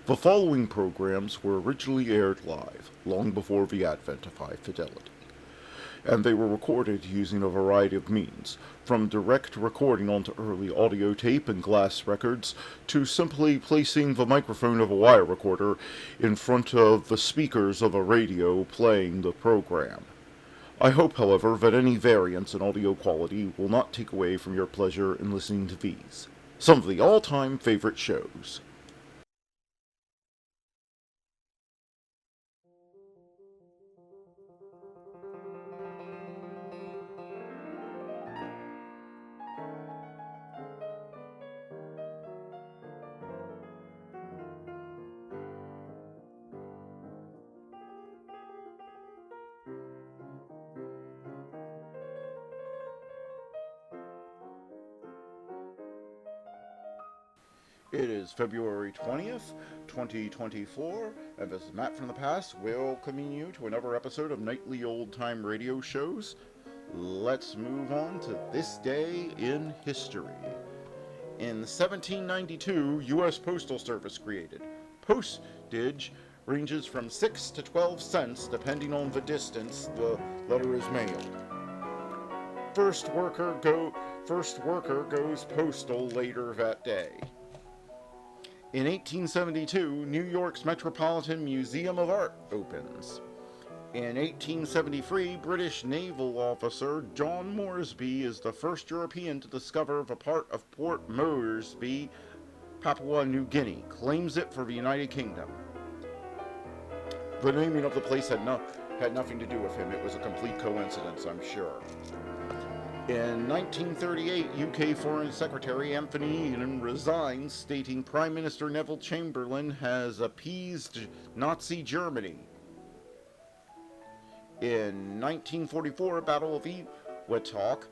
The following programs were originally aired live, long before the advent of high fidelity, and they were recorded using a variety of means, from direct recording onto early audio tape and glass records, to simply placing the microphone of a wire recorder in front of the speakers of a radio playing the program. I hope, however, that any variance in audio quality will not take away from your pleasure in listening to these, some of the all-time favorite shows. It is February 20th, 2024, and this is Matt from the past welcoming you to another episode of Nightly Old Time Radio Shows. Let's move on to this day in history. In 1792, U.S. Postal Service created. Postage ranges from 6 to 12 cents depending on the distance the letter is mailed. First worker goes postal later that day. In 1872, New York's Metropolitan Museum of Art opens. In 1873, British naval officer John Moresby is the first European to discover the part of Port Moresby, Papua New Guinea, claims it for the United Kingdom. The naming of the place had nothing to do with him. It was a complete coincidence, I'm sure. In 1938, UK Foreign Secretary Anthony Eden resigns, stating Prime Minister Neville Chamberlain has appeased Nazi Germany. In 1944, Battle of Ewatok,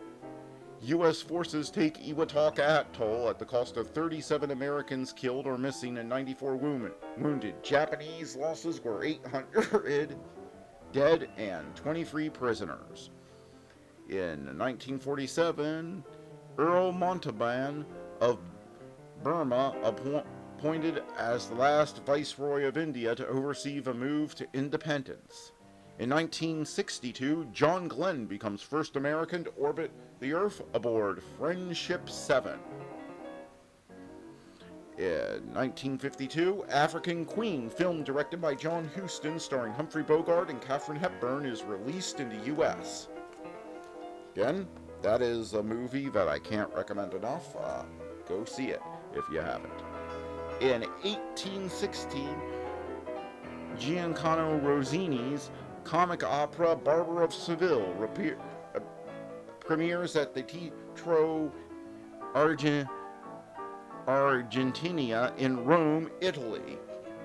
U.S. forces take Ewatok Atoll at the cost of 37 Americans killed or missing and 94 wounded. Japanese losses were 800 dead and 23 prisoners. In 1947, Earl Mountbatten of Burma appointed as the last Viceroy of India to oversee the move to independence. In 1962, John Glenn becomes first American to orbit the Earth aboard Friendship 7. In 1952, African Queen, film directed by John Huston, starring Humphrey Bogart and Katharine Hepburn, is released in the U.S. Again, that is a movie that I can't recommend enough. Go see it if you haven't. In 1860, Giacomo Rossini's comic opera Barber of Seville premieres at the Teatro Argentina in Rome, Italy,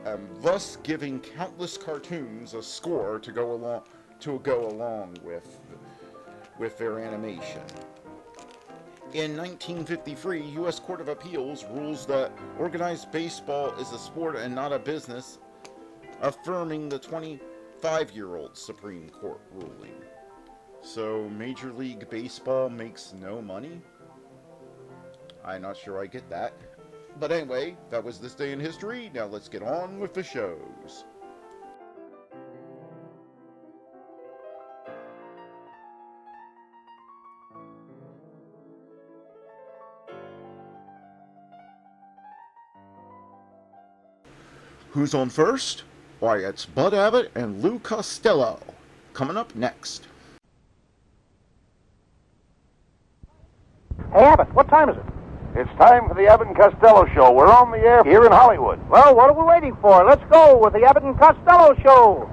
and thus giving countless cartoons a score to go along with their animation. In 1953, U.S. Court of Appeals rules that organized baseball is a sport and not a business, affirming the 25-year-old Supreme Court ruling. So, Major League Baseball makes no money? I'm not sure I get that. But anyway, that was this day in history. Now let's get on with the shows. Who's on first? Why, it's Bud Abbott and Lou Costello. Coming up next. Hey, Abbott, what time is it? It's time for the Abbott and Costello Show. We're on the air here in Hollywood. Well, what are we waiting for? Let's go with the Abbott and Costello Show.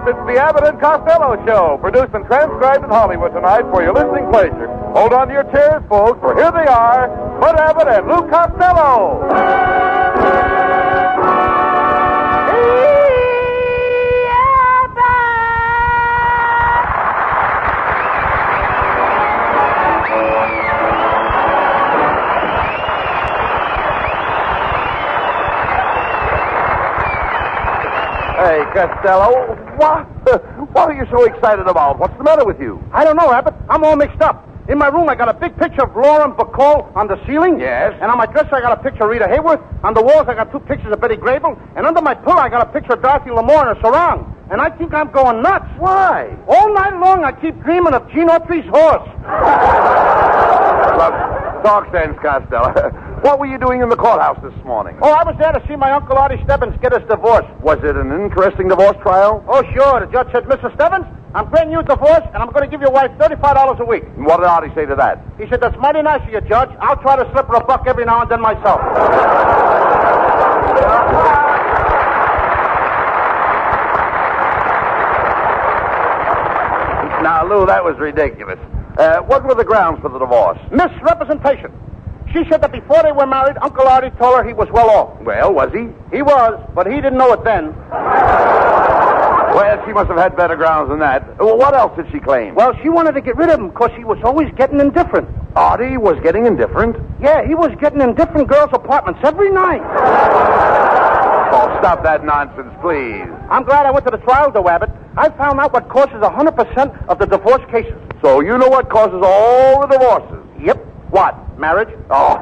It's the Abbott and Costello Show, produced and transcribed in Hollywood tonight for your listening pleasure. Hold on to your chairs, folks, for here they are, Bud Abbott and Lou Costello. Say, Costello, what are you so excited about? What's the matter with you? I don't know, Abbott. I'm all mixed up. In my room, I got a big picture of Lauren Bacall on the ceiling. Yes. And on my dresser, I got a picture of Rita Hayworth. On the walls, I got 2 pictures of Betty Grable. And under my pillow, I got a picture of Dorothy Lamour in a sarong. And I think I'm going nuts. Why? All night long, I keep dreaming of Gene Autry's horse. Look, talk sense, Costello. What were you doing in the courthouse this morning? Oh, I was there to see my Uncle Artie Stebbins get his divorce. Was it an interesting divorce trial? Oh, sure. The judge said, Mr. Stebbins, I'm granting you a divorce, and I'm going to give your wife $35 a week. And what did Artie say to that? He said, that's mighty nice of you, Judge. I'll try to slip her a buck every now and then myself. Now, Lou, that was ridiculous. What were the grounds for the divorce? Misrepresentation. She said that before they were married, Uncle Artie told her he was well off. Well, was he? He was, but he didn't know it then. Well, she must have had better grounds than that. Well, what else did she claim? Well, she wanted to get rid of him because he was always getting indifferent. Artie was getting indifferent? Yeah, he was getting in different girls' apartments every night. Oh, stop that nonsense, please. I'm glad I went to the trial, though, Abbott. I found out what causes 100% of the divorce cases. So you know what causes all the divorces? Yep. What? Marriage? Oh.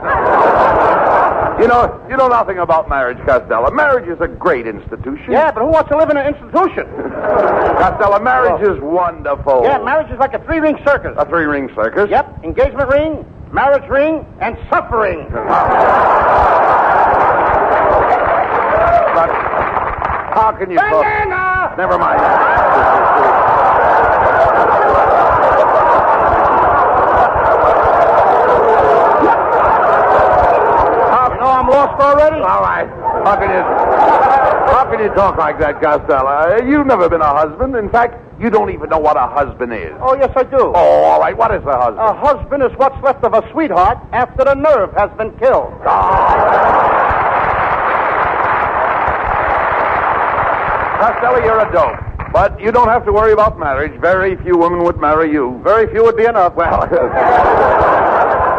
You know nothing about marriage, Costello. Marriage is a great institution. Yeah, but who wants to live in an institution? Costello, marriage is wonderful. Yeah, marriage is like a 3-ring circus. A 3-ring circus? Yep. Engagement ring, marriage ring, and suffering. But how can you... Banana! Never mind. I'm lost already? All right. How can you talk like that, Costello? You've never been a husband. In fact, you don't even know what a husband is. Oh, yes, I do. Oh, all right. What is a husband? A husband is what's left of a sweetheart after the nerve has been killed. Costello, you're a dope. But you don't have to worry about marriage. Very few women would marry you. Very few would be enough. Well...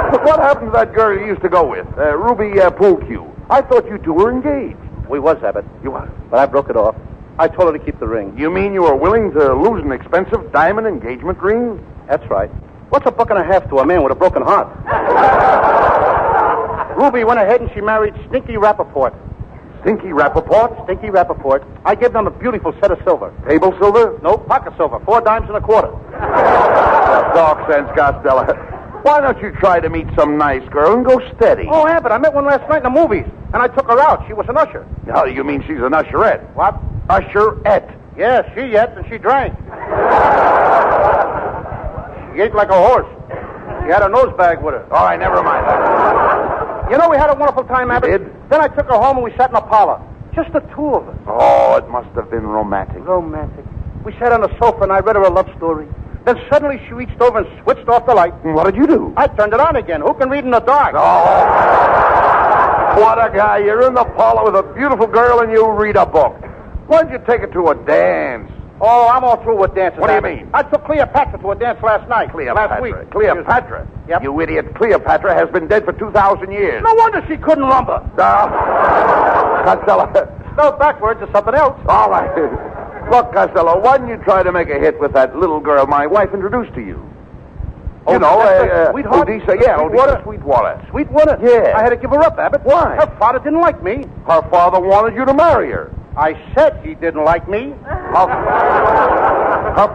What happened to that girl you used to go with, Ruby Poolcue? I thought you two were engaged. We was, Abbott. You what? But I broke it off. I told her to keep the ring. You mean you were willing to lose an expensive diamond engagement ring? That's right. What's $1.50 to a man with a broken heart? Ruby went ahead and she married Stinky Rappaport. Stinky Rappaport? Stinky Rappaport. I gave them a beautiful set of silver. Table silver? No, pocket silver. 4 dimes and a quarter. Talk sense, Costello. Why don't you try to meet some nice girl and go steady? Oh, Abbott, I met one last night in the movies, and I took her out. She was an usher. Oh, you mean she's an usherette? What? Usherette. Yeah, she ate and she drank. She ate like a horse. She had a nose bag with her. All right, never mind that. You know, we had a wonderful time, Abbott. You did? Then I took her home and we sat in a parlor. Just the two of us. Oh, it must have been romantic. Romantic. We sat on the sofa and I read her a love story. Then suddenly she reached over and switched off the light. What did you do? I turned it on again. Who can read in the dark? Oh, what a guy. You're in the parlor with a beautiful girl and you read a book. Why don't you take her to a dance? Oh, I'm all through with dances. What do you Abbott. mean? I took Cleopatra to a dance last night. Last week. Cleopatra? Yep. You idiot. Cleopatra has been dead for 2,000 years. No wonder she couldn't lumber. Costello. Spelled backwards is something else. All right. Look, Costello, why don't you try to make a hit with that little girl my wife introduced to you? You know, Sweetheart? Odessa, yeah, Odessa Sweetwater. Sweetwater? Yeah. I had to give her up, Abbott. Why? Her father didn't like me. Her father wanted you to marry her. I said he didn't like me. Her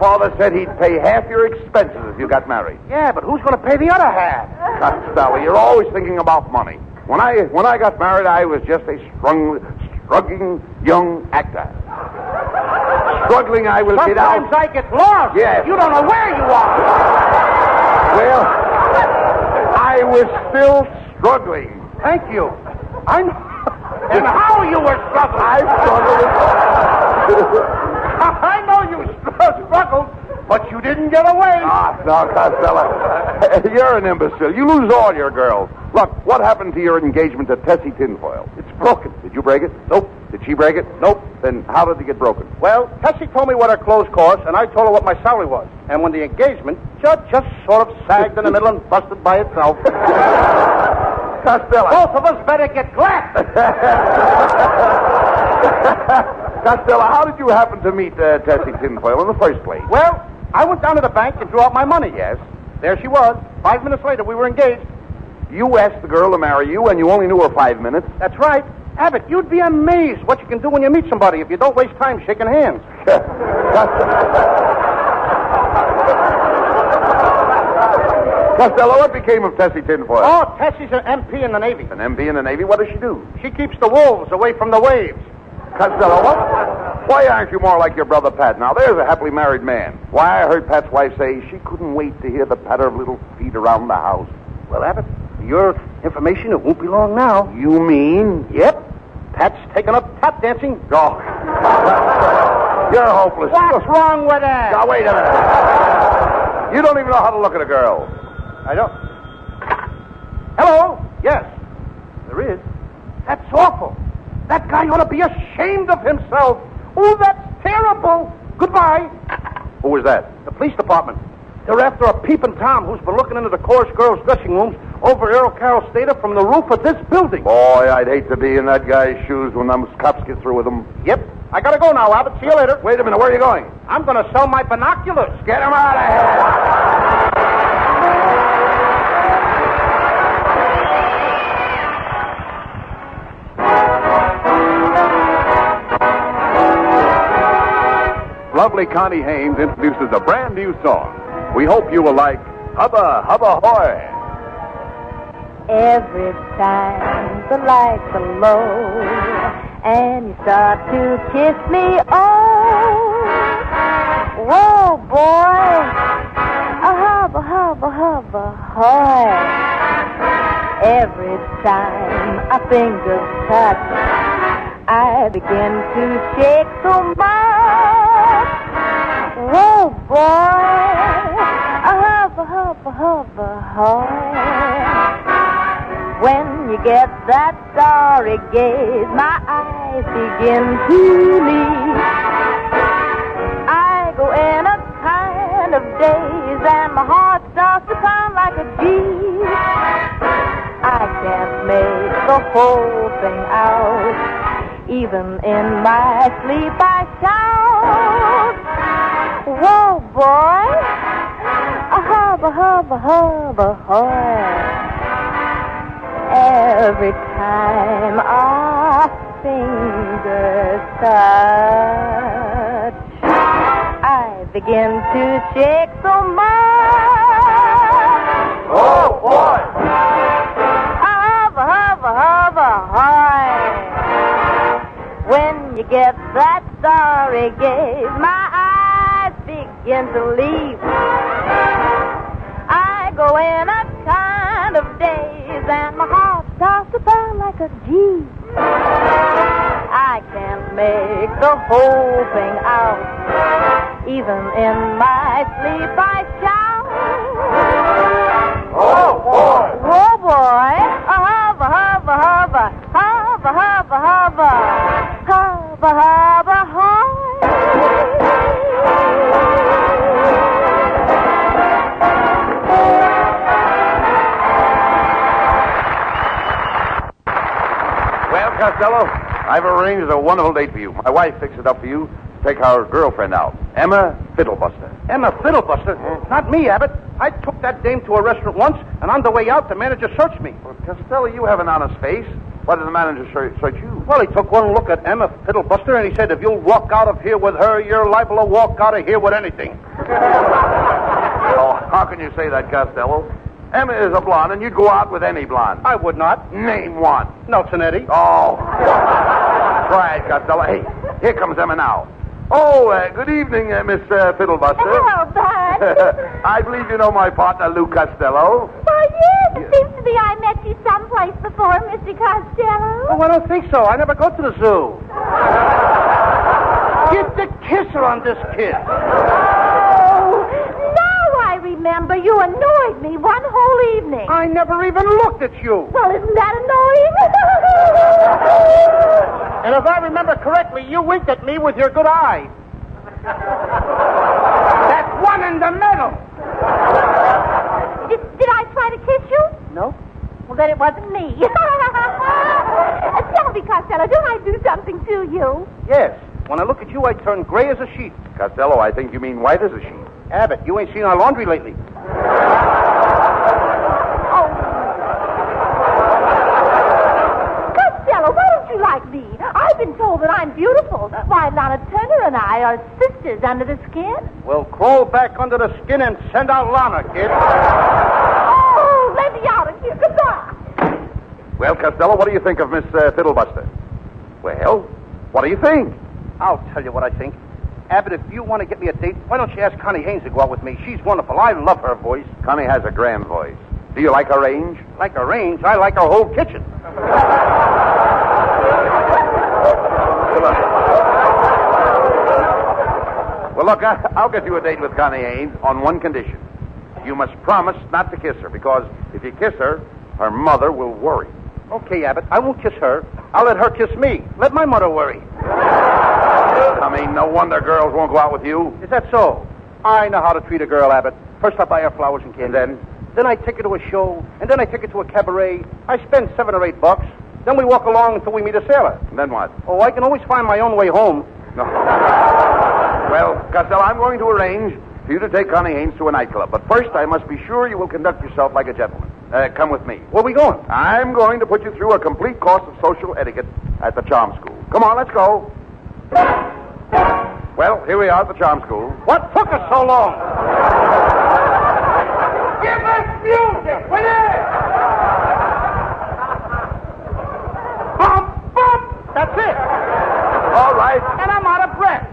father said he'd pay half your expenses if you got married. Yeah, but who's going to pay the other half? Costello, you're always thinking about money. When I got married, I was just a struggling young actor. Struggling, I will get out. Sometimes I get lost. Yes. You don't know where you are. Well, I was still struggling. Thank you. I know. And how you were struggling. I struggled. I know you struggled, but you didn't get away. No, Costello. You're an imbecile. You lose all your girls. Look, what happened to your engagement to Tessie Tinfoil? It's broken. Did you break it? Nope. Did she break it? Nope. Then how did it get broken? Well, Tessie told me what her clothes cost, and I told her what my salary was. And when the engagement just sort of sagged in the middle and busted by itself. Costello. Both of us better get glad. Costello, how did you happen to meet Tessie Tinfoil in the first place? Well, I went down to the bank and drew out my money. Yes. There she was. 5 minutes later, we were engaged. You asked the girl to marry you, and you only knew her 5 minutes. That's right. Abbott, you'd be amazed what you can do when you meet somebody if you don't waste time shaking hands. Costello, what became of Tessie Tinfoil? Oh, Tessie's an MP in the Navy. An MP in the Navy? What does she do? She keeps the wolves away from the waves. Costello, why aren't you more like your brother Pat? Now, there's a happily married man. Why, I heard Pat's wife say she couldn't wait to hear the patter of little feet around the house. Well, Abbott, for your information, it won't be long now. You mean? Yep. Pat's taken up tap dancing. Oh. You're hopeless. What's wrong with that? Now, wait a minute. You don't even know how to look at a girl. I don't. Hello? Yes. There is. That's awful. That guy ought to be ashamed of himself. Oh, that's terrible. Goodbye. Who was that? The police department. They're after a peeping Tom who's been looking into the chorus girls' dressing rooms over Earl Carroll Stater from the roof of this building. Boy, I'd hate to be in that guy's shoes when them cops get through with him. Yep. I gotta go now, Abbott. See you later. Wait a minute. Where are you going? I'm gonna sell my binoculars. Get him out of here. Lovely Connie Haynes introduces a brand new song. We hope you will like Hubba Hubba Hoy. Every time the lights are low and you start to kiss me, whoa, boy, a hubba hubba hubba hoy. Every time our fingers touch, I begin to shake so much. Whoa, boy, a hubba hubba hubba hoy. When you get that starry gaze, my eyes begin to leak. I go in a kind of daze, and my heart starts to pound like a G. I can't make the whole thing out. Even in my sleep I shout, whoa, boy, a hubba hubba hubba hoy. Every time our fingers touch, I begin to shake so much. Oh, boy! Hubba, hubba, hubba, hoy. When you get that starry gaze, my eyes begin to leap. I go in a kind of daze, and my heart starts to pound like a G. I can't make the whole thing out. Even in my sleep I shout, Oh, boy! whoa, boy, a hubba, hubba, hubba, hubba, hubba, hubba, hubba, hubba, hoy. Well, Costello, I've arranged a wonderful date for you. My wife fixed it up for you to take our girlfriend out, Emma Fiddlebuster. Emma Fiddlebuster? Not me, Abbott. I took that dame to a restaurant once, and on the way out, the manager searched me. Well, Costello, you have an honest face. Why did the manager search you? Well, he took one look at Emma Fiddlebuster, and he said, if you'll walk out of here with her, you're liable to walk out of here with anything. Oh, how can you say that, Costello? Emma is a blonde, and you'd go out with any blonde. I would not. Name one. Nelson Eddy. Oh. Try it, Costello. Hey, here comes Emma now. Oh, good evening, Miss Fiddlebuster. Hello, Bud. I believe you know my partner, Lou Costello. Why, yes, it seems to me I met you someplace before, Mr. Costello. Oh, I don't think so. I never go to the zoo. Get the kisser on this kid. Oh, now I remember you annoyed me one whole evening. I never even looked at you. Well, isn't that annoying? And if I remember correctly, you winked at me with your good eye. That one in the middle. Did I try to kiss you? No. Well, then it wasn't me. Tell me, Costello, don't I do something to you? Yes. When I look at you, I turn gray as a sheet. Costello, I think you mean white as a sheet. Abbott, you ain't seen our laundry lately. Costello, why don't you like me? I've been told that I'm beautiful. Why, Lana Turner and I are sisters under the skin. Well, crawl back under the skin and send out Lana, kid. Oh, let me out of here. Goodbye. Well, Costello, what do you think of Miss Fiddlebuster? Well, what do you think? I'll tell you what I think. Abbott, if you want to get me a date, why don't you ask Connie Haynes to go out with me? She's wonderful. I love her voice. Connie has a grand voice. Do you like her range? Like her range, I like her whole kitchen. Well, look, I'll get you a date with Connie Haynes on one condition. You must promise not to kiss her, because if you kiss her, her mother will worry. Okay, Abbott, I won't kiss her. I'll let her kiss me. Let my mother worry. I mean, no wonder girls won't go out with you. Is that so? I know how to treat a girl, Abbott. First I buy her flowers and candy. And Then I take her to a show, and then I take her to a cabaret. I spend $7 or $8. Then we walk along until we meet a sailor. then what? Oh, I can always find my own way home. No. Well, Costello, I'm going to arrange for you to take Connie Haynes to a nightclub. But first, I must be sure you will conduct yourself like a gentleman. Come with me. Where are we going? I'm going to put you through a complete course of social etiquette at the Charm School. Come on, let's go. Well, here we are at the Charm School. What took us so long? Give us music, will you? Bump, bump. That's it. All right. And I'm out of breath.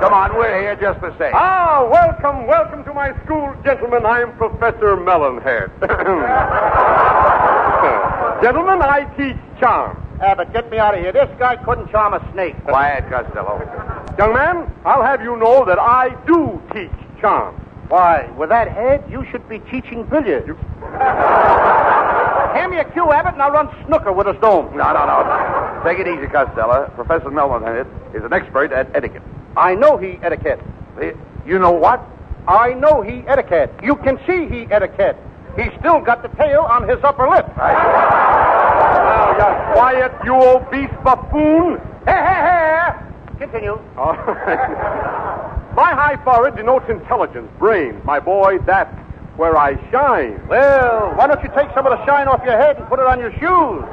Come on, we're here just the same. Ah, welcome to my school, gentlemen. I'm Professor Melonhead. Gentlemen, I teach charm. Abbott, get me out of here. This guy couldn't charm a snake. Quiet, Costello. Young man, I'll have you know that I do teach charm. Why, with that head, you should be teaching billiards. Hand me a cue, Abbott, and I'll run snooker with a stone. No. Take it easy, Costello. Professor Melonhead is an expert at etiquette. I know he etiquette. You know what? I know he etiquette. You can see he etiquette. He's still got the tail on his upper lip. Now, you quiet, you obese buffoon. Hey. Continue. All right. My high forehead denotes intelligence, brains. My boy, that's where I shine. Well, why don't you take some of the shine off your head and put it on your shoes?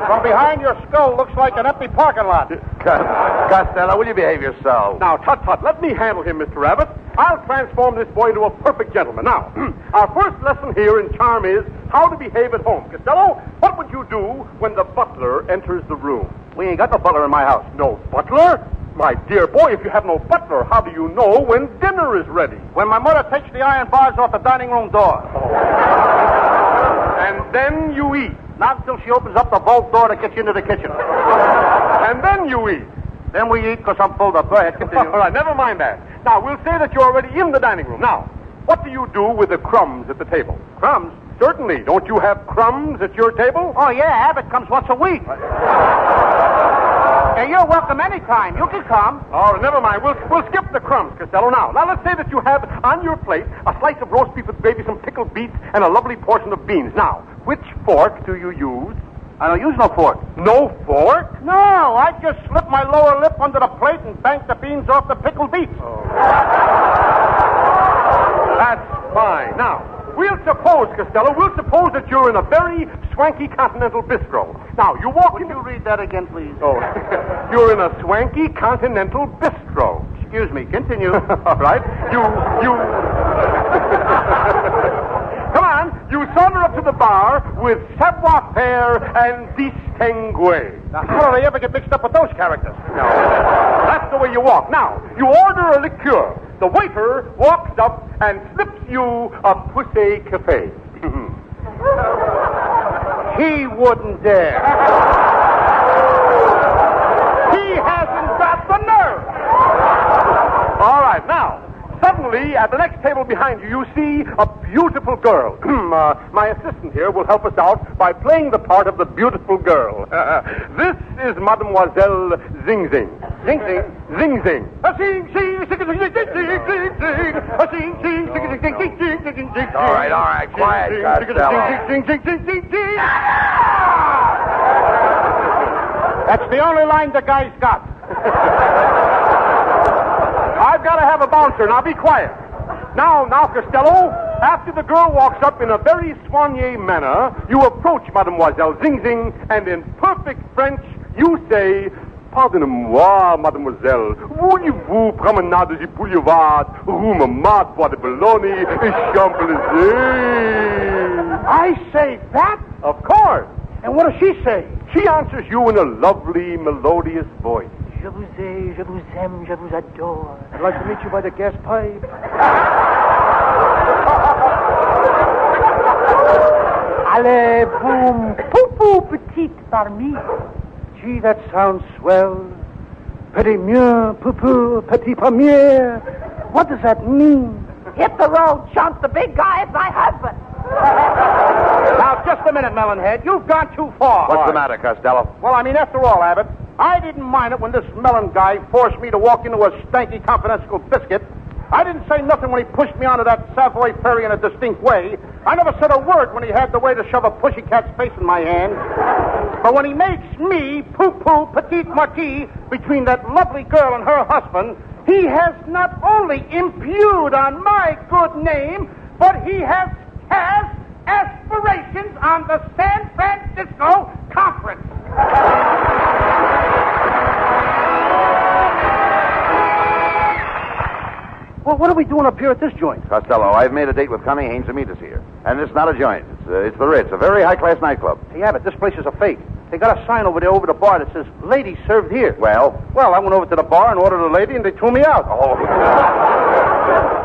From behind your skull looks like an empty parking lot. Costello, will you behave yourself? Now, tut. Let me handle him, Mr. Abbott. I'll transform this boy into a perfect gentleman. Now, our first lesson here in charm is how to behave at home. Costello, what would you do when the butler enters the room? We ain't got no butler in my house. No butler? My dear boy, if you have no butler, how do you know when dinner is ready? When my mother takes the iron bars off the dining room door. And then you eat. Not until she opens up the vault door that gets you into the kitchen. And then you eat. Then we eat because I'm pulled up. Go ahead, continue. All right, never mind that. Now, we'll say that you're already in the dining room. Now, what do you do with the crumbs at the table? Crumbs? Certainly. Don't you have crumbs at your table? Oh, yeah, Abbott comes once a week. Hey, you're welcome anytime. You can come. Oh, never mind. We'll skip the crumbs, Costello. Now, let's say that you have on your plate a slice of roast beef with gravy, some pickled beets, and a lovely portion of beans. Now, which fork do you use? I don't use no fork. No fork? No, I just slip my lower lip under the plate and bank the beans off the pickled beets. Oh. That's fine. Now, we'll suppose, Costello, that you're in a very swanky continental bistro. Now, you walk in... Would you read that again, please? Oh, you're in a swanky continental bistro. Excuse me, continue. All right. You... Come on, you saunter up to the bar with savoir-faire and distingue. Now, how do they ever get mixed up with those characters? No. That's the way you walk. Now, you order a liqueur. The waiter walks up and slips you a Poussey Café. He wouldn't dare. He hasn't got the nerve. All right, now, suddenly, at the next table behind you, you see a beautiful girl. My assistant here will help us out by playing the part of the beautiful girl. This is Mademoiselle Zing Zing. Zing Zing. Zing Zing. A zing zing zing zing zing zing zing zing. A zing zing zing zing zing zing zing zing zing. All right, quiet, Costello. Zing zing zing zing zing zing. That's the only line the guy's got. I've got to have a bouncer. Now be quiet. Now, Costello, after the girl walks up in a very soigné manner, you approach Mademoiselle Zing Zing, and in perfect French, you say, "Pardonnez-moi, mademoiselle, voulez-vous promenade du boulevard, rue Montmartre, Bois de Boulogne, et Champs-Élysées?" I say that? Of course. And what does she say? She answers you in a lovely, melodious voice. Je vous ai, je vous aime, je vous adore. I'd like to meet you by the gas pipe. Allez, boum, poupou, petite parmi. Gee, that sounds swell. Petit mieux, poupou, petit premier. What does that mean? Hit the road, chump. The big guy is my husband. Now, just a minute, Melonhead. You've gone too far. What's the matter, Costello? Well, I mean, after all, Abbott, I didn't mind it when this melon guy forced me to walk into a stanky confidential biscuit. I didn't say nothing when he pushed me onto that Savoy Ferry in a distinct way. I never said a word when he had the way to shove a pussycat's face in my hand. But when he makes me, poo-poo, petite marquis, between that lovely girl and her husband, he has not only impugned on my good name, but he has aspirations on the San Francisco Conference. Well, what are we doing up here at this joint? Costello, I've made a date with Connie Haynes to meet us here. And it's not a joint. It's the Ritz, a very high-class nightclub. Hey, Abbott, this place is a fake. They got a sign over there over the bar that says, "Ladies served here." Well, I went over to the bar and ordered a lady, and they threw me out. Oh.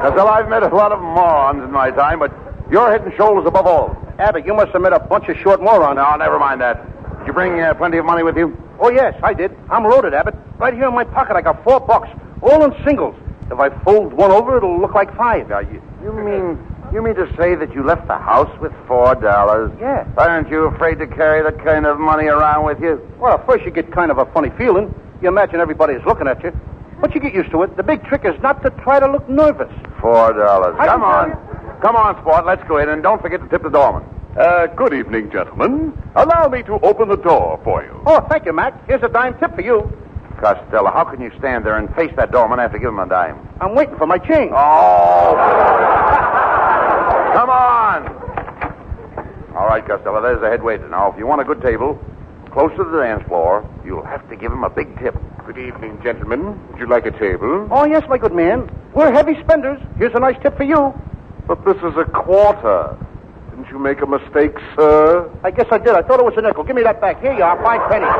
Costello, I've met a lot of morons in my time, but you're head and shoulders above all. Abbott, you must have met a bunch of short morons. No, never mind that. Did you bring plenty of money with you? Oh, yes, I did. I'm loaded, Abbott. Right here in my pocket, I got $4, all in singles. If I fold one over, it'll look like 5. Now, you mean to say that you left the house with $4? Yeah. Aren't you afraid to carry that kind of money around with you? Well, at first you get kind of a funny feeling. You imagine everybody is looking at you. But you get used to it. The big trick is not to try to look nervous. $4. I Come can on. tell Come on, sport. Let's go in, and don't forget to tip the doorman. Good evening, gentlemen. Allow me to open the door for you. Oh, thank you, Mac. Here's a dime tip for you. Costello, how can you stand there and face that doorman after giving him a dime? I'm waiting for my change. Oh! Come on! All right, Costello, there's the head waiter. Now, if you want a good table, close to the dance floor, you'll have to give him a big tip. Good evening, gentlemen. Would you like a table? Oh, yes, my good man. We're heavy spenders. Here's a nice tip for you. But this is a quarter. Didn't you make a mistake, sir? I guess I did. I thought it was a nickel. Give me that back. Here you are, 5 pennies.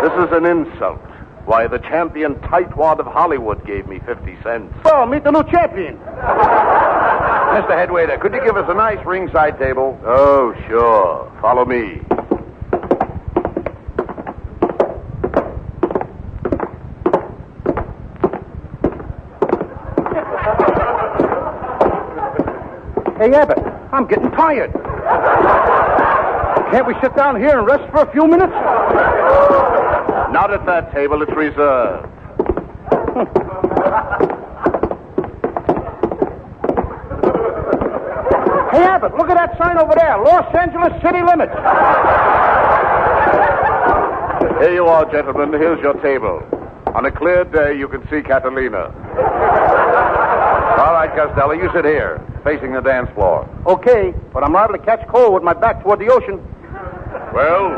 This is an insult. Why, the champion tightwad of Hollywood gave me 50 cents. Well, meet the new champion. Mr. Head Waiter, could you give us a nice ringside table? Oh, sure. Follow me. Hey, Abbott, I'm getting tired. Can't we sit down here and rest for a few minutes? Not at that table. It's reserved. Hey, Abbott, look at that sign over there. Los Angeles city limits. Here you are, gentlemen. Here's your table. On a clear day, you can see Catalina. All right, Costello, you sit here, facing the dance floor. Okay, but I'm liable to catch cold with my back toward the ocean. Well,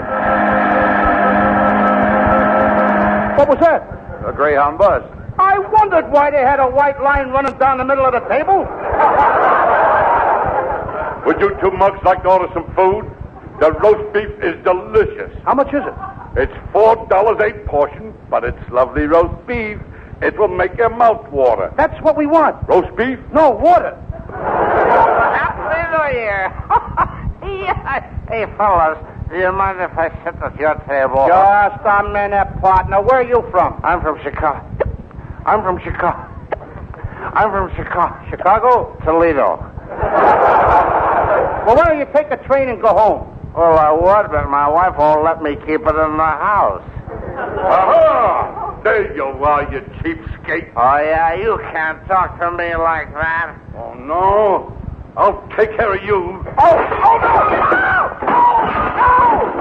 What was that? A Greyhound bus. I wondered why they had a white line running down the middle of the table. would you two mugs like to order some food? The roast beef is delicious. How much is it? It's $4 a portion, but it's lovely roast beef. It will make your mouth water. That's what we want. Roast beef? No, water. Happy New Year. Yeah. Hey, fellas, do you mind if I sit at your table? Just a minute, partner. Where are you from? I'm from Chicago. I'm from Chicago. Chicago? Toledo. Well, why don't you take a train and go home? Well, I would, but my wife won't let me keep it in the house. Aha! There you are, you cheapskate. Oh, yeah, you can't talk to me like that. Oh, no. I'll take care of you. Oh, no! No!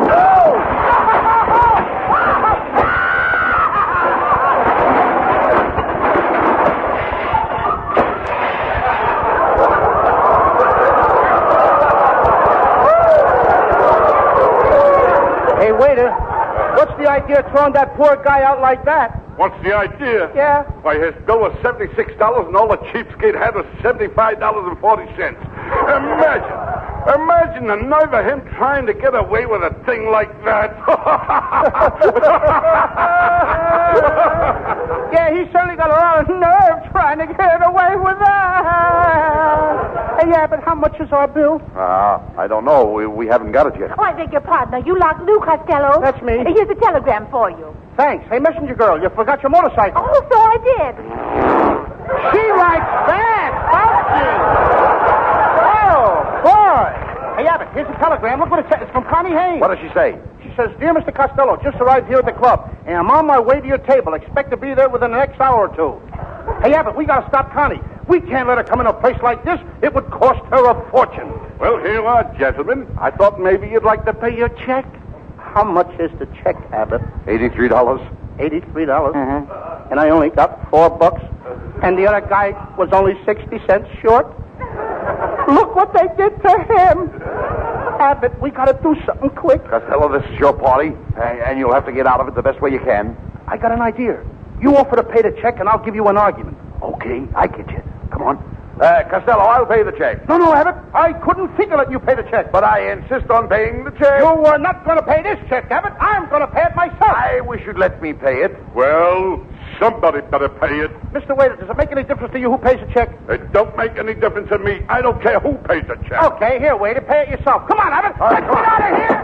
No! No! waiter, what's the idea of throwing that poor guy out like that? What's the idea? Yeah? Why, his bill was $76, and all the cheapskate had was $75.40. Imagine the nerve of him trying to get away with a thing like that. Yeah, he certainly got a lot of nerve trying to get away with that. Hey, yeah, but how much is our bill? I don't know. We haven't got it yet. Oh, I beg your pardon. Are you like Lou Costello? That's me. Here's a telegram for you. Thanks. Hey, messenger girl, you forgot your motorcycle. Oh, so I did. She likes that, doesn't she? Oh, boy. Hey, Abbott, here's a telegram. Look what it says. It's from Connie Haynes. What does she say? She says, Dear Mr. Costello, just arrived here at the club, and I'm on my way to your table. Expect to be there within the next hour or two. Hey, Abbott, we got to stop Connie. We can't let her come in a place like this. It would cost her a fortune. Well, here you are, gentlemen. I thought maybe you'd like to pay your check. How much is the check, Abbott? $83. $83. Mm-hmm. And I only got $4. And the other guy was only 60 cents short. Look what they did to him. Abbott, we got to do something quick. Costello, this is your party, and you'll have to get out of it the best way you can. I got an idea. You offer to pay the check, and I'll give you an argument. Okay, I get you. Come on. Costello, I'll pay the check. No, Abbott. I couldn't think of letting you pay the check. But I insist on paying the check. You were not going to pay this check, Abbott. I'm going to pay it myself. I wish you'd let me pay it. Well, somebody better pay it. Mr. Waiter, does it make any difference to you who pays the check? It don't make any difference to me. I don't care who pays the check. Okay, here, waiter, pay it yourself. Come on, Abbott. All right, Let's get out of here.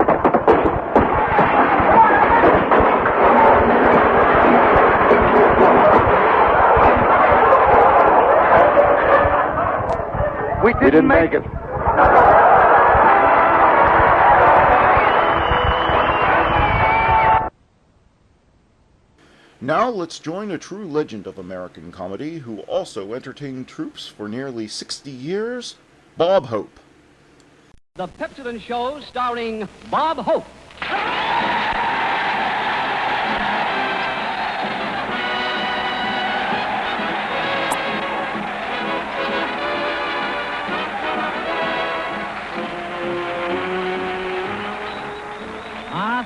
We didn't make it. Now let's join a true legend of American comedy who also entertained troops for nearly 60 years, Bob Hope. The Pepsodent Show starring Bob Hope.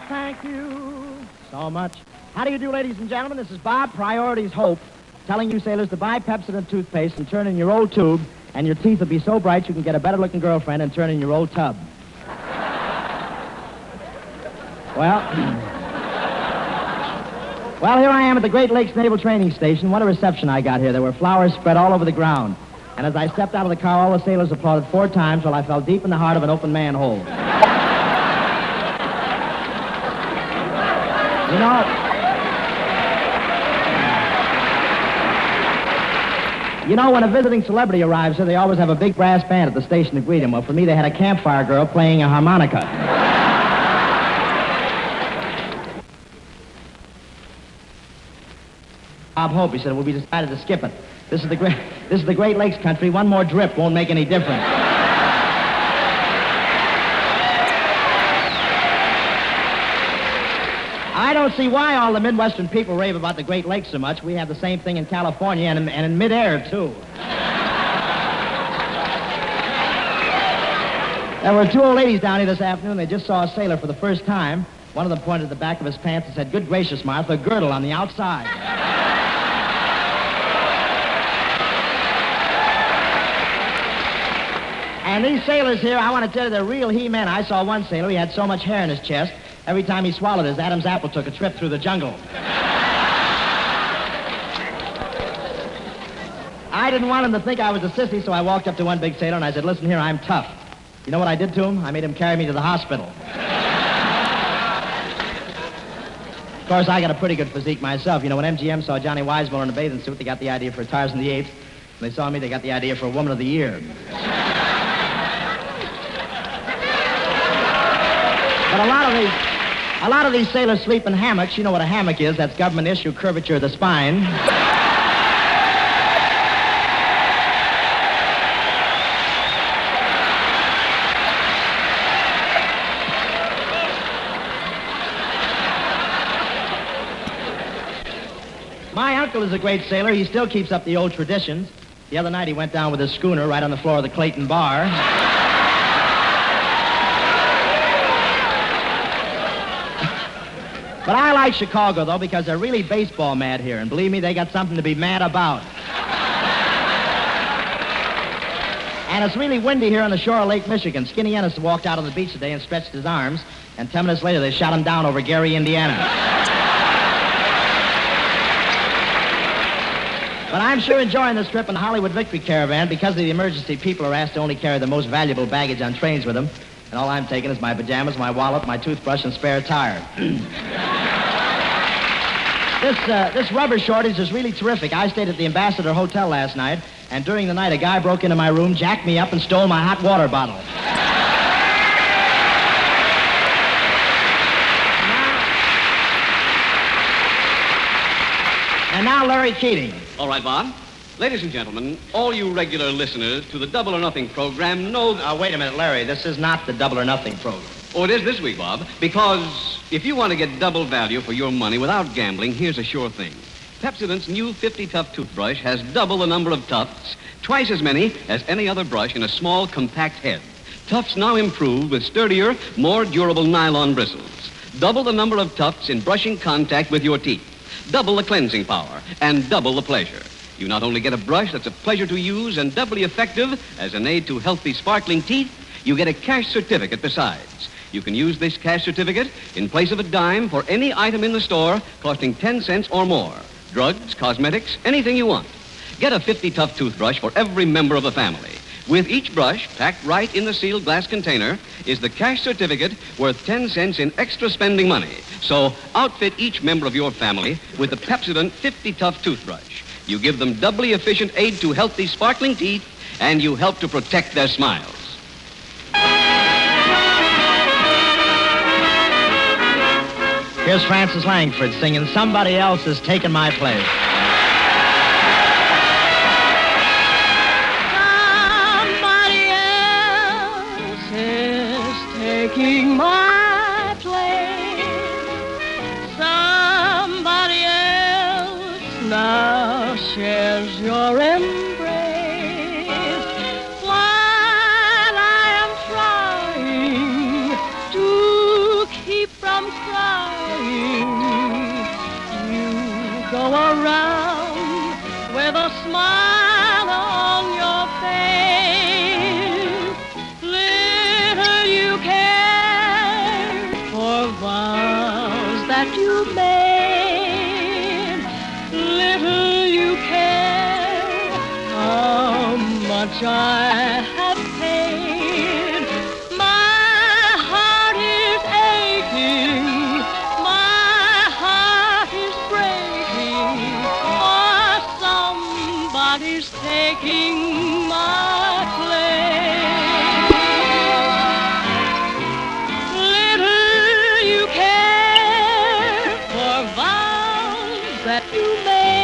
Thank you so much. How do you do, ladies and gentlemen? This is Bob, Priorities Hope, telling you sailors to buy Pepsodent toothpaste and turn in your old tube, and your teeth will be so bright you can get a better-looking girlfriend and turn in your old tub. Well, here I am at the Great Lakes Naval Training Station. What a reception I got here. There were flowers spread all over the ground. And as I stepped out of the car, all the sailors applauded 4 times while I fell deep in the heart of an open manhole. You know, when a visiting celebrity arrives here, they always have a big brass band at the station to greet him. Well, for me, they had a campfire girl playing a harmonica. Bob Hope, he said, well, we decided to skip it. This is the Great Lakes country. One more drip won't make any difference. I don't see why all the Midwestern people rave about the Great Lakes so much. We have the same thing in California and in midair, too. There were 2 old ladies down here this afternoon. They just saw a sailor for the first time. One of them pointed at the back of his pants and said, "Good gracious, Martha, a girdle on the outside." And these sailors here, I want to tell you, they're real he-men. I saw one sailor, he had so much hair in his chest, every time he swallowed his Adam's apple took a trip through the jungle. I didn't want him to think I was a sissy, so I walked up to one big sailor and I said, "Listen here, I'm tough." You know what I did to him? I made him carry me to the hospital. Of course, I got a pretty good physique myself. You know, when MGM saw Johnny Weissmuller in a bathing suit, they got the idea for Tarzan the Apes. When they saw me, they got the idea for a Woman of the Year. But a lot of these sailors sleep in hammocks. You know what a hammock is? That's government issue curvature of the spine. My uncle is a great sailor. He still keeps up the old traditions. The other night he went down with his schooner right on the floor of the Clayton Bar. like Chicago, though, because they're really baseball mad here. And believe me, they got something to be mad about. And it's really windy here on the shore of Lake Michigan. Skinny Ennis walked out on the beach today and stretched his arms. And 10 minutes later, they shot him down over Gary, Indiana. But I'm sure enjoying this trip in the Hollywood Victory Caravan. Because of the emergency, people are asked to only carry the most valuable baggage on trains with them. And all I'm taking is my pajamas, my wallet, my toothbrush, and spare tire. This rubber shortage is really terrific. I stayed at the Ambassador Hotel last night, and during the night, a guy broke into my room, jacked me up, and stole my hot water bottle. And now, Larry Keating. All right, Bob. Ladies and gentlemen, all you regular listeners to the Double or Nothing program know that... Wait a minute, Larry. This is not the Double or Nothing program. Oh, it is this week, Bob, because if you want to get double value for your money without gambling, here's a sure thing. Pepsodent's new 50 Tuft toothbrush has double the number of tufts, twice as many as any other brush in a small, compact head. Tufts now improved with sturdier, more durable nylon bristles. Double the number of tufts in brushing contact with your teeth. Double the cleansing power and double the pleasure. You not only get a brush that's a pleasure to use and doubly effective as an aid to healthy, sparkling teeth, you get a cash certificate besides. You can use this cash certificate in place of a dime for any item in the store costing 10 cents or more. Drugs, cosmetics, anything you want. Get a 50 Tuft toothbrush for every member of the family. With each brush packed right in the sealed glass container is the cash certificate worth 10 cents in extra spending money. So outfit each member of your family with the Pepsodent 50 Tuft toothbrush. You give them doubly efficient aid to healthy, sparkling teeth, and you help to protect their smiles. Here's Francis Langford singing Somebody Else Has Taken My Place. Somebody else is taking my place. Somebody else now shares your embrace. While I am trying to keep from crying, you go around with a smile on your face. Little you care for vows that you made. Little you care how much I have paid. My heart is aching. My heart is breaking. For somebody's taking my place. Little you care for vows that you made.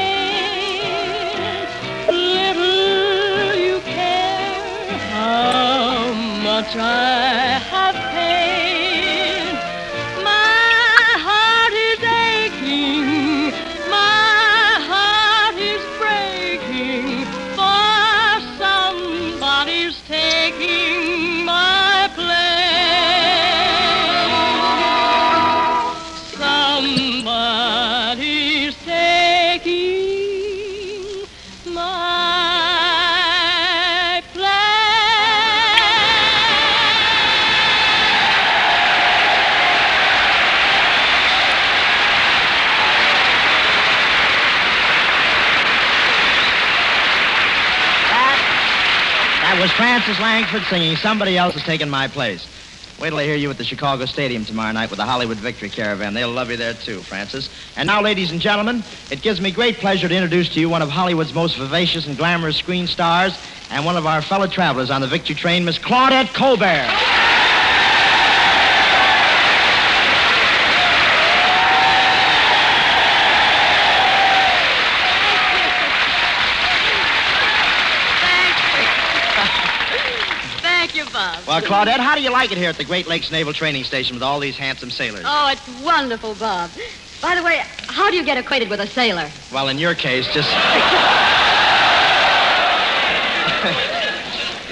Little you care how much I have paid. My heart is aching. My heart is breaking. For somebody's taking my place. Somebody's taking my That was Francis Langford singing Somebody Else Has Taken My Place. Wait till they hear you at the Chicago Stadium tomorrow night with the Hollywood Victory Caravan. They'll love you there, too, Francis. And now, ladies and gentlemen, it gives me great pleasure to introduce to you one of Hollywood's most vivacious and glamorous screen stars and one of our fellow travelers on the Victory train, Miss Claudette Colbert. Thank you, Bob. Well, Claudette, how do you like it here at the Great Lakes Naval Training Station with all these handsome sailors? Oh, it's wonderful, Bob. By the way, how do you get acquainted with a sailor? Well, in your case, just...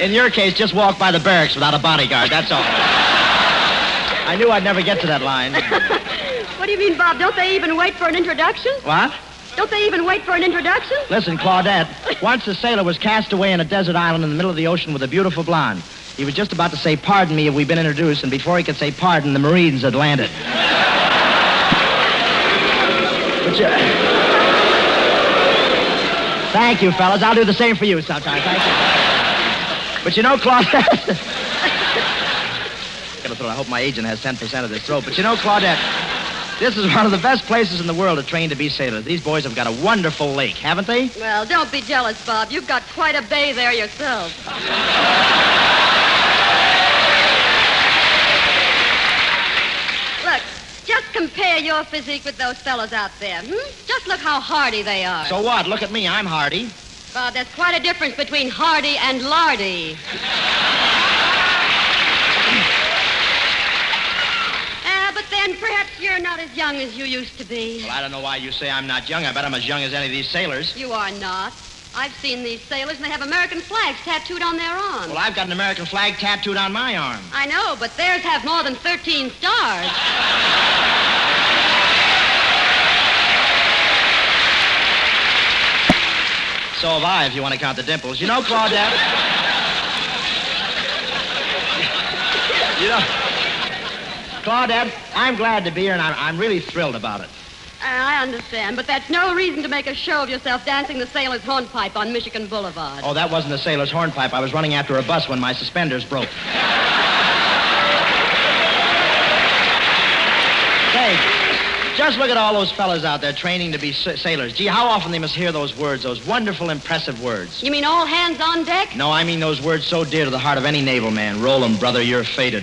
In your case, just walk by the barracks without a bodyguard, that's all. I knew I'd never get to that line. What do you mean, Bob? Don't they even wait for an introduction? What? Don't they even wait for an introduction? Listen, Claudette, once a sailor was cast away in a desert island in the middle of the ocean with a beautiful blonde. He was just about to say, pardon me, have we been introduced? And before he could say pardon, the Marines had landed. Thank you, fellas. I'll do the same for you sometime. Thank you. But you know, Claudette... I hope my agent has 10% of this throat. But you know, Claudette, this is one of the best places in the world to train to be sailors. These boys have got a wonderful lake, haven't they? Well, don't be jealous, Bob. You've got quite a bay there yourself. Look, just compare your physique with those fellows out there. Just look how hardy they are. So what? Look at me. I'm hardy. Bob, there's quite a difference between hardy and lardy. But then perhaps you're not as young as you used to be. Well, I don't know why you say I'm not young. I bet I'm as young as any of these sailors. You are not. I've seen these sailors, and they have American flags tattooed on their arms. Well, I've got an American flag tattooed on my arm. I know, but theirs have more than 13 stars. So have I, if you want to count the dimples. You know, Claudette... Claudette, I'm glad to be here, and I'm really thrilled about it. I understand, but that's no reason to make a show of yourself dancing the sailor's hornpipe on Michigan Boulevard. Oh, that wasn't the sailor's hornpipe. I was running after a bus when my suspenders broke. Say, just look at all those fellas out there training to be sailors. Gee, how often they must hear those words, those wonderful, impressive words. You mean all hands on deck? No, I mean those words so dear to the heart of any naval man. Roll 'em, brother, you're fated.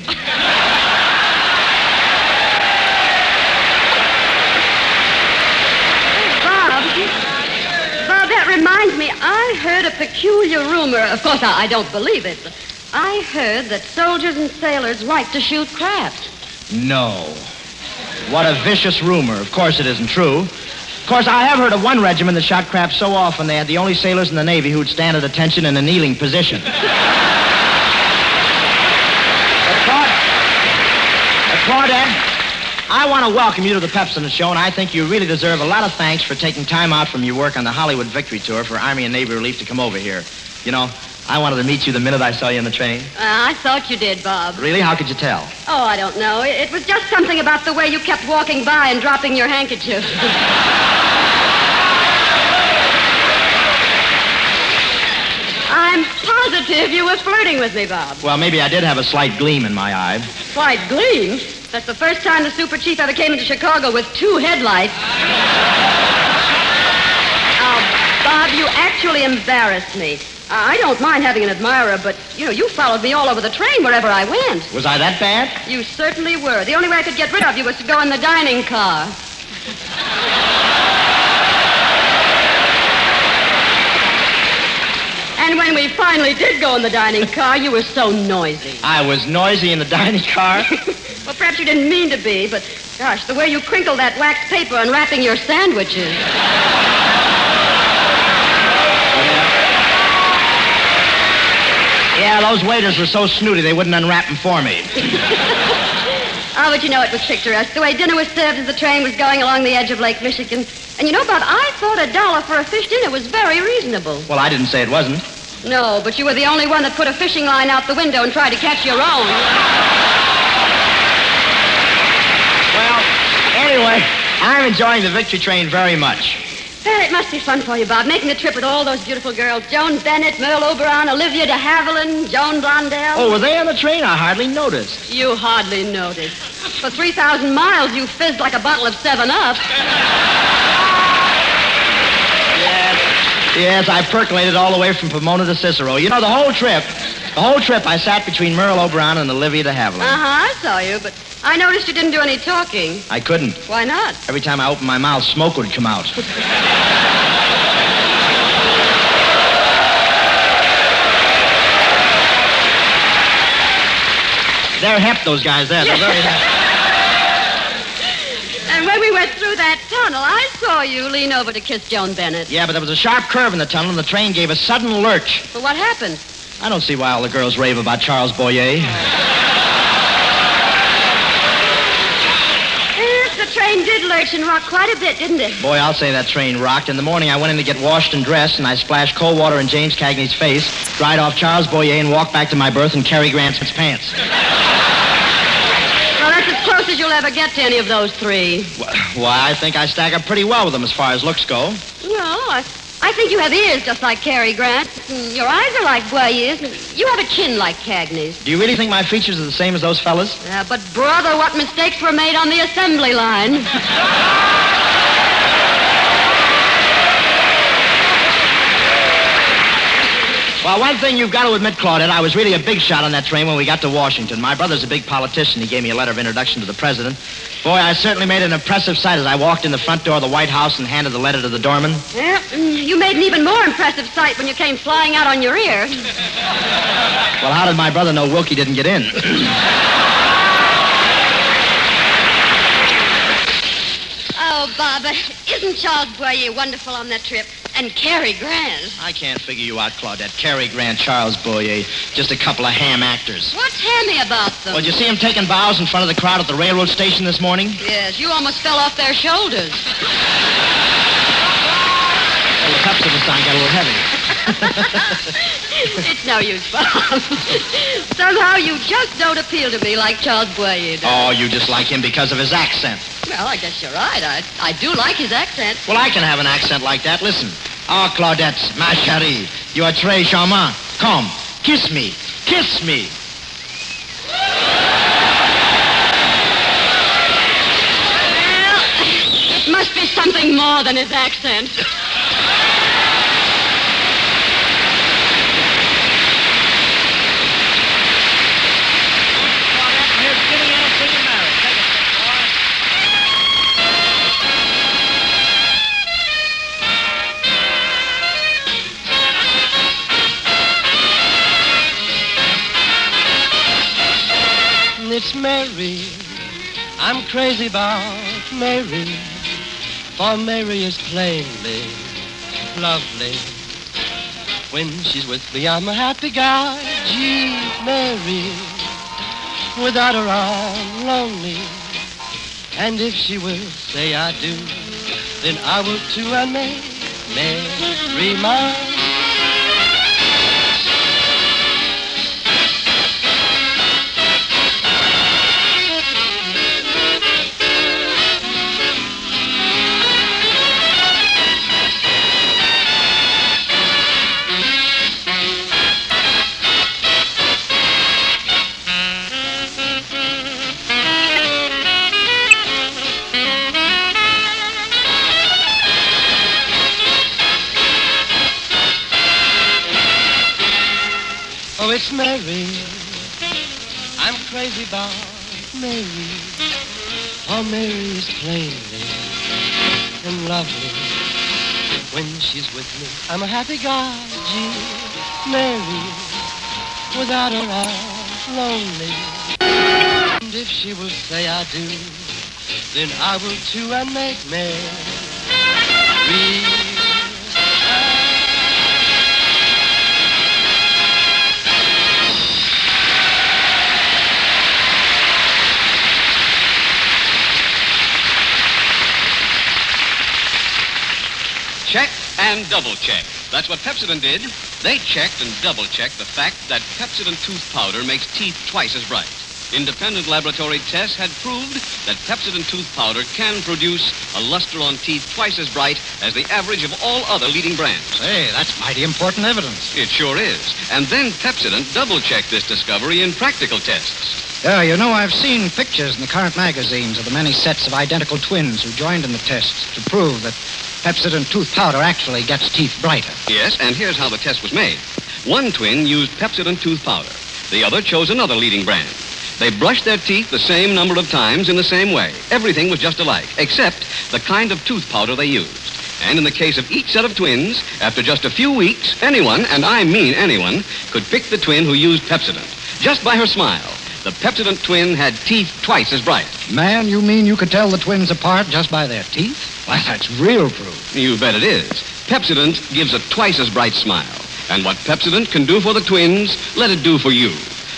Bob, that reminds me, I heard a peculiar rumor. Of course, I don't believe it. But I heard that soldiers and sailors like to shoot craft. No. What a vicious rumor. Of course it isn't true. Of course, I have heard of one regiment that shot craft so often they had the only sailors in the Navy who'd stand at attention in a kneeling position. Claudette, I want to welcome you to the Pepsin Show, and I think you really deserve a lot of thanks for taking time out from your work on the Hollywood Victory Tour for Army and Navy Relief to come over here. You know, I wanted to meet you the minute I saw you in the train. I thought you did, Bob. Really? How could you tell? Oh, I don't know. It was just something about the way you kept walking by and dropping your handkerchief. I'm positive you were flirting with me, Bob. Well, maybe I did have a slight gleam in my eye. Slight gleam? That's the first time the super chief ever came into Chicago with 2 headlights. Bob, you actually embarrassed me. I don't mind having an admirer, but, you followed me all over the train wherever I went. Was I that bad? You certainly were. The only way I could get rid of you was to go in the dining car. And when we finally did go in the dining car, you were so noisy. I was noisy in the dining car? Well, perhaps you didn't mean to be, but, gosh, the way you crinkled that wax paper unwrapping your sandwiches. Yeah, those waiters were so snooty they wouldn't unwrap them for me. Oh, but it was picturesque. The way dinner was served as the train was going along the edge of Lake Michigan. And Bob, I thought $1 for a fish dinner was very reasonable. Well, I didn't say it wasn't. No, but you were the only one that put a fishing line out the window and tried to catch your own. Well, anyway, I'm enjoying the Victory Train very much. Well, it must be fun for you, Bob, making the trip with all those beautiful girls. Joan Bennett, Merle Oberon, Olivia de Havilland, Joan Blondell. Oh, were they on the train? I hardly noticed. You hardly noticed. For 3,000 miles, you fizzed like a bottle of 7-Up. Yes, I percolated all the way from Pomona to Cicero. The whole trip I sat between Merle Oberon and Olivia de Havilland. I saw you, but I noticed you didn't do any talking. I couldn't. Why not? Every time I opened my mouth, smoke would come out. They're hep, those guys there. They're very hep. And when we went through that tunnel, I saw you lean over to kiss Joan Bennett. Yeah, but there was a sharp curve in the tunnel, and the train gave a sudden lurch. Well, what happened? I don't see why all the girls rave about Charles Boyer. Yes, the train did urchin rocked quite a bit, didn't it? Boy, I'll say that train rocked. In the morning, I went in to get washed and dressed, and I splashed cold water in James Cagney's face, dried off Charles Boyer, and walked back to my berth in Cary Grant's pants. Well, that's as close as you'll ever get to any of those three. Why, I think I stack up pretty well with them as far as looks go. No, I think you have ears just like Cary Grant. Your eyes are like Boyer's. You have a chin like Cagney's. Do you really think my features are the same as those fellas? But, brother, what mistakes were made on the assembly line. Well, one thing you've got to admit, Claudette, I was really a big shot on that train when we got to Washington. My brother's a big politician. He gave me a letter of introduction to the president. Boy, I certainly made an impressive sight as I walked in the front door of the White House and handed the letter to the doorman. Yeah, you made an even more impressive sight when you came flying out on your ear. Well, how did my brother know Wilkie didn't get in? Oh, Bob, isn't Charles Boyer wonderful on that trip? And Cary Grant. I can't figure you out, Claudette. Cary Grant, Charles Boyer, just a couple of ham actors. What's hammy about them? Well, did you see them taking bows in front of the crowd at the railroad station this morning? Yes, you almost fell off their shoulders. Well, the cups of the sign got a little heavy. It's no use, Bob. Somehow you just don't appeal to me like Charles Boyer does. Oh, you just like him because of his accent. Well, I guess you're right. I do like his accent. Well, I can have an accent like that. Listen. Oh, Claudette, ma chérie, you are très charmant. Come, kiss me. Kiss me. Well, it must be something more than his accent. It's Mary, I'm crazy about Mary, for Mary is plainly lovely. When she's with me, I'm a happy guy. Gee, Mary, without her I'm lonely. And if she will say I do, then I will too and make Mary mine. Oh, it's Mary, I'm crazy about Mary, for Mary is plainly and lovely. When she's with me, I'm a happy guy. Gee, Mary, without her I'm lonely. And if she will say I do, then I will too and make Mary. Check and double check. That's what Pepsodent did. They checked and double checked the fact that Pepsodent tooth powder makes teeth twice as bright. Independent laboratory tests had proved that Pepsodent tooth powder can produce a luster on teeth twice as bright as the average of all other leading brands. Hey, that's mighty important evidence. It sure is. And then Pepsodent double-checked this discovery in practical tests. Yeah, you know, I've seen pictures in the current magazines of the many sets of identical twins who joined in the tests to prove that Pepsodent tooth powder actually gets teeth brighter. Yes, and here's how the test was made. One twin used Pepsodent tooth powder. The other chose another leading brand. They brushed their teeth the same number of times in the same way. Everything was just alike, except the kind of tooth powder they used. And in the case of each set of twins, after just a few weeks, anyone, and I mean anyone, could pick the twin who used Pepsodent. Just by her smile, the Pepsodent twin had teeth twice as bright. Man, you mean you could tell the twins apart just by their teeth? Why, that's real proof. You bet it is. Pepsodent gives a twice as bright smile. And what Pepsodent can do for the twins, let it do for you.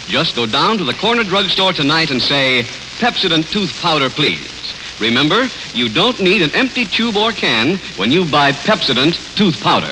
Just go down to the corner drugstore tonight and say, Pepsodent tooth powder, please. Remember, you don't need an empty tube or can when you buy Pepsodent tooth powder.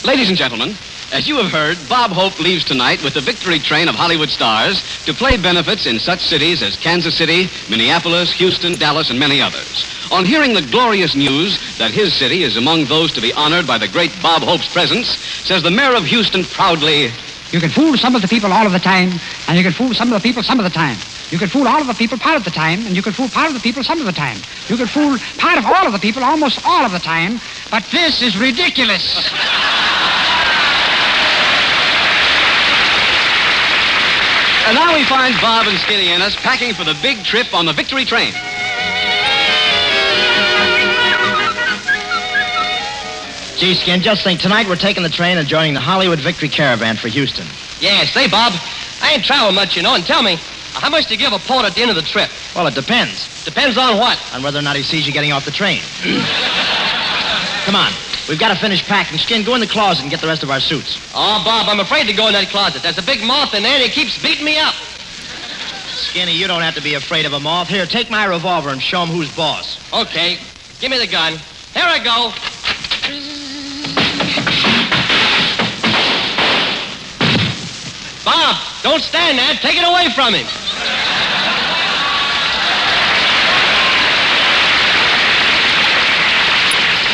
Ladies and gentlemen, as you have heard, Bob Hope leaves tonight with the victory train of Hollywood stars to play benefits in such cities as Kansas City, Minneapolis, Houston, Dallas, and many others. On hearing the glorious news that his city is among those to be honored by the great Bob Hope's presence, says the mayor of Houston proudly, "You can fool some of the people all of the time, and you can fool some of the people some of the time. You can fool all of the people part of the time, and you can fool part of the people some of the time. You can fool part of all of the people almost all of the time, but this is ridiculous." And now we find Bob and Skinny Ennis packing for the big trip on the victory train. Gee, Skin, just think, tonight we're taking the train and joining the Hollywood Victory Caravan for Houston. Yeah, say, Bob, I ain't traveled much, you know, and tell me, how much do you give a port at the end of the trip? Well, it depends. Depends on what? On whether or not he sees you getting off the train. Come on. We've got to finish packing. Skin, go in the closet and get the rest of our suits. Oh, Bob, I'm afraid to go in that closet. There's a big moth in there, and he keeps beating me up. Skinny, you don't have to be afraid of a moth. Here, take my revolver and show him who's boss. Okay. Give me the gun. Here I go. Bob, don't stand there. Take it away from him.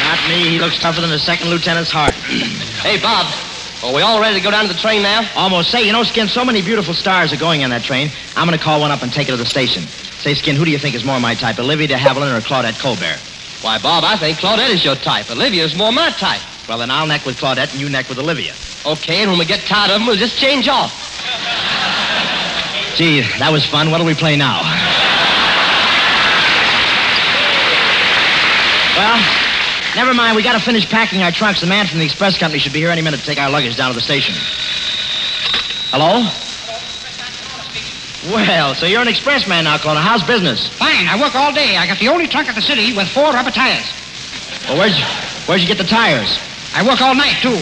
Not me. He looks tougher than a second lieutenant's heart. Hey, Bob, are we all ready to go down to the train now? Almost. Say, you know, Skin, so many beautiful stars are going on that train. I'm going to call one up and take it to the station. Say, Skin, who do you think is more my type, Olivia de Havilland or Claudette Colbert? Why, Bob, I think Claudette is your type. Olivia's more my type. Well, then I'll neck with Claudette and you neck with Olivia. Okay, and when we get tired of them, we'll just change off. Gee, that was fun. What'll we play now? Well, never mind. We got to finish packing our trunks. The man from the express company should be here any minute to take our luggage down to the station. Hello? Well, so you're an express man now, Clona. How's business? Fine. I work all day. I got the only trunk at the city with 4 rubber tires. Well, where'd you get the tires? I work all night, too.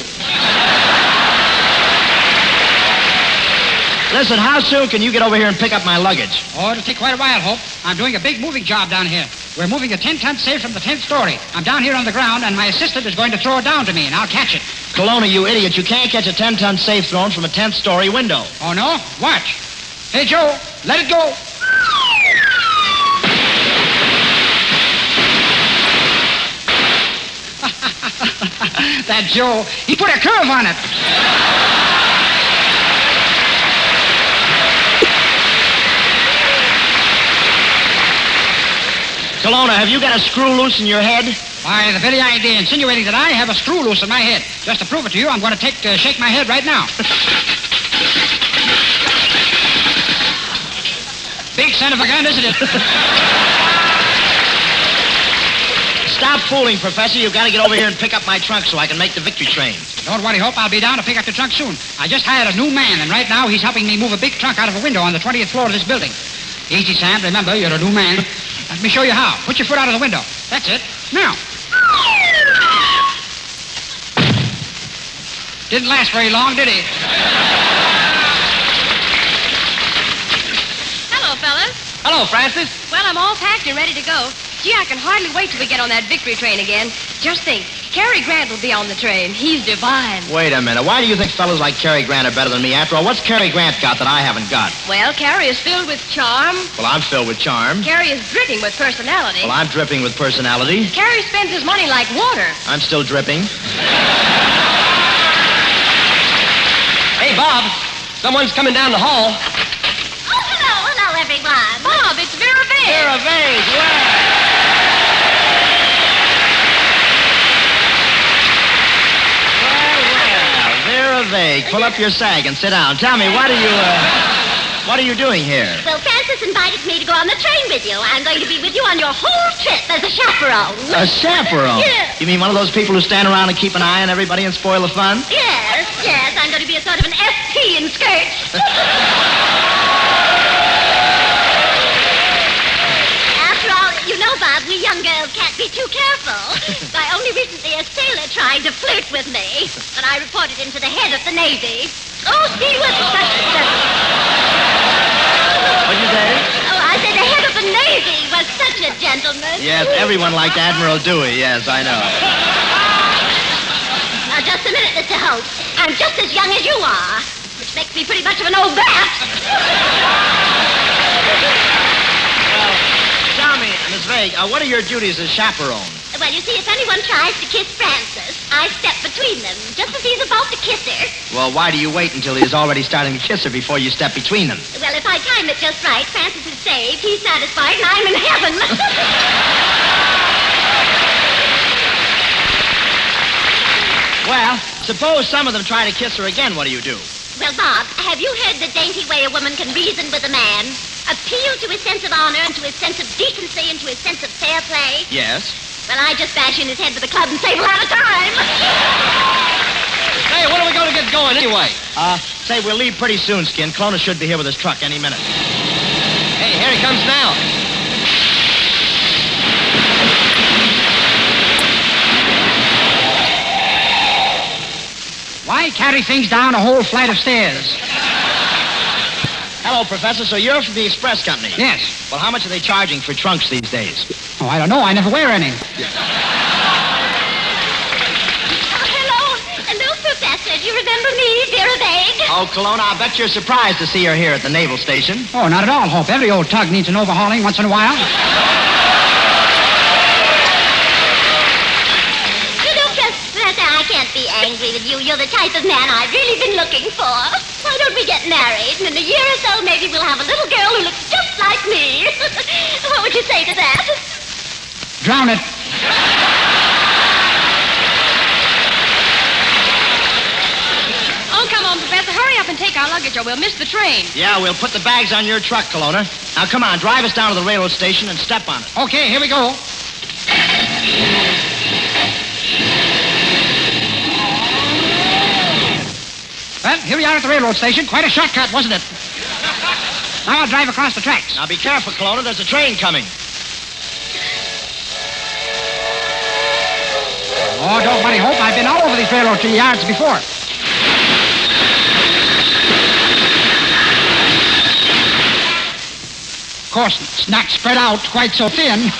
Listen, how soon can you get over here and pick up my luggage? Oh, it'll take quite a while, Hope. I'm doing a big moving job down here. We're moving a 10-ton safe from the 10th story. I'm down here on the ground, and my assistant is going to throw it down to me, and I'll catch it. Kelowna, you idiot. You can't catch a 10-ton safe thrown from a 10th story window. Oh, no? Watch. Hey, Joe, let it go. That Joe, he put a curve on it. Kelowna, have you got a screw loose in your head? Why, the very idea insinuating that I have a screw loose in my head. Just to prove it to you, I'm going to shake my head right now. Big son of a gun, isn't it? Stop fooling, Professor. You've got to get over here and pick up my trunk so I can make the victory train. Don't worry, Hope. I'll be down to pick up the trunk soon. I just hired a new man, and right now he's helping me move a big trunk out of a window on the 20th floor of this building. Easy, Sam. Remember, you're a new man. Let me show you how. Put your foot out of the window. That's it. Now. Didn't last very long, did he? Hello, fellas. Hello, Francis. Well, I'm all packed and ready to go. Gee, I can hardly wait till we get on that victory train again. Just think, Cary Grant will be on the train. He's divine. Wait a minute. Why do you think fellas like Cary Grant are better than me? After all, what's Cary Grant got that I haven't got? Well, Cary is filled with charm. Well, I'm filled with charm. Cary is dripping with personality. Well, I'm dripping with personality. Cary spends his money like water. I'm still dripping. Hey, Bob, someone's coming down the hall. Oh, hello, everyone. Bob, it's Vera Vase. Vera Vase, yeah. Vera Vase, pull up your sag and sit down. Tell me, what are you doing here? Well, Francis invited me to go on the train with you. I'm going to be with you on your whole trip as a chaperone. A chaperone? Yes. You mean one of those people who stand around and keep an eye on everybody and spoil the fun? Yes. I'm going to be a sort of an ST in skirts. After all, you know, Bob, we young young girls can't be too careful. Why, only recently a sailor tried to flirt with me, but I reported him to the head of the Navy. Oh, he was such a gentleman. What'd you say? Oh, I said the head of the Navy was such a gentleman. Yes, everyone liked Admiral Dewey. Yes, I know. Now, just a minute, Mr. Hope. I'm just as young as you are, which makes me pretty much of an old bat. Well, tell me, Miss Vague, what are your duties as chaperone? Well, you see, if anyone tries to kiss Francis, I step between them, just as he's about to kiss her. Well, why do you wait until he's already starting to kiss her before you step between them? Well, if I time it just right, Francis is saved, he's satisfied, and I'm in heaven. Well, suppose some of them try to kiss her again, what do you do? Well, Bob, have you heard the dainty way a woman can reason with a man? Appeal to his sense of honor and to his sense of decency and to his sense of fair play? Yes. Well, I just bash in his head with a club and say we'll have a time. Hey, when are we going to get going anyway? Say, we'll leave pretty soon, Skin. Clona should be here with his truck any minute. Hey, here he comes now. Why carry things down a whole flight of stairs? Hello, Professor. So you're from the Express Company? Yes. Well, how much are they charging for trunks these days? Oh, I don't know. I never wear any. Hello, Professor. Do you remember me, Vera Vague? Oh, Kelowna, I bet you're surprised to see her here at the Naval Station. Oh, not at all, Hope. Every old tug needs an overhauling once in a while. Professor, I can't be angry with you. You're the type of man I've really been looking for. Why don't we get married? And in a year or so, maybe we'll have a little girl who looks just like me. What would you say to that? Drown it. Oh, come on, Professor. Hurry up and take our luggage or we'll miss the train. Yeah, we'll put the bags on your truck, Kelowna. Now, come on, drive us down to the railroad station and step on it. Okay, here we go. Well, here we are at the railroad station. Quite a shortcut, wasn't it? Now I'll drive across the tracks. Now, be careful, Kelowna. There's a train coming. Oh, don't worry, Hope. I've been all over these railroad yards before. Of course, it's not spread out quite so thin.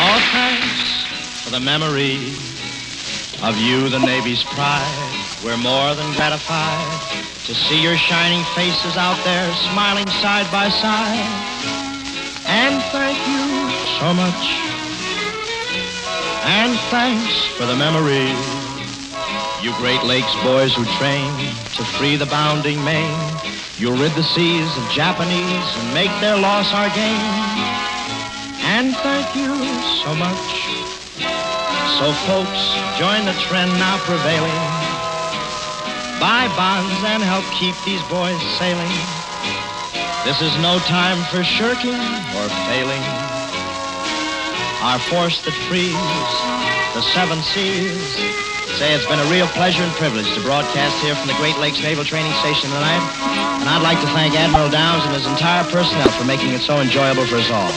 All thanks for the memory of you, the Navy's pride. We're more than gratified to see your shining faces out there smiling side by side. And thank you so much. And thanks for the memory. You Great Lakes boys who train to free the bounding Maine. You'll rid the seas of Japanese and make their loss our gain. And thank you so much. So folks, join the trend now prevailing. Buy bonds and help keep these boys sailing. This is no time for shirking or failing. Our force that frees the seven seas. Say, it's been a real pleasure and privilege to broadcast here from the Great Lakes Naval Training Station tonight. And I'd like to thank Admiral Downs and his entire personnel for making it so enjoyable for us all.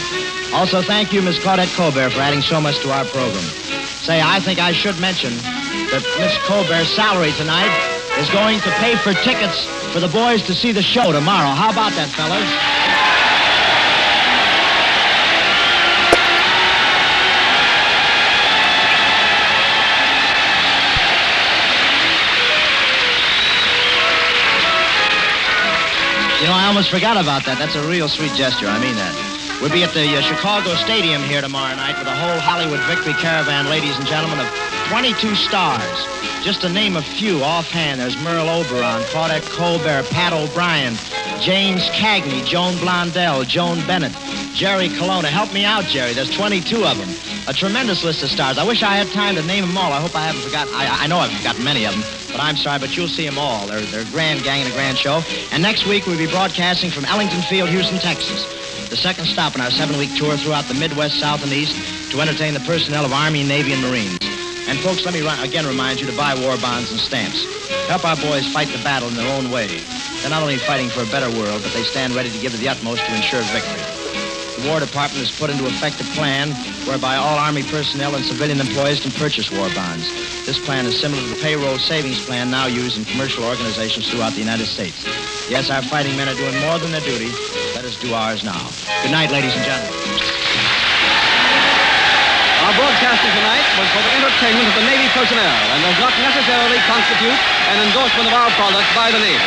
Also, thank you, Miss Claudette Colbert, for adding so much to our program. Say, I think I should mention that Miss Colbert's salary tonight is going to pay for tickets for the boys to see the show tomorrow. How about that, fellas? You know, I almost forgot about that. That's a real sweet gesture. I mean that. We'll be at the Chicago Stadium here tomorrow night with a whole Hollywood Victory Caravan, ladies and gentlemen, of 22 stars. Just to name a few offhand, there's Merle Oberon, Claudette Colbert, Pat O'Brien, James Cagney, Joan Blondell, Joan Bennett, Jerry Colonna. Help me out, Jerry. There's 22 of them. A tremendous list of stars. I wish I had time to name them all. I hope I haven't forgotten. I know I've forgotten many of them, but I'm sorry, but you'll see them all. They're a grand gang and a grand show. And next week, we'll be broadcasting from Ellington Field, Houston, Texas. The second stop in our 7-week tour throughout the Midwest, South, and East to entertain the personnel of Army, Navy, and Marines. And folks, let me again remind you to buy war bonds and stamps. Help our boys fight the battle in their own way. They're not only fighting for a better world, but they stand ready to give it the utmost to ensure victory. The War Department has put into effect a plan whereby all Army personnel and civilian employees can purchase war bonds. This plan is similar to the payroll savings plan now used in commercial organizations throughout the United States. Yes, our fighting men are doing more than their duty. Let us do ours now. Good night, ladies and gentlemen. Our broadcasting tonight was for the entertainment of the Navy personnel and does not necessarily constitute an endorsement of our product by the Navy.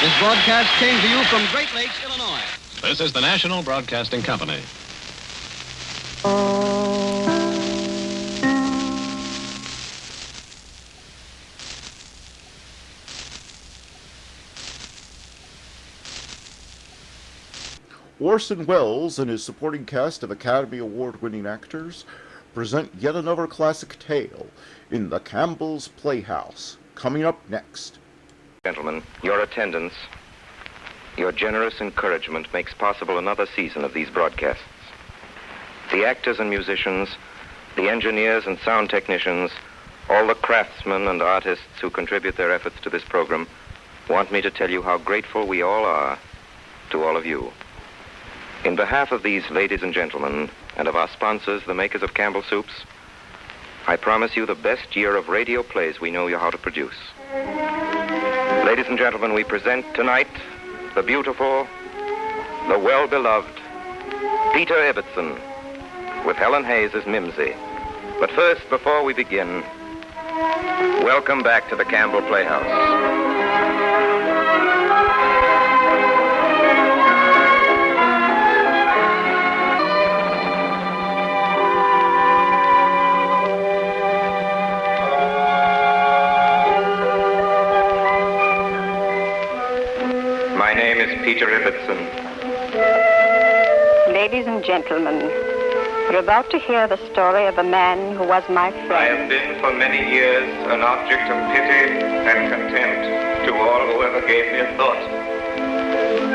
This broadcast came to you from Great Lakes, Illinois. This is the National Broadcasting Company. Orson Welles and his supporting cast of Academy Award-winning actors present yet another classic tale in The Campbell's Playhouse, coming up next. Gentlemen, your attendance, your generous encouragement makes possible another season of these broadcasts. The actors and musicians, the engineers and sound technicians, all the craftsmen and artists who contribute their efforts to this program want me to tell you how grateful we all are to all of you. In behalf of these ladies and gentlemen, and of our sponsors, the makers of Campbell Soups, I promise you the best year of radio plays we know how to produce. Ladies and gentlemen, we present tonight the beautiful, the well-beloved Peter Ibbotson, with Helen Hayes as Mimsy. But first, before we begin, welcome back to the Campbell Playhouse. My name is Peter Ibbotson. Ladies and gentlemen, we're about to hear the story of a man who was my friend. I have been for many years an object of pity and contempt to all who ever gave me a thought.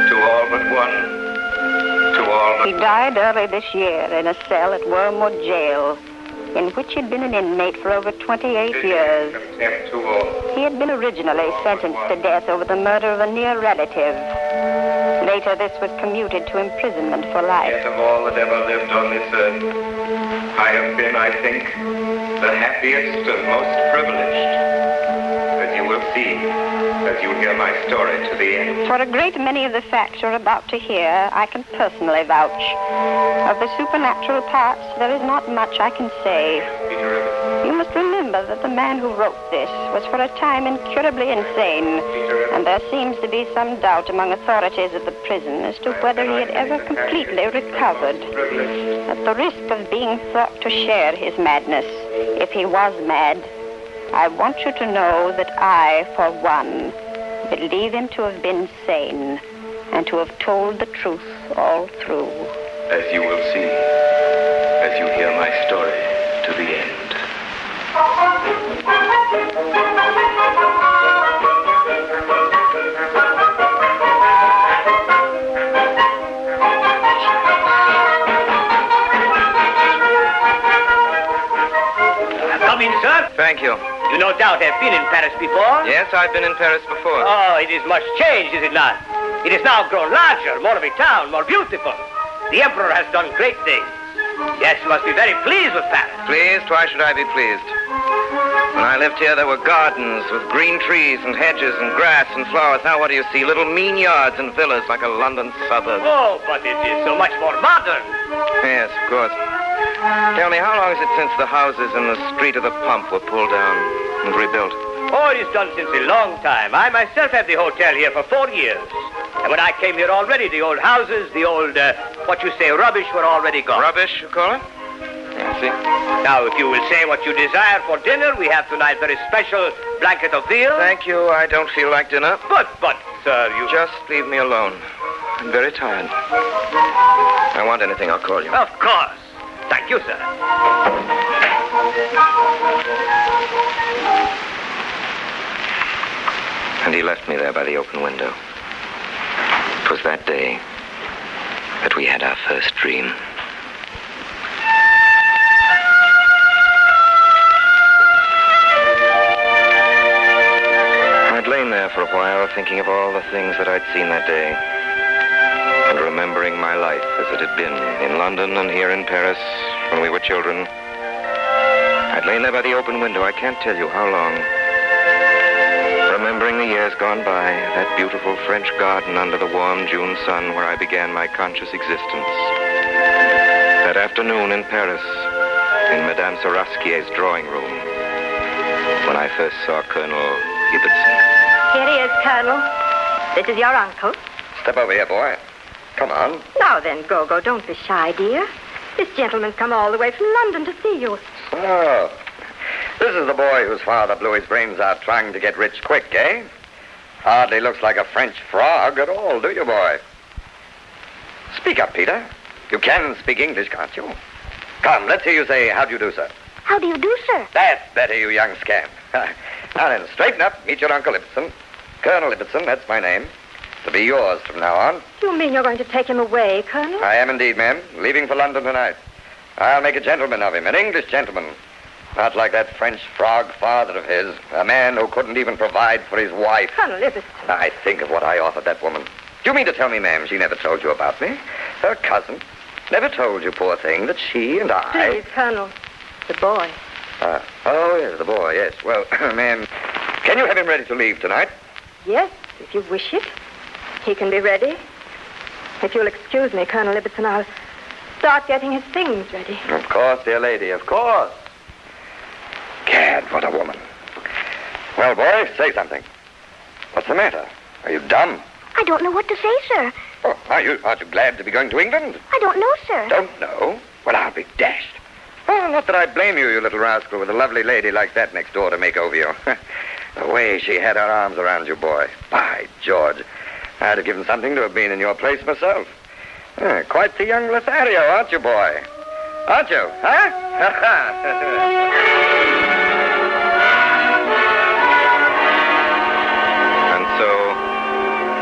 To all but one. To all but... He died early this year in a cell at Wormwood Jail, in which he'd been an inmate for over 28 years. Contempt to all. He had been originally sentenced to death over the murder of a near relative. Later, this was commuted to imprisonment for life. Yet of all that ever lived on this earth, I have been, I think, the happiest and most privileged, as you will see, as you hear my story to the end. For a great many of the facts you're about to hear, I can personally vouch. Of the supernatural parts, there is not much I can say. You must remember that the man who wrote this was for a time incurably insane, and there seems to be some doubt among authorities at the prison as to whether he had ever completely recovered. At the risk of being thought to share his madness, if he was mad, I want you to know that I, for one, believe him to have been sane and to have told the truth all through. As you will see, as you hear my story to the end. Come in, sir. Thank you. You no doubt have been in Paris before? Yes, I've been in Paris before. Oh, it is much changed, is it not? It has now grown larger, more of a town, more beautiful. The Emperor has done great things. Yes, you must be very pleased with Paris. Pleased? Why should I be pleased? When I lived here, there were gardens with green trees and hedges and grass and flowers. Now what do you see? Little mean yards and villas like a London suburb. Oh, but it is so much more modern. Yes, of course. Tell me, how long is it since the houses in the Street of the Pump were pulled down and rebuilt? Oh, it is done since a long time. I myself had the hotel here for 4 years. And when I came here already, the old houses, the old, what you say, rubbish were already gone. Rubbish, you call it? I see. Now, if you will say what you desire for dinner, we have tonight very special blanket of veal. Thank you. I don't feel like dinner. But, sir, you... Just leave me alone. I'm very tired. If I want anything, I'll call you. Of course. Thank you, sir. And he left me there by the open window. It was that day that we had our first dream. thinking of all the things that I'd seen that day, and remembering my life as it had been in London and here in Paris when we were children. I'd lain there by the open window, I can't tell you how long, remembering the years gone by, that beautiful French garden under the warm June sun where I began my conscious existence. That afternoon in Paris, in Madame Sorasquier's drawing room, when I first saw Colonel Ibbotson. Here he is, Colonel. This is your uncle. Step over here, boy. Come on. Now then, Gogo, don't be shy, dear. This gentleman's come all the way from London to see you. Oh, this is the boy whose father blew his brains out trying to get rich quick, eh? Hardly looks like a French frog at all, do you, boy? Speak up, Peter. You can speak English, can't you? Come, let's hear you say, how do you do, sir? How do you do, sir? That's better, you young scamp. Now then, straighten up. Meet your Uncle Ibbotson. Colonel Ibbotson, that's my name. To be yours from now on. You mean you're going to take him away, Colonel? I am indeed, ma'am. Leaving for London tonight. I'll make a gentleman of him, an English gentleman. Not like that French frog father of his, a man who couldn't even provide for his wife. Colonel Ibbotson. I think of what I offered that woman. Do you mean to tell me, ma'am, she never told you about me? Her cousin never told you, poor thing, that she and I... Please, Colonel. The boy. Oh, yes, the boy, yes. Well, ma'am, can you have him ready to leave tonight? Yes, if you wish it. He can be ready. If you'll excuse me, Colonel Ibbotson, I'll start getting his things ready. Of course, dear lady, of course. Gad, what a woman. Well, boy, say something. What's the matter? Are you dumb? I don't know what to say, sir. Oh, aren't you glad to be going to England? I don't know, sir. Don't know? Well, I'll be dashed. Oh, not that I blame you, you little rascal, with a lovely lady like that next door to make over you. The way she had her arms around you, boy. By George, I'd have given something to have been in your place myself. Quite the young Lothario, aren't you, boy? Aren't you, huh? And so,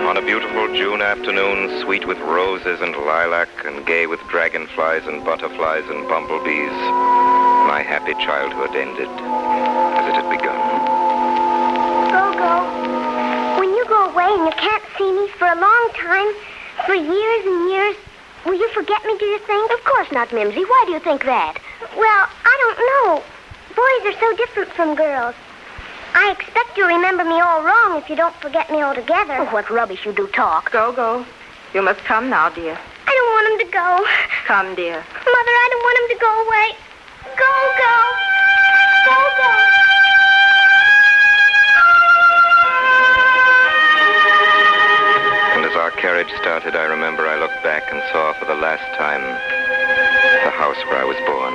on a beautiful June afternoon, sweet with roses and lilac and gay with dragonflies and butterflies and bumblebees, my happy childhood ended as it had begun. Gogo, when you go away and you can't see me for a long time, for years and years, will you forget me, do you think? Of course not, Mimsy. Why do you think that? Well, I don't know. Boys are so different from girls. I expect you'll remember me all wrong if you don't forget me altogether. Oh, what rubbish you do talk. Gogo, you must come now, dear. I don't want him to go. Come, dear. Mother, I don't want him to go away. Gogo! Gogo! And as our carriage started, I remember I looked back and saw for the last time the house where I was born.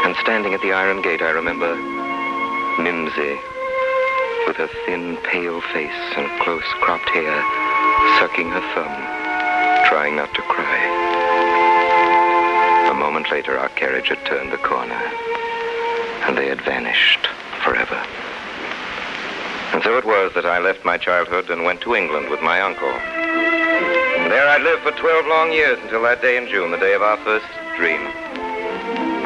And standing at the iron gate, I remember Mimsy, with her thin, pale face and close cropped hair, sucking her thumb, trying not to cry. A moment later, our carriage had turned the corner, and they had vanished forever. And so it was that I left my childhood and went to England with my uncle. And there I lived for 12 long years until that day in June, the day of our first dream.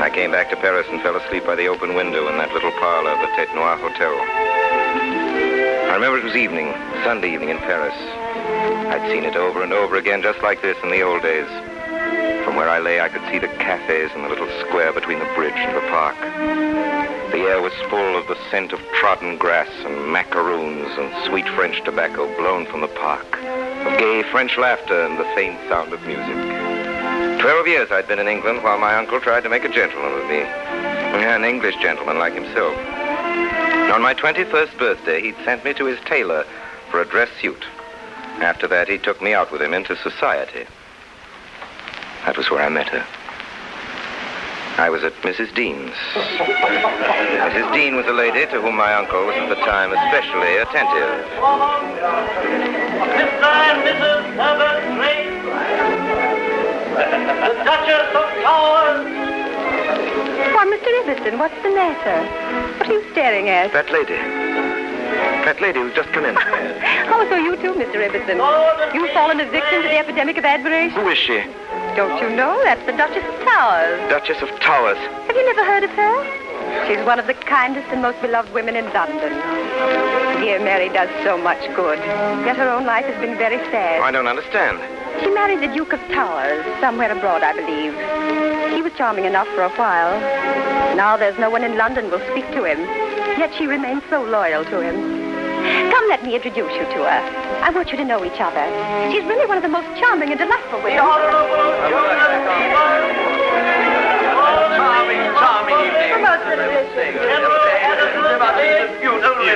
I came back to Paris and fell asleep by the open window in that little parlor of the Tête Noire Hotel. I remember it was evening, Sunday evening in Paris. I'd seen it over and over again, just like this in the old days. From where I lay, I could see the cafes in the little square between the bridge and the park. The air was full of the scent of trodden grass and macaroons and sweet French tobacco blown from the park, of gay French laughter and the faint sound of music. 12 years I'd been in England while my uncle tried to make a gentleman of me. An English gentleman like himself. On my 21st birthday, he'd sent me to his tailor for a dress suit. After that, he took me out with him into society. That was where I met her. I was at Mrs. Dean's. Mrs. Dean was a lady to whom my uncle was at the time especially attentive. Mr. and Mrs. Herbert Slade, the Duchess of Towers. Why, Mr. Ibbotson, what's the matter? What are you staring at? That lady. That lady who's just come in. Oh, so you too, Mr. Ibbotson. You've fallen a victim to the epidemic of admiration? Who is she? Don't you know? That's the Duchess of Towers. Duchess of Towers. Have you never heard of her? She's one of the kindest and most beloved women in London. Dear Mary does so much good. Yet her own life has been very sad. I don't understand. She married the Duke of Towers, somewhere abroad, I believe. He was charming enough for a while. Now there's no one in London will speak to him. Yet she remains so loyal to him. Come, let me introduce you to her. I want you to know each other. She's really one of the most charming and delightful women. Charming evening.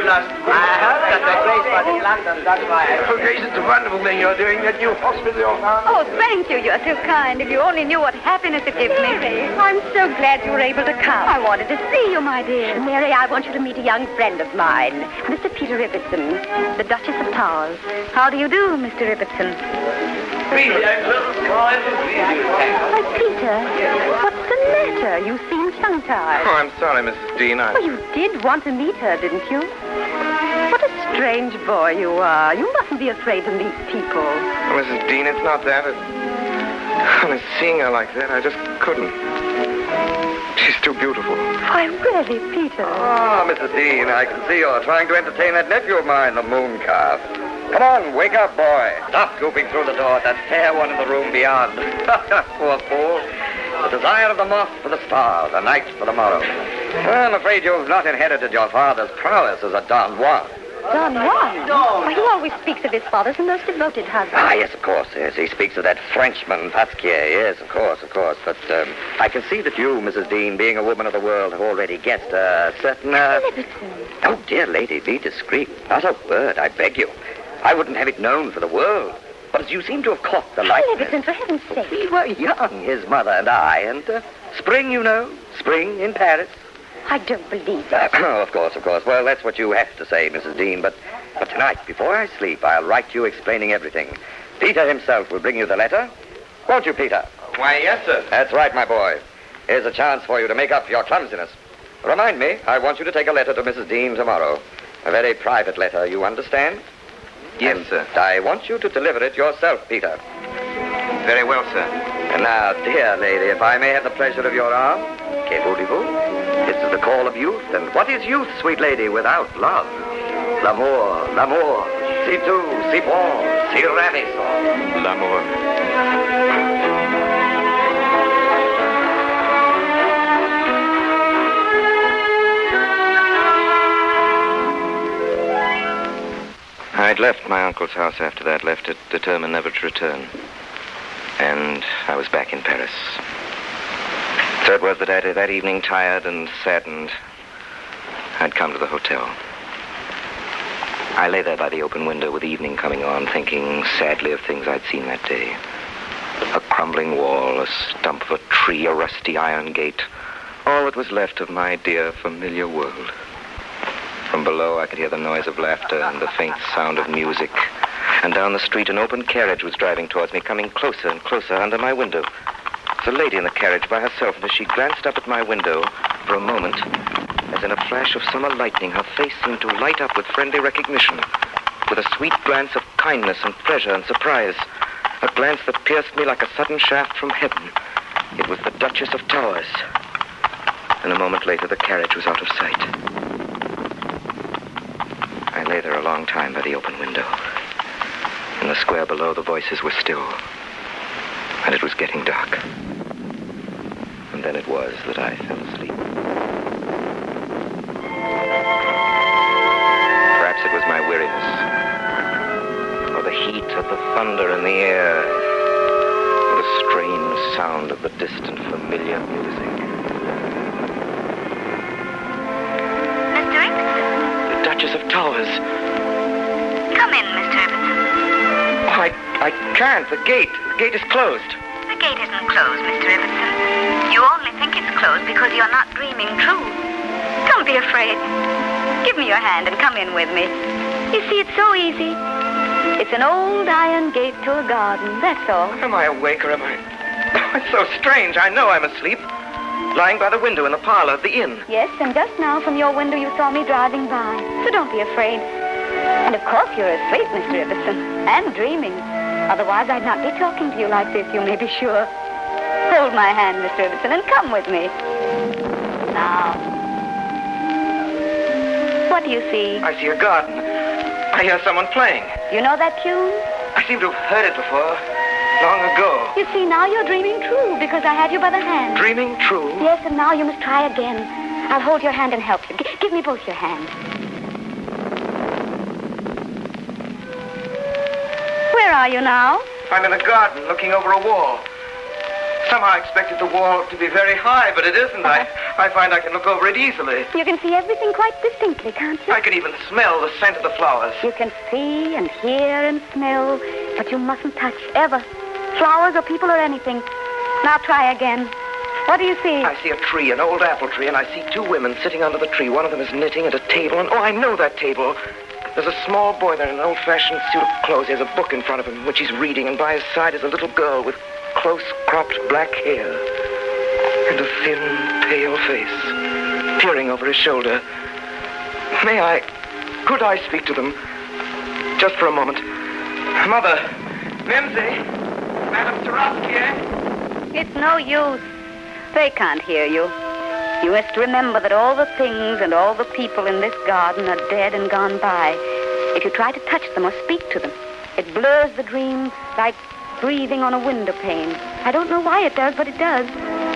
I heard that the place was in London, that's why. Oh, Grace, it's a wonderful thing you're doing, that new hospital you're found. Oh, thank you. You're so kind. If you only knew what happiness it gives me. I'm so glad you were able to come. I wanted to see you, my dear. Mary, I want you to meet a young friend of mine, Mr. Peter Ibbotson, the Duchess of Towers. How do you do, Mr. Ibbotson? Peter, Why, Peter, what's the matter? You seem tongue-tied. Oh, I'm sorry, Mrs. Dean. Well, you did want to meet her, didn't you? What a strange boy you are. You mustn't be afraid to meet people. Oh, Mrs. Dean, it's not that. Honest, seeing her like that, I just couldn't. She's too beautiful. Why, really, Peter? Ah, Mrs. Dean, I can see you're trying to entertain that nephew of mine, the moon calf. Come on, wake up, boy. Stop scooping through the door at that fair one in the room beyond. Poor fool. The desire of the moth for the stars, a night for the morrow. I'm afraid you've not inherited your father's prowess as a Don Juan. Don Juan? Why, he always speaks of his father as the most devoted husband. Ah, yes, of course, yes. He speaks of that Frenchman, Pasquier. Yes, of course. But I can see that you, Mrs. Dean, being a woman of the world, have already guessed a certain... Oh, dear lady, be discreet. Not a word, I beg you. I wouldn't have it known for the world. But as you seem to have caught the likeness... Ibbotson, for heaven's sake. We were young, his mother and I, and spring, you know, spring in Paris. I don't believe it. Oh, of course. Well, that's what you have to say, Mrs. Dean, but tonight, before I sleep, I'll write you explaining everything. Peter himself will bring you the letter. Won't you, Peter? Why, yes, sir. That's right, my boy. Here's a chance for you to make up for your clumsiness. Remind me, I want you to take a letter to Mrs. Dean tomorrow. A very private letter, you understand? Yes, sir. I want you to deliver it yourself, Peter. Very well, sir. And now, dear lady, if I may have the pleasure of your arm. Que voulez-vous? This is the call of youth, and what is youth, sweet lady, without love? L'amour, si doux, si bon, si ravissant. L'amour. I'd left my uncle's house after that, left it determined never to return. And I was back in Paris. So it was that that evening, tired and saddened, I'd come to the hotel. I lay there by the open window with evening coming on, thinking sadly of things I'd seen that day. A crumbling wall, a stump of a tree, a rusty iron gate. All that was left of my dear, familiar world. From below, I could hear the noise of laughter and the faint sound of music. And down the street, an open carriage was driving towards me, coming closer and closer under my window. There was a lady in the carriage by herself, and as she glanced up at my window, for a moment, as in a flash of summer lightning, her face seemed to light up with friendly recognition, with a sweet glance of kindness and pleasure and surprise, a glance that pierced me like a sudden shaft from heaven. It was the Duchess of Towers. And a moment later, the carriage was out of sight. I lay there a long time by the open window. In the square below, the voices were still, and it was getting dark. And then it was that I fell asleep. Perhaps it was my weariness, or the heat of the thunder in the air, or the strange sound of the distant, familiar music. Mr. Ibbotson? The Duchess of Towers. Come in, Mr. Ibbotson. Oh, I can't. The gate is closed. The gate isn't closed, Mr. Ibbotson. You only think it's closed because you're not dreaming true. Don't be afraid. Give me your hand and come in with me. You see, it's so easy. It's an old iron gate to a garden, that's all. Am I awake or am I... Oh, it's so strange. I know I'm asleep. Lying by the window in the parlor of the inn. Yes, and just now from your window you saw me driving by. So don't be afraid. And of course you're asleep, Mr. Ibbotson, and dreaming. Otherwise I'd not be talking to you like this, you may be sure. Hold my hand, Mr. Ibbotson, and come with me. Now, What do you see? I see a garden. I hear someone playing. You know that tune? I seem to have heard it before. Long ago. You see, now you're dreaming true because I had you by the hand. Dreaming true? Yes, and now you must try again. I'll hold your hand and help you. Give me both your hands. Where are you now? I'm in a garden looking over a wall. Somehow I expected the wall to be very high, but it isn't. I find I can look over it easily. You can see everything quite distinctly, can't you? I can even smell the scent of the flowers. You can see and hear and smell, but you mustn't touch, ever. Flowers or people or anything. Now try again. What do you see? I see a tree, an old apple tree, and I see two women sitting under the tree. One of them is knitting at a table, and I know that table. There's a small boy there in an old-fashioned suit of clothes. He has a book in front of him, which he's reading, and by his side is a little girl with close-cropped black hair and a thin, pale face, peering over his shoulder. Could I speak to them? Just for a moment. Mother, Mimsy, Madame Tarowski, eh? It's no use. They can't hear you. You must remember that all the things and all the people in this garden are dead and gone by. If you try to touch them or speak to them, it blurs the dream like breathing on a window pane. I don't know why it does, but it does.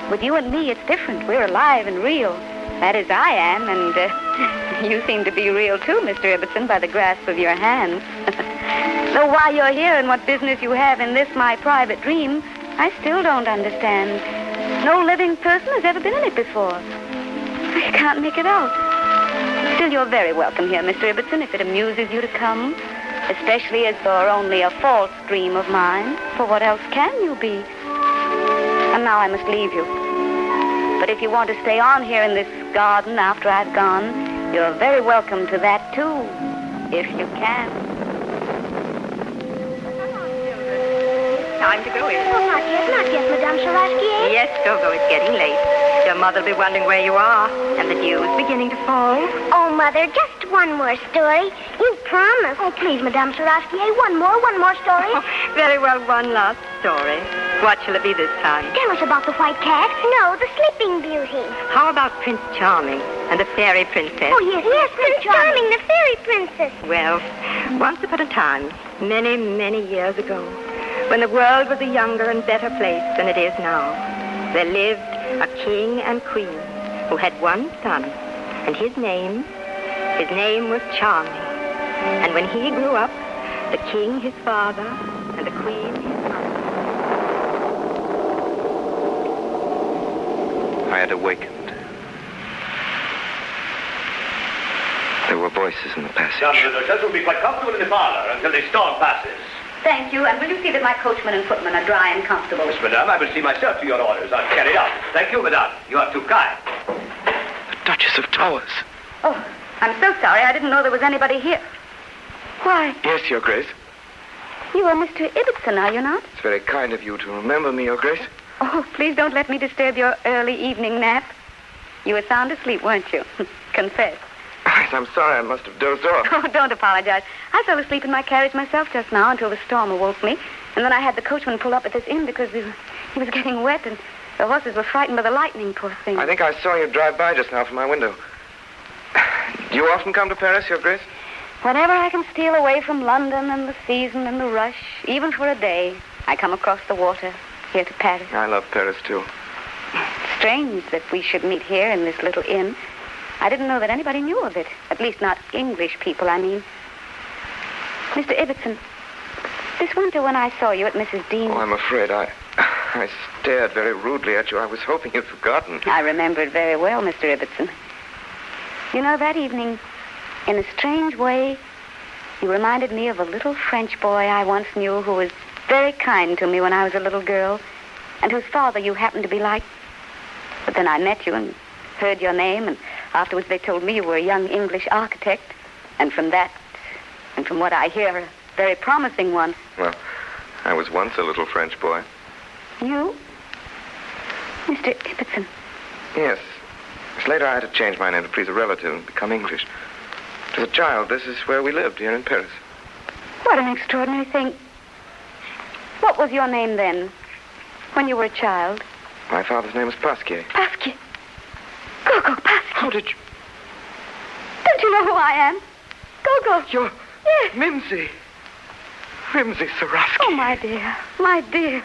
With you and me, it's different. We're alive and real. That is, I am, and you seem to be real too, Mr. Ibbotson, by the grasp of your hands. Though why you're here and what business you have in this, my private dream, I still don't understand. No living person has ever been in it before. I can't make it out. Still, you're very welcome here, Mr. Ibbotson, if it amuses you to come. Especially as you're only a false dream of mine. For what else can you be? And now I must leave you. But if you want to stay on here in this garden after I've gone, you're very welcome to that, too. If you can. Time to go in. Oh, not yet, Madame Tarowski. Yes, Gogo, it's getting late. Your mother'll be wondering where you are, and the dew's beginning to fall. Oh, Mother, just one more story. You promised. Oh, please, Madame Tarowski. One more story. Oh, very well, one last story. What shall it be this time? Tell us about the white cat. No, the Sleeping Beauty. How about Prince Charming and the Fairy Princess? Oh, yes, Prince Charming, the Fairy Princess. Well, once upon a time, many, many years ago, when the world was a younger and better place than it is now, there lived a king and queen who had one son, and his name was Charming. And when he grew up, the king, his father, and the queen, his mother. I had awakened. There were voices in the passage. Now, the church will be quite comfortable in the parlor until the storm passes. Thank you, and will you see that my coachman and footman are dry and comfortable? Yes, madame, I will see myself to your orders. I'll carry it out. Thank you, madame. You are too kind. The Duchess of Towers. Oh, I'm so sorry. I didn't know there was anybody here. Why, Yes, Your Grace. you are Mr. Ibbotson, are you not? It's very kind of you to remember me, Your Grace. Oh, please don't let me disturb your early evening nap. You were sound asleep, weren't you? Confess. I'm sorry, I must have dozed off. Oh, don't apologize. I fell asleep in my carriage myself just now until the storm awoke me. And then I had the coachman pull up at this inn because he was getting wet and the horses were frightened by the lightning, poor thing. I think I saw you drive by just now from my window. Do you often come to Paris, Your Grace? Whenever I can steal away from London and the season and the rush, even for a day, I come across the water here to Paris. I love Paris, too. Strange that we should meet here in this little inn. I didn't know that anybody knew of it. At least not English people, I mean. Mr. Ibbotson, this winter when I saw you at Mrs. Dean's... Oh, I'm afraid I stared very rudely at you. I was hoping you'd forgotten. I remember it very well, Mr. Ibbotson. You know, that evening, in a strange way, you reminded me of a little French boy I once knew who was very kind to me when I was a little girl, and whose father you happened to be like. But then I met you and heard your name, and afterwards they told me you were a young English architect, and from that, and from what I hear, a very promising one. Well, I was once a little French boy. You? Mr. Ibbotson. Yes. But later I had to change my name to please a relative and become English. As a child, this is where we lived, here in Paris. What an extraordinary thing. What was your name then, when you were a child? My father's name was Pasquier. Pasquier. Gogo, Pasquier. How did you... Don't you know who I am? Gogo. You're... Yes. Mimsy Sarowski. Oh, my dear. My dear.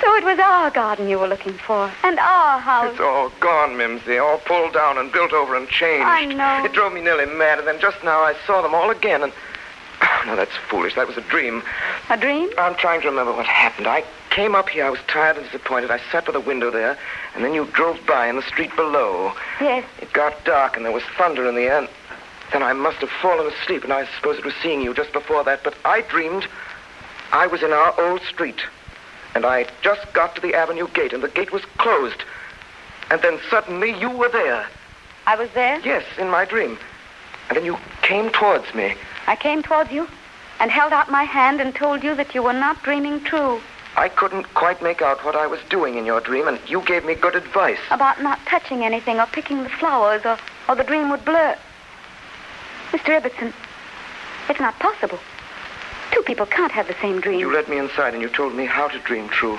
So it was our garden you were looking for, and our house. It's all gone, Mimsy. All pulled down and built over and changed. I know. It drove me nearly mad, and then just now I saw them all again, and... No, that's foolish. That was a dream. A dream? I'm trying to remember what happened. I came up here. I was tired and disappointed. I sat by the window there, and then you drove by in the street below. Yes. It got dark, and there was thunder in the air. Then I must have fallen asleep, and I suppose it was seeing you just before that. But I dreamed I was in our old street, and I just got to the avenue gate, and the gate was closed. And then suddenly you were there. I was there? Yes, in my dream. And then you came towards me. I came towards you and held out my hand and told you that you were not dreaming true. I couldn't quite make out what I was doing in your dream, and you gave me good advice. About not touching anything or picking the flowers, or the dream would blur. Mr. Ibbotson, it's not possible. Two people can't have the same dream. You led me inside and you told me how to dream true.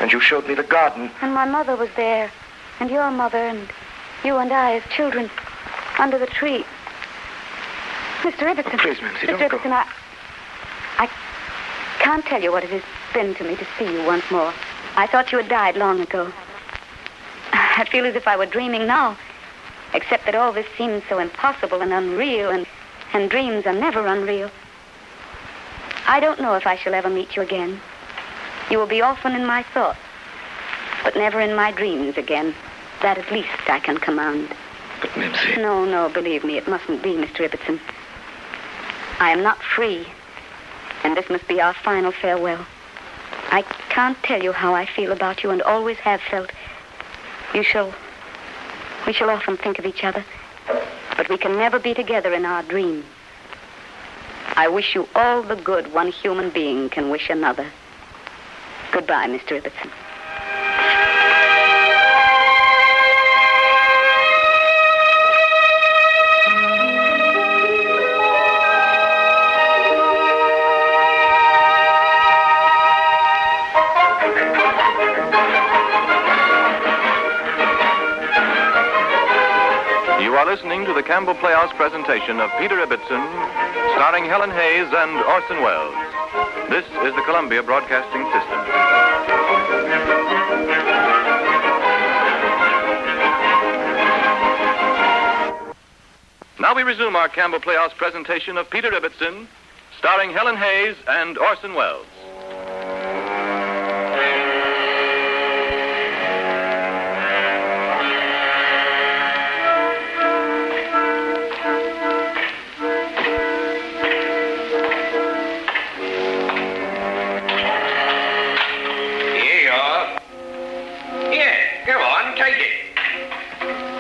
And you showed me the garden. And my mother was there, and your mother, and you and I as children, under the tree. Mr. Ibbotson. Oh, please, Mimsy, don't Mr. Ibbotson, I can't tell you what it has been to me to see you once more. I thought you had died long ago. I feel as if I were dreaming now, except that all this seems so impossible and unreal, and dreams are never unreal. I don't know if I shall ever meet you again. You will be often in my thoughts, but never in my dreams again. That at least I can command. But, Mimsy... No, believe me, it mustn't be, Mr. Ibbotson. I am not free, and this must be our final farewell. I can't tell you how I feel about you and always have felt. We shall often think of each other, but we can never be together in our dreams. I wish you all the good one human being can wish another. Goodbye, Mr. Ibbotson. You are listening to the Campbell Playhouse presentation of Peter Ibbotson, starring Helen Hayes and Orson Welles. This is the Columbia Broadcasting System. Now we resume our Campbell Playhouse presentation of Peter Ibbotson, starring Helen Hayes and Orson Welles.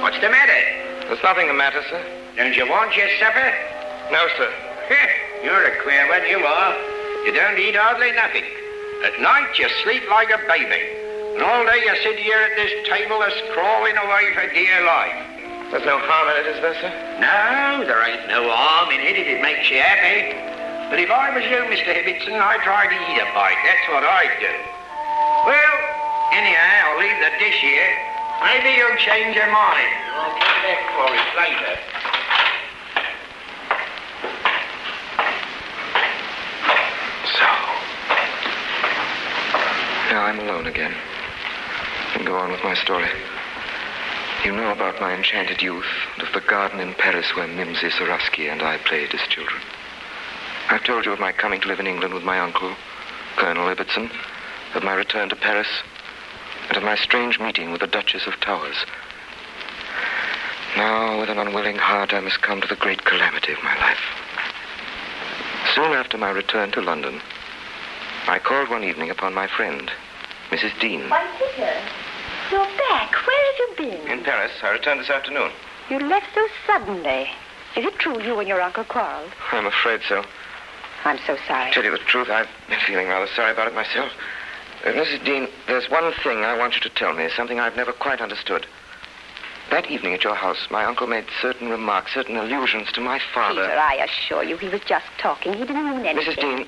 What's the matter? There's nothing the matter, sir. Don't you want your supper? No, sir. You're a queer one, you are. You don't eat hardly nothing. At night, you sleep like a baby. And all day you sit here at this table crawling away for dear life. There's no harm in it, is there, sir? No, there ain't no harm in it if it makes you happy. But if I was you, Mr. Ibbotson, I'd try to eat a bite. That's what I'd do. Well, anyhow, I'll leave the dish here. Maybe you'll change your mind. I'll get back for it later. So. Now I'm alone again. I can go on with my story. You know about my enchanted youth and of the garden in Paris where Mimsy Sarowski and I played as children. I've told you of my coming to live in England with my uncle, Colonel Ibbotson, of my return to Paris, and of my strange meeting with the Duchess of Towers. Now, with an unwilling heart, I must come to the great calamity of my life. Soon after my return to London, I called one evening upon my friend, Mrs. Dean. Why, Peter, you're back. Where have you been? In Paris. I returned this afternoon. You left so suddenly. Is it true you and your uncle quarreled? I'm afraid so. I'm so sorry. To tell you the truth, I've been feeling rather sorry about it myself. Mrs. Dean, there's one thing I want you to tell me, something I've never quite understood. That evening at your house, my uncle made certain remarks, certain allusions to my father. Peter, I assure you, he was just talking. He didn't mean anything. Mrs. Dean,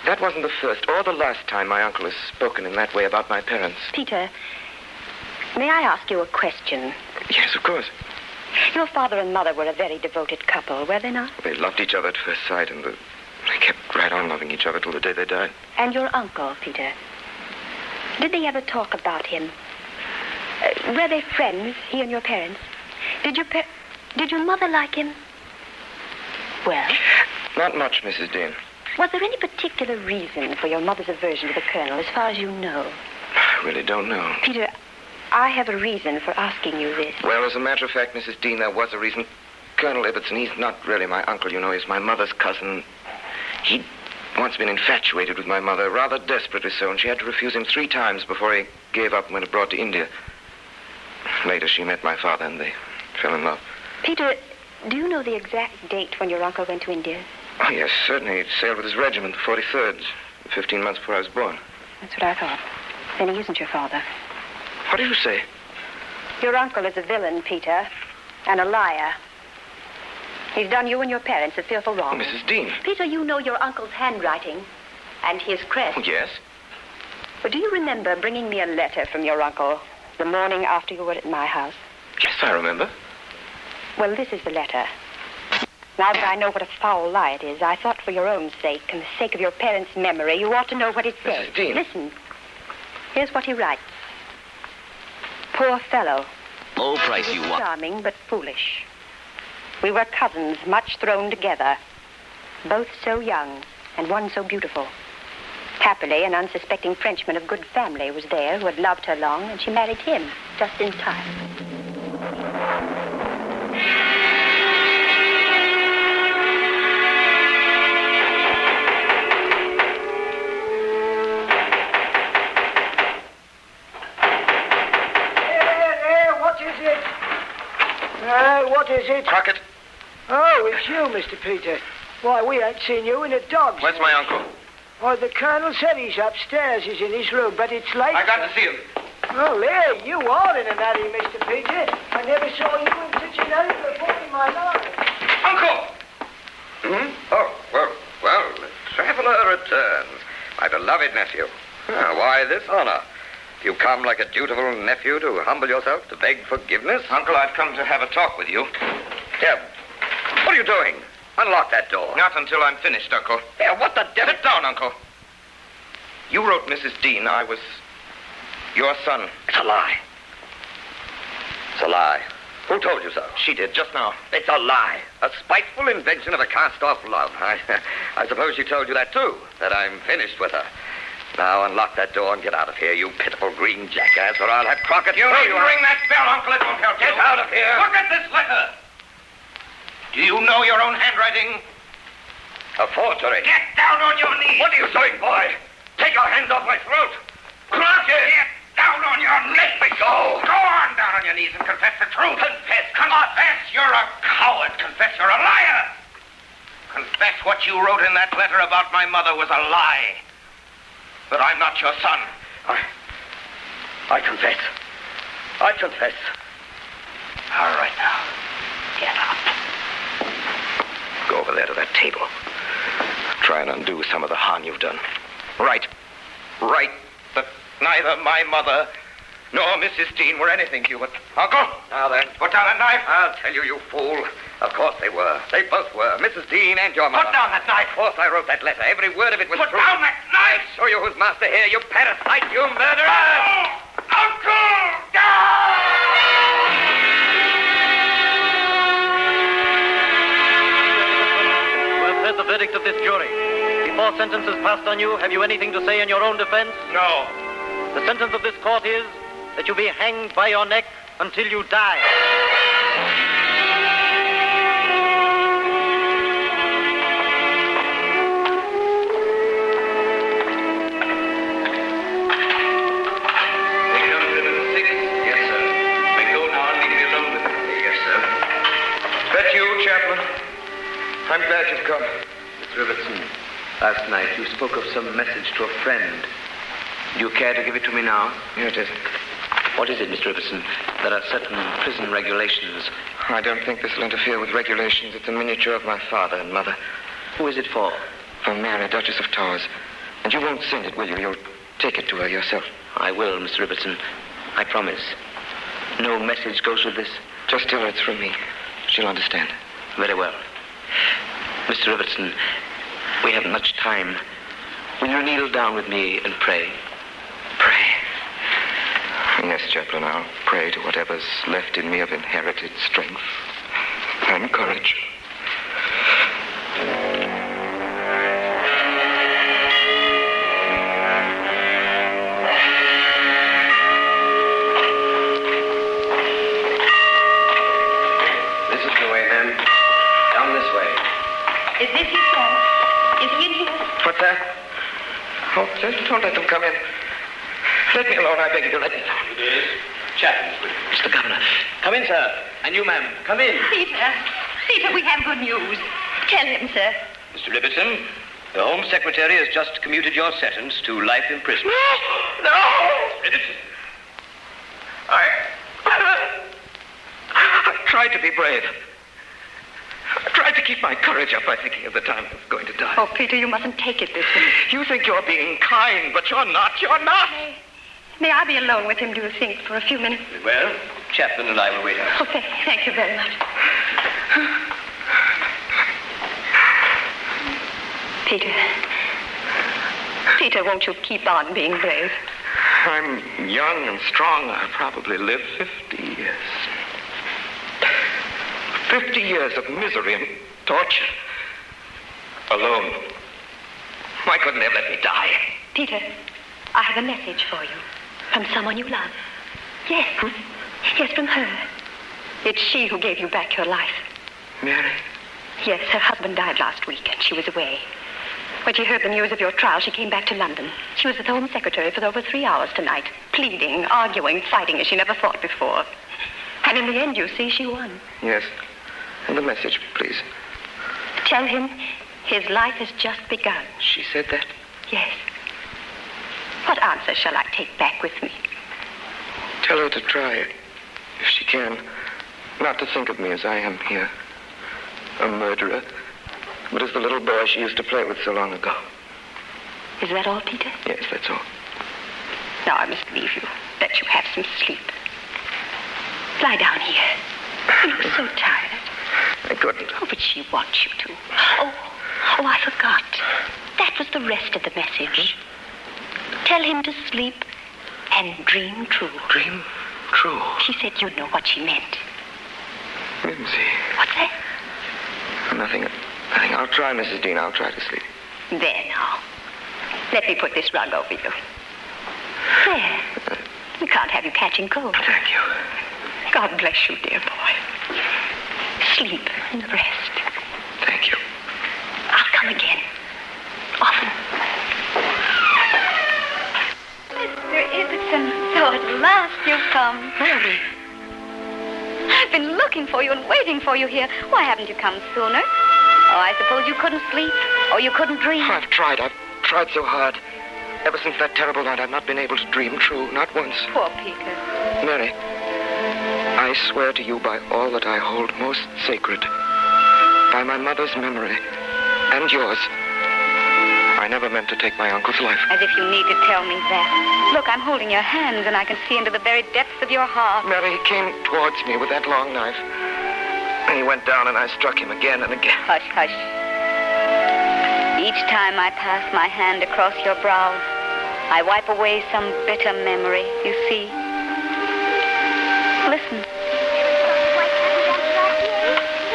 that wasn't the first or the last time my uncle has spoken in that way about my parents. Peter, may I ask you a question? Yes, of course. Your father and mother were a very devoted couple, were they not? They loved each other at first sight, and they kept right on loving each other till the day they died. And your uncle, Peter. Did they ever talk about him? Were they friends, he and your parents? Did your mother like him? Well? Not much, Mrs. Dean. Was there any particular reason for your mother's aversion to the Colonel, as far as you know? I really don't know. Peter, I have a reason for asking you this. Well, as a matter of fact, Mrs. Dean, there was a reason. Colonel Ibbotson, he's not really my uncle, you know. He's my mother's cousin. He'd once been infatuated with my mother, rather desperately so, and she had to refuse him 3 times before he gave up and went abroad to India. Later, she met my father, and they fell in love. Peter, do you know the exact date when your uncle went to India? Oh, yes, certainly. He sailed with his regiment, the 43rd, 15 months before I was born. That's what I thought. Then he isn't your father. What did you say? Your uncle is a villain, Peter, and a liar. He's done you and your parents a fearful wrong. Oh, Mrs. Dean. Peter, you know your uncle's handwriting and his crest. Oh, yes. But do you remember bringing me a letter from your uncle the morning after you were at my house? Yes, I remember. Well, this is the letter. Now that I know what a foul lie it is, I thought for your own sake and the sake of your parents' memory, you ought to know what it says. Mrs. Dean. Listen. Here's what he writes. Poor fellow. Oh, Price, you want... Charming but foolish. We were cousins, much thrown together. Both so young, and one so beautiful. Happily, an unsuspecting Frenchman of good family was there who had loved her long, and she married him just in time. What is it? Crockett. Oh, it's you, Mr. Peter. Why, we ain't seen you in a dog's. Where's my uncle? Why, the Colonel said he's upstairs. He's in his room, but it's late. I got to see him. Oh, there, you are in an hurry, Mr. Peter. I never saw you in such a hurry before in my life. Uncle! Oh, well, the traveler returns. My beloved nephew. Why this honor? You come like a dutiful nephew to humble yourself, to beg forgiveness? Uncle, I've come to have a talk with you. Here, what are you doing? Unlock that door. Not until I'm finished, Uncle. Here, what the devil? Sit down, Uncle. You wrote Mrs. Dean I was your son. It's a lie. It's a lie. Who told you so? She did, just now. It's a lie. A spiteful invention of a cast-off love. I suppose she told you that, too, that I'm finished with her. Now unlock that door and get out of here, you pitiful green jackass, or I'll have Crockett... You needn't ring that bell, Uncle. It won't help you. Get out of here. Look at this letter. Do you know your own handwriting? A forgery. Get down on your knees. What are you doing, boy? Take your hands off my throat. Crockett! Get down on your knees. Let me go. Go on down on your knees and confess the truth. Confess. Confess you're a coward. Confess you're a liar. Confess what you wrote in that letter about my mother was a lie. That I'm not your son. I confess. I confess. All right, now. Get up. Go over there to that table. Try and undo some of the harm you've done. Right. That neither my mother nor Mrs. Dean were anything to you but... Uncle? Now then. Put down that knife. I'll tell you, you fool. Of course they were. They both were. Mrs. Dean and your mother. Put down that knife. Of course I wrote that letter. Every word of it was true. Put down that knife! I'll show you who's master here, you parasite, you murderer! Uncle! You have heard the verdict of this jury. Before sentence is passed on you, have you anything to say in your own defense? No. The sentence of this court is that you be hanged by your neck until you die. I'm glad you've come. Mr. Ibbotson, last night you spoke of some message to a friend. Do you care to give it to me now? Here it is. What is it, Mr. Ibbotson? There are certain prison regulations. I don't think this will interfere with regulations. It's a miniature of my father and mother. Who is it for? For Mary, Duchess of Towers. And you won't send it, will you? You'll take it to her yourself. I will, Mr. Ibbotson. I promise. No message goes with this? Just tell her it's from me. She'll understand. Very well. Mr. Robertson, we haven't much time. Will you kneel down with me and pray? Pray. Yes, Chaplain, I'll pray to whatever's left in me of inherited strength and courage. This is the way, then. Down this way. Is this you, sir? Is he in here? What's that? Oh, don't let them come in. Let me alone, I beg you, let me alone. It is. Chapman's with you. Mr. Governor. Come in, sir. And you, ma'am, come in. Peter, we have good news. Tell him, sir. Mr. Riverton, the Home Secretary has just commuted your sentence to life imprisonment. No! Riverton. I tried to be brave. I tried to keep my courage up by thinking of the time I was going to die. Oh, Peter, you mustn't take it this way. You think you're being kind, but you're not. You're not. May I be alone with him, do you think, for a few minutes? Well, Chapman and I will wait out. Oh, thank you very much. Peter, won't you keep on being brave? I'm young and strong. I'll probably live 50 years. 50 years of misery and torture. Alone. Why couldn't they have let me die? Peter, I have a message for you. From someone you love. Yes. Yes, from her. It's she who gave you back your life. Mary? Yes, her husband died last week, and she was away. When she heard the news of your trial, she came back to London. She was with the Home Secretary for over 3 hours tonight, pleading, arguing, fighting as she never fought before. And in the end, you see, she won. Yes. And the message, please. Tell him his life has just begun. She said that? Yes. What answer shall I take back with me? Tell her to try, if she can, not to think of me as I am here. A murderer. But as the little boy she used to play with so long ago. Is that all, Peter? Yes, that's all. Now I must leave you. Let you have some sleep. Lie down here. You look so tired. I couldn't. Oh, but she wants you to. Oh, I forgot. That was the rest of the message. Tell him to sleep and dream true. Dream true? She said you'd know what she meant. Mimsy. What's that? Nothing. I'll try, Mrs. Dean. I'll try to sleep. There now. Let me put this rug over you. There. We can't have you catching cold. Thank you. God bless you, dear boy. Sleep and rest. Thank you. I'll come again. Often. Mr. Ibbotson, so at last you've come. Really? I've been looking for you and waiting for you here. Why haven't you come sooner? Oh, I suppose you couldn't sleep, or you couldn't dream. I've tried so hard. Ever since that terrible night, I've not been able to dream true, not once. Poor Peter. Mary, I swear to you by all that I hold most sacred, by my mother's memory and yours, I never meant to take my uncle's life. As if you need to tell me that. Look, I'm holding your hands, and I can see into the very depths of your heart. Mary, he came towards me with that long knife, and he went down, and I struck him again and again. Hush, hush. Each time I pass my hand across your brow, I wipe away some bitter memory, you see. Listen.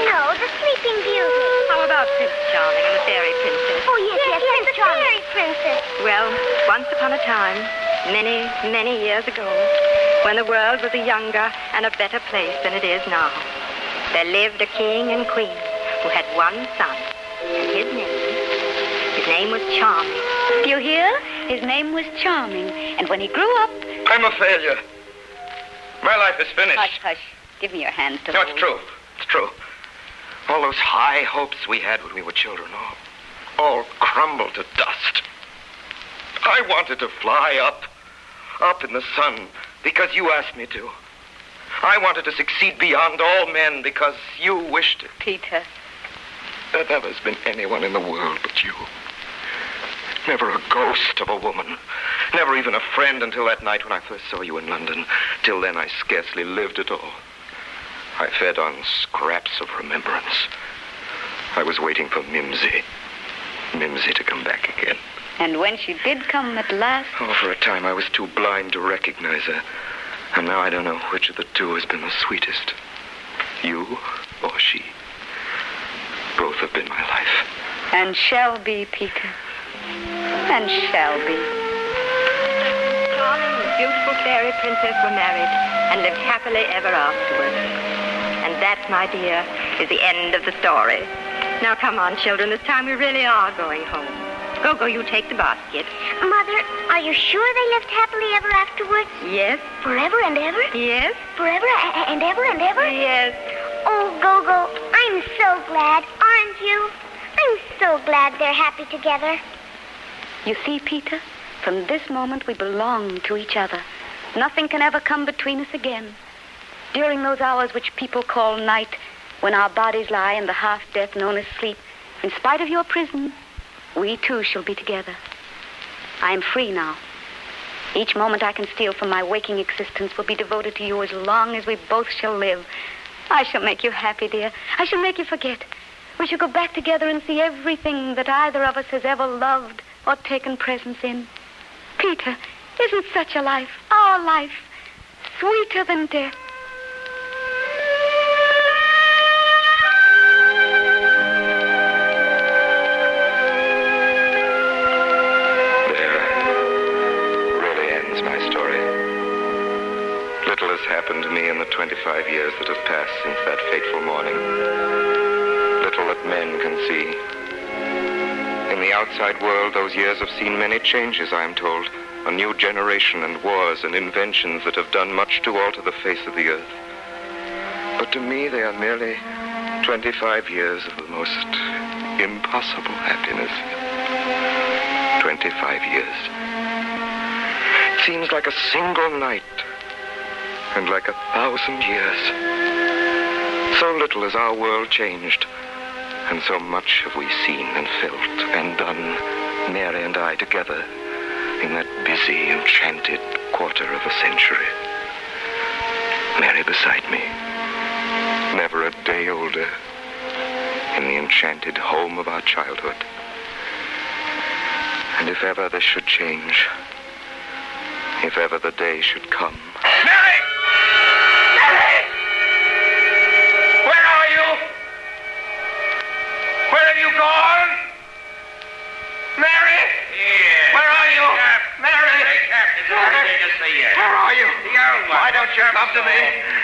No, the Sleeping Beauty. How about Prince Charming and the Fairy Princess? Oh, yes, Prince Charming. Fairy Princess. Well, once upon a time, many, many years ago, when the world was a younger and a better place than it is now, there lived a king and queen who had one son, and his name was Charming. Do you hear? His name was Charming, and when he grew up... I'm a failure. My life is finished. Hush, hush. Give me your hands to No, hold. it's true. It's true. All those high hopes we had when we were children, all crumbled to dust. I wanted to fly up in the sun, because you asked me to. I wanted to succeed beyond all men because you wished it. Peter. There never has been anyone in the world but you. Never a ghost of a woman. Never even a friend until that night when I first saw you in London. Till then, I scarcely lived at all. I fed on scraps of remembrance. I was waiting for Mimsy to come back again. And when she did come at last... Oh, for a time I was too blind to recognize her. And now I don't know which of the two has been the sweetest. You or she. Both have been my life. And shall be, Peter. And shall be. Charming and beautiful fairy princess were married and lived happily ever afterwards. And that, my dear, is the end of the story. Now, come on, children. This time we really are going home. Go, you take the basket. Mother, are you sure they lived happily ever afterwards? Yes. Forever and ever? Yes. Forever and ever and ever? Yes. Oh, Gogo, I'm so glad, aren't you? I'm so glad they're happy together. You see, Peter, from this moment we belong to each other. Nothing can ever come between us again. During those hours which people call night, when our bodies lie in the half-death known as sleep, in spite of your prison, we too shall be together. I am free now. Each moment I can steal from my waking existence will be devoted to you as long as we both shall live. I shall make you happy, dear. I shall make you forget. We shall go back together and see everything that either of us has ever loved or taken presence in. Peter, isn't such a life, our life, sweeter than death? Little has happened to me in the 25 years that have passed since that fateful morning. Little that men can see. In the outside world, those years have seen many changes, I am told. A new generation and wars and inventions that have done much to alter the face of the earth. But to me, they are merely 25 years of the most impossible happiness. 25 years. It seems like a single night. And like 1,000 years. So little has our world changed, and so much have we seen and felt and done, Mary and I together, in that busy, enchanted quarter of a century. Mary beside me, never a day older, in the enchanted home of our childhood. And if ever this should change, if ever the day should come... Mary! Mary! Where are you? Where have you gone? Mary? Here. Where are you? Mary? Mary? To see you. Where are you? Why don't you come to me?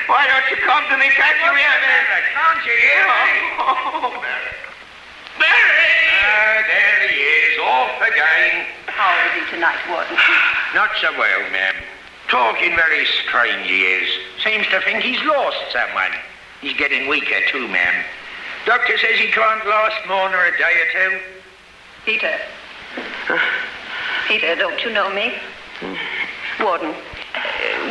Why don't you come to me? Can't you hear me? Can't you hear me? Oh, Mary. Mary! There he is, off again. How is he tonight, Warden? Not so well, ma'am. Talking very strange he is. Seems to think he's lost someone. He's getting weaker too, ma'am. Doctor says he can't last more than a day or two. Peter. Peter, don't you know me? Warden,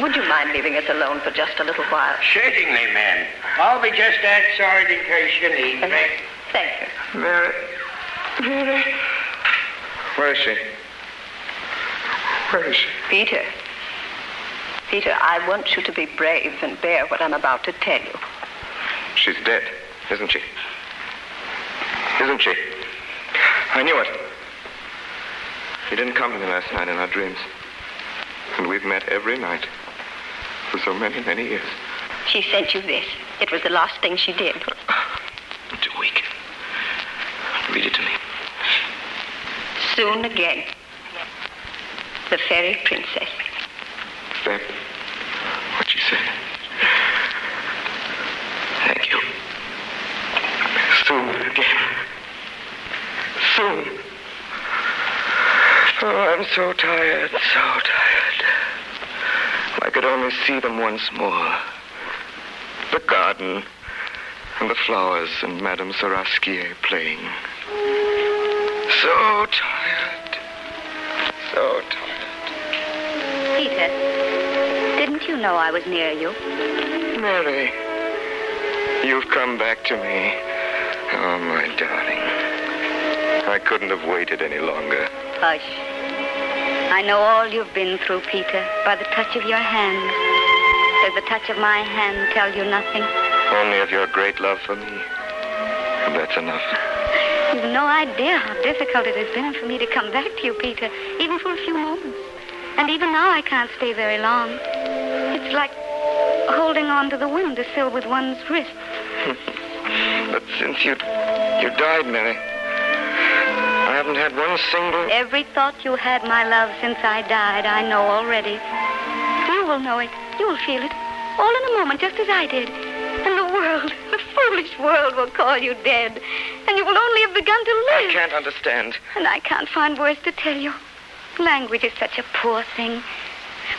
would you mind leaving us alone for just a little while? Certainly, ma'am. I'll be just outside in case you need me. Thank you. Mary. Mary. Where is she? Where is she? Peter. Peter, I want you to be brave and bear what I'm about to tell you. She's dead, isn't she? Isn't she? I knew it. She didn't come to me last night in our dreams. And we've met every night for so many, many years. She sent you this. It was the last thing she did. I'm too weak. Read it to me. Soon again. The fairy princess. That what she said. Thank you. Soon again. Soon. Oh, I'm so tired, so tired. I could only see them once more. The garden and the flowers and Madame Sarasquier playing. So tired. So tired. Peter, didn't you know I was near you? Mary, you've come back to me. Oh, my darling. I couldn't have waited any longer. Hush. I know all you've been through, Peter, by the touch of your hand. Does the touch of my hand tell you nothing? Only of your great love for me. And that's enough. You've no idea how difficult it has been for me to come back to you, Peter, even for a few moments. And even now I can't stay very long. It's like holding on to the windowsill with one's wrist. But since you died, Mary, I haven't had one single... Every thought you had, my love, since I died, I know already. You will know it. You will feel it. All in a moment, just as I did. And the world, the foolish world, will call you dead. And you will only have begun to live. I can't understand. And I can't find words to tell you. Language is such a poor thing.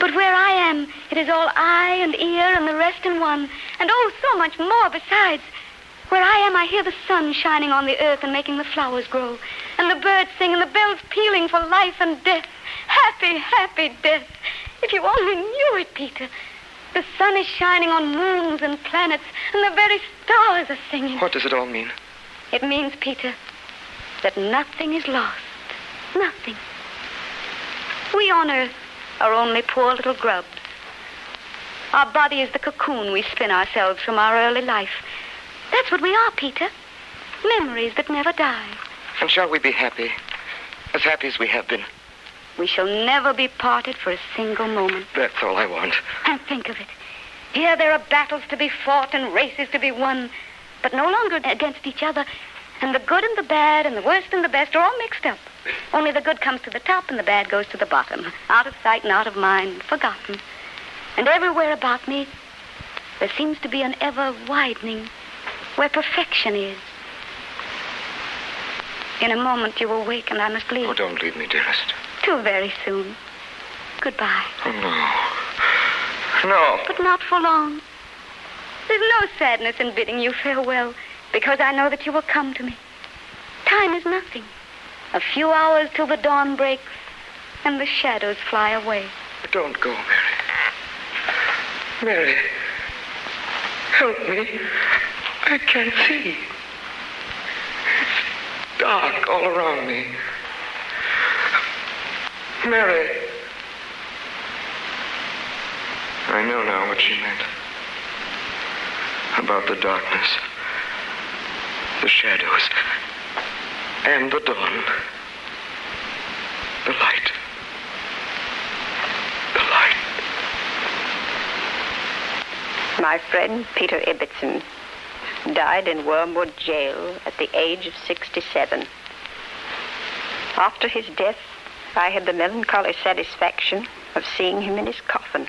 But where I am, it is all eye and ear and the rest in one. And oh, so much more besides. Where I am, I hear the sun shining on the earth and making the flowers grow. And the birds sing and the bells pealing for life and death. Happy, happy death. If you only knew it, Peter. The sun is shining on moons and planets, and the very stars are singing. What does it all mean? It means, Peter, that nothing is lost. Nothing. We on Earth are only poor little grubs. Our body is the cocoon we spin ourselves from our early life. That's what we are, Peter. Memories that never die. And shall we be happy? As happy as we have been? We shall never be parted for a single moment. That's all I want. And think of it. Here there are battles to be fought and races to be won, but no longer against each other. And the good and the bad and the worst and the best are all mixed up. Only the good comes to the top and the bad goes to the bottom. Out of sight and out of mind, forgotten. And everywhere about me, there seems to be an ever-widening where perfection is. In a moment you will wake and I must leave. Oh, don't leave me, dearest. Too very soon. Goodbye. Oh, no. No. But not for long. There's no sadness in bidding you farewell, because I know that you will come to me. Time is nothing. A few hours till the dawn breaks and the shadows fly away. Don't go, Mary. Mary, help me. I can't see. It's dark all around me. Mary. I know now what she meant. About the darkness, the shadows, and the dawn. The light. The light. My friend Peter Ibbotson died in Wormwood Jail at the age of 67. After his death, I had the melancholy satisfaction of seeing him in his coffin.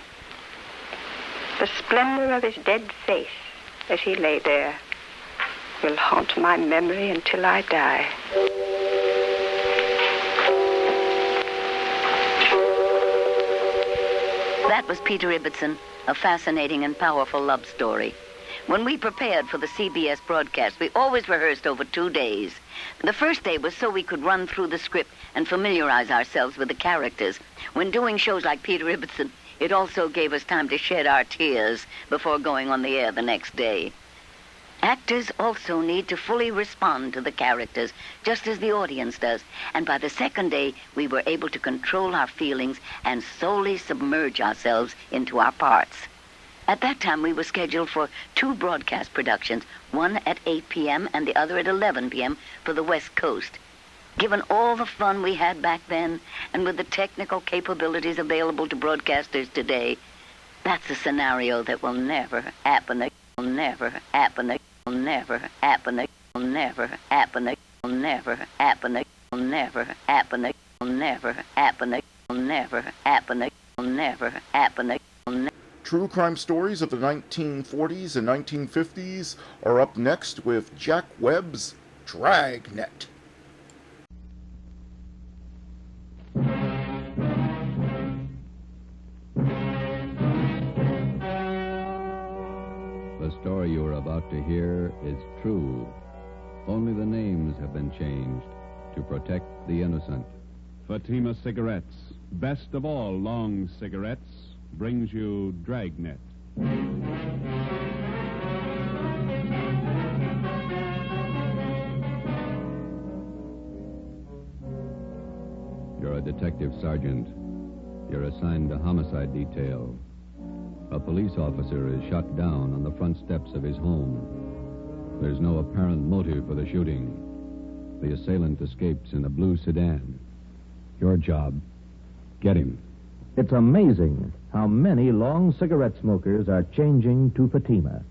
The splendor of his dead face as he lay there will haunt my memory until I die. That was Peter Ibbotson, a fascinating and powerful love story. When we prepared for the CBS broadcast, we always rehearsed over 2 days. The first day was so we could run through the script and familiarize ourselves with the characters. When doing shows like Peter Ibbotson, it also gave us time to shed our tears before going on the air the next day. Actors also need to fully respond to the characters, just as the audience does. And by the second day, we were able to control our feelings and solely submerge ourselves into our parts. At that time, we were scheduled for 2 broadcast productions, one at 8 p.m. and the other at 11 p.m. for the West Coast. Given all the fun we had back then, and with the technical capabilities available to broadcasters today, that's a scenario that will never happen again. Will never happen again. Will never happen again. Will never happen again. Will never happen again. Will never happen again. Will never happen again. Will never happen again. Will never happen again. True crime stories of the 1940s and 1950s are up next with Jack Webb's Dragnet. The story you are about to hear is true. Only the names have been changed to protect the innocent. Fatima Cigarettes, best of all long cigarettes, brings you Dragnet. You're a detective sergeant. You're assigned to homicide detail. A police officer is shot down on the front steps of his home. There's no apparent motive for the shooting. The assailant escapes in a blue sedan. Your job, get him. It's amazing how many long cigarette smokers are changing to Fatima.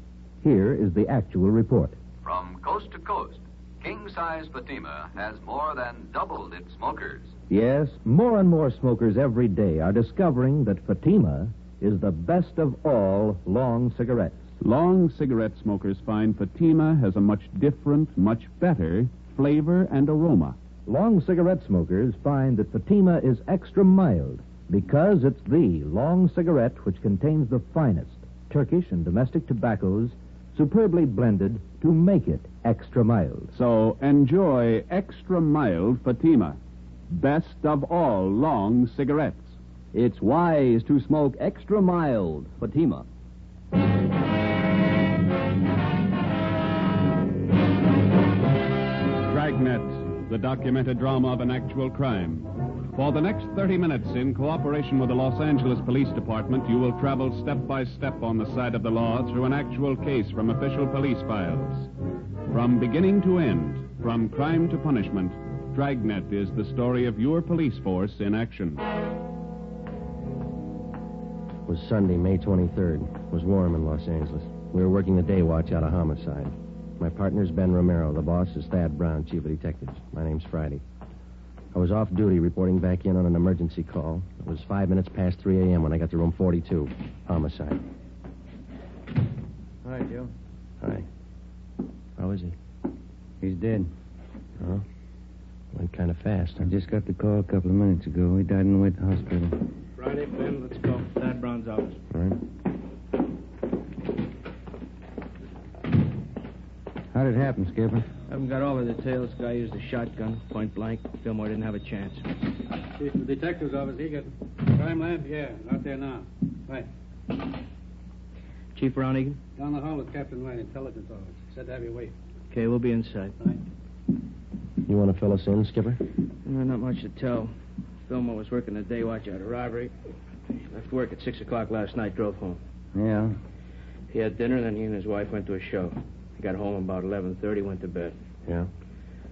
Here is the actual report. From coast to coast, king-size Fatima has more than doubled its smokers. Yes, more and more smokers every day are discovering that Fatima is the best of all long cigarettes. Long cigarette smokers find Fatima has a much different, much better flavor and aroma. Long cigarette smokers find that Fatima is extra mild because it's the long cigarette which contains the finest Turkish and domestic tobaccos superbly blended to make it extra mild. So enjoy extra mild Fatima. Best of all long cigarettes. It's wise to smoke extra mild Fatima. Dragnet, the documented drama of an actual crime. For the next 30 minutes, in cooperation with the Los Angeles Police Department, you will travel step by step on the side of the law through an actual case from official police files. From beginning to end, from crime to punishment, Dragnet is the story of your police force in action. It was Sunday, May 23rd. It was warm in Los Angeles. We were working the day watch out of homicide. My partner's Ben Romero. The boss is Thad Brown, chief of detectives. My name's Friday. I was off duty reporting back in on an emergency call. It was 5 minutes past 3 a.m. when I got to room 42. Homicide. Hi, Joe. Hi. How is he? He's dead. Oh? Went kind of fast. I just got the call a couple of minutes ago. He died on the way to the hospital. Friday, Ben, let's go. Thad Brown's office. All right. How did it happen, Skipper? I haven't got all the details. Guy used a shotgun, point blank. Fillmore didn't have a chance. Chief of the detective's office, he got crime lab? Yeah, out there now. Right. Chief Brown Egan? Down the hall with Captain White, intelligence office. Said to have you wait. Okay, we'll be inside. Right. You want to fill us in, Skipper? Not much to tell. Fillmore was working the day watch out of robbery. He left work at 6 o'clock last night, drove home. Yeah. He had dinner, then he and his wife went to a show. He got home about 11:30, went to bed. Yeah.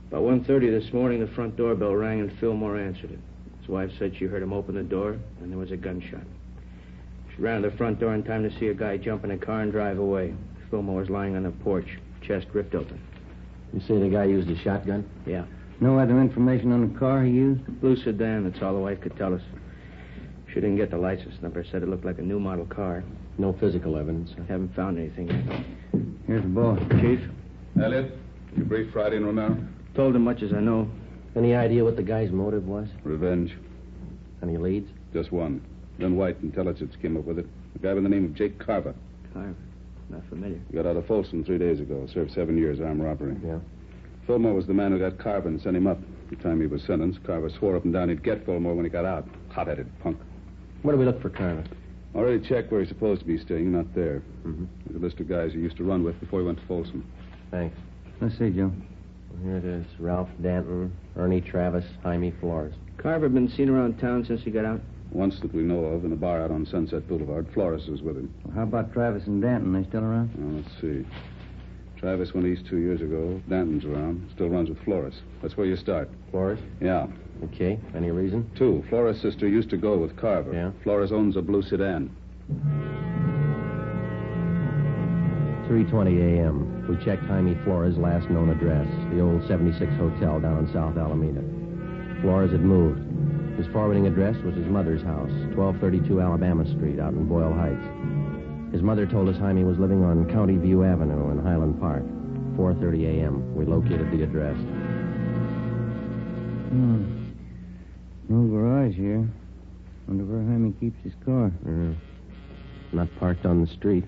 About 1:30 this morning, the front doorbell rang and Fillmore answered it. His wife said she heard him open the door, and there was a gunshot. She ran to the front door in time to see a guy jump in a car and drive away. Fillmore was lying on the porch, chest ripped open. You say the guy used a shotgun? Yeah. No other information on the car he used? Blue sedan, that's all the wife could tell us. She didn't get the license number, said it looked like a new model car. No physical evidence. Haven't found anything yet. Here's the boss. Chief? Elliot, you briefed Friday and Romero? Told him much as I know. Any idea what the guy's motive was? Revenge. Any leads? Just one. Then White Intelligence came up with it. A guy by the name of Jake Carver. Carver? Not familiar. He got out of Folsom 3 days ago. Served 7 years armed robbery. Yeah. Fillmore was the man who got Carver and sent him up. The time he was sentenced, Carver swore up and down he'd get Fillmore when he got out. Hot-headed punk. Where do we look for Carver? Already checked where he's supposed to be staying. Not there. Mm-hmm. There's a list of guys he used to run with before he went to Folsom. Thanks. Let's see, Joe. Here it is. Ralph Danton, Ernie Travis, Jaime Flores. Carver been seen around town since he got out? Once that we know of, in a bar out on Sunset Boulevard. Flores was with him. Well, how about Travis and Danton? They still around? Well, let's see. Travis went east 2 years ago. Danton's around. Still runs with Flores. That's where you start. Flores? Yeah. Okay. Any reason? 2. Flores' sister used to go with Carver. Yeah. Flores owns a blue sedan. 3:20 a.m. We checked Jaime Flores' last known address, the old 76 Hotel down in South Alameda. Flores had moved. His forwarding address was his mother's house, 1232 Alabama Street out in Boyle Heights. His mother told us Jaime was living on County View Avenue in Highland Park. 4:30 a.m. We located the address. No garage here. Wonder where Jaime keeps his car. Not parked on the street.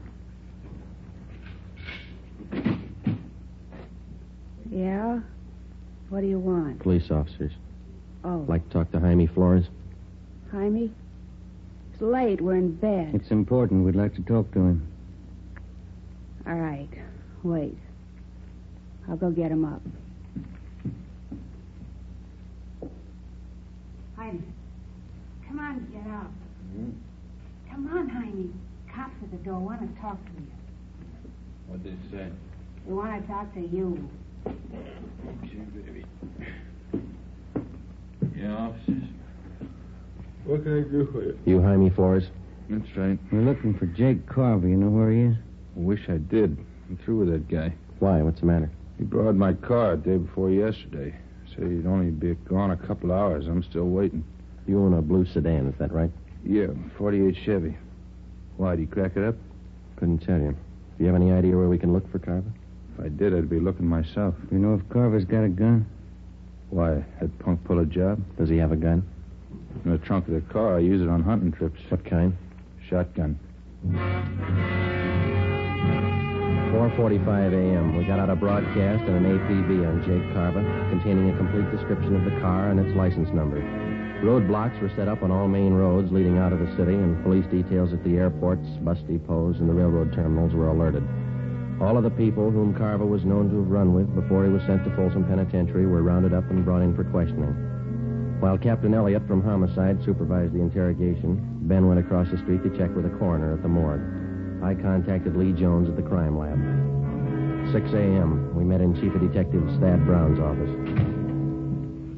Yeah? What do you want? Police officers. Oh. Like to talk to Jaime Flores? Jaime? It's late. We're in bed. It's important. We'd like to talk to him. All right. Wait. I'll go get him up. Jaime. Come on, get up. Come on, Jaime. Cops are the door. Want to talk to you. What'd they say? They want to talk to you. Okay, baby. Yeah, officers. What can I do for you? You Jaime Flores? That's right. We're looking for Jake Carver. You know where he is? I wish I did. I'm through with that guy. Why? What's the matter? He borrowed my car day before yesterday. Said he'd only be gone a couple hours. I'm still waiting. You own a blue sedan, is that right? Yeah, 48 Chevy. Why, did he crack it up? Couldn't tell you. Do you have any idea where we can look for Carver? If I did, I'd be looking myself. Do you know if Carver's got a gun? Why, that punk pull a job? Does he have a gun? In the trunk of the car. I use it on hunting trips. What kind? Shotgun. 4:45 a.m. We got out a broadcast and an APB on Jake Carver, containing a complete description of the car and its license number. Roadblocks were set up on all main roads leading out of the city, and police details at the airports, bus depots, and the railroad terminals were alerted. All of the people whom Carver was known to have run with before he was sent to Folsom Penitentiary were rounded up and brought in for questioning. While Captain Elliott from Homicide supervised the interrogation, Ben went across the street to check with the coroner at the morgue. I contacted Lee Jones at the crime lab. 6 a.m., we met in Chief of Detective Thad Brown's office.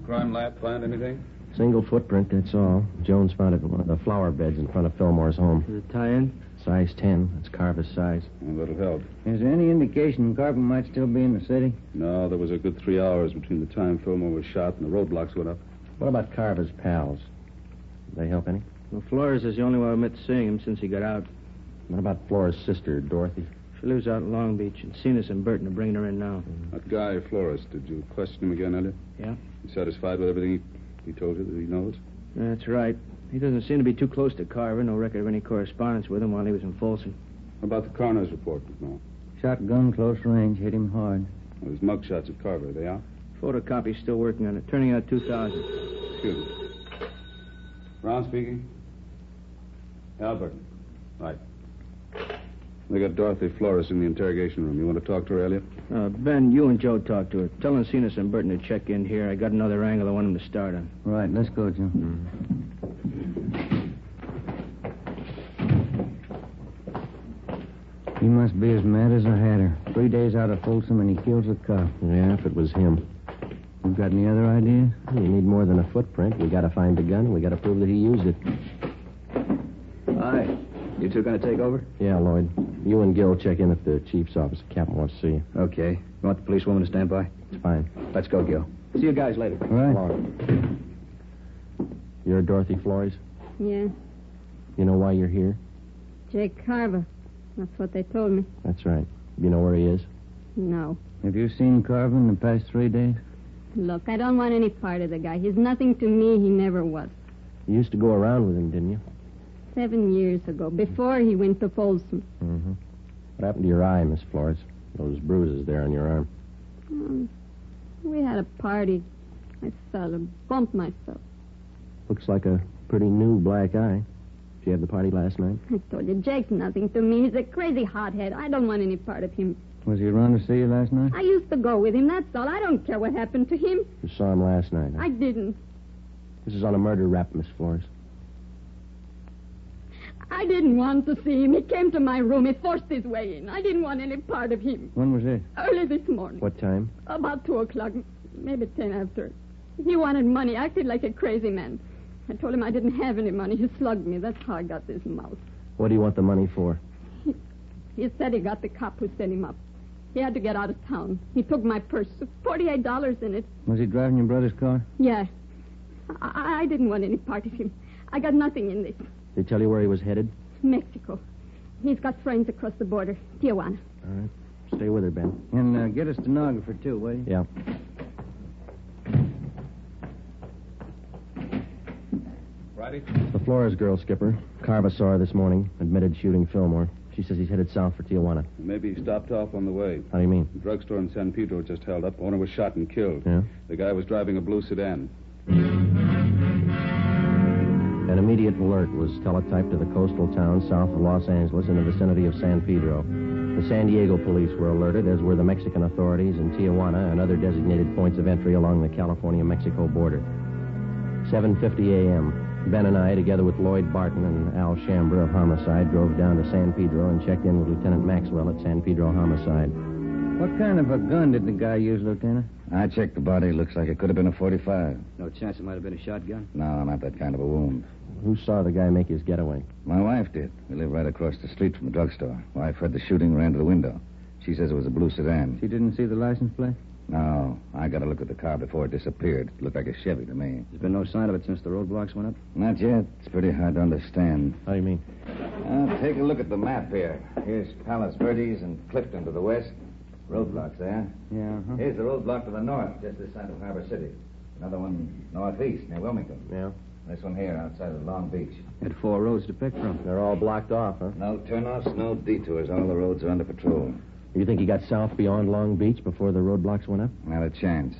Crime lab find anything? Single footprint, that's all. Jones found it in one of the flower beds in front of Fillmore's home. Is it tie-in? Size 10. That's Carver's size. Well, that'll help. Is there any indication Carver might still be in the city? No, there was a good 3 hours between the time Fillmore was shot and the roadblocks went up. What about Carver's pals? Did they help any? Well, Flores is the only one who admits seeing him since he got out. What about Flores' sister, Dorothy? She lives out in Long Beach, and Cenas and Burton are bringing her in now. That guy, Flores, did you question him again, Elliot? Yeah? You satisfied with everything he told you that he knows? That's right. He doesn't seem to be too close to Carver. No record of any correspondence with him while he was in Folsom. How about the coroner's report, McMahon? Shotgun, close range, hit him hard. Well, there's mugshots of Carver. Are they out? Photocopy's still working on it. Turning out 2,000. Excuse me. Brown speaking. Albert. Right. They got Dorothy Flores in the interrogation room. You want to talk to her, Elliot? Ben, you and Joe talk to her. Tell Cenas and Burton to check in here. I got another angle I want them to start on. Right, let's go, Joe. He must be as mad as a hatter. 3 days out of Folsom and he kills a cop. Yeah, if it was him. You got any other ideas? You need more than a footprint. We got to find the gun, and we got to prove that he used it. Hi. You two going to take over? Yeah, Lloyd. You and Gil check in at the chief's office. The captain wants to see you. Okay. You want the policewoman to stand by? It's fine. Let's go, Gil. See you guys later. All right. Along. You're Dorothy Flores? Yeah, You know why you're here? Jake Carver. That's what they told me. That's right. You know where he is? No. Have you seen Carver in the past 3 days? Look, I don't want any part of the guy. He's nothing to me. He never was. You used to go around with him, didn't you? 7 years ago, before he went to Folsom. Mm-hmm. What happened to your eye, Miss Flores? Those bruises there on your arm. We had a party. I fell and bumped myself. Looks like a pretty new black eye. Did you have the party last night? I told you, Jake's nothing to me. He's a crazy hothead. I don't want any part of him. Was he around to see you last night? I used to go with him, that's all. I don't care what happened to him. You saw him last night, huh? I didn't. This is on a murder rap, Miss Flores. I didn't want to see him. He came to my room. He forced his way in. I didn't want any part of him. When was this? Early this morning. What time? About 2 o'clock, maybe 10 after. He wanted money, acted like a crazy man. I told him I didn't have any money. He slugged me. That's how I got this mouth. What do you want the money for? He said he got the cop who set him up. He had to get out of town. He took my purse, $48 in it. Was he driving your brother's car? Yeah. I didn't want any part of him. I got nothing in this. Did he tell you where he was headed? Mexico. He's got friends across the border. Tijuana. All right. Stay with her, Ben. And get a stenographer, too, will you? Yeah. Righty. The Flores girl, Skipper. Carver saw her this morning. Admitted shooting Fillmore. She says he's headed south for Tijuana. Maybe he stopped off on the way. How do you mean? The drugstore in San Pedro just held up. Owner was shot and killed. Yeah? The guy was driving a blue sedan. An immediate alert was teletyped to the coastal town south of Los Angeles in the vicinity of San Pedro. The San Diego police were alerted, as were the Mexican authorities in Tijuana and other designated points of entry along the California-Mexico border. 7:50 a.m. Ben and I, together with Lloyd Barton and Al Chambra of Homicide, drove down to San Pedro and checked in with Lieutenant Maxwell at San Pedro Homicide. What kind of a gun did the guy use, Lieutenant? I checked the body. Looks like it could have been a .45. No chance it might have been a shotgun? No, not that kind of a wound. Who saw the guy make his getaway? My wife did. We live right across the street from the drugstore. Wife heard the shooting, ran to the window. She says it was a blue sedan. She didn't see the license plate? No. I got a look at the car before it disappeared. It looked like a Chevy to me. There's been no sign of it since the roadblocks went up? Not yet. It's pretty hard to understand. How do you mean? Take a look at the map here. Here's Palos Verdes and Clifton to the west. Roadblocks there. Yeah, Here's the roadblock to the north, just this side of Harbor City. Another one northeast, near Wilmington. Yeah. This one here, outside of Long Beach. Had 4 roads to pick from. They're all blocked off, huh? No turnoffs, no detours. All the roads are under patrol. You think he got south beyond Long Beach before the roadblocks went up? Not a chance.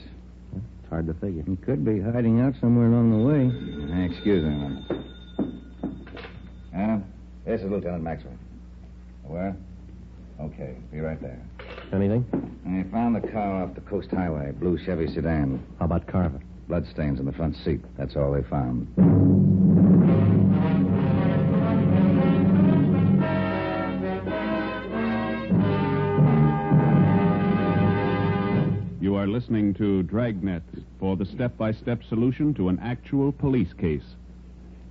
It's hard to figure. He could be hiding out somewhere along the way. Excuse me, man. This is Lieutenant Maxwell. Where? Okay, be right there. Anything? I found the car off the Coast Highway, blue Chevy sedan. How about Carver? Bloodstains in the front seat. That's all they found. You are listening to Dragnet for the step-by-step solution to an actual police case.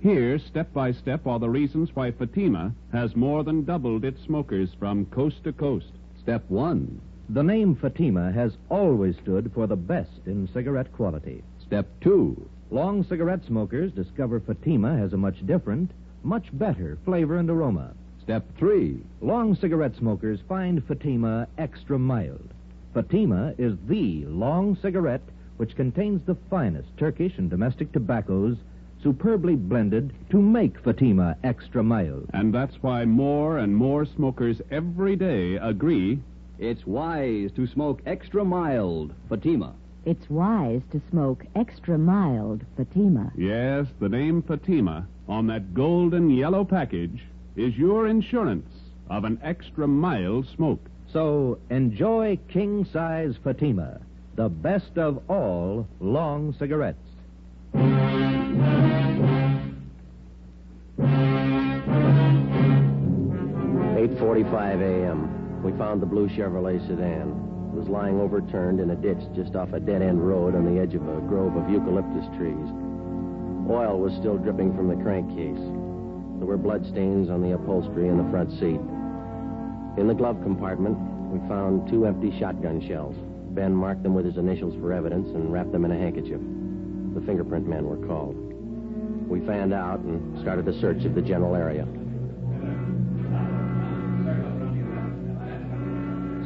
Here, step by step, are the reasons why Fatima has more than doubled its smokers from coast to coast. Step 1. The name Fatima has always stood for the best in cigarette quality. Step 2. Long cigarette smokers discover Fatima has a much different, much better flavor and aroma. Step 3. Long cigarette smokers find Fatima extra mild. Fatima is the long cigarette which contains the finest Turkish and domestic tobaccos superbly blended to make Fatima extra mild. And that's why more and more smokers every day agree it's wise to smoke extra mild Fatima. It's wise to smoke extra mild Fatima. Yes, the name Fatima on that golden yellow package is your insurance of an extra mild smoke. So enjoy king-size Fatima, the best of all long cigarettes. 8:45 a.m. We found the blue Chevrolet sedan. It was lying overturned in a ditch just off a dead-end road on the edge of a grove of eucalyptus trees. Oil was still dripping from the crankcase. There were bloodstains on the upholstery in the front seat. In the glove compartment, we found 2 empty shotgun shells. Ben marked them with his initials for evidence and wrapped them in a handkerchief. The fingerprint men were called. We fanned out and started a search of the general area.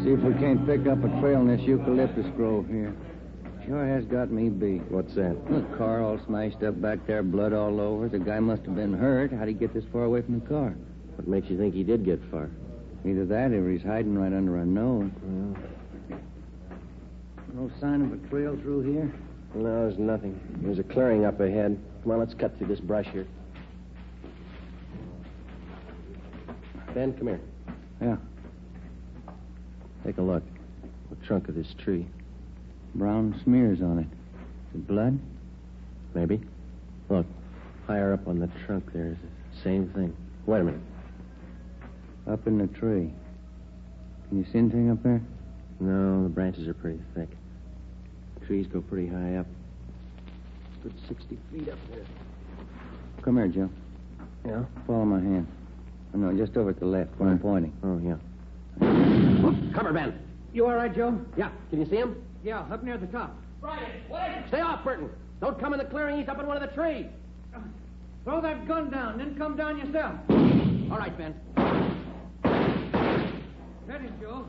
See if we can't pick up a trail in this eucalyptus grove here. Sure has got me beat. What's that? The car all smashed up back there, blood all over. The guy must have been hurt. How'd he get this far away from the car? What makes you think he did get far? Either that or he's hiding right under our nose. No sign of a trail through here? No, there's nothing. There's a clearing up ahead. Come on, let's cut through this brush here. Ben, come here. Yeah. Take a look. The trunk of this tree. Brown smears on it. Is it blood? Maybe. Look, higher up on the trunk there is the same thing. Wait a minute. Up in the tree. Can you see anything up there? No, the branches are pretty thick. The trees go pretty high up. Good 60 feet up there. Come here, Joe. Yeah? Follow my hand. Oh, no, just over at the left where I'm pointing. Oh, yeah. Come here, Ben. You all right, Joe? Yeah. Can you see him? Yeah, up near the top. Right. Wait. Stay off, Burton. Don't come in the clearing. He's up in one of the trees. Throw that gun down, then come down yourself. All right, Ben. Steady, Joe.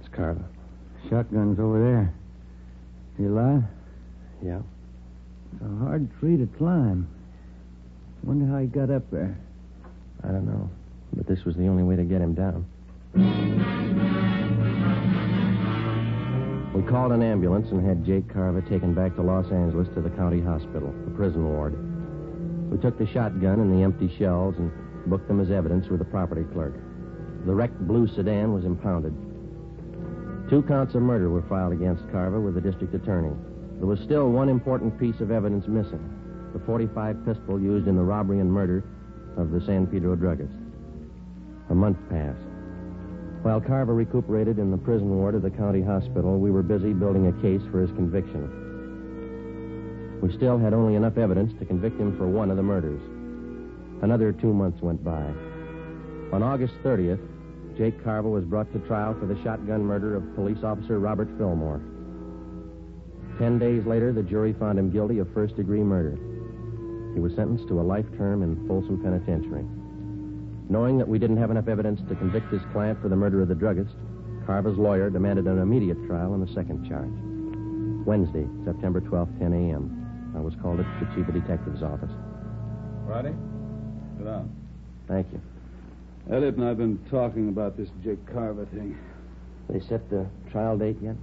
It's Carver. Shotgun's over there. You alive? Yeah. It's a hard tree to climb. Wonder how he got up there. I don't know. But this was the only way to get him down. We called an ambulance and had Jake Carver taken back to Los Angeles to the county hospital, the prison ward. We took the shotgun and the empty shells and booked them as evidence with the property clerk. The wrecked blue sedan was impounded. 2 counts of murder were filed against Carver with the district attorney. There was still one important piece of evidence missing, the .45 pistol used in the robbery and murder of the San Pedro druggist. A month passed. While Carver recuperated in the prison ward of the county hospital, we were busy building a case for his conviction. We still had only enough evidence to convict him for one of the murders. Another 2 months went by. On August 30th, Jake Carver was brought to trial for the shotgun murder of police officer Robert Fillmore. 10 days later, the jury found him guilty of first-degree murder. He was sentenced to a life term in Folsom Penitentiary. Knowing that we didn't have enough evidence to convict his client for the murder of the druggist, Carver's lawyer demanded an immediate trial on the second charge. Wednesday, September 12th, 10 a.m. I was called at the chief of detective's office. Friday? Sit down. Thank you. Elliot and I have been talking about this Jake Carver thing. They set the trial date yet?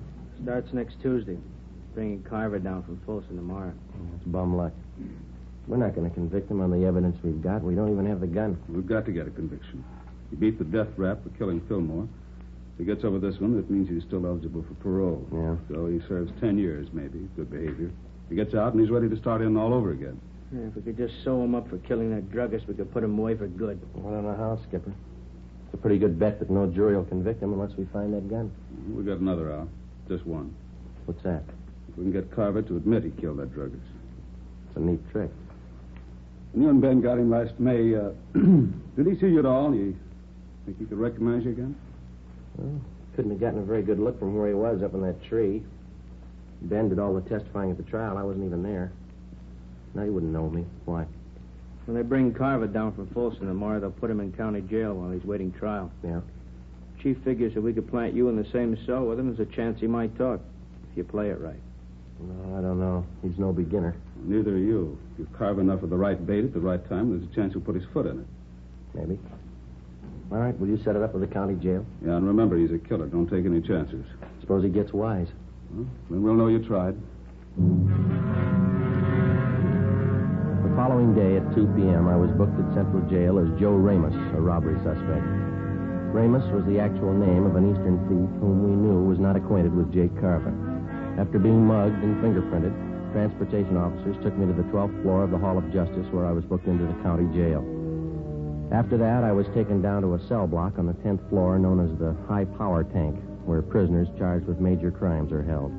Starts next Tuesday. Bringing Carver down from Folsom tomorrow. That's bum luck. We're not going to convict him on the evidence we've got. We don't even have the gun. We've got to get a conviction. He beat the death rap for killing Fillmore. If he gets over this one, that means he's still eligible for parole. Yeah. So he serves 10 years, maybe. Good behavior. He gets out and he's ready to start in all over again. Yeah, if we could just sew him up for killing that druggist, we could put him away for good. I don't know how, Skipper. It's a pretty good bet that no jury will convict him unless we find that gun. We got another hour. Just one. What's that? If we can get Carver to admit he killed that druggist. It's a neat trick. When you and Ben got him last May, did he see you at all? You think he could recognize you again? Well, couldn't have gotten a very good look from where he was up in that tree. Ben did all the testifying at the trial. I wasn't even there. Now he wouldn't know me. Why? When they bring Carver down from Folsom tomorrow, they'll put him in county jail while he's waiting trial. Yeah. Chief figures if we could plant you in the same cell with him, there's a chance he might talk, if you play it right. No, I don't know. He's no beginner. Neither are you. If you carve enough of the right bait at the right time, there's a chance he'll put his foot in it. Maybe. All right, will you set it up with the county jail? Yeah, and remember, he's a killer. Don't take any chances. Suppose he gets wise. Well, then we'll know you tried. The following day at 2 p.m., I was booked at Central Jail as Joe Ramos, a robbery suspect. Ramos was the actual name of an Eastern thief whom we knew was not acquainted with Jake Carver. After being mugged and fingerprinted, transportation officers took me to the 12th floor of the Hall of Justice, where I was booked into the county jail. After that, I was taken down to a cell block on the 10th floor known as the High Power Tank, where prisoners charged with major crimes are held.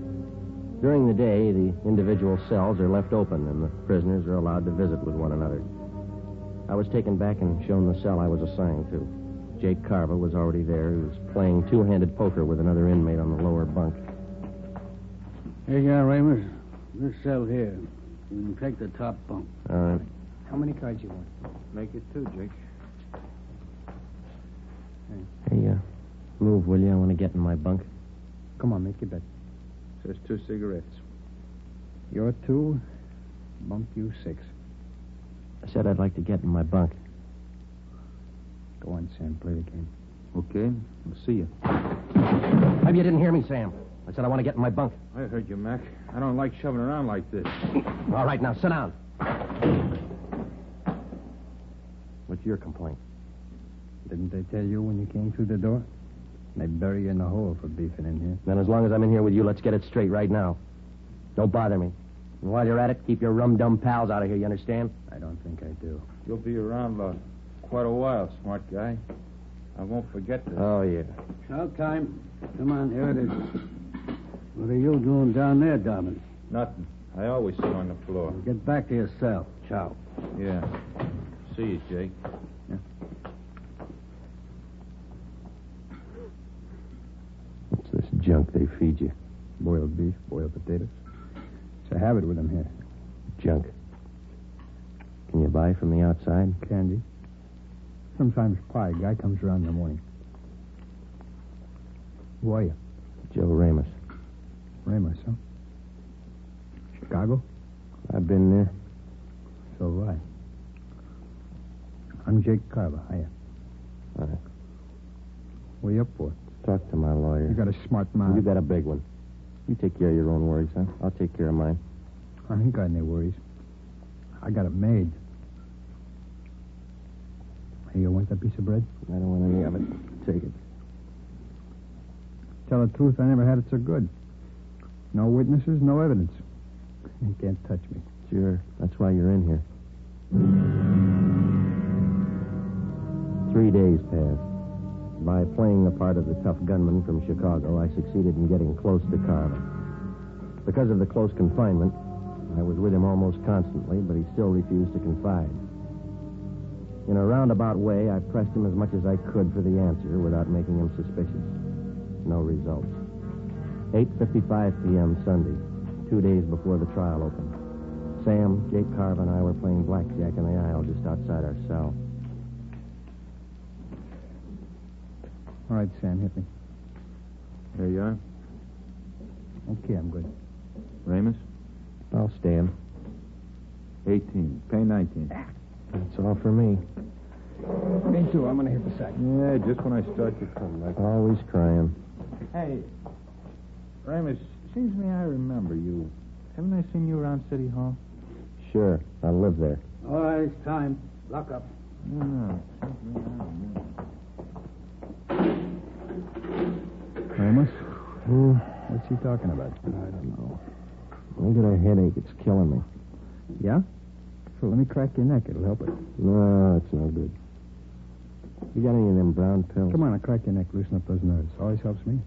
During the day, the individual cells are left open, and the prisoners are allowed to visit with one another. I was taken back and shown the cell I was assigned to. Jake Carver was already there. He was playing two-handed poker with another inmate on the lower bunk. Here you are, Ramos. This cell here. You can take the top bunk. All right. How many cards you want? Make it 2, Jake. Hey, move, will you? I want to get in my bunk. Come on, make your bet. Says 2 cigarettes. You're 2, bunk you 6. I said I'd like to get in my bunk. Go on, Sam, play the game. Okay, we'll see you. Maybe you didn't hear me, Sam. I said I want to get in my bunk. I heard you, Mac. I don't like shoving around like this. All right, now sit down. What's your complaint? Didn't they tell you when you came through the door? They bury you in the hole for beefing in here. Then as long as I'm in here with you, let's get it straight right now. Don't bother me. And while you're at it, keep your rum-dum pals out of here, you understand? I don't think I do. You'll be around quite a while, smart guy. I won't forget this. Oh, yeah. Chow time. Come on, here it is. What are you doing down there, Dobbin? Nothing. I always sit on the floor. Get back to your cell. Chow. Yeah. See you, Jake. What's this junk they feed you? Boiled beef, boiled potatoes. It's a habit with them here. Junk. Can you buy from the outside? Candy. Sometimes pie. Guy comes around in the morning. Who are you? Joe Ramos. Ramos, huh? Chicago? I've been there. So have I. I'm Jake Carver. Hiya. All right. What are you up for? Talk to my lawyer. You got a smart mouth. You got a big one. You take care of your own worries, huh? I'll take care of mine. I ain't got any worries. I got it made. Hey, you want that piece of bread? I don't want any of it. take it. Tell the truth, I never had it so good. No witnesses, no evidence. You can't touch me. Sure. That's why you're in here. 3 days passed. By playing the part of the tough gunman from Chicago, I succeeded in getting close to Carver. Because of the close confinement, I was with him almost constantly, but he still refused to confide. In a roundabout way, I pressed him as much as I could for the answer without making him suspicious. No results. 8:55 p.m. Sunday, 2 days before the trial opened. Sam, Jake Carver, and I were playing blackjack in the aisle just outside our cell. All right, Sam, hit me. There you are. Okay, I'm good. Ramus? I'll stand. 18. Pay 19. That's all for me. Me too. I'm going to hit the sack. Yeah, just when I start to come. Always crying. Hey, Ramus, seems to me I remember you. Haven't I seen you around City Hall? Sure, I live there. All right, it's time. Lock up. No. Ramos? What's he talking about? I don't know. I get a headache. It's killing me. Yeah? So let me crack your neck. It'll help it. No, it's no good. You got any of them brown pills? Come on, I'll crack your neck. Loosen up those nerves. Always helps me.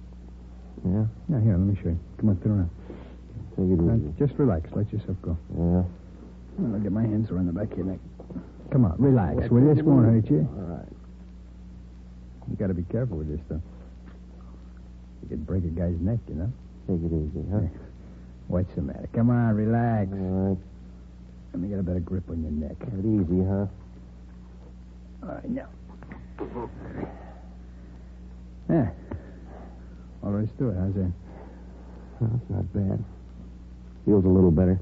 Yeah? Yeah, here, let me show you. Come on, turn around. Take it easy. Just relax. Let yourself go. Yeah? I'll get my hands around the back of your neck. Come on, relax. Well, this won't hurt you. All right. You got to be careful with this stuff. You could break a guy's neck, you know? Take it easy, huh? What's the matter? Come on, relax. All right. Let me get a better grip on your neck. Take it easy, huh? All right, now. Yeah. All there is to it. How's that? Well, it's not bad. Feels a little better.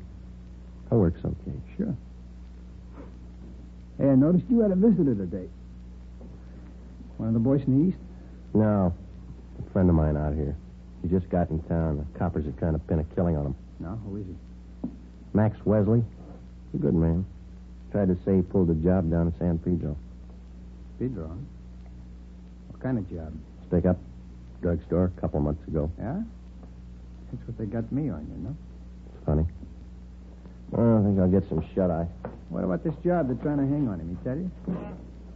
That works okay. Sure. Hey, I noticed you had a visitor today. One of the boys in the East? No. A friend of mine out here. He just got in town. The coppers are trying to pin a killing on him. No? Who is he? Max Wesley. He's a good man. Tried to say he pulled a job down in San Pedro. Pedro, huh? What kind of job? Stick up. Drugstore a couple months ago. Yeah? That's what they got me on, you know? It's funny. Well, I think I'll get some shut-eye. What about this job they're trying to hang on him? He tell you?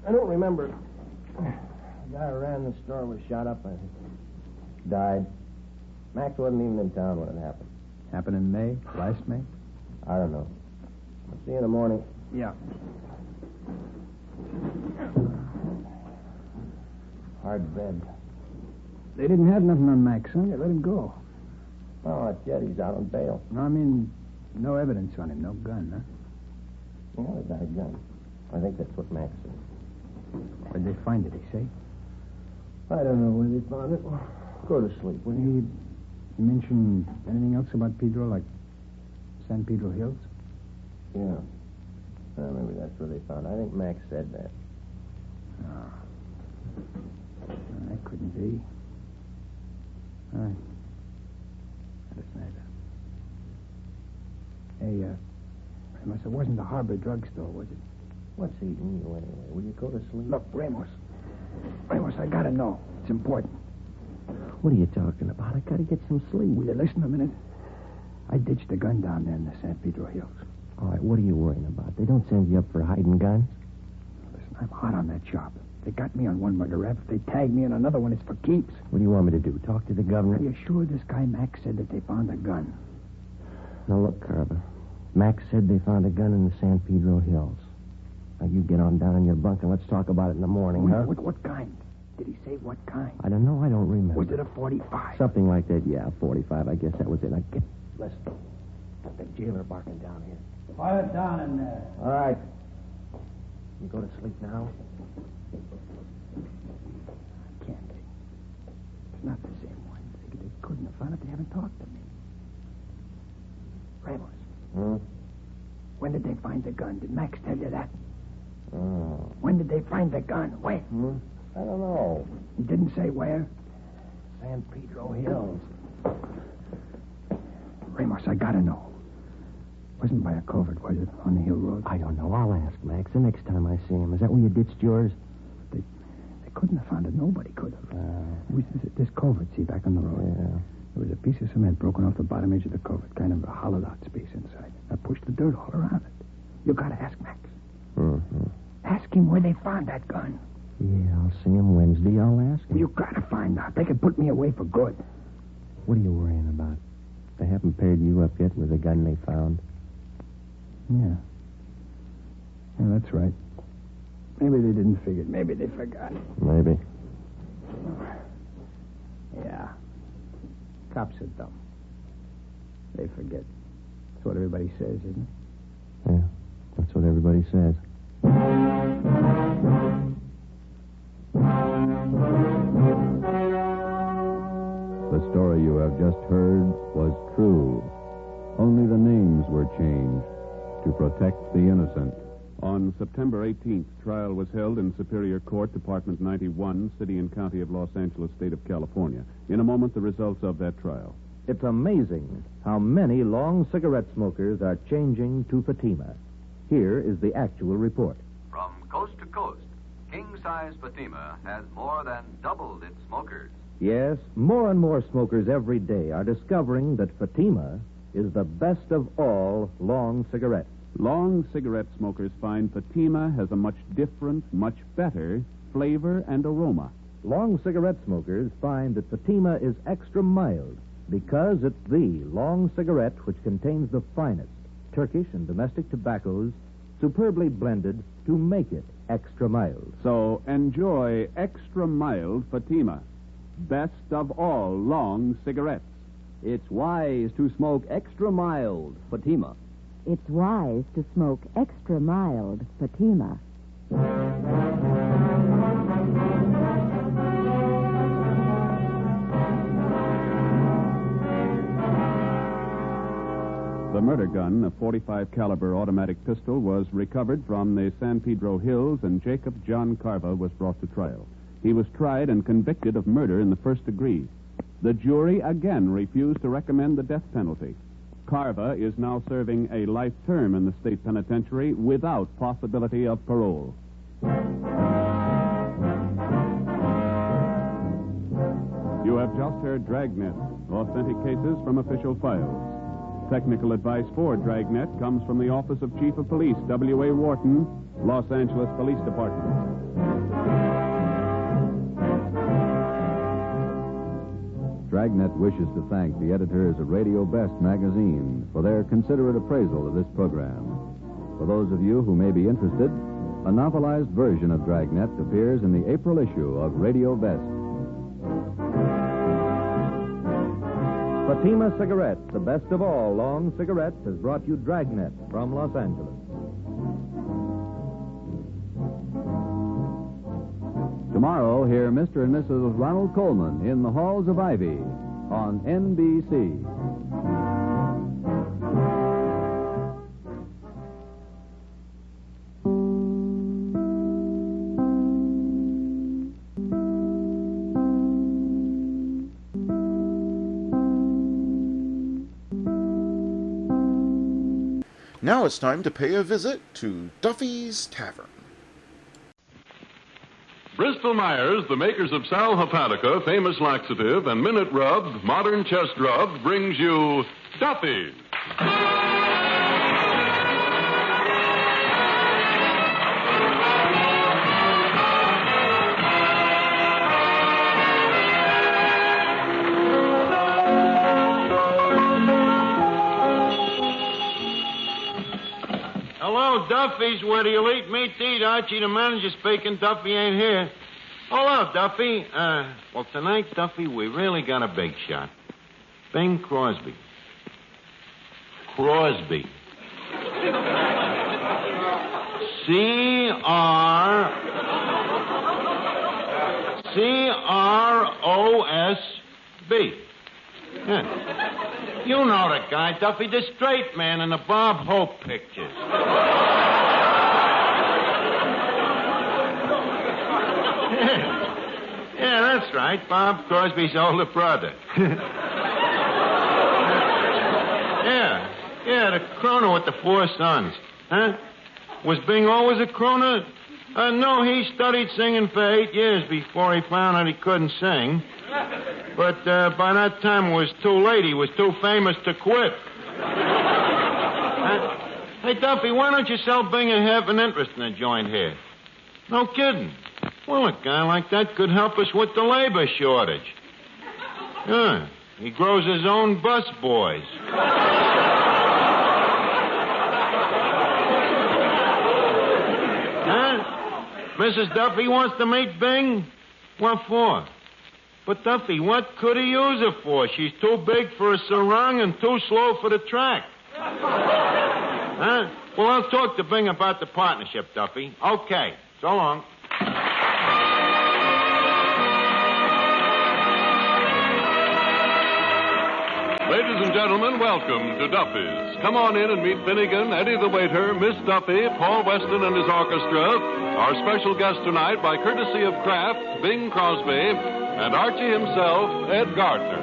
I don't remember. The guy who ran the store was shot up, I think. Died. Max wasn't even in town when it happened. Happened in May? Last May? I don't know. I'll see you in the morning. Yeah. Hard bed. They didn't have nothing on Max, huh? They let him go. Oh, that's yet. He's out on bail. No, I mean, no evidence on him. No gun, huh? Yeah, they got a gun. I think that's what Max said. Where'd they find it, he say? I don't know where they found it. Go to sleep, will you? He mentioned anything else about Pedro, like San Pedro Hills? Yeah. Well, maybe that's where they found it. I think Max said that. No. That couldn't be. All right. That doesn't matter. Hey, Ramos, it wasn't the Harbor drugstore, was it? What's eating you anyway? Will you go to sleep? Look, Ramos. Ramos, I gotta know. It's important. What are you talking about? I gotta get some sleep. Will you listen a minute? I ditched a gun down there in the San Pedro Hills. All right, what are you worrying about? They don't send you up for hiding guns? Listen, I'm hot on that job. They got me on one murder rap. If they tag me in another one, it's for keeps. What do you want me to do? Talk to the governor? Are you sure this guy Max said that they found a gun? Now, look, Carver. Max said they found a gun in the San Pedro Hills. Now, you get on down in your bunk and let's talk about it in the morning, huh? What kind? Did he say what kind? I don't know. I don't remember. Was it a 45? Something like that, yeah. 45, I guess that was it. Now, get... Listen. Got the jailer barking down here. Quiet down in there. All right. You go to sleep now? I can't. It's not the same one. They couldn't have found it. They haven't talked to me. Ramos. Hmm? When did they find the gun? Did Max tell you that? Oh. When did they find the gun? When? Hmm? I don't know. He didn't say where? San Pedro Hills. Ramos, I gotta know. Wasn't by a covert, was it? On the hill road? I don't know. I'll ask Max the next time I see him. Is that where you ditched yours? They couldn't have found it. Nobody could have. It was this culvert, see, back on the road. Yeah. There was a piece of cement broken off the bottom edge of the culvert, kind of a hollowed-out space inside. I pushed the dirt all around it. You got to ask Max. Mm-hmm. Ask him where they found that gun. Yeah, I'll see him Wednesday. I'll ask him. You got to find out. They could put me away for good. What are you worrying about? They haven't paired you up yet with the gun they found. Yeah. Yeah, that's right. Maybe they didn't figure it. Maybe they forgot. Maybe. Yeah. Cops are dumb. They forget. That's what everybody says, isn't it? Yeah, that's what everybody says. The story you have just heard was true. Only the names were changed to protect the innocent. On September 18th, trial was held in Superior Court, Department 91, City and County of Los Angeles, State of California. In a moment, the results of that trial. It's amazing how many long cigarette smokers are changing to Fatima. Here is the actual report. From coast to coast, king-size Fatima has more than doubled its smokers. Yes, more and more smokers every day are discovering that Fatima is the best of all long cigarettes. Long cigarette smokers find Fatima has a much different, much better flavor and aroma. Long cigarette smokers find that Fatima is extra mild because it's the long cigarette which contains the finest Turkish and domestic tobaccos superbly blended to make it extra mild. So enjoy extra mild Fatima, best of all long cigarettes. It's wise to smoke extra mild Fatima. It's wise to smoke extra mild Fatima. The murder gun, a .45 caliber automatic pistol, was recovered from the San Pedro Hills, and Jacob John Carva was brought to trial. He was tried and convicted of murder in the first degree. The jury again refused to recommend the death penalty. Carva is now serving a life term in the state penitentiary without possibility of parole. You have just heard Dragnet, authentic cases from official files. Technical advice for Dragnet comes from the Office of Chief of Police, W.A. Wharton, Los Angeles Police Department. Dragnet wishes to thank the editors of Radio Best magazine for their considerate appraisal of this program. For those of you who may be interested, a novelized version of Dragnet appears in the April issue of Radio Best. Fatima Cigarettes, the best of all long cigarettes, has brought you Dragnet from Los Angeles. Tomorrow, hear Mr. and Mrs. Ronald Coleman in the Halls of Ivy on NBC. Now it's time to pay a visit to Duffy's Tavern. Bristol Myers, the makers of Sal Hepatica, famous laxative, and Minute Rub, modern chest rub, brings you Duffy's. Hello, Duffy's. Where do you eat meat to eat? Archie, the manager, speaking. Duffy ain't here. Hello, Duffy. Well, tonight, Duffy, we really got a big shot. Bing Crosby. Crosby. C-R-O-S-B. Yeah. You know the guy, Duffy, the straight man in the Bob Hope pictures. Yeah, that's right. Bob Crosby's older brother. Yeah, the crooner with the 4 sons. Huh? Was Bing always a crooner? No, he studied singing for 8 years before he found out he couldn't sing. But by that time it was too late. He was too famous to quit. Hey, Duffy, why don't you sell Bing and have an interest in the joint here? No kidding. Well, a guy like that could help us with the labor shortage. Yeah, he grows his own bus boys. Huh? Mrs. Duffy wants to meet Bing? What for? But, Duffy, what could he use her for? She's too big for a sarong and too slow for the track. Huh? Well, I'll talk to Bing about the partnership, Duffy. Okay. So long. Ladies and gentlemen, welcome to Duffy's. Come on in and meet Finnegan, Eddie the waiter, Miss Duffy, Paul Weston and his orchestra. Our special guest tonight, by courtesy of Kraft, Bing Crosby, and Archie himself, Ed Gardner.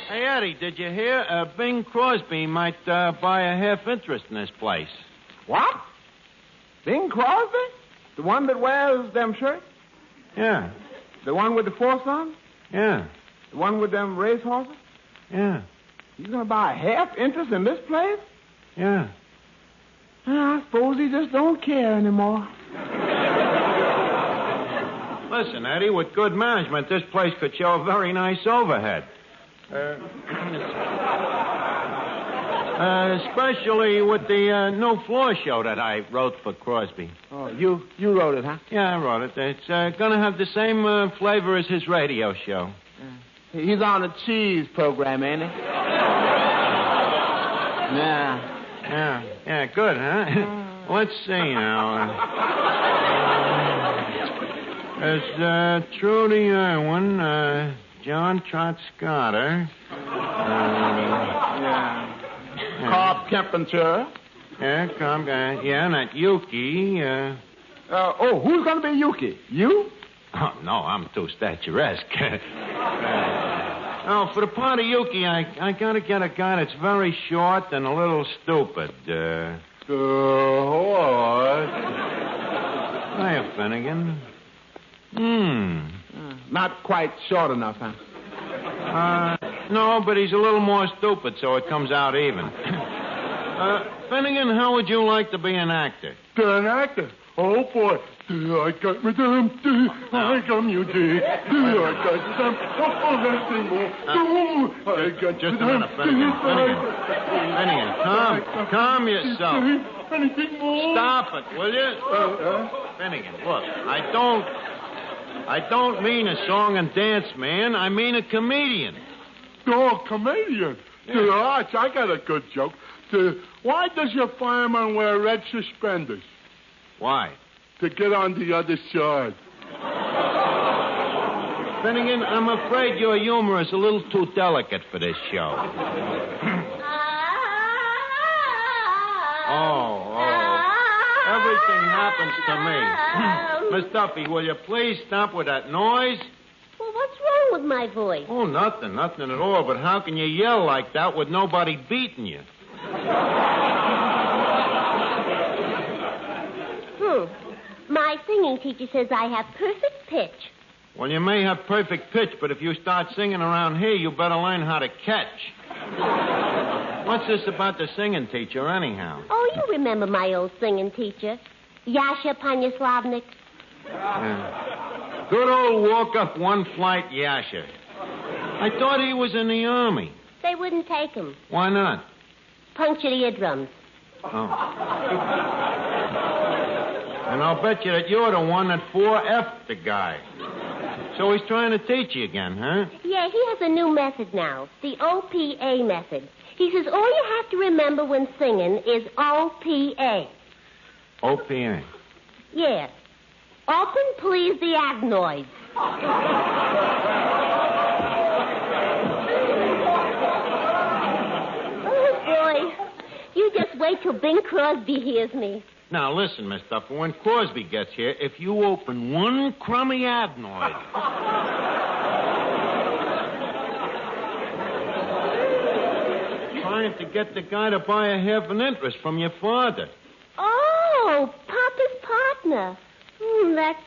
Hey, Eddie, did you hear? Bing Crosby might buy a half interest in this place. What? Bing Crosby? The one that wears them shirts? Yeah. The one with the foursome? Yeah. The one with them racehorses? Yeah. He's going to buy a half interest in this place? Yeah. I suppose he just don't care anymore. Listen, Eddie, with good management, this place could show a very nice overhead. Especially with the new floor show that I wrote for Crosby. Oh, you wrote it, huh? Yeah, I wrote it. It's going to have the same flavor as his radio show. He's on a cheese program, ain't he? Yeah, good, huh? Let's see now. There's Trudy Irwin, John Trot Scotter. Carp Kempenture. Yeah, and that Yuki. Who's going to be Yuki? You? Oh, no, I'm too statuesque. For the part of Yuki, I got to get a guy that's very short and a little stupid. What? Hiya, Finnegan. Not quite short enough, huh? No, but he's a little more stupid, so it comes out even. Finnegan, how would you like to be an actor? An actor? Oh, boy. I got me them. I got you, I got them. Oh, that's the more. I got just a minute, Finnegan, calm yourself. Anything more? Stop it, will you? Finnegan, look, I don't mean a song and dance man. I mean a comedian. Oh, comedian? Yeah. Arch, I got a good joke. Why does your fireman wear red suspenders? Why? To get on the other side. Finnegan, I'm afraid your humor is a little too delicate for this show. Everything happens to me. Miss Duffy, will you please stop with that noise? Well, what's wrong with my voice? Oh, nothing at all. But how can you yell like that with nobody beating you? My singing teacher says I have perfect pitch. Well, you may have perfect pitch, but if you start singing around here, you better learn how to catch. What's this about the singing teacher, anyhow? Oh, you remember my old singing teacher, Yasha Panyaslavnik. Yeah. Good old walk-up one-flight Yasha. I thought he was in the Army. They wouldn't take him. Why not? Punctured eardrums. Oh. And I'll bet you that you're the one that 4F'd the guy. So he's trying to teach you again, huh? Yeah, he has a new method now, the OPA method. He says all you have to remember when singing is OPA. OPA? Yeah. Open, please, the adenoids. Oh, boy. You just wait till Bing Crosby hears me. Now, listen, Miss Duffy, when Crosby gets here, if you open one crummy adenoid... trying to get the guy to buy a half an interest from your father. Oh, Papa's partner. That's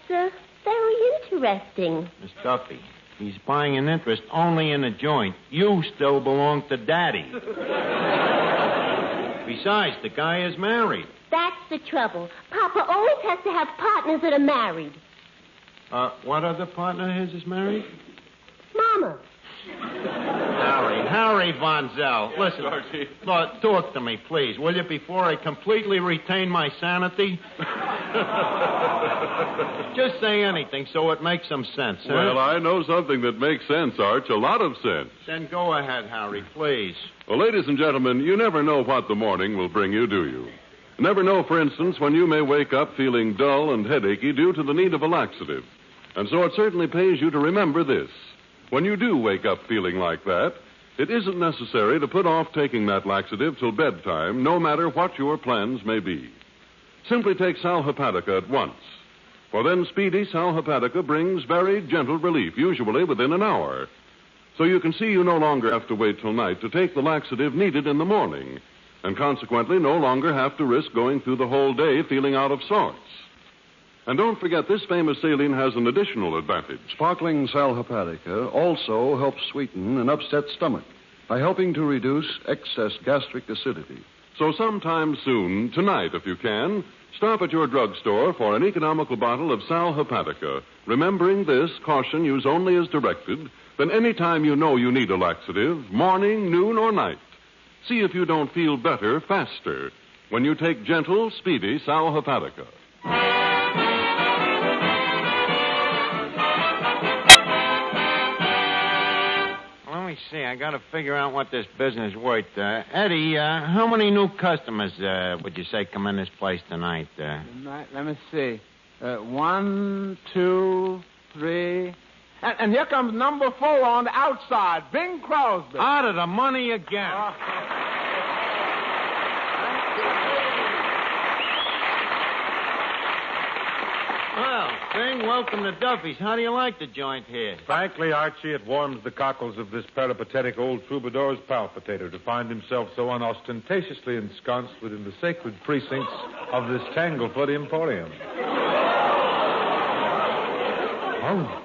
very interesting. Miss Duffy, he's buying an interest only in a joint. You still belong to Daddy. Besides, the guy is married. That's the trouble. Papa always has to have partners that are married. What other partner of his is married? Mama. Harry Von Zell. Listen, Lord, talk to me, please, will you, before I completely retain my sanity? Just say anything so it makes some sense, huh? Well, I know something that makes sense, Arch, a lot of sense. Then go ahead, Harry, please. Well, ladies and gentlemen, you never know what the morning will bring you, do you? Never know, for instance, when you may wake up feeling dull and headachy due to the need of a laxative. And so it certainly pays you to remember this. When you do wake up feeling like that, it isn't necessary to put off taking that laxative till bedtime, no matter what your plans may be. Simply take Sal Hepatica at once. For then speedy Sal Hepatica brings very gentle relief, usually within an hour. So you can see you no longer have to wait till night to take the laxative needed in the morning, and consequently no longer have to risk going through the whole day feeling out of sorts. And don't forget, this famous saline has an additional advantage. Sparkling Sal Hepatica also helps sweeten an upset stomach by helping to reduce excess gastric acidity. So sometime soon, tonight if you can, stop at your drugstore for an economical bottle of Sal Hepatica. Remembering this, caution, use only as directed, then any time you know you need a laxative, morning, noon, or night. See if you don't feel better faster when you take gentle, speedy Sal Hepatica. Let me see. I got to figure out what this business is worth. Eddie, how many new customers would you say come in this place tonight? Let me see. 1, 2, 3. And here comes number 4 on the outside, Bing Crosby. Out of the money again. Well, Bing, welcome to Duffy's. How do you like the joint here? Frankly, Archie, it warms the cockles of this peripatetic old troubadour's palpitator to find himself so unostentatiously ensconced within the sacred precincts of this Tanglefoot Emporium. Oh.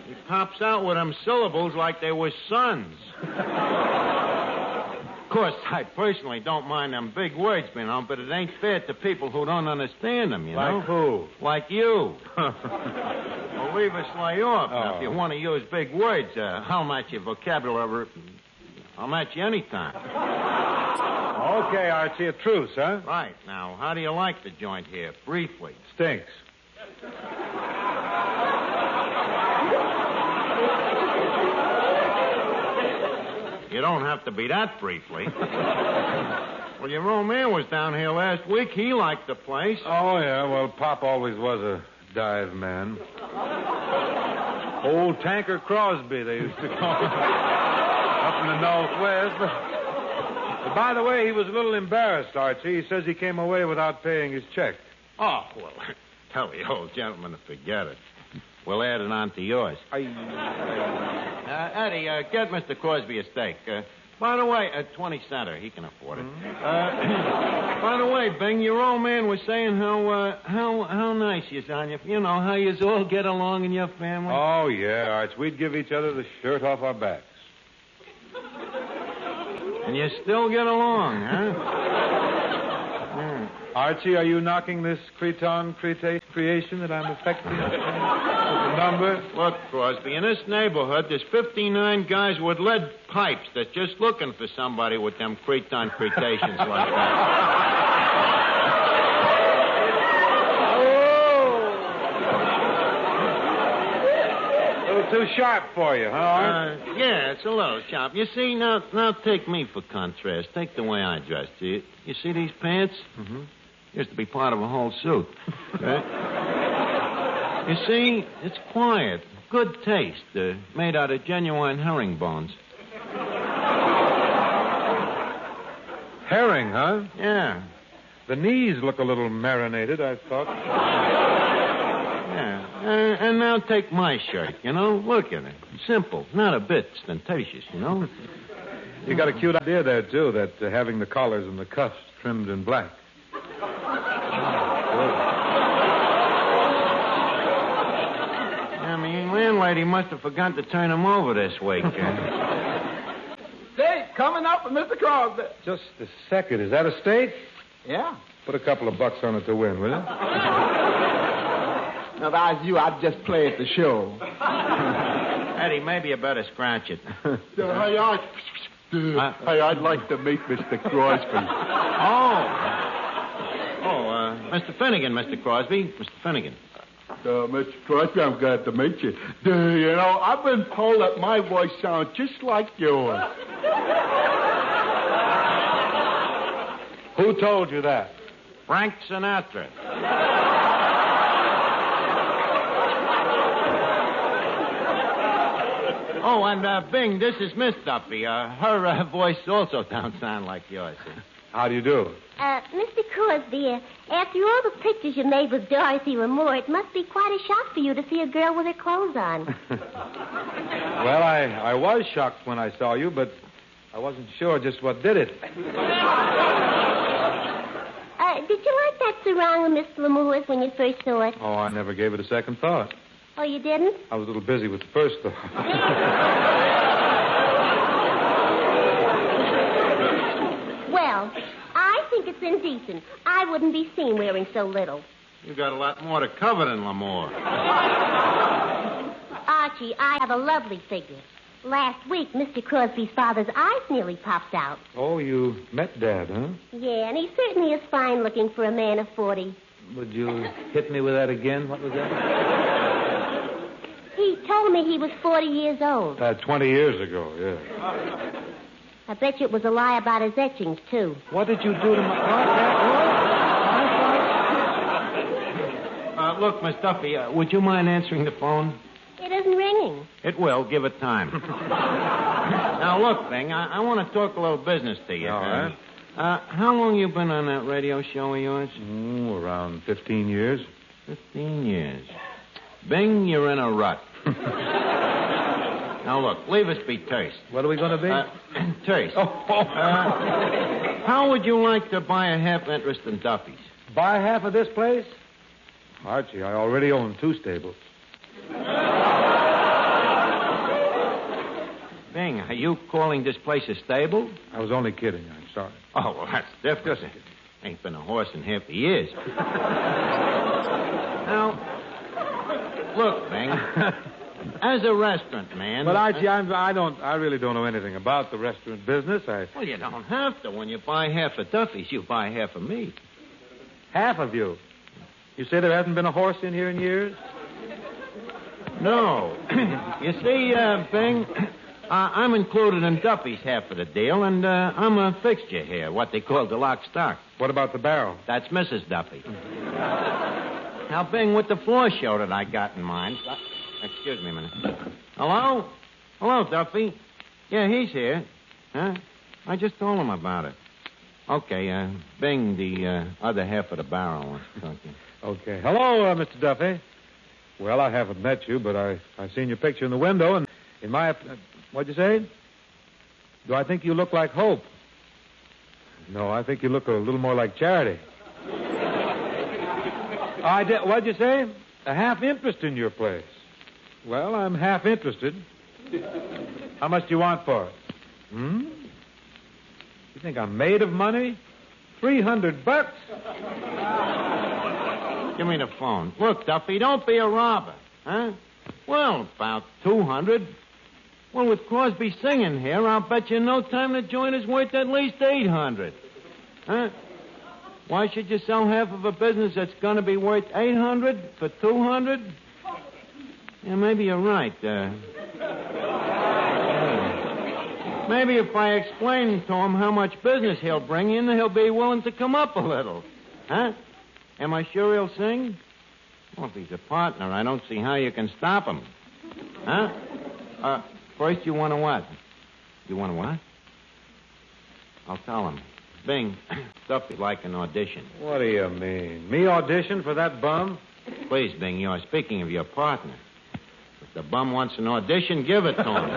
He pops out with them syllables like they were sons. Of course, I personally don't mind them big words, but it ain't fair to people who don't understand them, you know? Like who? Like you. Well, leave us lay off. Now, if you want to use big words, I'll match your vocabulary. I'll match you anytime. Okay, Archie, a truce, huh? Right. Now, how do you like the joint here? Briefly. Stinks. You don't have to be that briefly. Well, your old man was down here last week. He liked the place. Oh, yeah. Well, Pop always was a dive man. Old Tanker Crosby, they used to call him. Up in the Northwest. But by the way, he was a little embarrassed, Archie. He says he came away without paying his check. Oh, well, tell the old gentleman to forget it. We'll add it on to yours. Eddie, get Mr. Crosby a steak. By the way, 20 center. He can afford it. By the way, Bing, your old man was saying how nice you on you. You know, how you all get along in your family. Oh, yeah, Arch. We'd give each other the shirt off our backs. And you still get along, huh? Archie, are you knocking this creation that I'm affecting with the number? Look, Crosby, in this neighborhood, there's 59 guys with lead pipes that's just looking for somebody with them cretations like that. A little too sharp for you, huh? Yeah, it's a little sharp. You see, now take me for contrast. Take the way I dress. You see these pants? Mm-hmm. Used to be part of a whole suit. Right? You see, it's quiet, good taste, made out of genuine herringbones. Herring, huh? Yeah. The knees look a little marinated, I thought. Yeah. And now take my shirt, you know. Look at it. Simple, not a bit ostentatious, you know. You got a cute idea there, too, that having the collars and the cuffs trimmed in black. I mean, landlady must have forgotten to turn them over this week. Say, coming up with Mr. Crosby. Just a second. Is that a stake? Yeah. Put a couple of bucks on it to win, will you? Now, if I was you, I'd just play at the show. Eddie, maybe you better scratch it. Hey, I'd like to meet Mr. Crosby. Mr. Finnegan, Mr. Crosby. Mr. Finnegan. Mr. Crosby, I'm glad to meet you. You know, I've been told that my voice sounds just like yours. Who told you that? Frank Sinatra. Oh, and Bing, this is Miss Duffy. Her voice also don't sound like yours. How do you do? Mr. Crosby, after all the pictures you made with Dorothy Ramore, it must be quite a shock for you to see a girl with her clothes on. Well, I was shocked when I saw you, but I wasn't sure just what did it. Did you like that sarong with Miss Lamour's when you first saw it? Oh, I never gave it a second thought. Oh, you didn't? I was a little busy with the first thought. Well, I think it's indecent. I wouldn't be seen wearing so little. You got a lot more to cover than Lamore. Archie, I have a lovely figure. Last week, Mr. Crosby's father's eyes nearly popped out. Oh, you met Dad, huh? Yeah, and he certainly is fine looking for a man of 40. Would you hit me with that again? What was that? He told me he was 40 years old. 20 years ago, yeah. I bet you it was a lie about his etchings, too. What did you do to my... Look, Miss Duffy, would you mind answering the phone? It isn't ringing. It will. Give it time. Now, look, Bing, I want to talk a little business to you. All right. How long you been on that radio show of yours? Around 15 years. 15 years. Bing, you're in a rut. Now, look, leave us be terse. What are we going to be? Terse. How would you like to buy a half interest in Duffy's? Buy half of this place? Archie, I already own 2 stables. Bing, are you calling this place a stable? I was only kidding. I'm sorry. Oh, well, that's different. Ain't been a horse in half the years. Now, look, Bing, as a restaurant man... But, Archie, I really don't know anything about the restaurant business. Well, you don't have to. When you buy half of Duffy's, you buy half of me. Half of you? You say there hasn't been a horse in here in years? No. You see, Bing, I'm included in Duffy's half of the deal, and I'm a fixture here, what they call the lock stock. What about the barrel? That's Mrs. Duffy. Now, Bing, with the floor show that I got in mind... Excuse me a minute. Hello? Hello, Duffy. Yeah, he's here. Huh? I just told him about it. Okay, Bing, the other half of the barrel wants to talk to you. Okay. Hello, Mr. Duffy. Well, I haven't met you, but I seen your picture in the window, and in my... what'd you say? Do I think you look like Hope? No, I think you look a little more like Charity. What'd you say? A half interest in your place. Well, I'm half interested. How much do you want for it? You think I'm made of money? $300. Give me the phone. Look, Duffy, don't be a robber. Huh? Well, about 200. Well, with Crosby singing here, I'll bet you in no time the joint is worth at least 800. Huh? Why should you sell half of a business that's going to be worth 800 for 200? Yeah, maybe you're right. Maybe if I explain to him how much business he'll bring in, he'll be willing to come up a little. Huh? Am I sure he'll sing? Well, if he's a partner, I don't see how you can stop him. Huh? First, you want to what? You want to what? I'll tell him. Bing, Duffy'd like an audition. What do you mean? Me audition for that bum? Please, Bing, you're speaking of your partner. If the bum wants an audition, give it to him.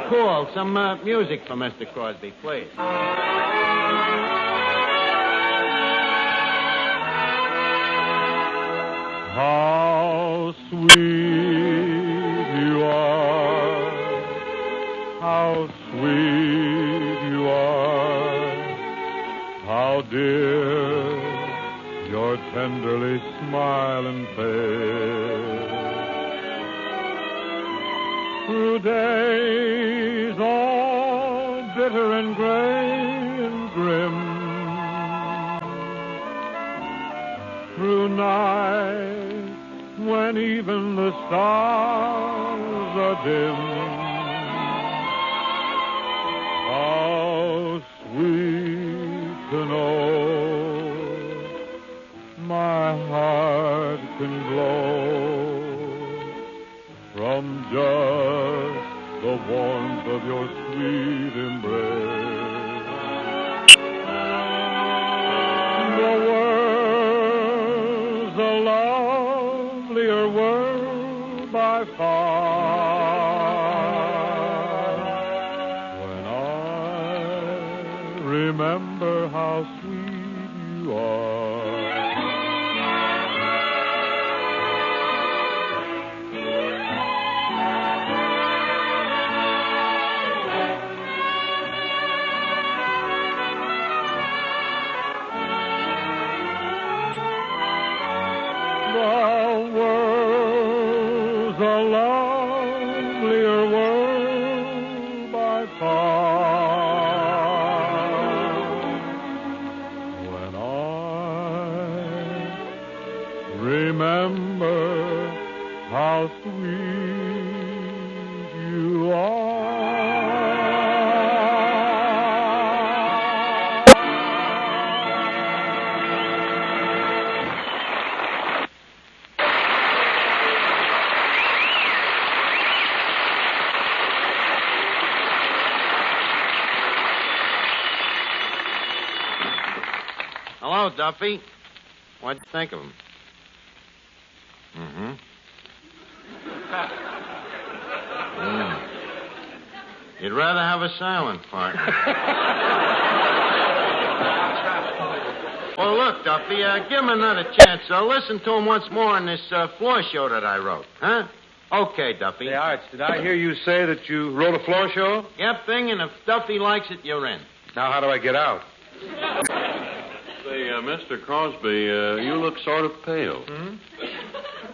Paul, some music for Mr. Crosby, please. How sweet you are, how sweet you are, how dear your tenderly smiling face. Through days all bitter and gray and grim, through nights when even the stars are dim, how sweet to know my heart can glow from just the warmth of your sweet embrace. The world's a lovelier world by far when I remember how sweet you are. The world's a lovelier world by far when I remember how sweet you are. Hello, Duffy. What'd you think of him? Mm-hmm. You'd rather have a silent partner. Well, look, Duffy, give him another chance. Listen to him once more in this floor show that I wrote, huh? Okay, Duffy. Hey, Arch, did I hear you say that you wrote a floor show? Yep, Bing, and if Duffy likes it, you're in. Now, how do I get out? Say, Mr. Crosby, you look sort of pale. Hmm?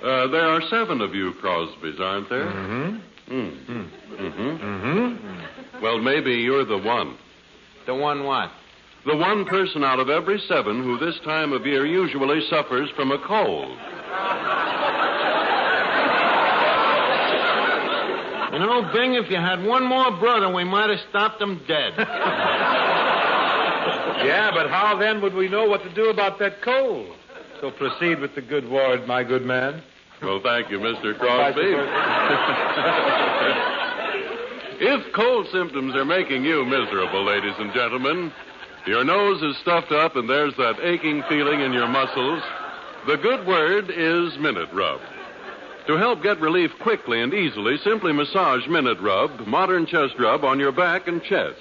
There are 7 of you Crosbys, aren't there? Mm-hmm. Mm. Mm-hmm. Mm-hmm. Well, maybe you're the one. The one what? The one person out of every 7 who this time of year usually suffers from a cold. You know, Bing, if you had one more brother, we might have stopped him dead. Yeah, but how then would we know what to do about that cold? So proceed with the good word, my good man. Well, thank you, Mr. Crosby. If cold symptoms are making you miserable, ladies and gentlemen, your nose is stuffed up and there's that aching feeling in your muscles, the good word is Minute Rub. To help get relief quickly and easily, simply massage Minute Rub, modern chest rub, on your back and chest.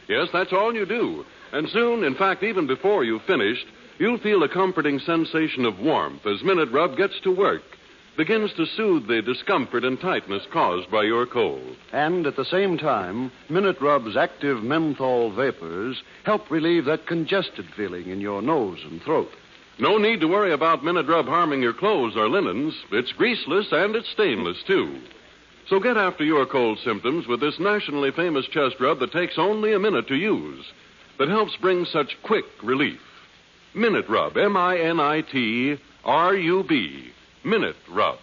Yes, that's all you do. And soon, in fact, even before you've finished, you'll feel a comforting sensation of warmth as Minute Rub gets to work, begins to soothe the discomfort and tightness caused by your cold. And at the same time, Minute Rub's active menthol vapors help relieve that congested feeling in your nose and throat. No need to worry about Minute Rub harming your clothes or linens. It's greaseless and it's stainless, too. So get after your cold symptoms with this nationally famous chest rub that takes only a minute to use, that helps bring such quick relief. Minute Rub, M-I-N-I-T-R-U-B. Minute Rub.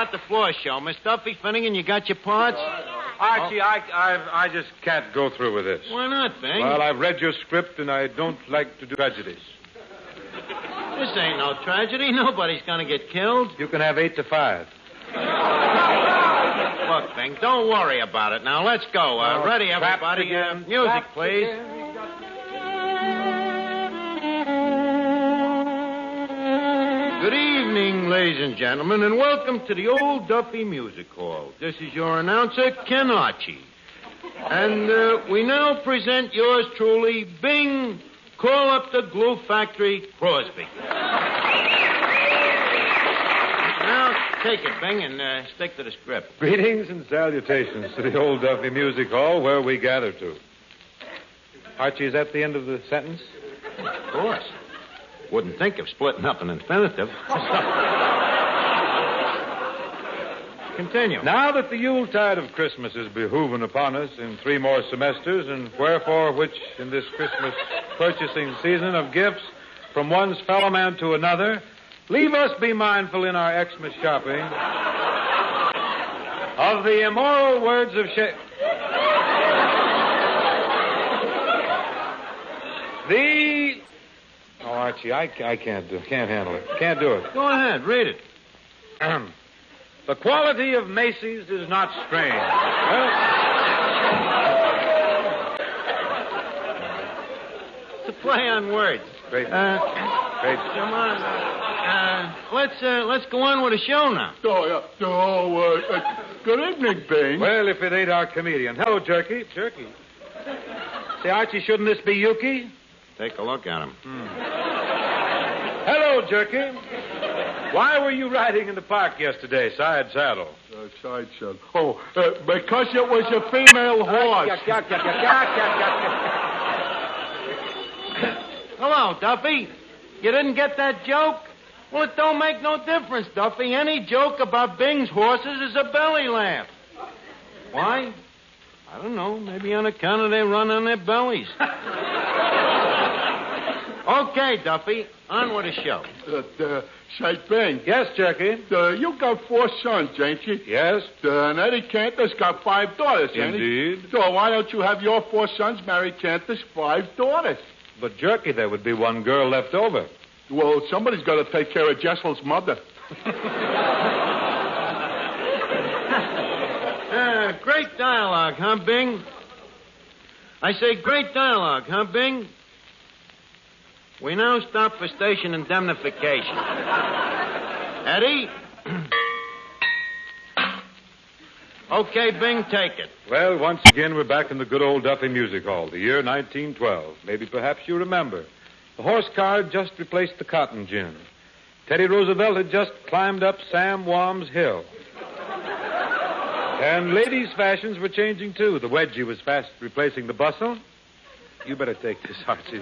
start the floor show. Miss Duffy, Finnegan, you got your parts? Archie, I just can't go through with this. Why not, Bing? Well, I've read your script, and I don't like to do tragedies. This ain't no tragedy. Nobody's going to get killed. You can have 8 to 5. Look, Bing, don't worry about it. Now, let's go. Ready, everybody? Music, please. Good evening, ladies and gentlemen, and welcome to the Old Duffy Music Hall. This is your announcer, Ken Archie. And we now present yours truly, Bing, Call Up the Glue Factory, Crosby. Now, take it, Bing, and stick to the script. Greetings and salutations to the Old Duffy Music Hall, where we gather to. Archie, is that the end of the sentence? Of course. Wouldn't think of splitting up an infinitive. Continue. Now that the Yuletide of Christmas is behooving upon us in 3 more semesters, and wherefore which in this Christmas purchasing season of gifts from one's fellow man to another, leave us be mindful in our Xmas shopping of the immoral words of Oh, Archie, I can't handle it. Can't do it. Go ahead, read it. The quality of Macy's is not strange. It's a play on words. Great. Great. Come on. Let's go on with the show now. Good evening, Bing. Well, if it ain't our comedian. Hello, Jerky. Jerky. Say, Archie, shouldn't this be Yuki? Take a look at him. Hello, Jerky. Why were you riding in the park yesterday, side saddle? Side saddle. Oh, because it was a female horse. Hello, Duffy. You didn't get that joke? Well, it don't make no difference, Duffy. Any joke about Bing's horses is a belly laugh. Why? I don't know. Maybe on account of they run on their bellies. Okay, Duffy. On with the show. Say, Bing. Yes, Jerky? You got 4 sons, ain't you? Yes. And Eddie Cantor's got 5 daughters, ain't he? Indeed. So why don't you have your 4 sons marry Cantor's 5 daughters? But, Jerky, there would be 1 girl left over. Well, somebody's got to take care of Jessel's mother. Great dialogue, huh, Bing? I say great dialogue, huh, Bing? We now stop for station indemnification. Eddie? Okay, Bing, take it. Well, once again, we're back in the good old Duffy Music Hall, the year 1912. Maybe perhaps you remember. The horse car had just replaced the cotton gin. Teddy Roosevelt had just climbed up Sam Wam's hill. And ladies' fashions were changing, too. The wedgie was fast replacing the bustle. You better take this, Archie.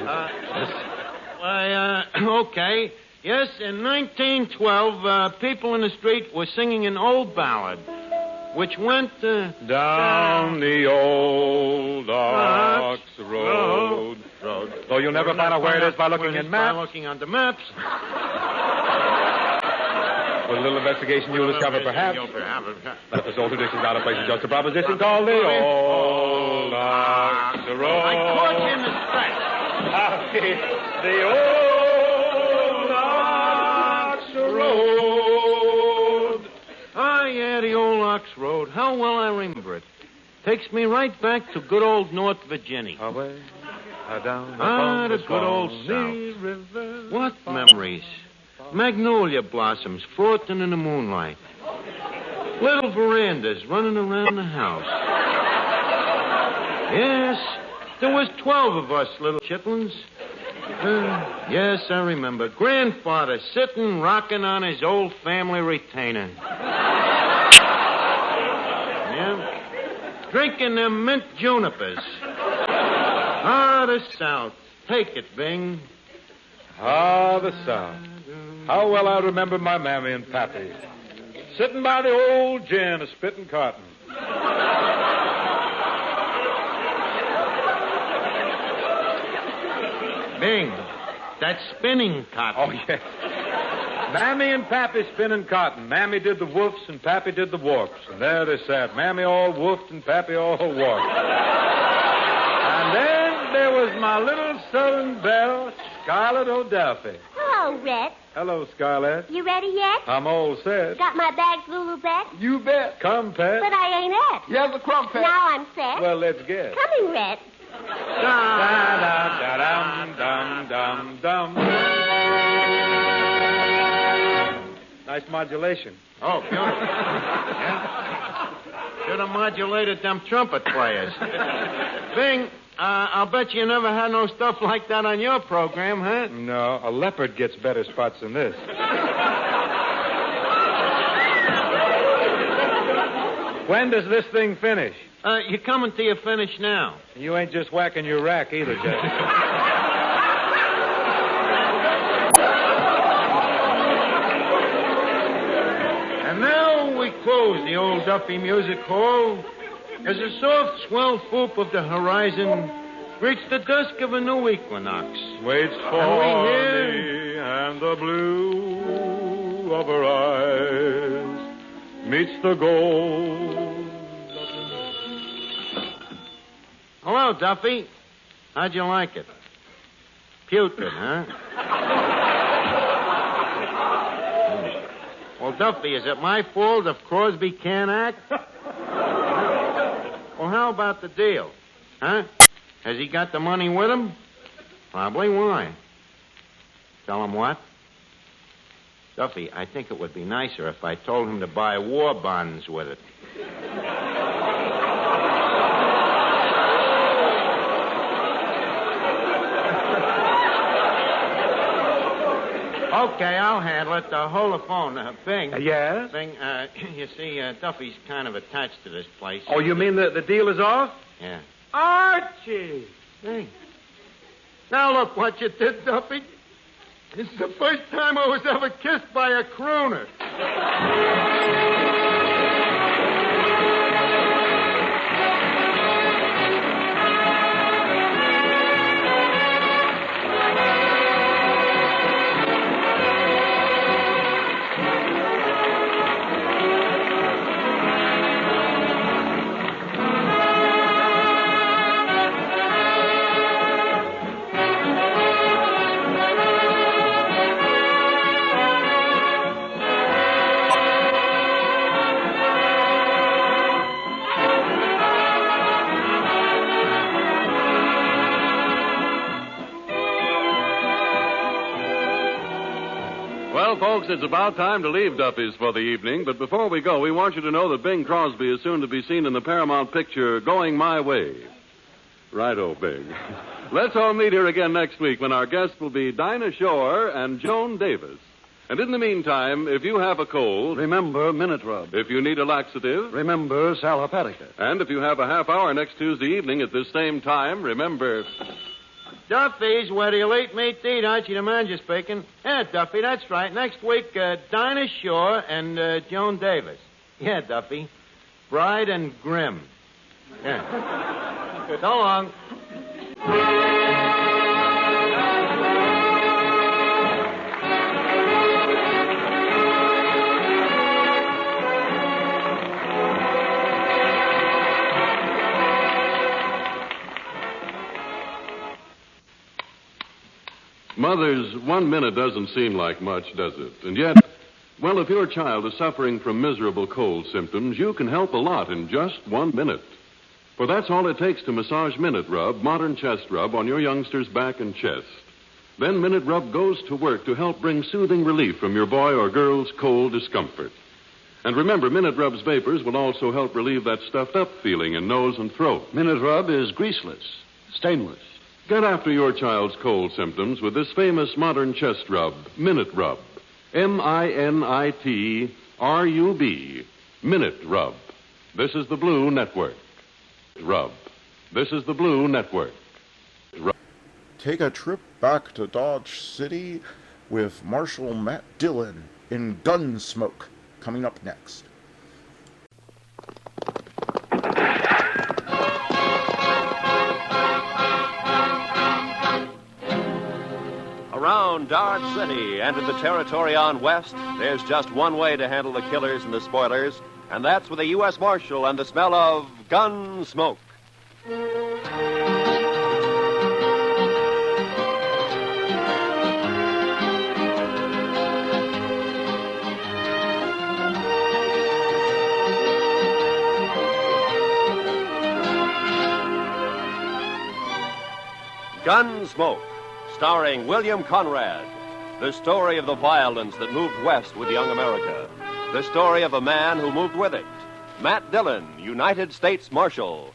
Okay. Yes, in 1912, people in the street were singing an old ballad, which went, down the old ox road. Though you'll never find out where it is by looking in maps. By looking on the maps. With a little investigation, you'll discover, perhaps, that this old tradition is out of place is just a proposition called the old ox road. I caught you in the stretch. The old ox road. Ah, yeah, the old ox road. How well I remember it. Takes me right back to good old North Virginia. Away, down the good old South. River. What memories. Magnolia blossoms floating in the moonlight. Little verandas running around the house. Yes, there was 12 of us little chitlins. Yes, I remember. Grandfather sitting rocking on his old family retainer. Yeah. Drinking them mint junipers. Ah, the South. Take it, Bing. Ah, the South. How well I remember my mammy and pappy. Sitting by the old gin, a spitting cotton. Bing, that's spinning cotton. Oh, yes. Mammy and Pappy spinning cotton. Mammy did the woofs and Pappy did the warps. And there they sat. Mammy all woofed and Pappy all warped. And then there was my little southern belle, Scarlett O'Duffy. Hello, Red. Hello, Scarlett. You ready yet? I'm all set. Got my bags, Lulu Bet? You bet. Come, Pet. But I ain't at. Here's the crumpet. Now I'm set. Well, let's get. Coming, Red. Da-da-da-dum-dum-dum. Nice modulation. Oh, beautiful. Yeah. Should have modulated them trumpet players. Bing, I'll bet you never had no stuff like that on your program, huh? No, a leopard gets better spots than this. When does this thing finish? You're coming to your finish now. You ain't just whacking your rack either, Jack. And now we close the old Duffy Music Hall as a soft swell swoop of the horizon greets the dusk of a new equinox. Waits for And we me hear and the blue of her eyes meets the gold. Hello, Duffy. How'd you like it? Putrid, huh? Well, Duffy, is it my fault if Crosby can't act? Well, how about the deal? Huh? Has he got the money with him? Probably. Why? Tell him what? Duffy, I think it would be nicer if I told him to buy war bonds with it. Okay, I'll handle it. Hold the phone. Bing. Yes? Bing, you see, Duffy's kind of attached to this place. Oh, you mean the deal is off? Yeah. Archie! Bing. Now look what you did, Duffy. It's the first time I was ever kissed by a crooner. Well, folks, it's about time to leave Duffy's for the evening, but before we go, we want you to know that Bing Crosby is soon to be seen in the Paramount picture Going My Way. Righto, Bing. Let's all meet here again next week when our guests will be Dinah Shore and Joan Davis. And in the meantime, if you have a cold... Remember Minute Rub. If you need a laxative... Remember Sal Hepatica. And if you have a half hour next Tuesday evening at this same time, remember... Duffy's where the elite meet the eat. Archie the manager speaking. Yeah, Duffy, that's right. Next week, Dinah Shore and Joan Davis. Yeah, Duffy. Bride and Grim. Yeah. So long. Mothers, 1 minute doesn't seem like much, does it? And yet, well, if your child is suffering from miserable cold symptoms, you can help a lot in just 1 minute. For that's all it takes to massage Minute Rub, modern chest rub, on your youngster's back and chest. Then Minute Rub goes to work to help bring soothing relief from your boy or girl's cold discomfort. And remember, Minute Rub's vapors will also help relieve that stuffed-up feeling in nose and throat. Minute Rub is greaseless, stainless. Get after your child's cold symptoms with this famous modern chest rub, Minute Rub. MINITRUB. Minute Rub. This is the Blue Network. Rub. This is the Blue Network. Rub. Take a trip back to Dodge City with Marshal Matt Dillon in Gunsmoke, coming up next. Around around Dodge City and in the territory on west, there's just one way to handle the killers and the spoilers, and that's with a U.S. Marshal and the smell of gun smoke. Gunsmoke, starring William Conrad. The story of the violence that moved west with young America. The story of a man who moved with it. Matt Dillon, United States Marshal.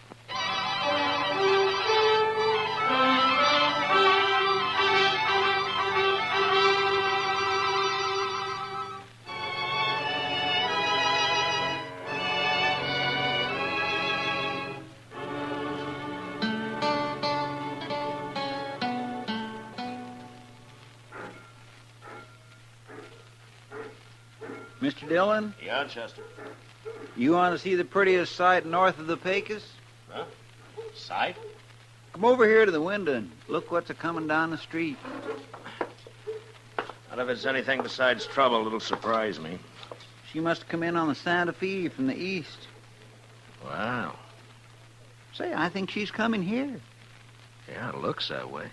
Mr. Dillon? Yeah, Chester. You want to see the prettiest sight north of the Pecos? Huh? Sight? Come over here to the window and look what's a-coming down the street. Not if it's anything besides trouble, it'll surprise me. She must have come in on the Santa Fe from the east. Wow. Say, I think she's coming here. Yeah, it looks that way.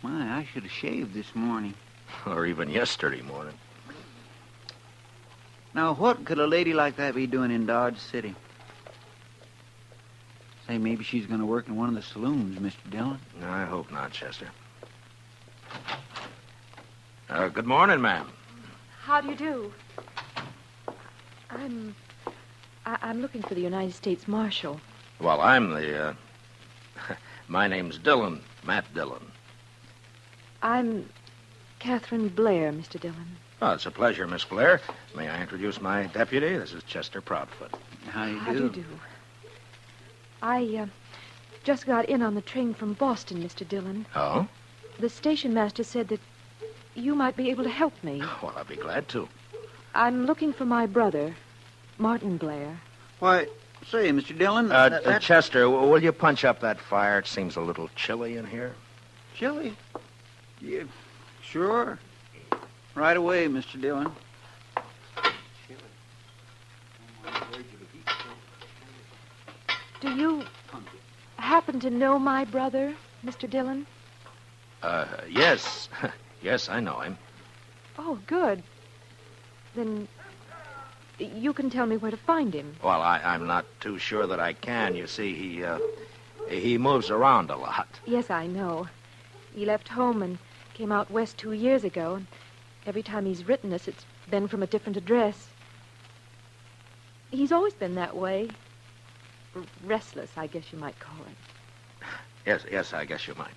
My, I should have shaved this morning. Or even yesterday morning. Now, what could a lady like that be doing in Dodge City? Say, maybe she's going to work in one of the saloons, Mr. Dillon. No, I hope not, Chester. Good morning, ma'am. How do you do? I'm looking for the United States Marshal. Well, I'm the, my name's Dillon, Matt Dillon. I'm Catherine Blair, Mr. Dillon. Oh, it's a pleasure, Miss Blair. May I introduce my deputy? This is Chester Proudfoot. How do you do? How do you do? I just got in on the train from Boston, Mr. Dillon. Oh? The station master said that you might be able to help me. Well, I'll be glad to. I'm looking for my brother, Martin Blair. Why, say, Mr. Dillon... Chester, will you punch up that fire? It seems a little chilly in here. Chilly? Yeah, sure. Right away, Mr. Dillon. Do you happen to know my brother, Mr. Dillon? Yes. Yes, I know him. Oh, good. Then you can tell me where to find him. Well, I'm not too sure that I can. You see, he moves around a lot. Yes, I know. He left home and came out west 2 years ago, and every time he's written us, it's been from a different address. He's always been that way. Restless, I guess you might call it. Yes, I guess you might.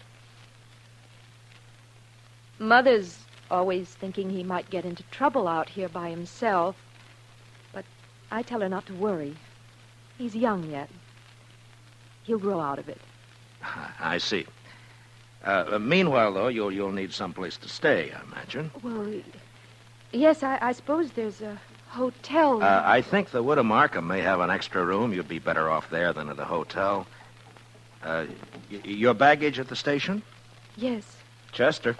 Mother's always thinking he might get into trouble out here by himself. But I tell her not to worry. He's young yet. He'll grow out of it. I see. Meanwhile, though, you'll need someplace to stay, I imagine. Well, yes, I suppose there's a hotel. I think the Widow Markham may have an extra room. You'd be better off there than at the hotel. Your baggage at the station? Yes. Chester,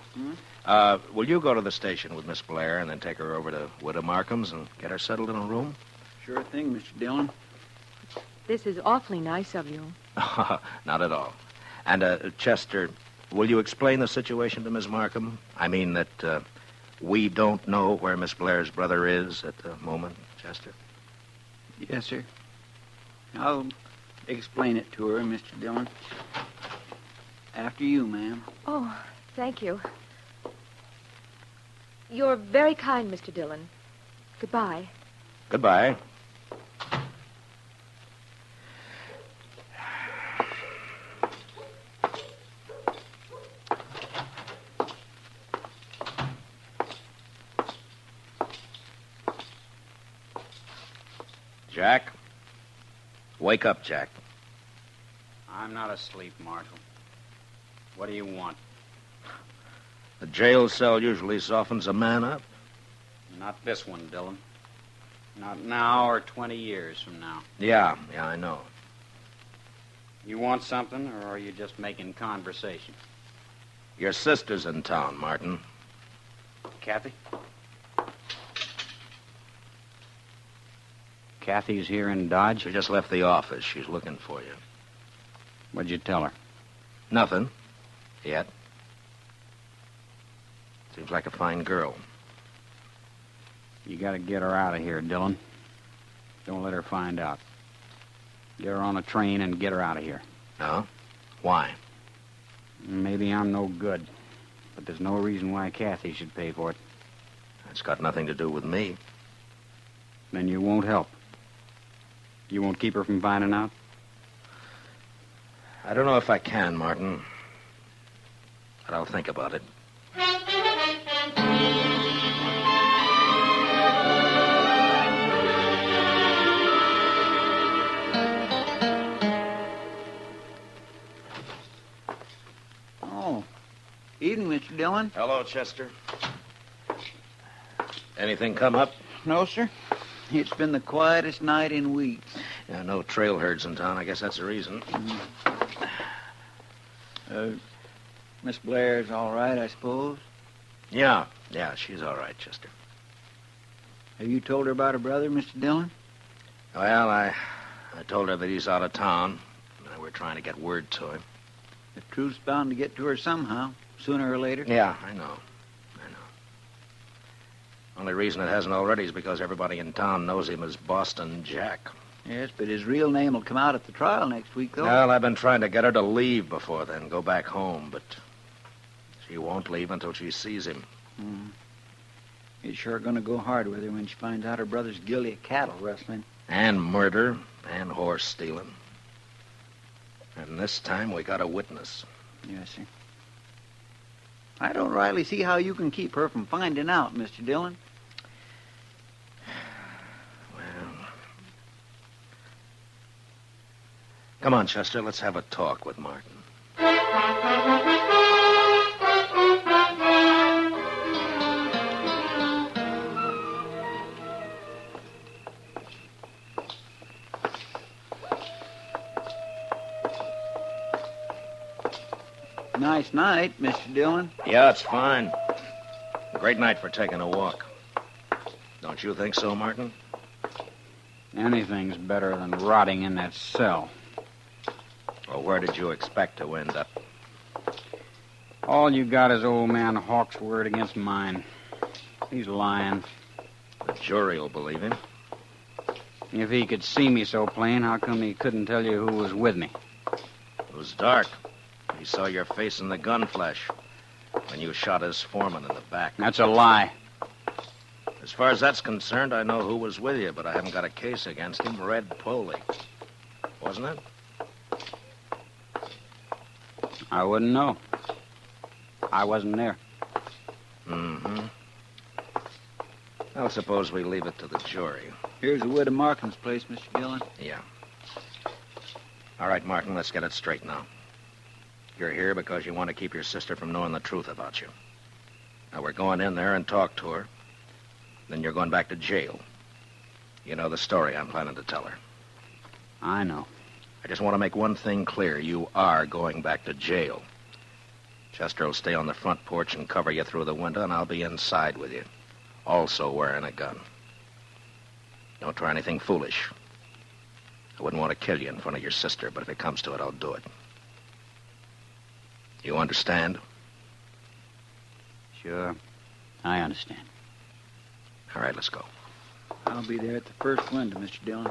will you go to the station with Miss Blair and then take her over to Widow Markham's and get her settled in a room? Sure thing, Mr. Dillon. This is awfully nice of you. Not at all. And, Chester, will you explain the situation to Miss Markham? I mean that we don't know where Miss Blair's brother is at the moment, Chester? Yes, sir. I'll explain it to her, Mr. Dillon. After you, ma'am. Oh, thank you. You're very kind, Mr. Dillon. Goodbye. Goodbye. Jack? Wake up, Jack. I'm not asleep, Marshal. What do you want? The jail cell usually softens a man up. Not this one, Dillon. Not now or 20 years from now. Yeah, I know. You want something, or are you just making conversation? Your sister's in town, Martin. Kathy? Kathy's here in Dodge? She just left the office. She's looking for you. What'd you tell her? Nothing. Yet. Seems like a fine girl. You gotta get her out of here, Dillon. Don't let her find out. Get her on a train and get her out of here. No? Why? Maybe I'm no good, but there's no reason why Kathy should pay for it. It's got nothing to do with me. Then you won't help. You won't keep her from finding out? I don't know if I can, Martin. But I'll think about it. Oh. Evening, Mr. Dillon. Hello, Chester. Anything come up? No, sir. It's been the quietest night in weeks. Yeah, no trail herds in town. I guess that's the reason. Miss Blair's all right, I suppose? Yeah, she's all right, Chester. Have you told her about her brother, Mr. Dillon? Well, I told her that he's out of town. We're trying to get word to him. The truth's bound to get to her somehow, sooner or later. Yeah, I know. Only reason it hasn't already is because everybody in town knows him as Boston Jack. Yes, but his real name will come out at the trial next week, though. Well, I've been trying to get her to leave before then, go back home, but she won't leave until she sees him. It's sure going to go hard with her when she finds out her brother's guilty of cattle rustling. And murder, and horse stealing. And this time we got a witness. Yes, sir. I don't rightly see how you can keep her from finding out, Mr. Dillon. Come on, Chester, let's have a talk with Martin. Nice night, Mr. Dillon. Yeah, it's fine. Great night for taking a walk. Don't you think so, Martin? Anything's better than rotting in that cell. Well, where did you expect to end up? All you got is old man Hawk's word against mine. He's lying. The jury will believe him. If he could see me so plain, how come he couldn't tell you who was with me? It was dark. He saw your face in the gun flash when you shot his foreman in the back. That's a lie. As far as that's concerned, I know who was with you, but I haven't got a case against him. Red Poley. Wasn't it? I wouldn't know. I wasn't there. Mm-hmm. Well, suppose we leave it to the jury. Here's the wood of Markham's place, Mr. Dillon. Yeah. All right, Martin, let's get it straight now. You're here because you want to keep your sister from knowing the truth about you. Now, we're going in there and talk to her. Then you're going back to jail. You know the story I'm planning to tell her. I know. I just want to make one thing clear. You are going back to jail. Chester will stay on the front porch and cover you through the window, and I'll be inside with you, also wearing a gun. Don't try anything foolish. I wouldn't want to kill you in front of your sister, but if it comes to it, I'll do it. You understand? Sure. I understand. All right, let's go. I'll be there at the first window, Mr. Dillon.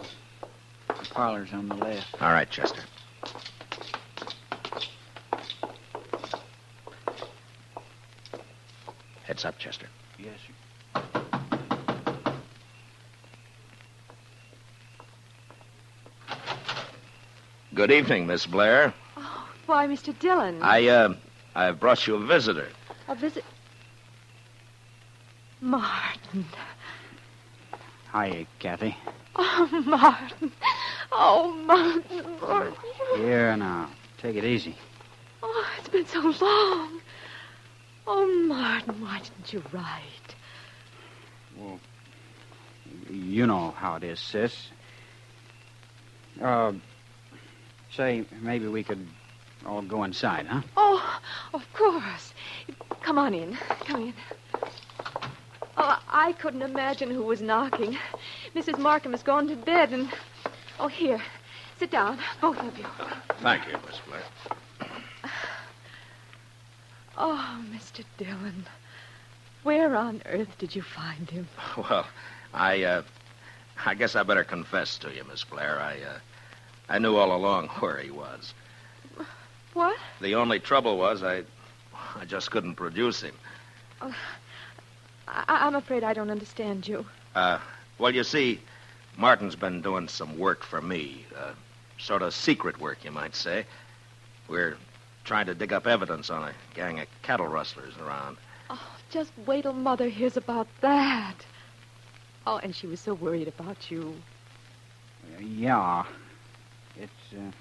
The parlor's on the left. All right, Chester. Heads up, Chester. Yes, sir. Good evening, Miss Blair. Oh, why, Mr. Dillon? I've brought you a visitor. A visit? Martin. Hi, Kathy. Oh, Martin. Oh, Martin. Here now. Take it easy. Oh, it's been so long. Oh, Martin, why didn't you write? Well, you know how it is, sis. Say, maybe we could all go inside, huh? Oh, of course. Come on in. Come in. I couldn't imagine who was knocking. Mrs. Markham has gone to bed, and... Oh, here. Sit down, both of you. Thank you, Miss Blair. Oh, Mr. Dillon. Where on earth did you find him? Well, I guess I better confess to you, Miss Blair. I knew all along where he was. What? The only trouble was I just couldn't produce him. I'm afraid I don't understand you. Well, you see, Martin's been doing some work for me. Sort of secret work, you might say. We're trying to dig up evidence on a gang of cattle rustlers around. Oh, just wait till Mother hears about that. Oh, and she was so worried about you. Yeah. It's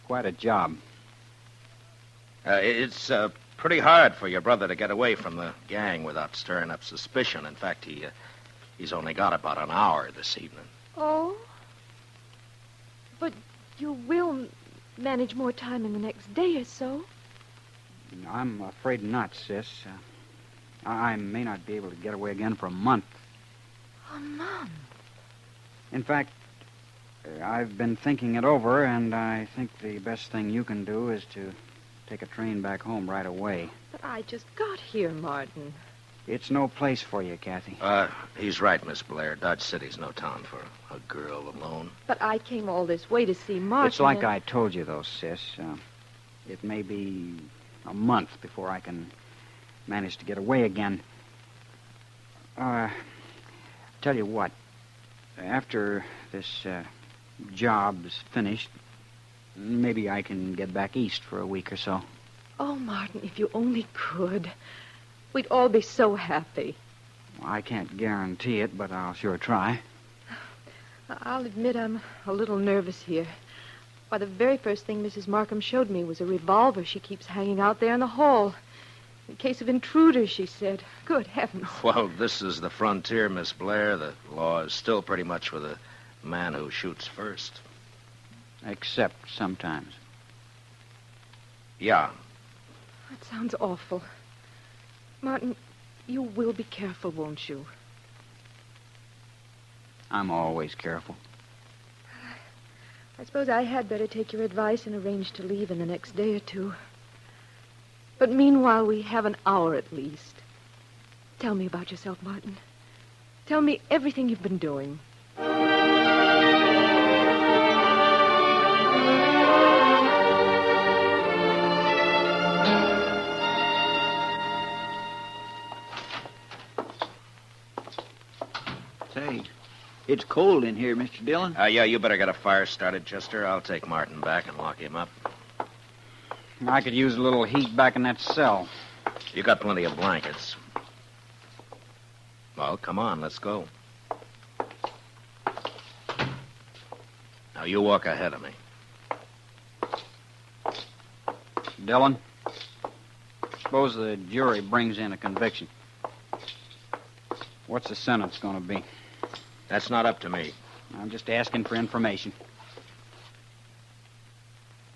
quite a job. It's pretty hard for your brother to get away from the gang without stirring up suspicion. In fact, he's only got about an hour this evening. Oh? But you will manage more time in the next day or so. I'm afraid not, sis. I may not be able to get away again for a month. A month? In fact, I've been thinking it over, and I think the best thing you can do is to take a train back home right away. But I just got here, Martin. It's no place for you, Kathy. He's right, Miss Blair. Dodge City's no town for a girl alone. But I came all this way to see Martin. It's like I told you, though, sis. It may be a month before I can manage to get away again. Tell you what. After this job's finished, maybe I can get back east for a week or so. Oh, Martin, if you only could. We'd all be so happy. Well, I can't guarantee it, but I'll sure try. I'll admit I'm a little nervous here. Why, the very first thing Mrs. Markham showed me was a revolver she keeps hanging out there in the hall. In case of intruders, she said. Good heavens. Well, this is the frontier, Miss Blair. The law is still pretty much with the man who shoots first. Except sometimes. Yeah. That sounds awful. Martin, you will be careful, won't you? I'm always careful. I suppose I had better take your advice and arrange to leave in the next day or two. But meanwhile, we have an hour at least. Tell me about yourself, Martin. Tell me everything you've been doing. Say, it's cold in here, Mr. Dillon. Yeah, you better get a fire started, Chester. I'll take Martin back and lock him up. I could use a little heat back in that cell. You got plenty of blankets. Well, come on, let's go. Now, you walk ahead of me. Dillon, suppose the jury brings in a conviction. What's the sentence going to be? That's not up to me. I'm just asking for information.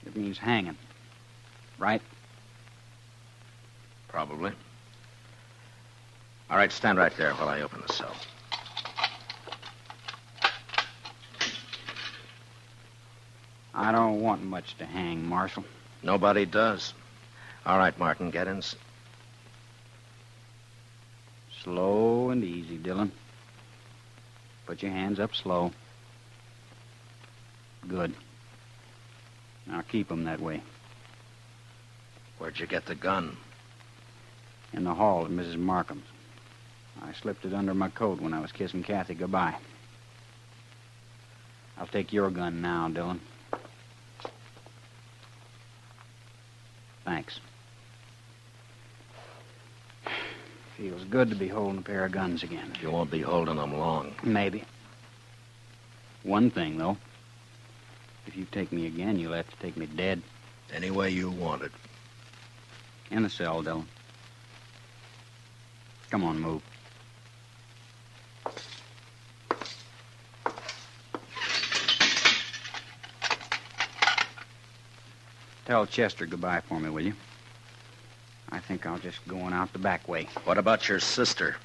It means hanging, right? Probably. All right, stand right there while I open the cell. I don't want much to hang, Marshal. Nobody does. All right, Martin, get in. Slow and easy, Dillon. Put your hands up slow. Good. Now keep them that way. Where'd you get the gun? In the hall at Mrs. Markham's. I slipped it under my coat when I was kissing Kathy goodbye. I'll take your gun now, Dillon. Thanks. Feels good to be holding a pair of guns again. You won't be holding them long. Maybe. One thing, though. If you take me again, you'll have to take me dead. Any way you want it. In the cell, Dillon. Come on, move. Tell Chester goodbye for me, will you? I think I'll just go on out the back way. What about your sister?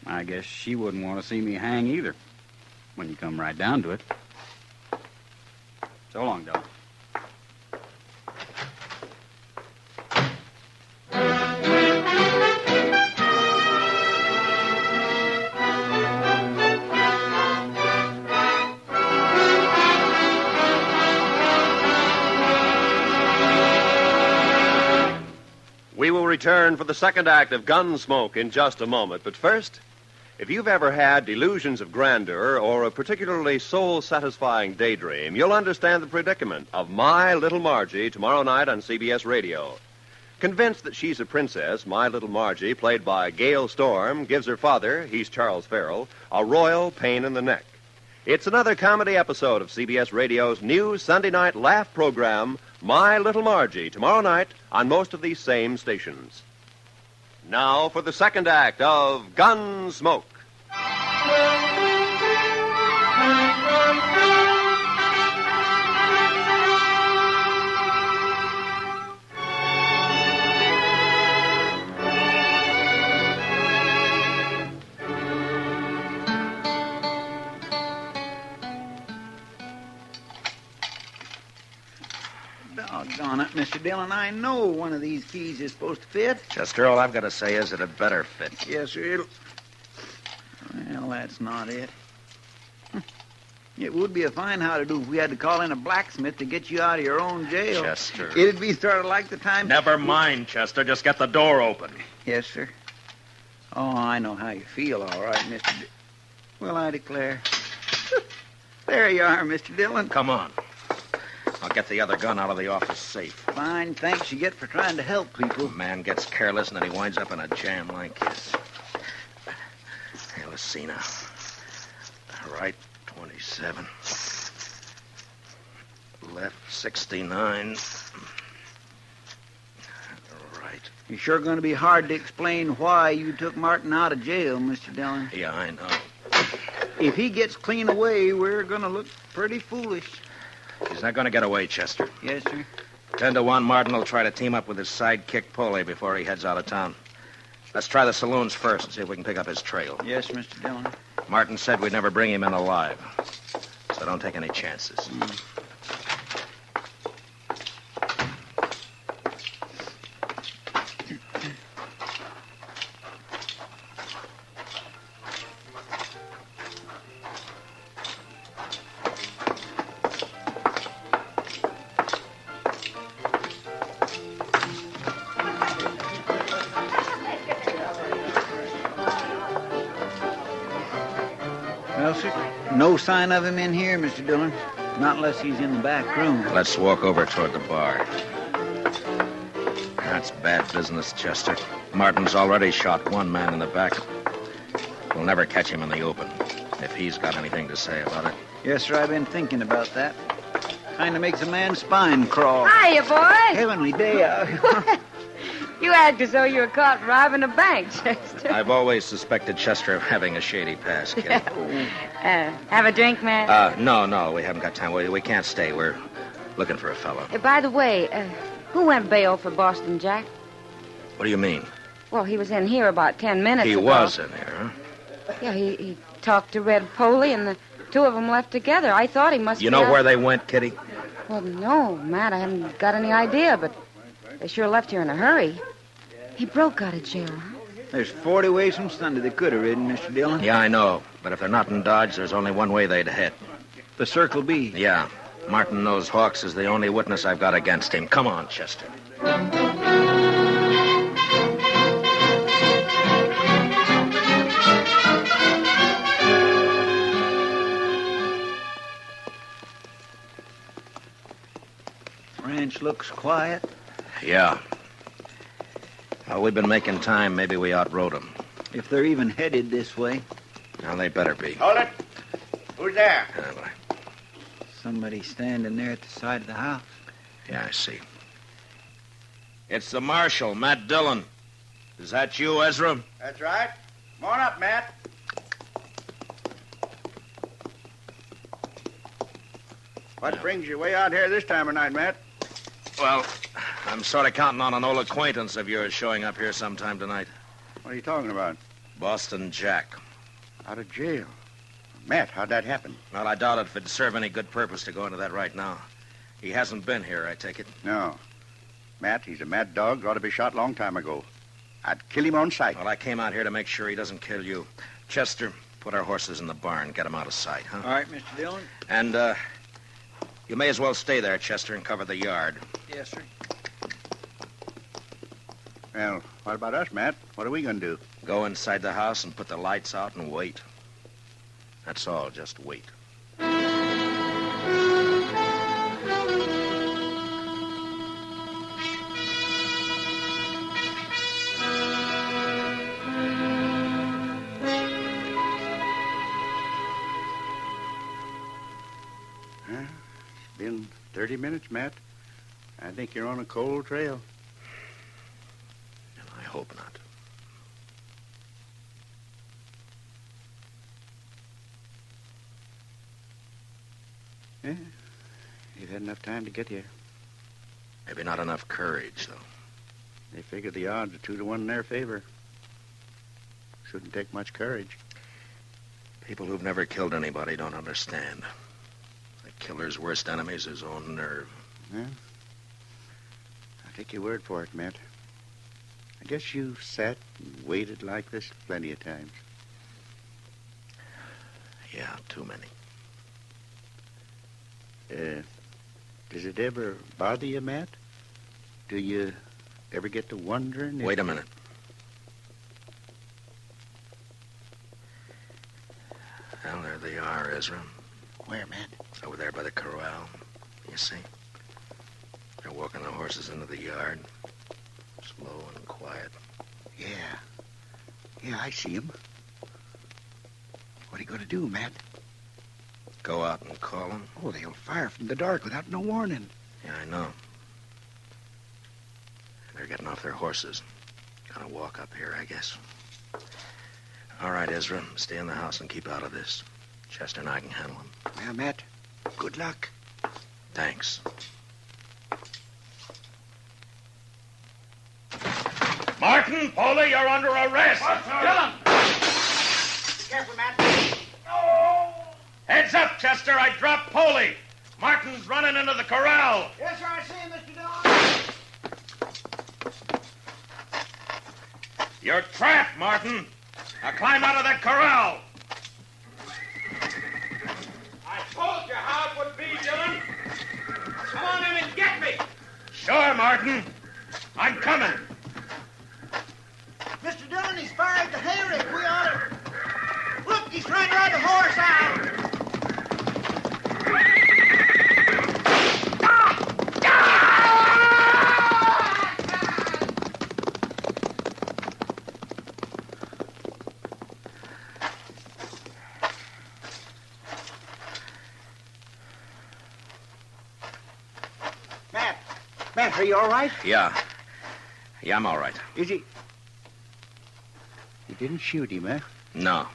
I guess she wouldn't want to see me hang either, when you come right down to it. So long, Della. We will return for the second act of Gunsmoke in just a moment. But first, if you've ever had delusions of grandeur or a particularly soul-satisfying daydream, you'll understand the predicament of My Little Margie tomorrow night on CBS Radio. Convinced that she's a princess, My Little Margie, played by Gail Storm, gives her father, he's Charles Farrell, a royal pain in the neck. It's another comedy episode of CBS Radio's new Sunday night laugh program, My Little Margie, tomorrow night on most of these same stations. Now for the second act of Gunsmoke. Doggone it, Mr. Dillon. I know one of these keys is supposed to fit. Chester, all I've got to say is that it better fit. Yes, sir. Well, that's not it. It would be a fine how-to-do if we had to call in a blacksmith to get you out of your own jail. Chester. It'd be sort of like the time... Never mind, Chester. Just get the door open. Yes, sir. Oh, I know how you feel, all right, Mr. Well, I declare. There you are, Mr. Dillon. Come on. I'll get the other gun out of the office safe. Fine thanks you get for trying to help people. A man gets careless and then he winds up in a jam like this. Hey, let's see now. Right, 27. Left, 69. Right. You're sure going to be hard to explain why you took Martin out of jail, Mr. Dillon. Yeah, I know. If he gets clean away, we're going to look pretty foolish. He's not going to get away, Chester. Yes, sir. 10 to 1, Martin will try to team up with his sidekick, Pole, before he heads out of town. Let's try the saloons first and see if we can pick up his trail. Yes, Mr. Dillon. Martin said we'd never bring him in alive. So don't take any chances. Well, sir, no sign of him in here, Mr. Dillon. Not unless he's in the back room. Let's walk over toward the bar. That's bad business, Chester. Martin's already shot one man in the back. We'll never catch him in the open, if he's got anything to say about it. Yes, sir, I've been thinking about that. Kind of makes a man's spine crawl. Hiya, boy. Heavenly day out. You act as though you were caught robbing a bank, Chester. I've always suspected Chester of having a shady past, kid. Have a drink, man? No, we haven't got time. We can't stay. We're looking for a fellow. By the way, who went bail for Boston Jack? What do you mean? Well, he was in here about 10 minutes He ago. was in here, huh? Yeah, he talked to Red Poley, and the two of them left together. I thought he must You be know out- where they went, Kitty? Well, no, Matt, I haven't got any idea, but they sure left here in a hurry. He broke out of jail, huh? There's 40 ways from Sunday they could have ridden, Mr. Dillon. Yeah, I know. But if they're not in Dodge, there's only one way they'd head. The Circle B. Yeah. Martin knows Hawks is the only witness I've got against him. Come on, Chester. Ranch looks quiet. Yeah. Well, we've been making time. Maybe we outrode them. If they're even headed this way. Now, they better be. Hold it. Who's there? Yeah, Somebody standing there at the side of the house. I see. It's the marshal, Matt Dillon. Is that you, Ezra? That's right. Come on up, Matt. What brings you way out here this time of night, Matt? Well, I'm sort of counting on an old acquaintance of yours showing up here sometime tonight. What are you talking about? Boston Jack. Out of jail. Matt, how'd that happen? Well, I doubt if it'd serve any good purpose to go into that right now. He hasn't been here, I take it. No. Matt, he's a mad dog. Ought to be shot long time ago. I'd kill him on sight. Well, I came out here to make sure he doesn't kill you. Chester, put our horses in the barn. Get them out of sight, huh? All right, Mr. Dillon. And, you may as well stay there, Chester, and cover the yard. Yes, sir. Well, what about us, Matt? What are we going to do? Go inside the house and put the lights out and wait. That's all, just wait. It's been 30 minutes, Matt. I think you're on a cold trail. And I hope not. Yeah, you've had enough time to get here. Maybe not enough courage, though. They figure the odds are 2-1 in their favor. Shouldn't take much courage. People who've never killed anybody don't understand. The killer's worst enemy is his own nerve. Yeah. I'll take your word for it, Matt. I guess you've sat and waited like this plenty of times. Yeah, too many. Does it ever bother you, Matt? Do you ever get to wondering if... Wait a minute. Well, there they are, Ezra. Where, Matt? Over there by the corral. You see? They're walking the horses into the yard. Slow and quiet. Yeah. Yeah, I see 'em. What are you going to do, Matt? Go out and call them? Oh, they'll fire from the dark without no warning. Yeah, I know. They're getting off their horses. Gonna walk up here, I guess. All right, Ezra. Stay in the house and keep out of this. Chester and I can handle them. Well, Matt, good luck. Thanks. Martin, Foley, you're under arrest. Dillon! Be careful, Matt. Heads up, Chester. I dropped Foley. Martin's running into the corral. Yes, sir, I see him, Mr. Dillon. You're trapped, Martin. Now climb out of that corral. I told you how it would be, Dillon. Come on in and get me. Sure, Martin. I'm coming. Mr. Dillon, he's fired the hayrick. We ought to... Look, he's trying to ride the horse out. Matt, are you all right? Yeah. Yeah, I'm all right. Is he... You didn't shoot him, eh? No.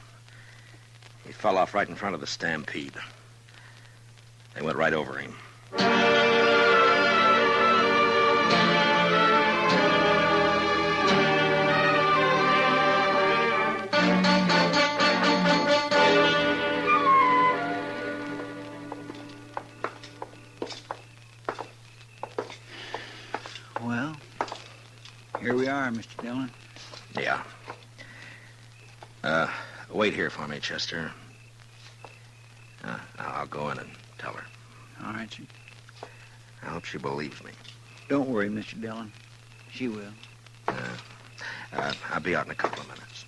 He fell off right in front of the stampede. They went right over him. Well, here we are, Mr. Dillon. Yeah. Wait here for me, Chester. I'll go in and tell her. All right, sir. I hope she believes me. Don't worry, Mr. Dillon. She will. I'll be out in a couple of minutes.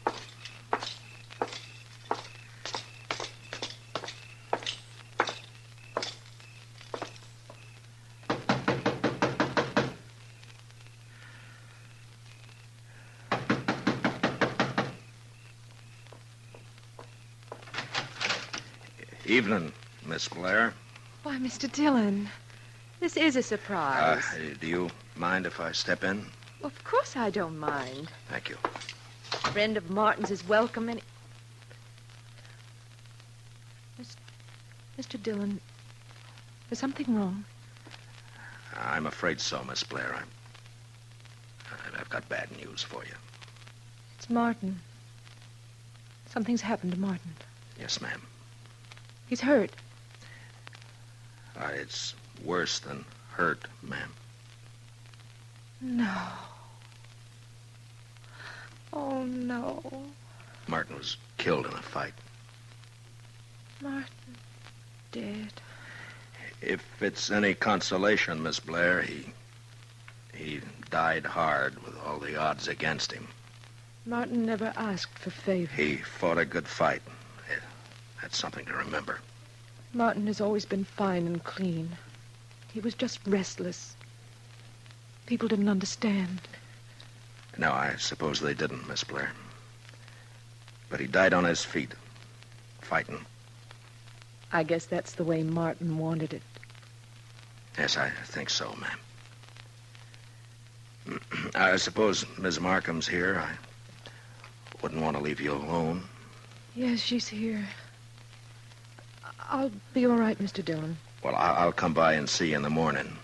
Evening, Miss Blair. Why, Mr. Dillon, this is a surprise. Do you mind if I step in? Of course I don't mind. Thank you. A friend of Martin's is welcome any... Mr. Dillon, is something wrong? I'm afraid so, Miss Blair. I've got bad news for you. It's Martin. Something's happened to Martin. Yes, ma'am. He's hurt. It's worse than hurt, ma'am. No. Oh, no. Martin was killed in a fight. Martin dead. If it's any consolation, Miss Blair, he died hard with all the odds against him. Martin never asked for favor. He fought a good fight. That's something to remember. Martin has always been fine and clean. He was just restless. People didn't understand. No, I suppose they didn't, Miss Blair. But he died on his feet, fighting. I guess that's the way Martin wanted it. Yes, I think so, ma'am. I suppose Miss Markham's here. I wouldn't want to leave you alone. Yes, she's here. I'll be all right, Mr. Dillon. Well, I'll come by and see you in the morning.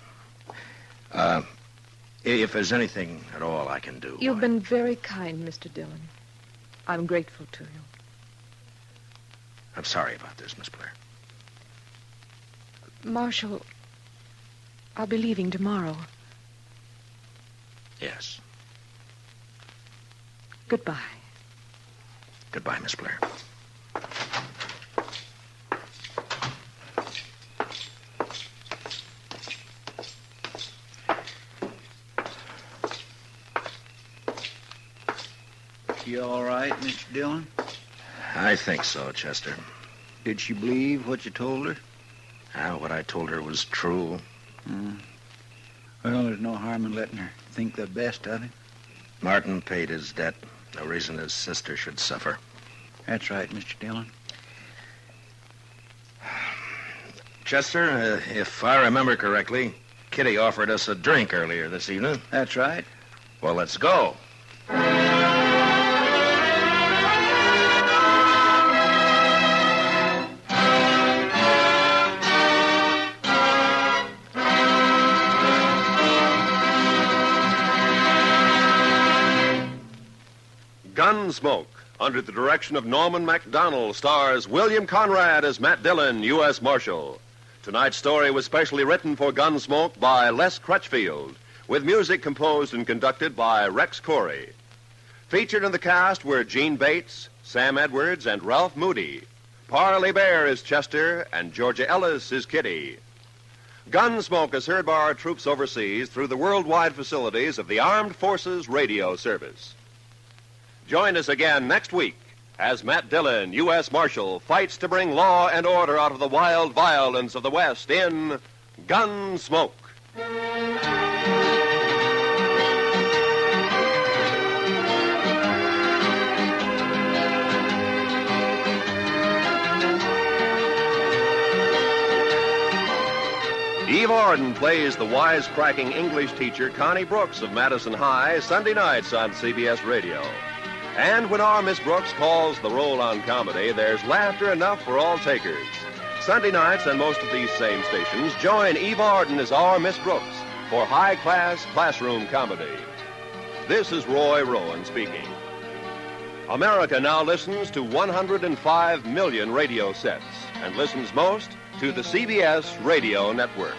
If there's anything at all I can do. You've been very kind, Mr. Dillon. I'm grateful to you. I'm sorry about this, Miss Blair. Marshal, I'll be leaving tomorrow. Yes. Goodbye. Goodbye, Miss Blair. You all right, Mr. Dillon? I think so, Chester. Did she believe what you told her? What I told her was true. Well, there's no harm in letting her think the best of it. Martin paid his debt. No reason his sister should suffer. That's right, Mr. Dillon. Chester, if I remember correctly, Kitty offered us a drink earlier this evening. That's right. Well, let's go. Gunsmoke, under the direction of Norman Macdonald, stars William Conrad as Matt Dillon, U.S. Marshal. Tonight's story was specially written for Gunsmoke by Les Crutchfield, with music composed and conducted by Rex Corey. Featured in the cast were Gene Bates, Sam Edwards, and Ralph Moody. Parley Bear is Chester, and Georgia Ellis is Kitty. Gunsmoke is heard by our troops overseas through the worldwide facilities of the Armed Forces Radio Service. Join us again next week as Matt Dillon, U.S. Marshal, fights to bring law and order out of the wild violence of the West in Gunsmoke. Eve Arden plays the wisecracking English teacher Connie Brooks of Madison High Sunday nights on CBS Radio. And when our Miss Brooks calls the roll on comedy, there's laughter enough for all takers. Sunday nights on most of these same stations, join Eve Arden as our Miss Brooks for high-class classroom comedy. This is Roy Rowan speaking. America now listens to 105 million radio sets and listens most to the CBS Radio Network.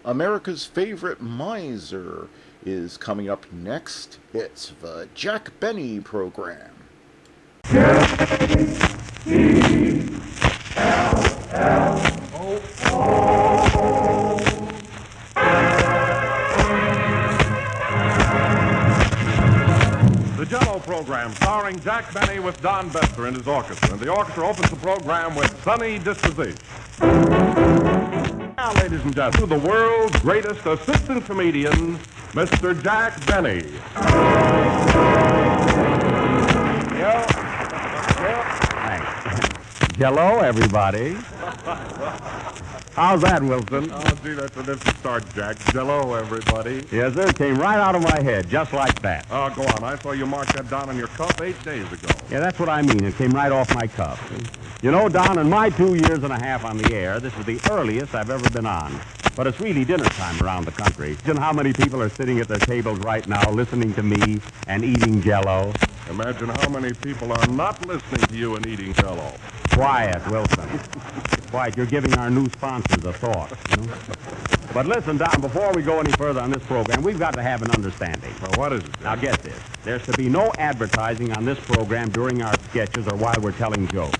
America's Favorite Miser is coming up next. It's the Jack Benny Program. The Jello Program, starring Jack Benny with Don Bester and his orchestra. And the orchestra opens the program with Sunny Disposition. Now, ladies and gentlemen, the world's greatest assistant comedian, Mr. Jack Benny. Hello, everybody. How's that, Wilson? Oh, gee, that's a different start, Jack. Jello, everybody. Yes, sir. It came right out of my head, just like that. Oh, go on. I saw you mark that down on your cup 8 days ago. Yeah, that's what I mean. It came right off my cuff. You know, Don, in my 2 years and a half on the air, this is the earliest I've ever been on. But it's really dinner time around the country. You know how many people are sitting at their tables right now listening to me and eating Jello? Imagine how many people are not listening to you and eating Jello. Quiet, Wilson. Quiet. You're giving our new sponsors a thought. You know? But listen, Don, before we go any further on this program, we've got to have an understanding. Well, what is it? Now, get this. There's to be no advertising on this program during our sketches or while we're telling jokes.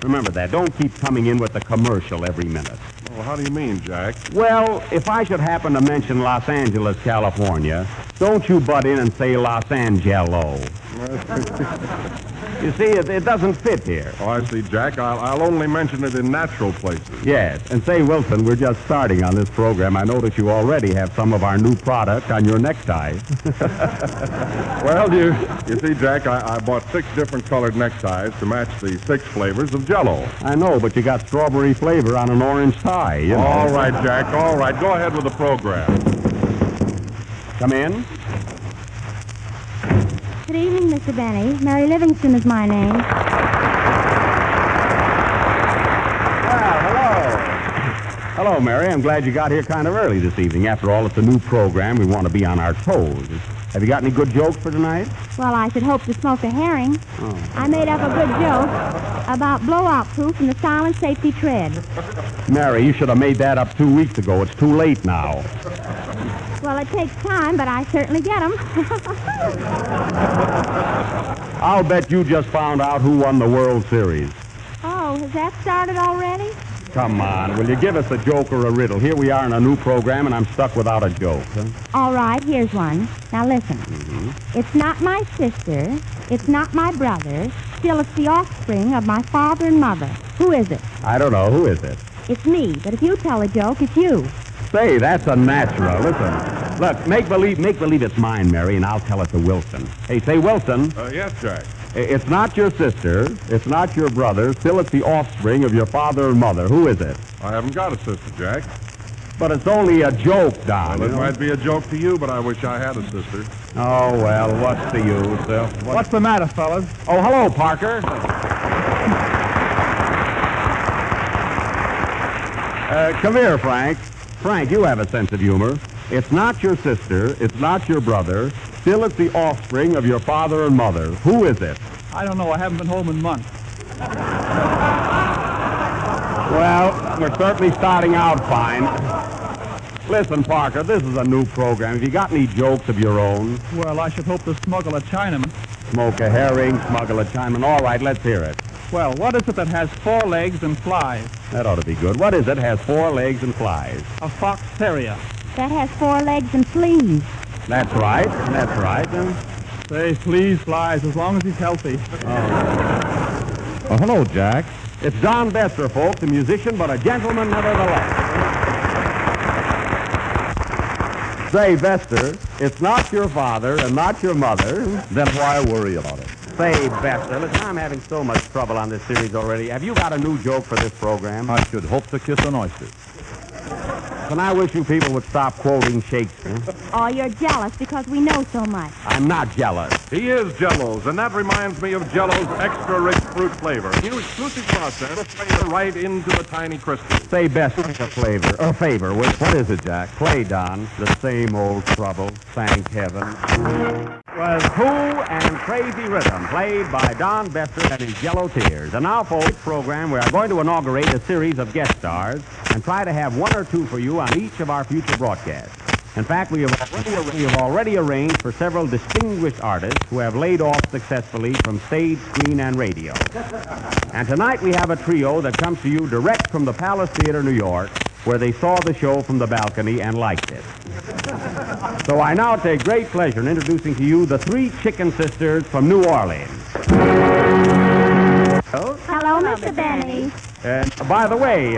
Remember that. Don't keep coming in with the commercial every minute. Well, how do you mean, Jack? Well, if I should happen to mention Los Angeles, California, don't you butt in and say Los Angelo. You see, it doesn't fit here. Oh, I see, Jack. I'll only mention it in natural places. Yes. And say, Wilson, we're just starting on this program. I notice you already have some of our new product on your necktie. Well, you see, Jack, I bought 6 different colored neckties to match the 6 flavors of Jello. I know, but you got strawberry flavor on an orange tie. You know. All right, Jack. All right. Go ahead with the program. Come in. Good evening, Mr. Benny. Mary Livingston is my name. Well, hello. Hello, Mary. I'm glad you got here kind of early this evening. After all, it's a new program. We want to be on our toes. Have you got any good jokes for tonight? Well, I should hope to smoke a herring. Oh. I made up a good joke about blowout proof and the silent safety tread. Mary, you should have made that up 2 weeks ago. It's too late now. Well, it takes time, but I certainly get them. I'll bet you just found out who won the World Series. Oh, has that started already? Come on, will you give us a joke or a riddle? Here we are in a new program, and I'm stuck without a joke. Huh? All right, here's one. Now listen. Mm-hmm. It's not my sister. It's not my brother. Still, it's the offspring of my father and mother. Who is it? I don't know. Who is it? It's me, but if you tell a joke, it's you. Say, that's a natural. Listen. Look, make believe it's mine, Mary, and I'll tell it to Wilson. Hey, say, Wilson. Yes, Jack. It's not your sister. It's not your brother. Still, it's the offspring of your father and mother. Who is it? I haven't got a sister, Jack. But it's only a joke, Don. Well, it might be a joke to you, but I wish I had a sister. Oh, well, what's the use? What's the matter, fellas? Oh, hello, Parker. Come here, Frank. Frank, you have a sense of humor. It's not your sister. It's not your brother. Still, it's the offspring of your father and mother. Who is it? I don't know. I haven't been home in months. Well, we're certainly starting out fine. Listen, Parker, this is a new program. Have you got any jokes of your own? Well, I should hope to smuggle a Chinaman. Smoke a herring, smuggle a Chinaman. All right, let's hear it. Well, what is it that has 4 legs and flies? That ought to be good. What is it? Has 4 legs and flies? A fox terrier. That has 4 legs and fleas. That's right. That's right. Say, fleas, flies, as long as he's healthy. Oh, hello, Jack. It's Don Bester, folks, a musician, but a gentleman nevertheless. Say, Bester, it's not your father and not your mother. Then why worry about it? Say, Bester, listen, I'm having so much trouble on this series already. Have you got a new joke for this program? I should hope to kiss an oyster. And I wish you people would stop quoting Shakespeare. Oh, you're jealous because we know so much. I'm not jealous. He is Jello's, and that reminds me of Jello's extra-rich fruit flavor. New exclusive process, flavor right into the tiny crystals. Say best favor. What is it, Jack? Play, Don. The same old trouble. Thank heaven. was Who and Crazy Rhythm, played by Don Bester and his Yellow Tears. And now, folks, program, we are going to inaugurate a series of guest stars and try to have one or two for you on each of our future broadcasts. In fact, we have already arranged for several distinguished artists who have laid off successfully from stage, screen, and radio. And tonight we have a trio that comes to you direct from the Palace Theater, New York, where they saw the show from the balcony and liked it. So I now take great pleasure in introducing to you the three Chicken Sisters from New Orleans. Hello, Mr. Benny. By the way,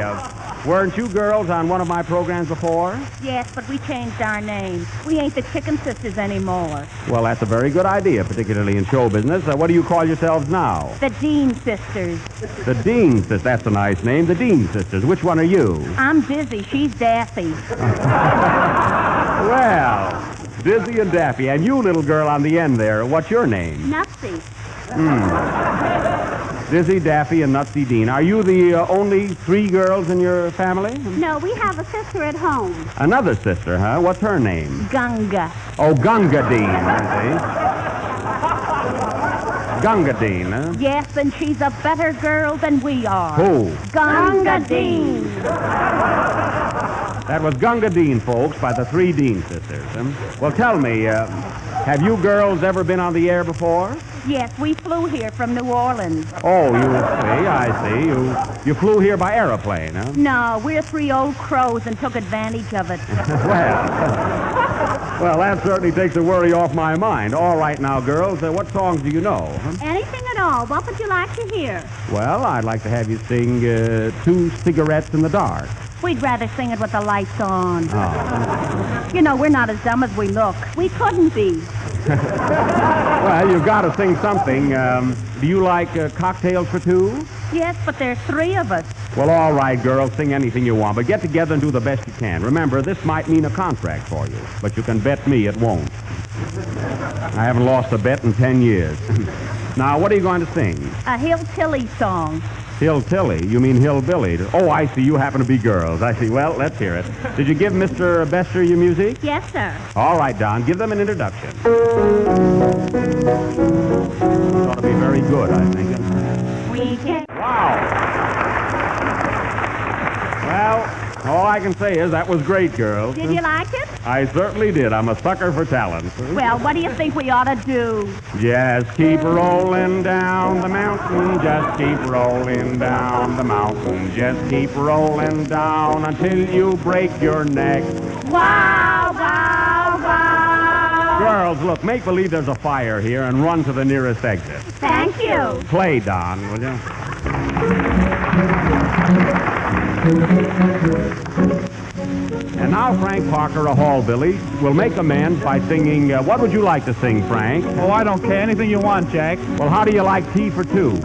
weren't you girls on one of my programs before? Yes, but we changed our name. We ain't the Chicken Sisters anymore. Well, that's a very good idea, particularly in show business. What do you call yourselves now? The Dean Sisters. The Dean Sisters. That's a nice name. The Dean Sisters. Which one are you? I'm Dizzy. She's Daffy. Well, Dizzy and Daffy. And you, little girl on the end there, what's your name? Nutsy. Dizzy, Daffy, and Nutsy Dean. Are you the only three girls in your family? No, we have a sister at home. Another sister, huh? What's her name? Gunga. Oh, Gunga Dean, I see. Gunga Dean, huh? Yes, and she's a better girl than we are. Who? Gunga Dean. That was Gunga Dean, folks, by the three Dean sisters. Well, tell me, have you girls ever been on the air before? Yes, we flew here from New Orleans. Oh, I see. You flew here by aeroplane, huh? No, we're three old crows and took advantage of it. Well, that certainly takes a worry off my mind. All right now, girls, what songs do you know? Huh? Anything at all. What would you like to hear? Well, I'd like to have you sing Two Cigarettes in the Dark. We'd rather sing it with the lights on. Oh. You know, we're not as dumb as we look. We couldn't be. Well, you've got to sing something. Do you like Cocktails for Two? Yes, but there's three of us. Well, all right, girls, sing anything you want, but get together and do the best you can. Remember, this might mean a contract for you, but you can bet me it won't. I haven't lost a bet in 10 years. Now, what are you going to sing? A Hilltilly song. Hilltilly? You mean hillbilly? Oh, I see. You happen to be girls. I see. Well, let's hear it. Did you give Mr. Bester your music? Yes, sir. All right, Don. Give them an introduction. Ought to be very good, I think. We can. Wow. Well, all I can say is that was great, girls. Did you like it? I certainly did. I'm a sucker for talent. Well, what do you think we ought to do? Just keep rolling down the mountain. Just keep rolling down the mountain. Just keep rolling down until you break your neck. Wow, wow, wow. Girls, look, make believe there's a fire here and run to the nearest exit. Thank you. Play, Don, will you? And now Frank Parker, a hallbilly, will make amends by singing, what would you like to sing, Frank? Oh, I don't care. Anything you want, Jack. Well, how do you like Tea for Two?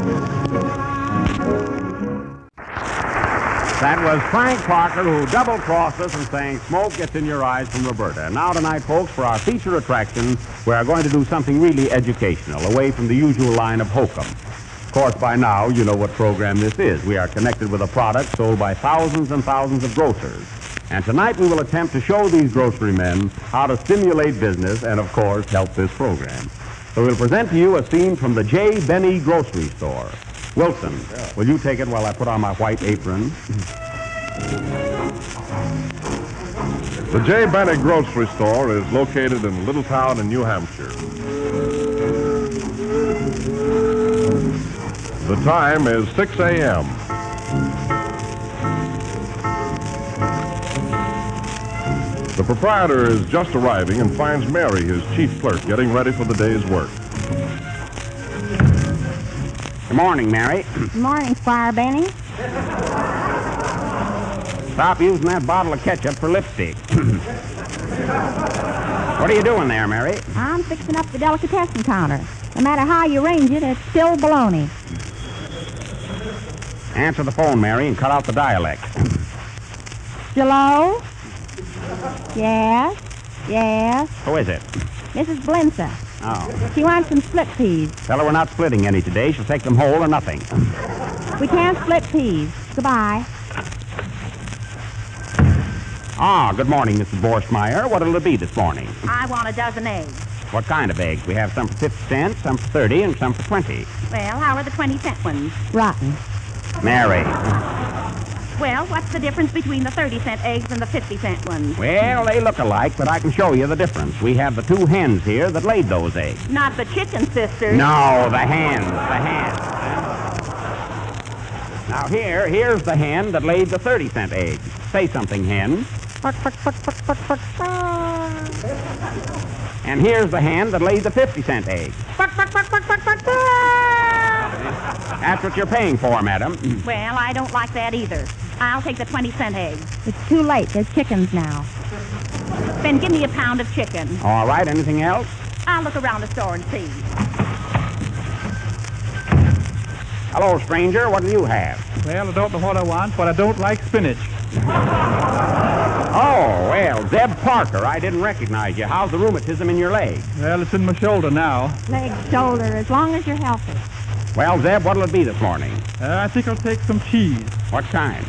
That was Frank Parker, who double-crossed us and sang Smoke Gets in Your Eyes from Roberta. And now tonight, folks, for our feature attraction, we are going to do something really educational, away from the usual line of hokum. Of course, by now, you know what program this is. We are connected with a product sold by thousands and thousands of grocers. And tonight we will attempt to show these grocery men how to stimulate business and, of course, help this program. So we'll present to you a scene from the J. Benny grocery store. Wilson, will you take it while I put on my white apron? The J. Benny grocery store is located in a little town in New Hampshire. The time is 6 a.m. The proprietor is just arriving and finds Mary, his chief clerk, getting ready for the day's work. Good morning, Mary. Good morning, Squire Benny. Stop using that bottle of ketchup for lipstick. What are you doing there, Mary? I'm fixing up the delicatessen counter. No matter how you arrange it, it's still baloney. Answer the phone, Mary, and cut out the dialect. Hello? Yes? Yes? Who is it? Mrs. Blinsa. Oh. She wants some split peas. Tell her we're not splitting any today. She'll take them whole or nothing. We can't split peas. Goodbye. Ah, good morning, Mrs. Borschmeyer. What'll it be this morning? I want a dozen eggs. What kind of eggs? We have some for 50 cents, some for 30, and some for 20. Well, how are the 20-cent ones? Rotten. Mary. Well, what's the difference between the 30-cent eggs and the 50-cent ones? Well, they look alike, but I can show you the difference. We have the 2 hens here that laid those eggs. Not the chicken sisters. No, the hens. Now, here's the hen that laid the 30-cent eggs. Say something, hen. And here's the hen that laid the 50-cent eggs. That's what you're paying for, madam. Well, I don't like that either. I'll take the 20-cent eggs. It's too late. There's chickens now. Then give me a pound of chicken. All right, anything else? I'll look around the store and see. Hello, stranger. What do you have? Well, I don't know what I want, but I don't like spinach. Oh, well, Zeb Parker. I didn't recognize you. How's the rheumatism in your leg? Well, it's in my shoulder now. Leg, shoulder, as long as you're healthy. Well, Zeb, what'll it be this morning? I think I'll take some cheese. What kind?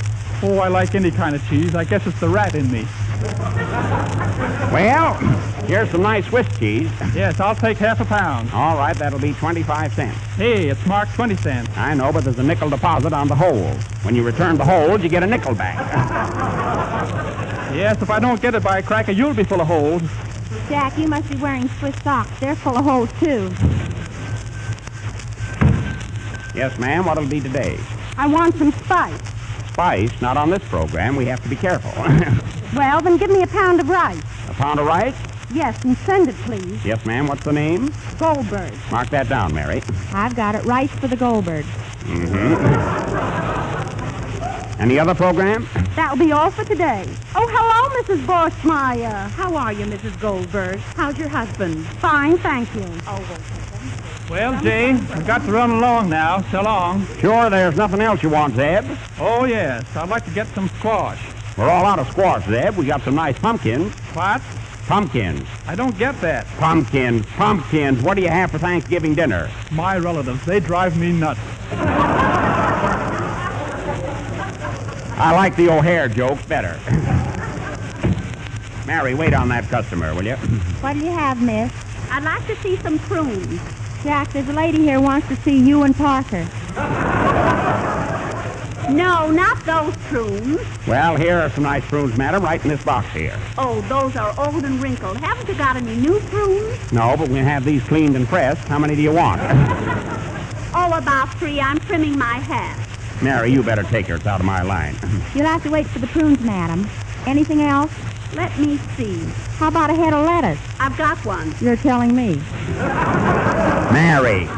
Oh, I like any kind of cheese. I guess it's the rat in me. Well, here's some nice Swiss cheese. Yes, I'll take half a pound. All right, that'll be 25 cents. Hey, it's marked 20 cents. I know, but there's a nickel deposit on the holes. When you return the holes, you get a nickel back. Yes, if I don't get it by a cracker, you'll be full of holes. Jack, you must be wearing Swiss socks. They're full of holes, too. Yes, ma'am, what'll it be today? I want some spice. Spice? Not on this program. We have to be careful. Well, then give me a pound of rice. A pound of rice? Yes, and send it, please. Yes, ma'am. What's the name? Goldberg. Mark that down, Mary. I've got it. Rice for the Goldberg. Any other program? That'll be all for today. Oh, hello, Mrs. Borschmeyer. How are you, Mrs. Goldberg? How's your husband? Fine, thank you. Oh, well, Jay, I've got to run along now. So long. Sure, there's nothing else you want, Zeb? Oh, yes. I'd like to get some squash. We're all out of squash, Zeb. We got some nice pumpkins. What? Pumpkins. I don't get that. Pumpkins. What do you have for Thanksgiving dinner? My relatives, they drive me nuts. I like the O'Hare joke better. Mary, wait on that customer, will you? What do you have, miss? I'd like to see some prunes. Jack, there's a lady here who wants to see you and Parker. No, not those prunes. Well, here are some nice prunes, madam, right in this box here. Oh, those are old and wrinkled. Haven't you got any new prunes? No, but we have these cleaned and pressed. How many do you want? Oh, about 3. I'm trimming my hat. Mary, you better take her. It's out of my line. You'll have to wait for the prunes, madam. Anything else? Let me see. How about a head of lettuce? I've got one. You're telling me. Mary.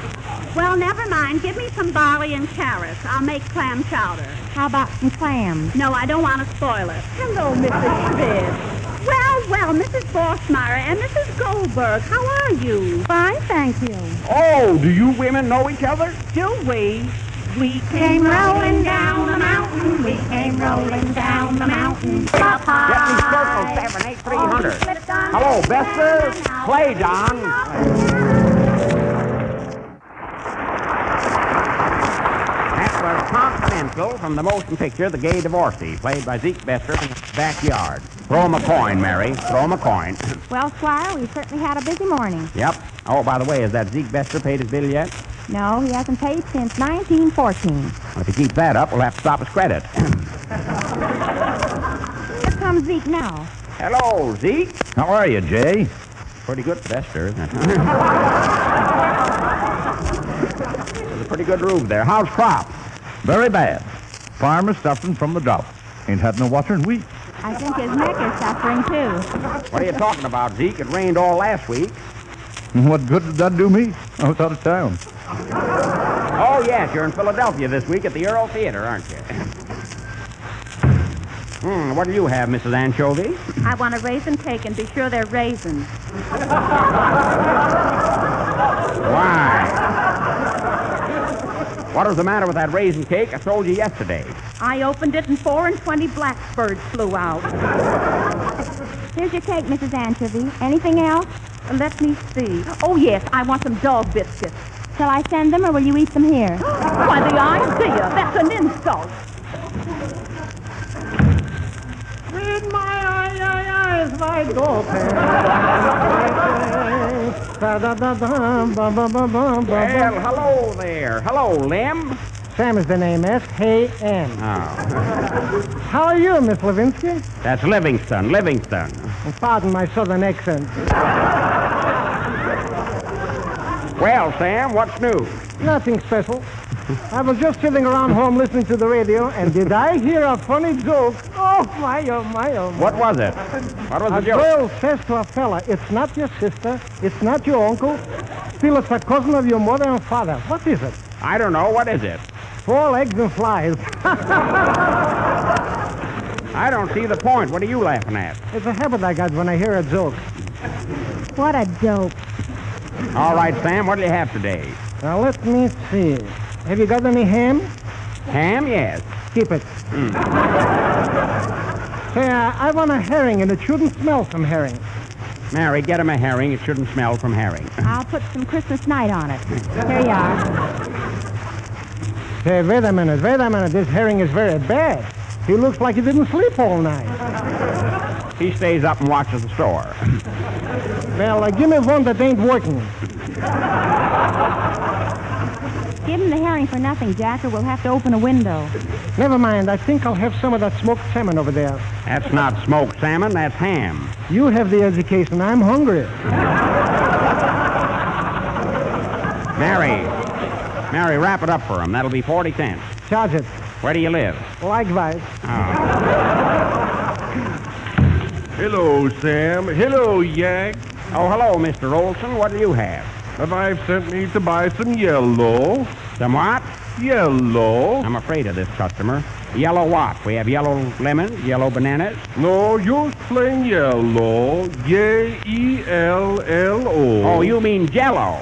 Well, never mind. Give me some barley and carrots. I'll make clam chowder. How about some clams? No, I don't want to spoil it. Hello, Mrs. Smith. Well, Mrs. Borschmeyer and Mrs. Goldberg, how are you? Fine, thank you. Oh, do you women know each other? Do we? We came rolling down the mountain. We came rolling down the mountain. Get me circle 78300. Hello, Bester. Play, John. That was Tom Mansell from the motion picture The Gay Divorcee, played by Zeke Bester from the backyard. Throw him a coin, Mary. Throw him a coin. Well, Squire, we've certainly had a busy morning. Yep. Oh, by the way, has that Zeke Bester paid his bill yet? No, he hasn't paid since 1914. Well, if he keeps that up, we'll have to stop his credit. Here comes Zeke now. Hello, Zeke. How are you, Jay? Pretty good Bester, isn't it? There's a pretty good roof there. How's crop? Very bad. Farmer's suffering from the drought. Ain't had no water in weeks. I think his neck is suffering, too. What are you talking about, Zeke? It rained all last week. What good did that do me? I was out of town. Oh, yes, you're in Philadelphia this week at the Earl Theater, aren't you? What do you have, Mrs. Anchovy? I want a raisin cake, and be sure they're raisins. Why? What is the matter with that raisin cake I sold you yesterday? I opened it, and 4 and 20 blackbirds flew out. Here's your cake, Mrs. Anchovy. Anything else? Let me see. Oh, yes, I want some dog biscuits. Shall I send them, or will you eat them here? Why, the idea! That's an insult! Read my eyes wide open. Well, hello there. Hello, Lem. Sam is the name, S-K-M. Oh. How are you, Miss Levinsky? That's Livingston. Pardon my southern accent. Well, Sam, what's new? Nothing special. I was just sitting around home listening to the radio, and did I hear a funny joke? Oh, my, oh, my, oh, my. What was it? What was the joke? A girl says to a fella, it's not your sister, it's not your uncle, still it's a cousin of your mother and father. What is it? I don't know. What is it? 4 legs and flies. I don't see the point. What are you laughing at? It's a habit I got when I hear a joke. What a dope. All right, Sam, what do you have today? Now, let me see. Have you got any ham? Ham, yes. Keep it. Say, I want a herring, and it shouldn't smell from herring. Mary, get him a herring. It shouldn't smell from herring. I'll put some Christmas night on it. Here you are. Hey, wait a minute. This herring is very bad. He looks like he didn't sleep all night. He stays up and watches the store. Well, give me one that ain't working. Give him the herring for nothing, Jack, or we'll have to open a window. Never mind. I think I'll have some of that smoked salmon over there. That's not smoked salmon. That's ham. You have the education. I'm hungry. Mary, wrap it up for him. That'll be 40 cents. Charge it. Where do you live? Likewise. Oh. Hello, Sam. Hello, Yak. Oh, hello, Mr. Olson. What do you have? The wife sent me to buy some yellow. Some what? Yellow. I'm afraid of this customer. Yellow what? We have yellow lemons, yellow bananas. No, just plain yellow. Yellow. Oh, you mean Jello.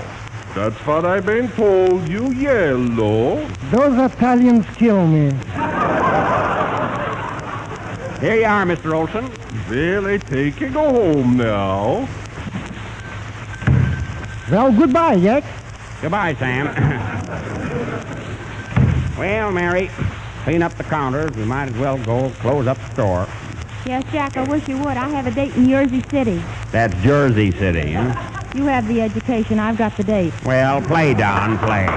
That's what I've been told you, yellow. Those Italians kill me. Here you are, Mr. Olson. Well, I take you go home now. Well, goodbye, Jack. Goodbye, Sam. Well, Mary, clean up the counters. We might as well go close up the store. Yes, Jack, I wish you would. I have a date in Jersey City. That's Jersey City, huh? You have the education. I've got the date. Well, play, Don, play.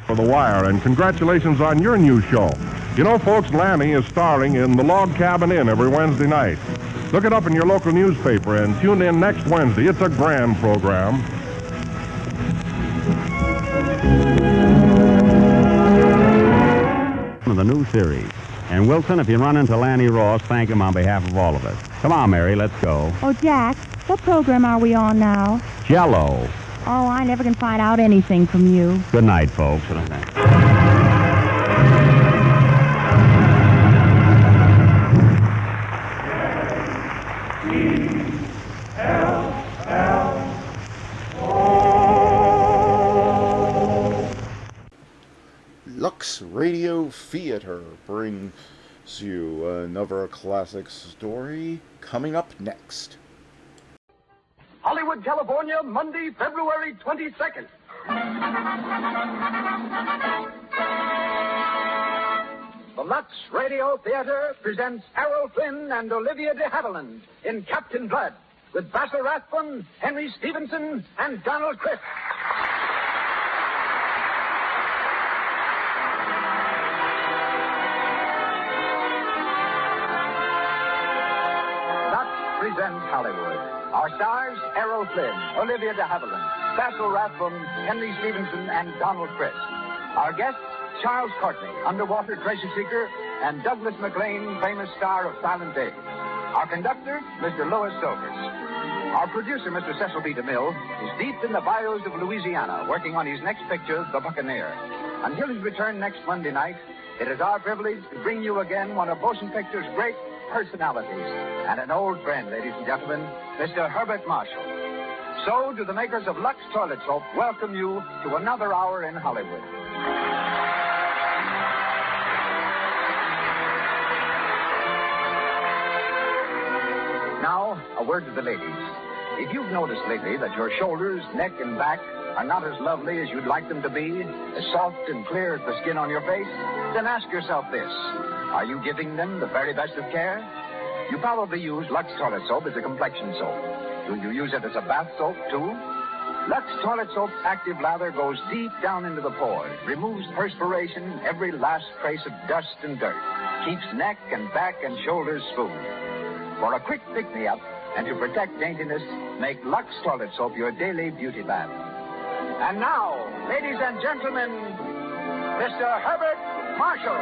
For The Wire, and congratulations on your new show. You know, folks, Lanny is starring in The Log Cabin Inn every Wednesday night. Look it up in your local newspaper and tune in next Wednesday. It's a grand program. The new series. And Wilson, if you run into Lanny Ross, thank him on behalf of all of us. Come on, Mary, let's go. Oh, Jack, what program are we on now? Jello. Oh, I never can find out anything from you. Good night, folks. Lux Radio Theater brings you another classic story coming up next. Hollywood, California, Monday, February 22nd. The Lux Radio Theater presents Errol Flynn and Olivia de Havilland in Captain Blood with Basil Rathbone, Henry Stevenson, and Donald Crisp. Presents Hollywood. Our stars, Errol Flynn, Olivia de Havilland, Basil Rathbone, Henry Stevenson, and Donald Crisp. Our guests, Charles Courtney, underwater treasure seeker, and Douglas MacLean, famous star of Silent Day. Our conductor, Mr. Louis Silvers. Our producer, Mr. Cecil B. DeMille, is deep in the bayous of Louisiana, working on his next picture, The Buccaneer. Until his return next Monday night, it is our privilege to bring you again one of motion picture's great personalities, and an old friend, ladies and gentlemen, Mr. Herbert Marshall. So, do the makers of Lux Toilet Soap welcome you to another hour in Hollywood. Now, a word to the ladies. If you've noticed lately that your shoulders, neck, and back are not as lovely as you'd like them to be, as soft and clear as the skin on your face, then ask yourself this. Are you giving them the very best of care? You probably use Lux Toilet Soap as a complexion soap. Do you use it as a bath soap, too? Lux Toilet Soap's active lather goes deep down into the pores, removes perspiration, every last trace of dust and dirt, keeps neck and back and shoulders smooth. For a quick pick-me-up and to protect daintiness, make Lux Toilet Soap your daily beauty bath. And now, ladies and gentlemen, Mr. Herbert Marshall.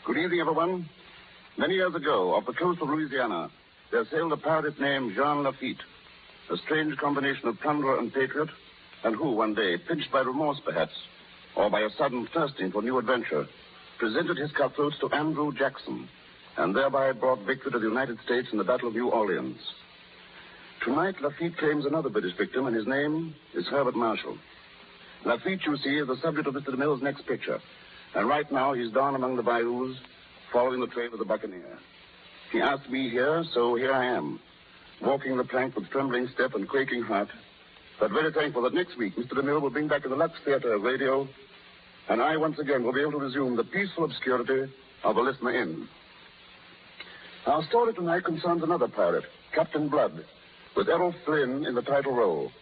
Good evening, everyone. Many years ago, off the coast of Louisiana, there sailed a pirate named Jean Lafitte, a strange combination of plunderer and patriot, and who, one day, pinched by remorse perhaps, or by a sudden thirsting for new adventure, presented his cutthroats to Andrew Jackson, and thereby brought victory to the United States in the Battle of New Orleans. Tonight, Lafitte claims another British victim, and his name is Herbert Marshall. Lafitte, you see, is the subject of Mr. DeMille's next picture. And right now, he's down among the bayous, following the trail of the buccaneer. He asked me here, so here I am, walking the plank with trembling step and quaking heart, but very thankful that next week Mr. DeMille will bring back to the Lux Theater radio, and I once again will be able to resume the peaceful obscurity of the listener inn. Our story tonight concerns another pirate, Captain Blood, with Errol Flynn in the title role.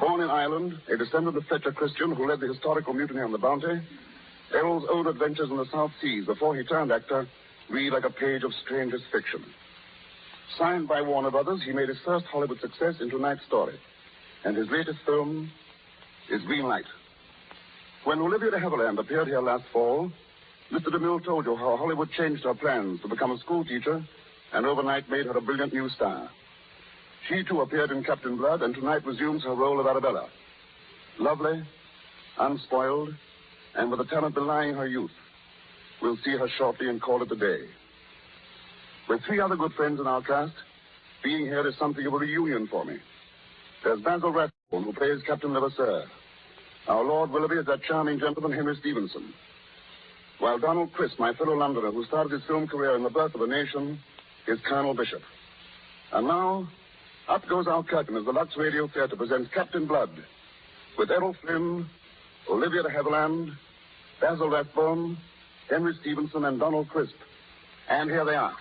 Born in Ireland, a descendant of Fletcher Christian, who led the historical mutiny on the Bounty, Errol's own adventures in the South Seas before he turned actor read like a page of strangest fiction. Signed by Warner Brothers, he made his first Hollywood success in tonight's story. And his latest film is Green Light. When Olivia de Havilland appeared here last fall, Mr. DeMille told you how Hollywood changed her plans to become a school teacher and overnight made her a brilliant new star. She, too, appeared in Captain Blood and tonight resumes her role of Arabella. Lovely, unspoiled, and with a talent belying her youth. We'll see her shortly and call it a day. With three other good friends in our cast, being here is something of a reunion for me. There's Basil Rathbone, who plays Captain Levasseur. Our Lord Willoughby is that charming gentleman, Henry Stevenson. While Donald Crisp, my fellow Londoner, who started his film career in The Birth of a Nation, is Colonel Bishop. And now, up goes our curtain as the Lux Radio Theater presents Captain Blood, with Errol Flynn, Olivia de Havilland, Basil Rathbone, Henry Stevenson, and Donald Crisp. And here they are.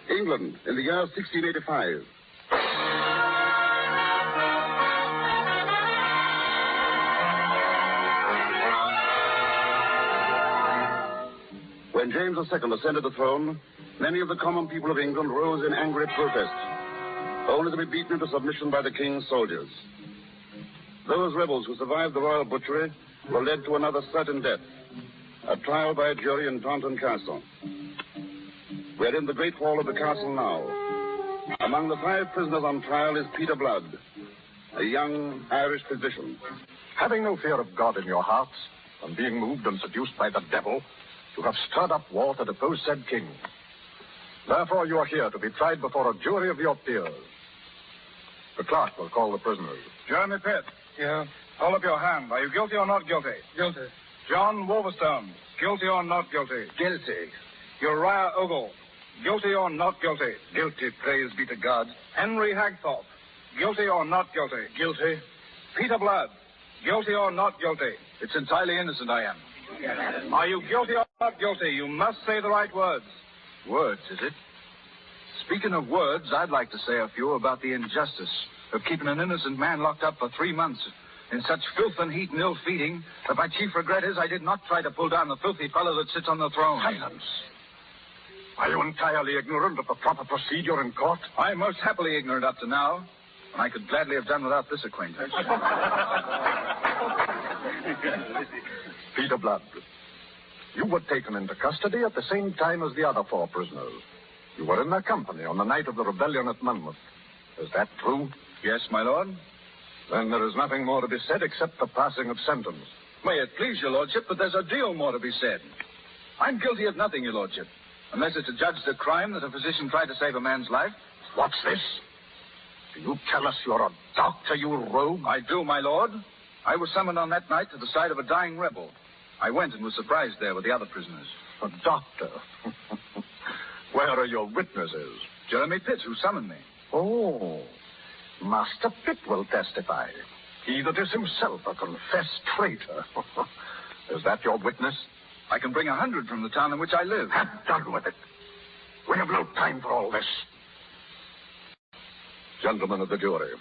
England, in the year 1685. When James II ascended the throne, many of the common people of England rose in angry protest, only to be beaten into submission by the king's soldiers. Those rebels who survived the royal butchery were led to another certain death, a trial by a jury in Taunton Castle. We're in the great hall of the castle now. Among the 5 prisoners on trial is Peter Blood, a young Irish physician. Having no fear of God in your hearts, and being moved and seduced by the devil, you have stirred up war to depose said king. Therefore, you are here to be tried before a jury of your peers. The clerk will call the prisoners. Jeremy Pitt. Yeah. Hold up your hand. Are you guilty or not guilty? Guilty. John Wolverstone. Guilty or not guilty? Guilty. Uriah Ogle. Guilty or not guilty? Guilty, praise be to God. Henry Hagthorpe. Guilty or not guilty? Guilty. Peter Blood. Guilty or not guilty? It's entirely innocent I am. Are you guilty or not guilty? You must say the right words. Words, is it? Speaking of words, I'd like to say a few about the injustice of keeping an innocent man locked up for 3 months in such filth and heat and ill feeding that my chief regret is I did not try to pull down the filthy fellow that sits on the throne. Silence. Are you entirely ignorant of the proper procedure in court? I'm most happily ignorant up to now, and I could gladly have done without this acquaintance. Peter Blood, you were taken into custody at the same time as the other 4 prisoners. You were in their company on the night of the rebellion at Monmouth. Is that true? Yes, my lord. Then there is nothing more to be said except the passing of sentence. May it please your lordship, but there's a deal more to be said. I'm guilty of nothing, your lordship, unless it's to judge the crime that a physician tried to save a man's life. What's this? Do you tell us you're a doctor, you rogue? I do, my lord. I was summoned on that night to the side of a dying rebel. I went and was surprised there with the other prisoners. A doctor. Where are your witnesses? Jeremy Pitt, who summoned me. Oh, Master Pitt will testify. He that is himself a confessed traitor. Is that your witness? I can bring 100 from the town in which I live. Have done with it. We have no time for all this. Gentlemen of the jury,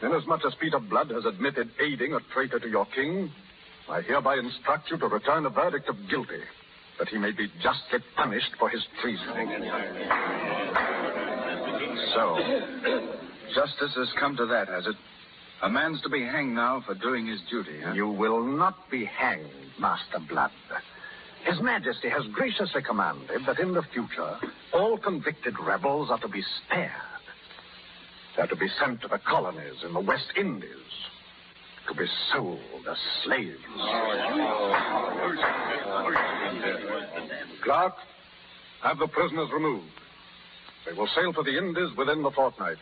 inasmuch as Peter Blood has admitted aiding a traitor to your king, I hereby instruct you to return a verdict of guilty, that he may be justly punished for his treason. So, justice has come to that, has it? A man's to be hanged now for doing his duty, huh? You will not be hanged, Master Blood. His Majesty has graciously commanded that in the future, all convicted rebels are to be spared. They're to be sent to the colonies in the West Indies, to be sold as slaves. Clark, have the prisoners removed. They will sail for the Indies within the fortnight.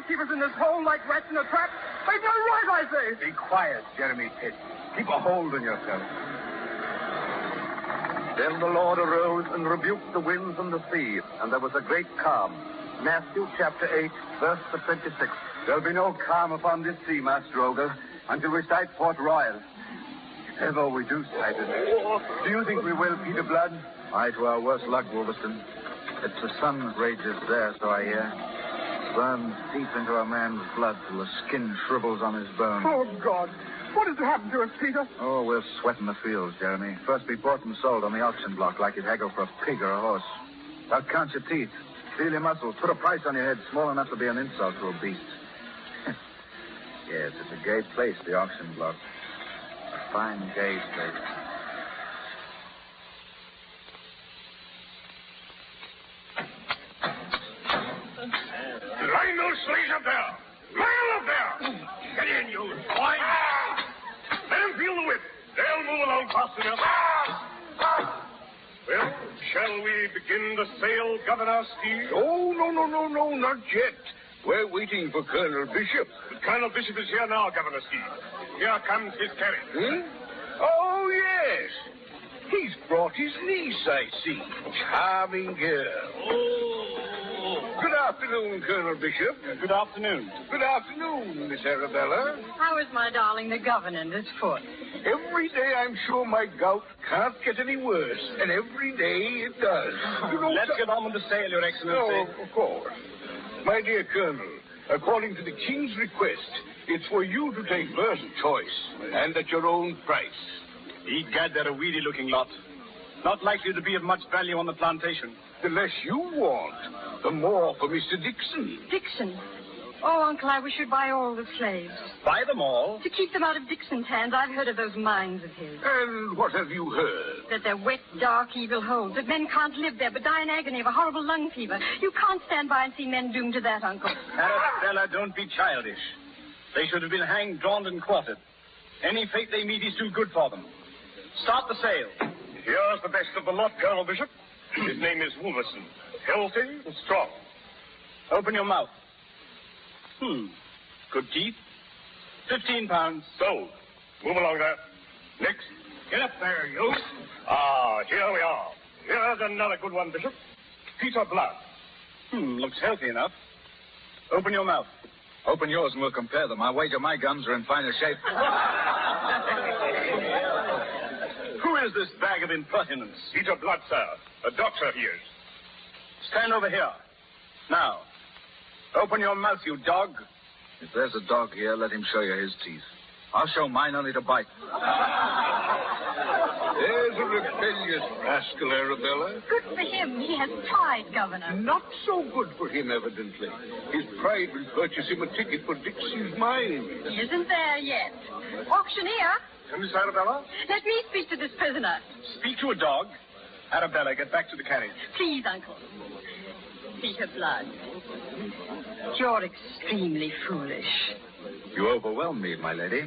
Keep us in this hole like rats in a trap. They've no right, I say. Be quiet, Jeremy Pitt. Keep a hold on yourself. Then the Lord arose and rebuked the winds and the sea, and there was a great calm. Matthew chapter 8, verse the 26th. There'll be no calm upon this sea, Master Ogre, until we sight Port Royal. If ever we do sight it. Do you think we will, Peter Blood? Aye, to our worst luck, Wolverstone. It's the sun that rages there, so I hear. Burns deep into a man's blood till the skin shrivels on his bones. Oh, God. What has happened to us, Peter? Oh, we're sweating the fields, Jeremy. First be bought and sold on the auction block like you'd haggle for a pig or a horse. Now count your teeth. Feel your muscles. Put a price on your head small enough to be an insult to a beast. Yes, it's a gay place, the auction block. A fine, gay place. Line those slaves up there! Line up there! Get in, you swine! Let them feel the whip. They'll move along fast enough. Well, shall we begin the sale, Governor Steele? Oh, no, not yet. We're waiting for Colonel Bishop. Colonel Bishop is here now, Governor Steele. Here comes his carriage. Oh, yes. He's brought his niece, I see. Charming girl. Oh. Good afternoon, Colonel Bishop. Good afternoon. Good afternoon, Miss Arabella. How is my darling, the governor, and his foot? Every day I'm sure my gout can't get any worse, and every day it does. Let's get on with the sale, Your Excellency. Oh, of course. My dear Colonel, according to the King's request, it's for you to take first choice, and at your own price. Egad, they're a weedy-looking lot. Not likely to be of much value on the plantation. The less you want, the more for Mr. Dixon. Dixon? Oh, Uncle, I wish you'd buy all the slaves. Buy them all? To keep them out of Dixon's hands. I've heard of those mines of his. And what have you heard? That they're wet, dark, evil holes. That men can't live there but die in agony of a horrible lung fever. You can't stand by and see men doomed to that, Uncle. Arabella, don't be childish. They should have been hanged, drawn, and quartered. Any fate they meet is too good for them. Start the sale. Here's the best of the lot, Colonel Bishop. His name is Wolverstone. Healthy and strong. Open your mouth. Good teeth. 15 pounds. Sold. Move along there. Next. Get up there, you. Ah, here we are. Here's another good one, Bishop. Peter Blood. Looks healthy enough. Open your mouth. Open yours and we'll compare them. I wager my guns are in finer shape. Who is this bag of impertinence? Peter Blood, sir. A doctor he is. Stand over here. Now, open your mouth, you dog. If there's a dog here, let him show you his teeth. I'll show mine only to bite. There's a rebellious rascal, Arabella. Good for him. He has pride, Governor. Not so good for him, evidently. His pride will purchase him a ticket for Dixon's mine. He isn't there yet. Auctioneer, Miss Arabella? let me speak to this prisoner. Speak to a dog. Arabella, get back to the carriage. Please, Uncle. Peter Blood. You're extremely foolish. You overwhelm me, my lady.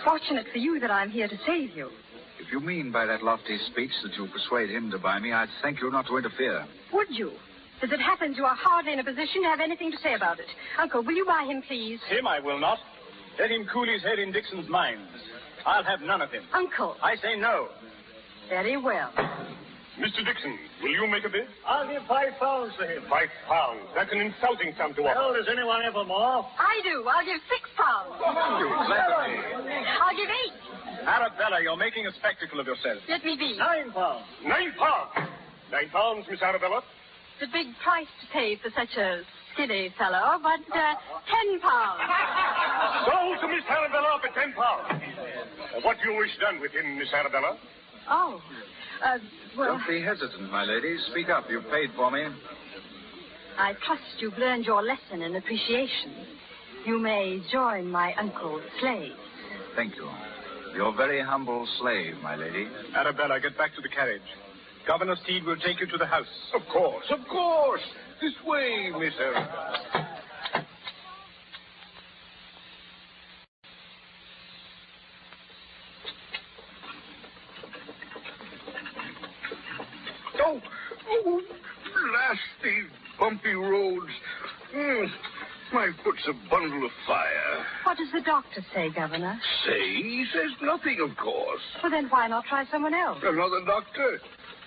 fortunate for you that I'm here to save you. If you mean by that lofty speech that you'll persuade him to buy me, I'd thank you not to interfere. Would you? As it happens, you are hardly in a position to have anything to say about it. Uncle, will you buy him, please? Him I will not. Let him cool his head in Dixon's mines. I'll have none of him. Uncle. I say no. Very well. Mr. Dixon, will you make a bid? I'll give £5 for him. £5. That's an insulting sum to offer. Well, does anyone ever more? I do. I'll give £6. You flatter me. I'll give £8. Arabella, you're making a spectacle of yourself. Let me be. £9. £9. £9, Miss Arabella. It's a big price to pay for such a skinny fellow, but £10. Sold to Miss Arabella for £10. What do you wish done with him, Miss Arabella? Oh, well... Don't be hesitant, my lady. Speak up. You've paid for me. I trust you've learned your lesson in appreciation. You may join my uncle's slaves. Thank you. Your very humble slave, my lady. Arabella, get back to the carriage. Governor Steed will take you to the house. Of course. This way, Miss Arabella. Oh, blast these bumpy roads. My foot's a bundle of fire. What does the doctor say, Governor? He says nothing, of course. Well, then why not try someone else? Another doctor?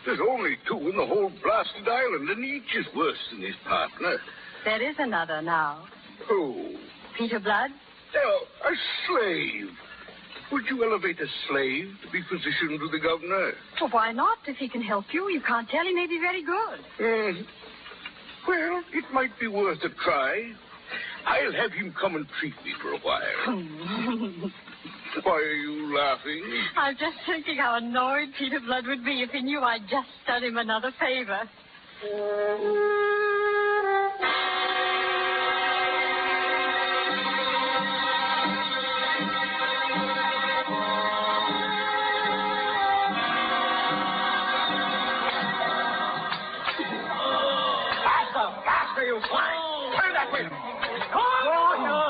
There's only 2 in the whole blasted island, and each is worse than his partner. There is another now. Who? Peter Blood? Oh, a slave. Would you elevate a slave to be physician to the governor? Well, why not? If he can help you, you can't tell. He may be very good. Well, it might be worth a try. I'll have him come and treat me for a while. Why are you laughing? I'm just thinking how annoyed Peter Blood would be if he knew I'd just done him another favor. Faster, you fly! Turn that way! Water!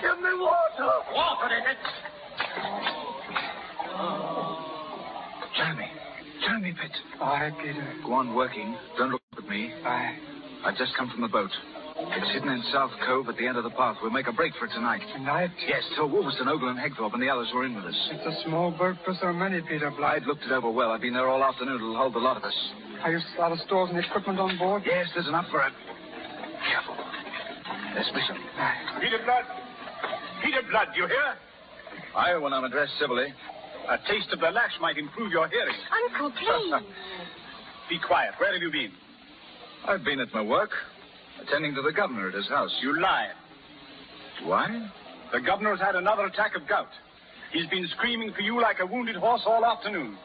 Give me water! Water, is it? Jeremy Pitt. Aye, Peter. Go on working. Don't look at me. Aye. I've just come from the boat. It's hidden in South Cove at the end of the path. We'll make a break for it tonight. Tonight? Yes, till Wolverstone, Ogle, and Hegthorpe and the others were in with us. It's a small boat for so many, Peter Blood. I've looked it over well. I've been there all afternoon. It'll hold the lot of us. Are you out of stores and equipment on board? Yes, there's enough for it. Careful. There's Bishop. Peter Blood. Peter Blood, you hear? I, when I'm addressed civilly. A taste of the lash might improve your hearing. Uncle, please. Be quiet. Where have you been? I've been at my work, attending to the governor at his house. You lie. Do I? The governor's had another attack of gout. He's been screaming for you like a wounded horse all afternoon.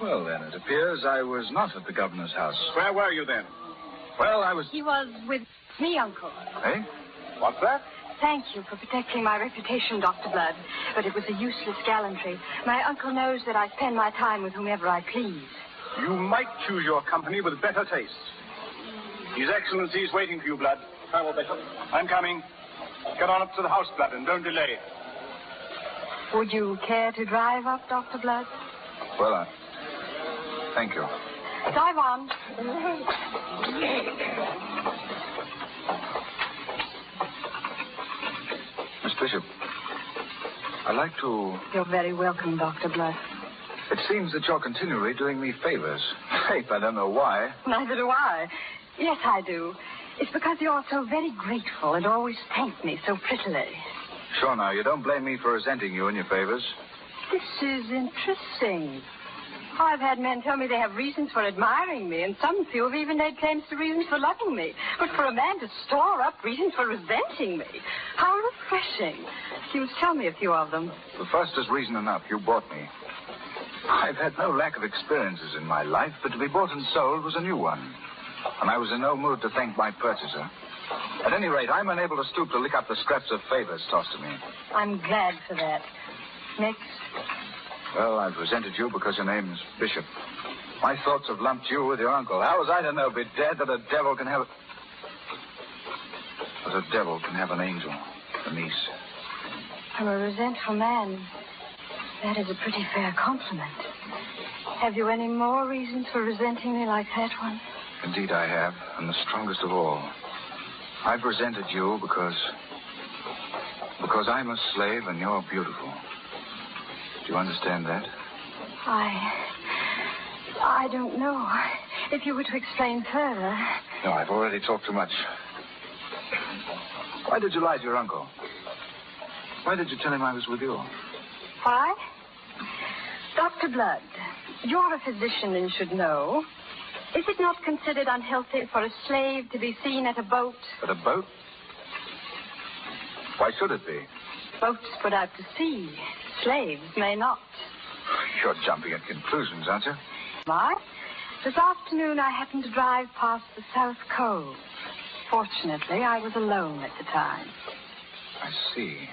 Well, then, it appears I was not at the governor's house. Where were you then? Well, I was... He was with me, Uncle. Eh? What's that? Thank you for protecting my reputation, Dr. Blood. But it was a useless gallantry. My uncle knows that I spend my time with whomever I please. You might choose your company with better taste. His Excellency is waiting for you, Blood. Farewell, Bishop. I'm coming. Get on up to the house, Blood, and don't delay. Would you care to drive up, Dr. Blood? Well, thank you. Drive on. Miss Bishop, I'd like to... You're very welcome, Dr. Blood. It seems that you're continually doing me favors. Faith, I don't know why. Neither do I. Yes, I do. It's because you're so very grateful and always thank me so prettily. Sure, now, you don't blame me for resenting you and your favors. This is interesting. I've had men tell me they have reasons for admiring me, and some few have even made claims to reasons for loving me. But for a man to store up reasons for resenting me, how refreshing. You must tell me a few of them. The first is reason enough. You bought me. I've had no lack of experiences in my life, but to be bought and sold was a new one. And I was in no mood to thank my purchaser. At any rate, I'm unable to stoop to lick up the scraps of favors tossed to me. I'm glad for that. Next. Well, I've resented you because your name's Bishop. My thoughts have lumped you with your uncle. How was I to know, be dead, that a devil can have... That a devil can have an angel, a niece? I'm a resentful man. That is a pretty fair compliment. Have you any more reasons for resenting me like that one? Indeed I have, and the strongest of all. I've resented you because I'm a slave and you're beautiful. Do you understand that? I don't know. If you were to explain further. No, I've already talked too much. Why did you lie to your uncle? Why did you tell him I was with you? Why? Dr. Blood, you're a physician and should know. Is it not considered unhealthy for a slave to be seen at a boat? At a boat? Why should it be? Boats put out to sea. Slaves may not. You're jumping at conclusions, aren't you? Why? This afternoon I happened to drive past the South Cove. Fortunately, I was alone at the time. I see.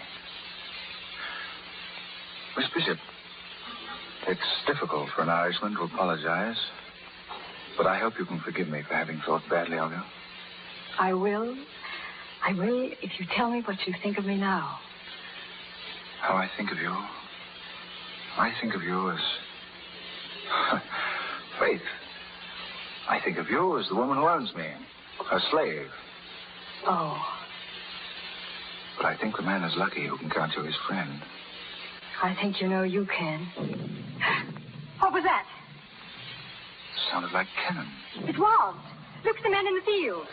Miss Bishop, it's difficult for an Irishman to apologize, but I hope you can forgive me for having thought badly of you. I will. I will if you tell me what you think of me now. How I think of you? I think of you as... Faith. I think of you as the woman who owns me, a slave. Oh. But I think the man is lucky who can count you his friend. I think you know you can. What was that? Sounded like cannon. It was. Look at the men in the field.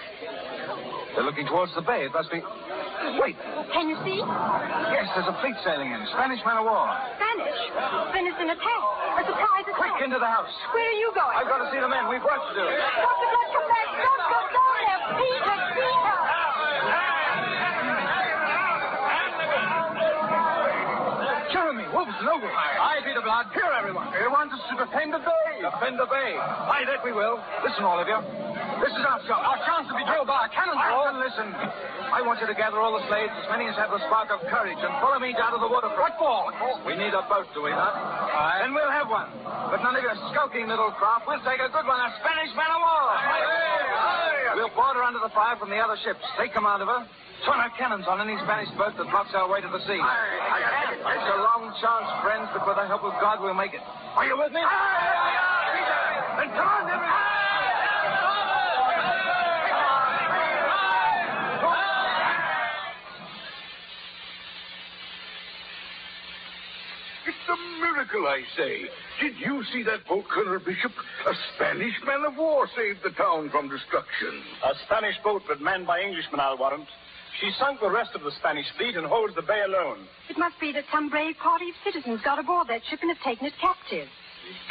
They're looking towards the bay. It must be... Wait. Can you see? Yes, there's a fleet sailing in. Spanish man of war. Spanish? Then it's an attack. A surprise attack. Quick, into the house. Where are you going? I've got to see the men. We've work to do. Dr. Blood, come back. Don't go down there. Peter, Peter. Jeremy, Wolverton, Ogle. Aye, Peter Blood. Here, everyone. You want us to defend the bay? Defend the bay. Aye, that we will. Listen, all of you. This is our shot. Our chance to be drilled by a cannonball. Listen. I want you to gather all the slaves, as many as have the spark of courage, and follow me down to the waterfront. What for? We need a boat, do we not? Aye. Then we'll have one. But none of your skulking little craft. We'll take a good one, a Spanish man of war. Aye. We'll board her under the fire from the other ships. Take command of her. Turn our cannons on any Spanish boat that blocks our way to the sea. I can. It's a long chance, friends, but with the help of God, we'll make it. Are you with me? Then come on, everyone. It's a miracle, I say. Did you see that boat, Colonel Bishop? A Spanish man of war saved the town from destruction. A Spanish boat, but manned by Englishmen, I'll warrant. She sunk the rest of the Spanish fleet and holds the bay alone. It must be that some brave party of citizens got aboard that ship and have taken it captive.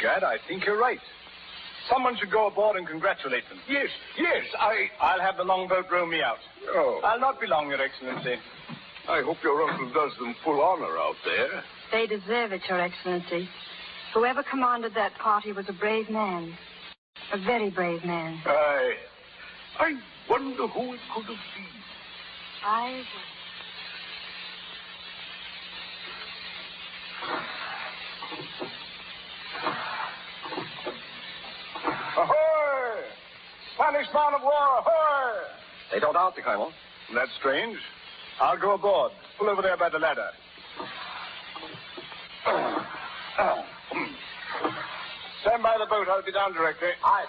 Gad, I think you're right. Someone should go aboard and congratulate them. Yes, I'll have the longboat row me out. Oh. I'll not be long, Your Excellency. I hope your uncle does them full honor out there. They deserve it, Your Excellency. Whoever commanded that party was a brave man. A very brave man. I wonder who it could have been. Ahoy! Spanish man of war, ahoy! They don't answer, Colonel. That's strange. I'll go aboard. Pull over there by the ladder. Stand by the boat. I'll be down directly. Aye,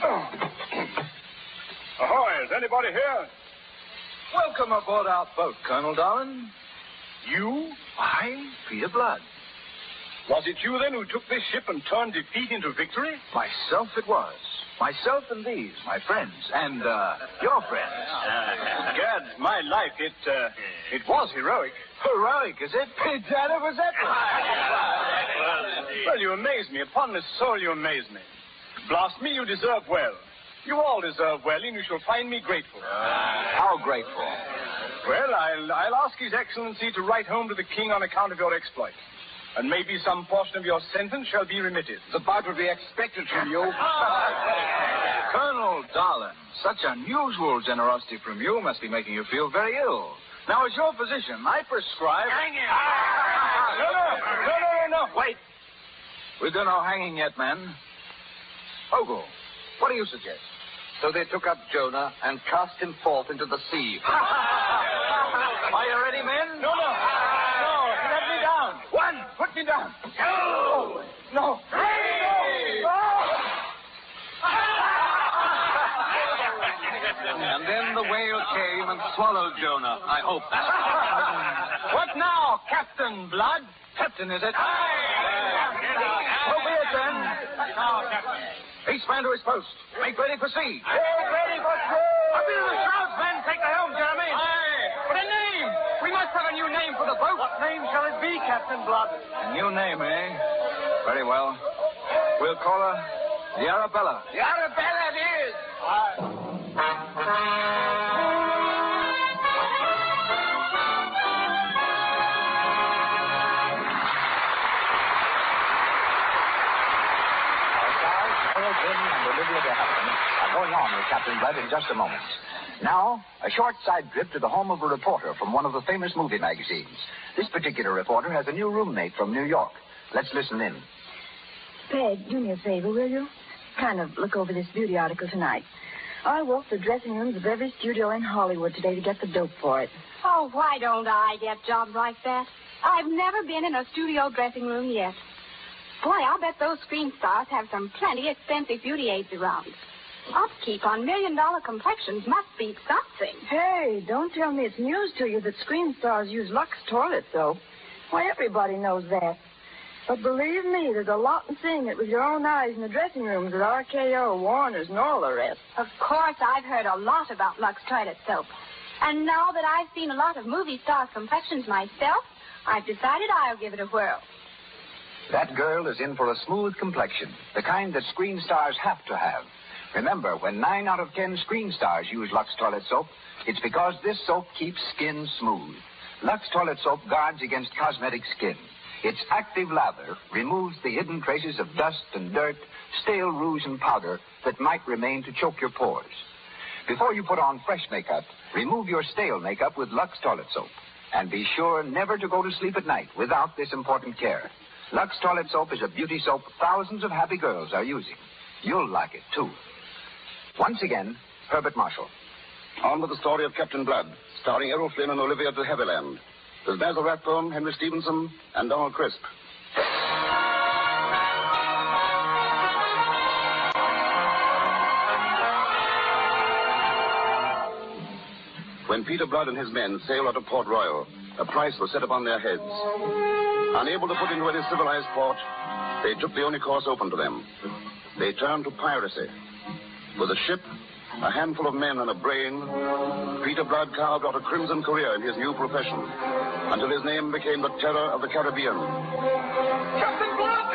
sir. Ahoy! Is anybody here? Welcome aboard our boat, Colonel Darwin. You? I, Peter Blood. Was it you, then, who took this ship and turned defeat into victory? Myself it was. Myself and these, my friends, and, your friends. Gad, my life, it was heroic. Heroic, is it? Dad, it was epic. Well, you amaze me. Upon my soul, you amaze me. Blast me, you deserve well. You all deserve well, and you shall find me grateful. How grateful? Well, I'll ask His Excellency to write home to the King on account of your exploit. And maybe some portion of your sentence shall be remitted. The part would be expected from you. Colonel Darwin, such unusual generosity from you must be making you feel very ill. Now, as your physician, I prescribe... Hanging! No. Wait. We've done no hanging yet, men. Ogle, what do you suggest? So they took up Jonah and cast him forth into the sea. Are you ready, men? No. Let me down. One, put swallowed, Jonah. I hope. What now, Captain Blood? Captain, is it? Aye. So be it then. Now, Captain. Each man to his post. Make ready for sea. Ready for sea. Up into the shrouds, men. Take the helm, Jeremy. Aye. But a name. We must have a new name for the boat. What name shall it be, Captain Blood? A new name, eh? Very well. We'll call her the Arabella. The Arabella it is. Harold Flynn and Olivia de Havilland are going on with Captain Blood in just a moment. Now, a short side trip to the home of a reporter from one of the famous movie magazines. This particular reporter has a new roommate from New York. Let's listen in. Peg, do me a favor, will you? Kind of look over this beauty article tonight. I walked the dressing rooms of every studio in Hollywood today to get the dope for it. Oh, why don't I get jobs like that? I've never been in a studio dressing room yet. Boy, I'll bet those screen stars have some plenty expensive beauty aids around. Upkeep on million-dollar complexions must be something. Hey, don't tell me it's news to you that screen stars use Lux toilet soap. Why, everybody knows that. But believe me, there's a lot in seeing it with your own eyes in the dressing rooms at RKO, Warner's, and all the rest. Of course, I've heard a lot about Lux toilet soap. And now that I've seen a lot of movie stars' complexions myself, I've decided I'll give it a whirl. That girl is in for a smooth complexion, the kind that screen stars have to have. Remember, when 9 out of 10 screen stars use Lux toilet soap, it's because this soap keeps skin smooth. Lux toilet soap guards against cosmetic skin. Its active lather removes the hidden traces of dust and dirt, stale rouge and powder that might remain to choke your pores. Before you put on fresh makeup, remove your stale makeup with Lux toilet soap. And be sure never to go to sleep at night without this important care. Lux toilet soap is a beauty soap thousands of happy girls are using. You'll like it, too. Once again, Herbert Marshall. On with the story of Captain Blood, starring Errol Flynn and Olivia de Havilland. There's Basil Rathbone, Henry Stevenson, and Donald Crisp. When Peter Blood and his men sailed out of Port Royal, a price was set upon their heads. Unable to put into any civilized port, they took the only course open to them. They turned to piracy. With a ship, a handful of men, and a brain, Peter Blood carved out a crimson career in his new profession, until his name became the terror of the Caribbean. Captain Blood!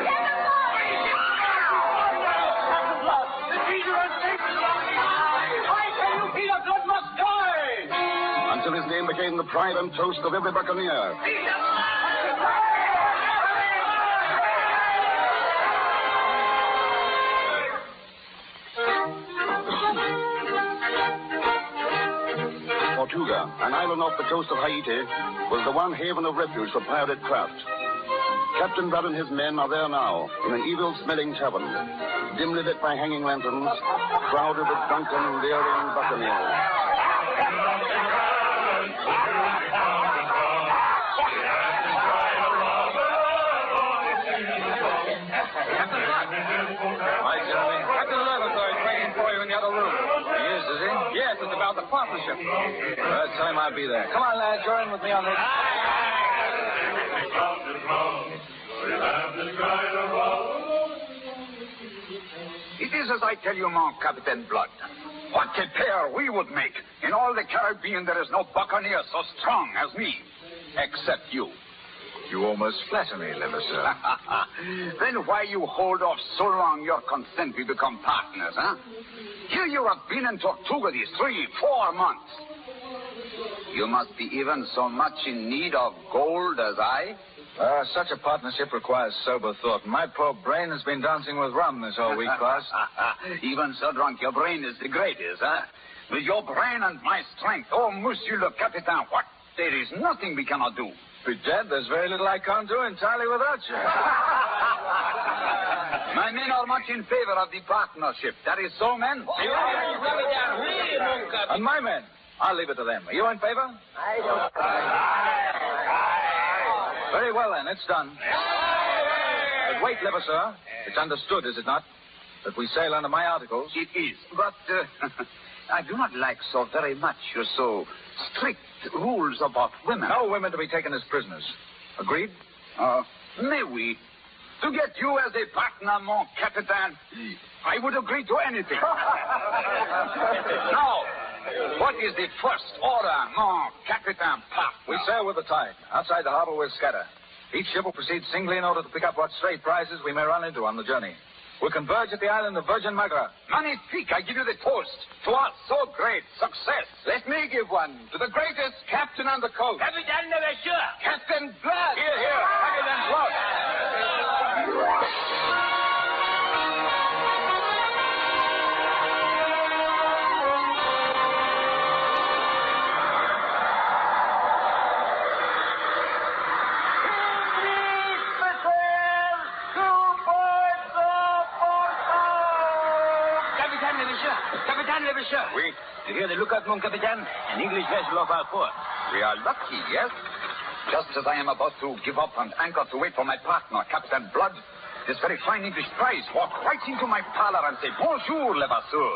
Captain Blood! The Peter and David Blood! I tell you, Peter Blood must die! Until his name became the pride and toast of every buccaneer. Tortuga, an island off the coast of Haiti, was the one haven of refuge for pirated craft. Captain Blood and his men are there now, in an evil-smelling tavern, dimly lit by hanging lanterns, crowded with drunken, leering buccaneers. Hi, Jeremy. Captain Leatherthorne is waiting for you in the other room. He is he? Yes, it's about the partnership. Tell him I'll be there. Come on, lad, join with me on this. It is as I tell you, mon Captain Blood. What a pair we would make. In all the Caribbean, there is no buccaneer so strong as me. Except you. You almost flatter me, Levasseur. Then why you hold off so long your consent we become partners, huh? Here you have been in Tortuga these 3-4 months. You must be even so much in need of gold as I. Such a partnership requires sober thought. My poor brain has been dancing with rum this whole week, boss. Even so drunk, your brain is the greatest, huh? With your brain and my strength, oh, Monsieur le Capitaine, what? There is nothing we cannot do. Bedad, there's very little I can't do entirely without you. My men are much in favor of the partnership. That is so, men? And my men, I'll leave it to them. Are you in favor? I don't. Very well, then. It's done. But wait, Levasseur. It's understood, is it not, that we sail under my articles? It is. But I do not like so very much your so strict rules about women. No women to be taken as prisoners. Agreed? May we? To get you as a partner, mon capitaine, I would agree to anything. Now, what is the first order, mon capitaine? We sail with the tide. Outside the harbor, we'll scatter. Each ship will proceed singly in order to pick up what stray prizes we may run into on the journey. We'll converge at the island of Virgin Magra. Magnifique, I give you the toast. To our so great success. Let me give one to the greatest captain on the coast. Capitaine Levasseur. Captain Blood. Here, Captain Blood. Capitaine Levasseur. Oui. You hear the lookout, mon capitaine? An English vessel off our port. We are lucky, yes? Just as I am about to give up and anchor to wait for my partner, Captain Blood, this very fine English prize walked right into my parlor and said, Bonjour, Levasseur.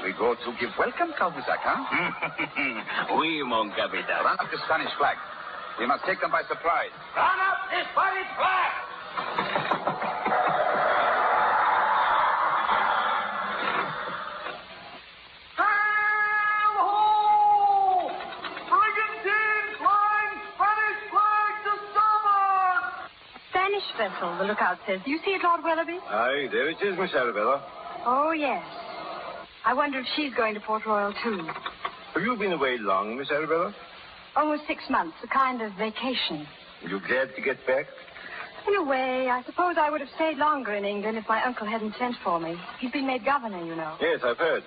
We go to give welcome, Cahuzac, huh? Oui, mon capitaine. Run up the Spanish flag. We must take them by surprise. Run up the Spanish flag! Vessel, the lookout says. Do you see it, Lord Willoughby? Aye, there it is, Miss Arabella. Oh, yes. I wonder if she's going to Port Royal, too. Have you been away long, Miss Arabella? Almost 6 months, a kind of vacation. Are you glad to get back? In a way, I suppose I would have stayed longer in England if my uncle hadn't sent for me. He's been made governor, you know. Yes, I've heard.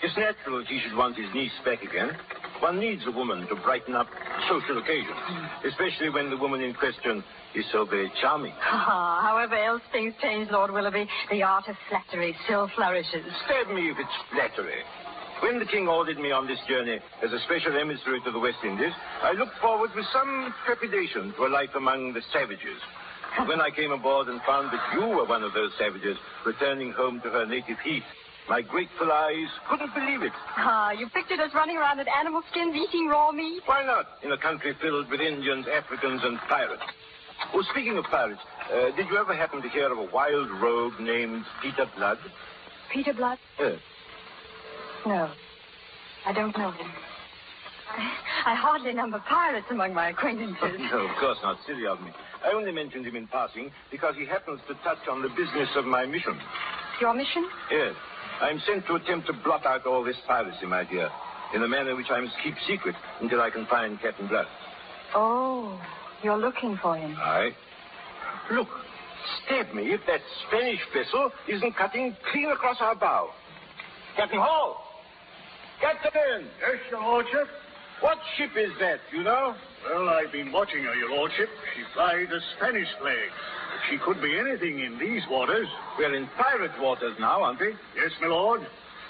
It's natural that he should want his niece back again. One needs a woman to brighten up social occasions, especially when the woman in question is so very charming. However else things change, Lord Willoughby, the art of flattery still flourishes. Stab me if it's flattery. When the king ordered me on this journey as a special emissary to the West Indies, I looked forward with some trepidation to a life among the savages. And when I came aboard and found that you were one of those savages returning home to her native heath, my grateful eyes couldn't believe it. You pictured us running around in animal skins eating raw meat? Why not, in a country filled with Indians, Africans, and pirates? Oh, speaking of pirates, did you ever happen to hear of a wild rogue named Peter Blood? Peter Blood? Yes. No, I don't know him. I hardly number pirates among my acquaintances. No, of course not. Silly of me. I only mentioned him in passing because he happens to touch on the business of my mission. Your mission? Yes. I'm sent to attempt to blot out all this piracy, my dear, in a manner which I must keep secret until I can find Captain Blood. Oh, you're looking for him. Aye. Look, stab me if that Spanish vessel isn't cutting clean across our bow. Captain Hall! Captain! Yes, your lordship? What ship is that, you know? Well, I've been watching her, your lordship. She flies a Spanish flag. She could be anything in these waters. We're in pirate waters now, aren't we? Yes, my lord.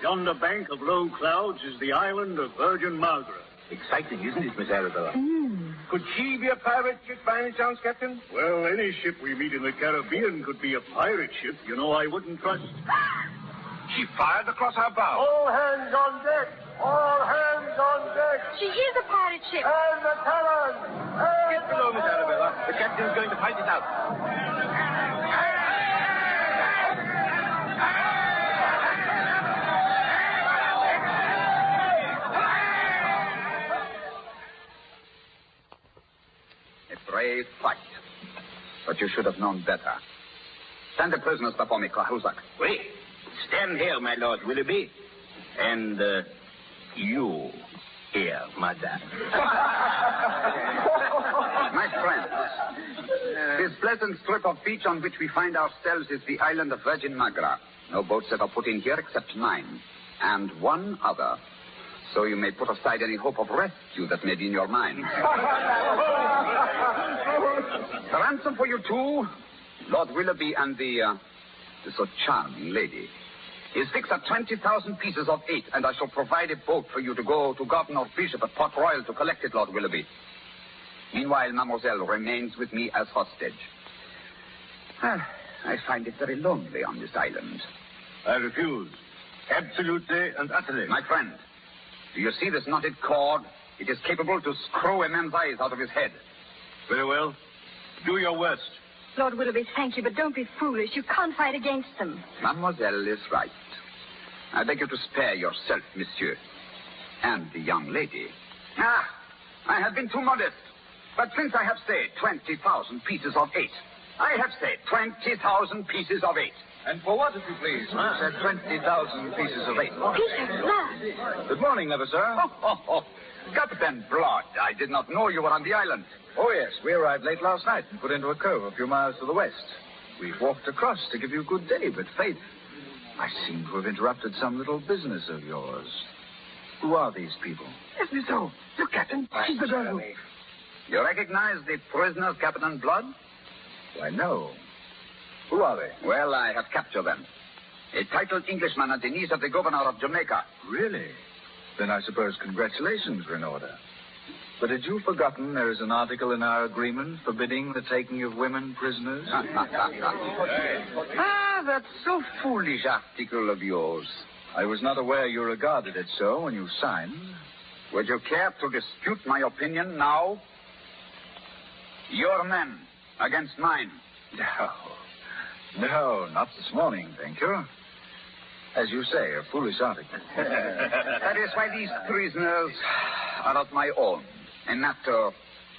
Yonder bank of low clouds is the island of Virgin Magra. Exciting, isn't it, Miss Arabella? Could she be a pirate ship by any chance, Captain? Well, any ship we meet in the Caribbean could be a pirate ship. You know, I wouldn't trust. She fired across our bow. All hands on deck! All hands on deck! She is a pirate ship. And the talons! Get below, Miss Arabella. The captain's going to fight it out. A brave fight. But you should have known better. Stand the prisoners before me, Cahuzac. Wait. Stand here, my Lord Willoughby. And, you here, madame. My friends, this pleasant strip of beach on which we find ourselves is the island of Virgin Magra. No boats ever put in here except mine. And one other. So you may put aside any hope of rescue that may be in your mind. The ransom for you two, Lord Willoughby and the so charming lady, is fixed at 20,000 pieces of 8, and I shall provide a boat for you to go to Governor Bishop at Port Royal to collect it, Lord Willoughby. Meanwhile, Mademoiselle remains with me as hostage. I find it very lonely on this island. I refuse. Absolutely and utterly. My friend, do you see this knotted cord? It is capable to screw a man's eyes out of his head. Very well. Do your worst. Lord Willoughby, thank you, but don't be foolish. You can't fight against them. Mademoiselle is right. I beg you to spare yourself, monsieur. And the young lady. I have been too modest. But since I have said 20,000 pieces of 8, I have said 20,000 pieces of 8. And for what, if you please? I said 20,000 pieces of 8. Peter Blood. Good morning, never, sir. Captain Blood, I did not know you were on the island. Oh, yes. We arrived late last night and put into a cove a few miles to the west. We've walked across to give you good day, but fate, I seem to have interrupted some little business of yours. Who are these people? Yes, me so. Look, Captain. She's the girl. You recognize the prisoners, Captain Blood? Why, no. Who are they? Well, I have captured them. A titled Englishman and the niece of the governor of Jamaica. Really? Then I suppose congratulations are in order. But had you forgotten there is an article in our agreement forbidding the taking of women prisoners? That so foolish article of yours. I was not aware you regarded it so when you signed. Would you care to dispute my opinion now? Your men against mine. No, not this morning, thank you. As you say, a foolish article. That is why these prisoners are of my own. A matter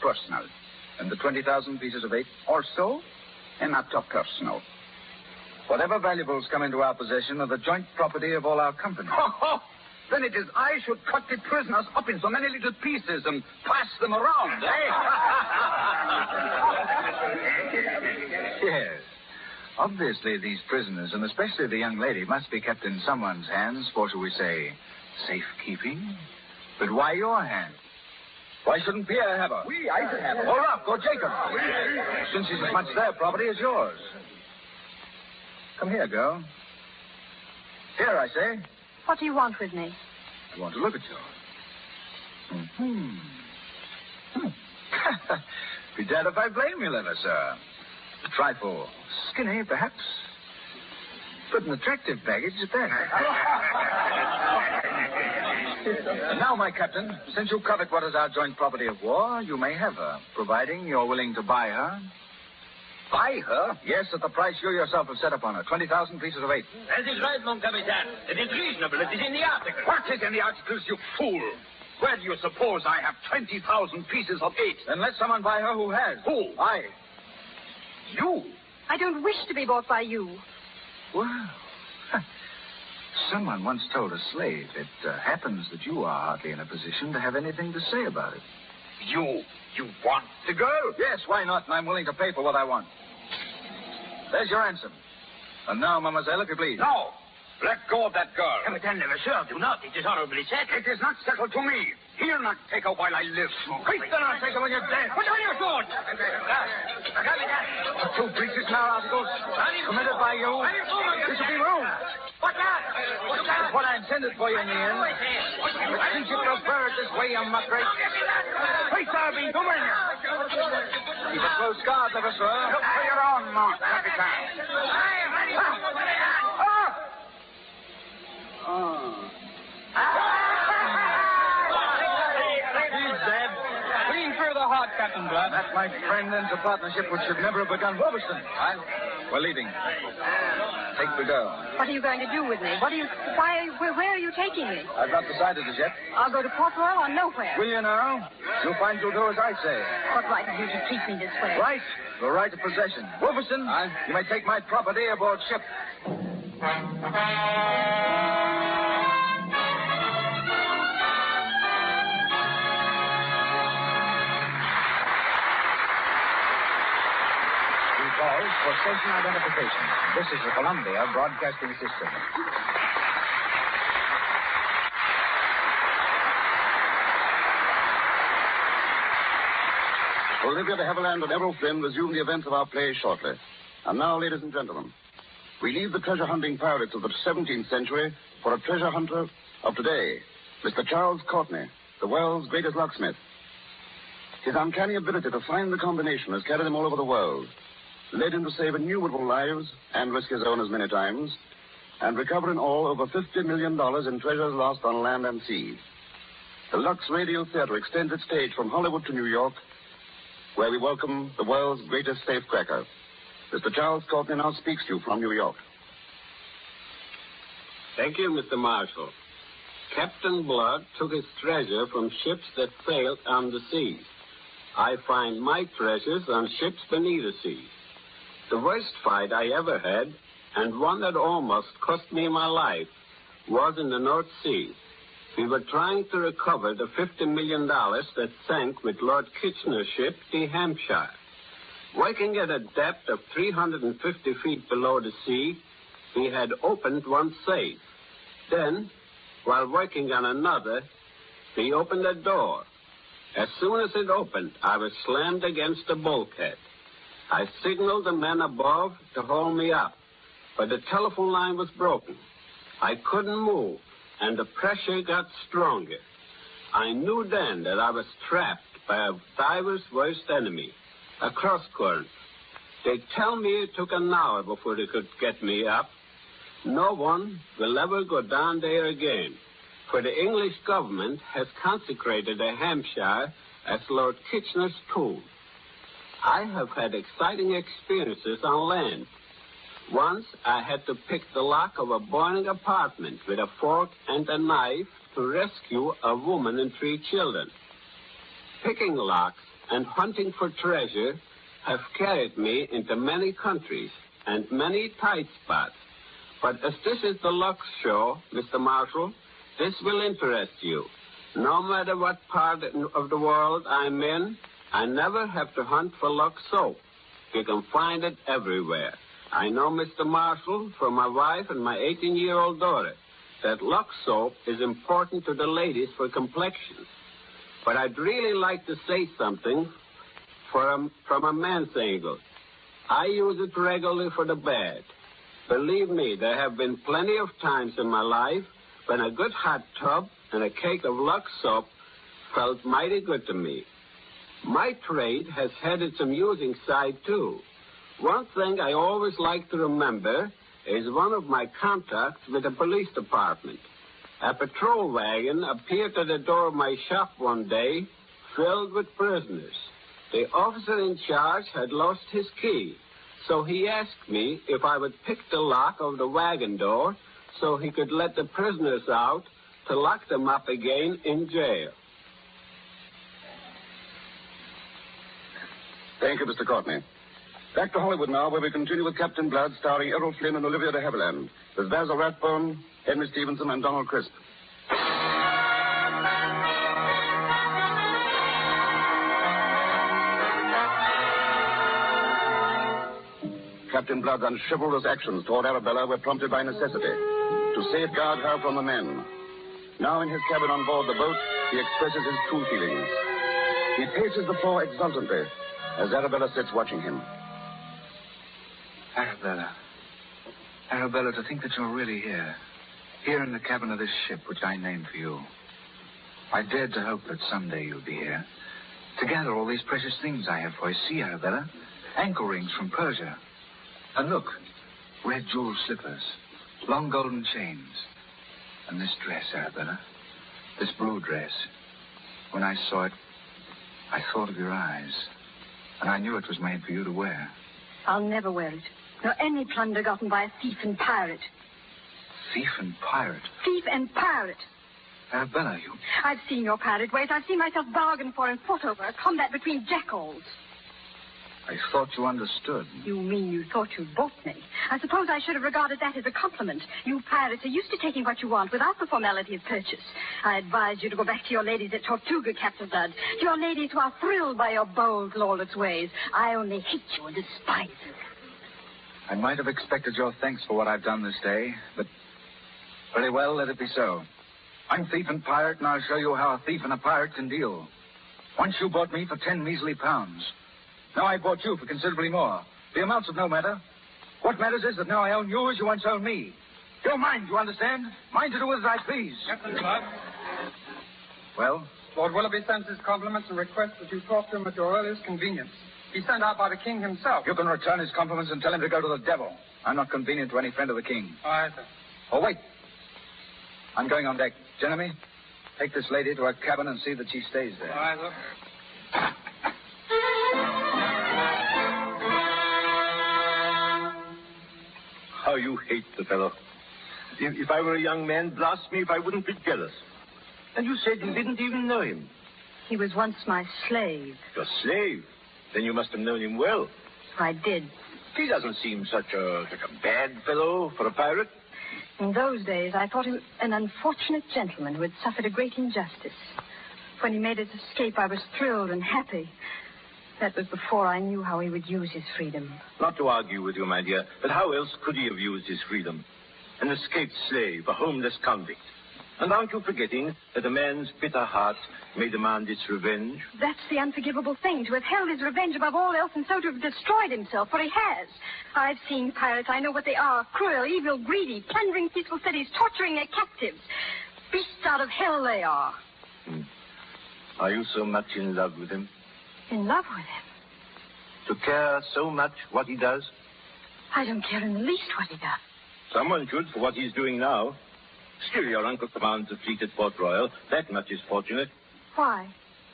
personal. And the 20,000 pieces of 8? Also, a matter personal. Whatever valuables come into our possession are the joint property of all our company. Then it is I should cut the prisoners up in so many little pieces and pass them around, eh? Yes. Obviously, these prisoners, and especially the young lady, must be kept in someone's hands for, shall we say, safekeeping. But why your hands? Why shouldn't Pierre have her? I should have her. Or Rock, or Jacob. Since she's as much their property as yours. Come here, girl. Here, I say. What do you want with me? I want to look at you. Be dead if I blame you, Lever, sir. A trifle skinny, perhaps. But an attractive baggage at that. And now, my captain, since you covet what is our joint property of war, you may have her, providing you're willing to buy her. Buy her? Yes, at the price you yourself have set upon her, 20,000 pieces of 8. That is right, mon capitaine. It is reasonable. It is in the article. What is in the articles, you fool? Where do you suppose I have 20,000 pieces of 8? Then let someone buy her who has. Who? I. You? I don't wish to be bought by you. Well, someone once told a slave it happens that you are hardly in a position to have anything to say about it. You want the girl? Yes, why not? And I'm willing to pay for what I want. There's your ransom. And now, mademoiselle, if you please. No. Let go of that girl. Captain, never sure. Do not. It is honorably settled. It is not settled to me. He'll not take her while I live. Quick, then I'll take her when you're dead. Put her in your sword. The 2 breaches in our articles committed by you. This will be ruined. What's that? That's what I intended for you in the end. But since you prefer it this way, you muckrake. Hey, Darby, come in. Keep a close guard, Lever, sir. Look for your own mark, Captain. He's dead. Clean through the heart, Captain Blood. That, my friend, ends a partnership which should never have begun. Wolverstone. We're leaving. Take the girl. What are you going to do with me? Where are you taking me? I've not decided as yet. I'll go to Port Royal or nowhere. Will you now? You'll find you'll do as I say. What right have you to treat me this way? Right. The right of possession. Wolverstone, you may take my property aboard ship. For station identification. This is the Columbia Broadcasting System. Olivia de Havilland and Errol Flynn resume the events of our play shortly. And now, ladies and gentlemen, we leave the treasure-hunting pirates of the 17th century for a treasure hunter of today, Mr. Charles Courtney, the world's greatest locksmith. His uncanny ability to find the combination has carried him all over the world, led him to save innumerable lives and risk his own as many times. and recover in all over $50 million in treasures lost on land and sea. The Lux Radio Theater extends its stage from Hollywood to New York, where we welcome the world's greatest safecracker. Mr. Charles Courtney now speaks to you from New York. Thank you, Mr. Marshall. Captain Blood took his treasure from ships that sailed on the seas. I find my treasures on ships beneath the sea. The worst fight I ever had, and one that almost cost me my life, was in the North Sea. We were trying to recover the $50 million that sank with Lord Kitchener's ship, the Hampshire. Working at a depth of 350 feet below the sea, we had opened one safe. Then, while working on another, we opened a door. As soon as it opened, I was slammed against the bulkhead. I signaled the men above to hold me up, but the telephone line was broken. I couldn't move, and the pressure got stronger. I knew then that I was trapped by a diver's worst enemy, a cross-current. They tell me it took an hour before they could get me up. No one will ever go down there again, for the English government has consecrated the Hampshire as Lord Kitchener's tomb. I have had exciting experiences on land. Once I had to pick the lock of a burning apartment with a fork and a knife to rescue a woman and 3 children. Picking locks and hunting for treasure have carried me into many countries and many tight spots. But as this is the Lux show, Mr. Marshall, this will interest you. No matter what part of the world I'm in, I never have to hunt for Lux soap. You can find it everywhere. I know, Mr. Marshall, from my wife and my 18-year-old daughter, that Lux soap is important to the ladies for complexions. But I'd really like to say something from a man's angle. I use it regularly for the bed. Believe me, there have been plenty of times in my life when a good hot tub and a cake of Lux soap felt mighty good to me. My trade has had its amusing side, too. One thing I always like to remember is one of my contacts with the police department. A patrol wagon appeared at the door of my shop one day, filled with prisoners. The officer in charge had lost his key, so he asked me if I would pick the lock of the wagon door so he could let the prisoners out to lock them up again in jail. Thank you, Mr. Courtney. Back to Hollywood now, where we continue with Captain Blood, starring Errol Flynn and Olivia de Havilland, with Basil Rathbone, Henry Stevenson, and Donald Crisp. Captain Blood's unchivalrous actions toward Arabella were prompted by necessity, to safeguard her from the men. Now in his cabin on board the boat, he expresses his true feelings. He paces the floor exultantly as Arabella sits watching him. Arabella. Arabella, to think that you're really here. Here in the cabin of this ship, which I named for you. I dared to hope that someday you'd be here. To gather all these precious things I have for you. See, Arabella? Ankle rings from Persia. And look, red jeweled slippers. Long golden chains. And this dress, Arabella. This blue dress. When I saw it, I thought of your eyes. And I knew it was made for you to wear. I'll never wear it. Nor any plunder gotten by a thief and pirate. Thief and pirate? Thief and pirate. Arabella, you... I've seen your pirate ways. I've seen myself bargain for and fought over a combat between jackals. I thought you understood. You mean you thought you'd bought me? I suppose I should have regarded that as a compliment. You pirates are used to taking what you want without the formality of purchase. I advise you to go back to your ladies at Tortuga, Captain Blood. To your ladies who are thrilled by your bold, lawless ways. I only hate you and despise you. I might have expected your thanks for what I've done this day, but very well, let it be so. I'm thief and pirate, and I'll show you how a thief and a pirate can deal. Once you bought me for 10 measly pounds. Now I bought you for considerably more. The amounts of no matter. What matters is that now I own you as you once owned me. You're mine, you understand? Mine to do with as I please. Captain Blood. Well? Lord Willoughby sends his compliments and requests that you talk to him at your earliest convenience. He's sent out by the king himself. You can return his compliments and tell him to go to the devil. I'm not convenient to any friend of the king. All right, sir. Oh, wait. I'm going on deck. Jeremy, take this lady to her cabin and see that she stays there. All right, sir. How you hate the fellow. If I were a young man, blast me if I wouldn't be jealous. And you said you didn't even know him. He was once my slave. Your slave? Then you must have known him well. I did. He doesn't seem such a bad fellow for a pirate. In those days, I thought him an unfortunate gentleman who had suffered a great injustice. When he made his escape, I was thrilled and happy. That was before I knew how he would use his freedom. Not to argue with you, my dear, but how else could he have used his freedom? An escaped slave, a homeless convict. And aren't you forgetting that a man's bitter heart may demand its revenge? That's the unforgivable thing, to have held his revenge above all else and so to have destroyed himself, for he has. I've seen pirates. I know what they are. Cruel, evil, greedy, plundering peaceful cities, torturing their captives. Beasts out of hell they are. Are you so much in love with him? In love with him? To care so much what he does? I don't care in the least what he does. Someone should for what he's doing now. Still, your uncle commands a fleet at Port Royal. That much is fortunate. Why?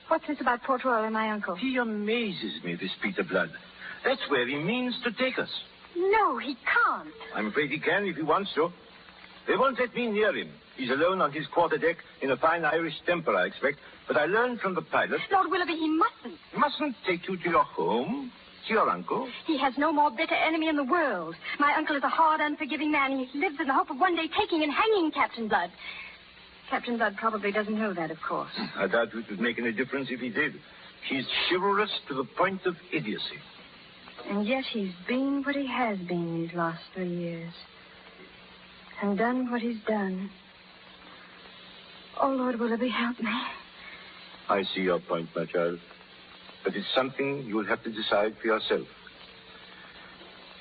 What's this about Port Royal and my uncle? He amazes me, this Peter Blood. That's where he means to take us. No, he can't. I'm afraid he can if he wants to. They won't let me near him. He's alone on his quarterdeck in a fine Irish temper, I expect. But I learned from the pilot... Lord Willoughby, he mustn't. Mustn't take you to your home? To your uncle? He has no more bitter enemy in the world. My uncle is a hard, unforgiving man. He lives in the hope of one day taking and hanging Captain Blood. Captain Blood probably doesn't know that, of course. I doubt it would make any difference if he did. He's chivalrous to the point of idiocy. And yet he's been what he has been these last 3 years. And done what he's done. Oh, Lord Willoughby, help me. I see your point, my child. But it's something you'll have to decide for yourself.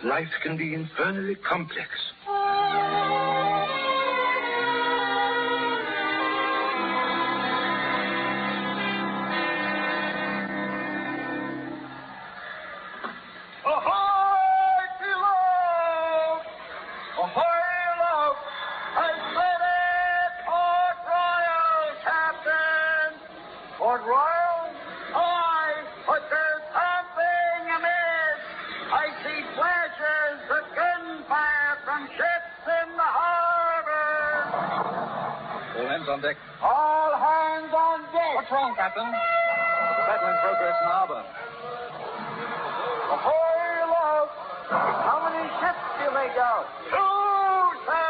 Life can be infernally complex. On deck. All hands on deck. What's wrong, Captain? There's a battle in progress in the harbor. Ahoy, love. How many ships do you make out? 2, sir.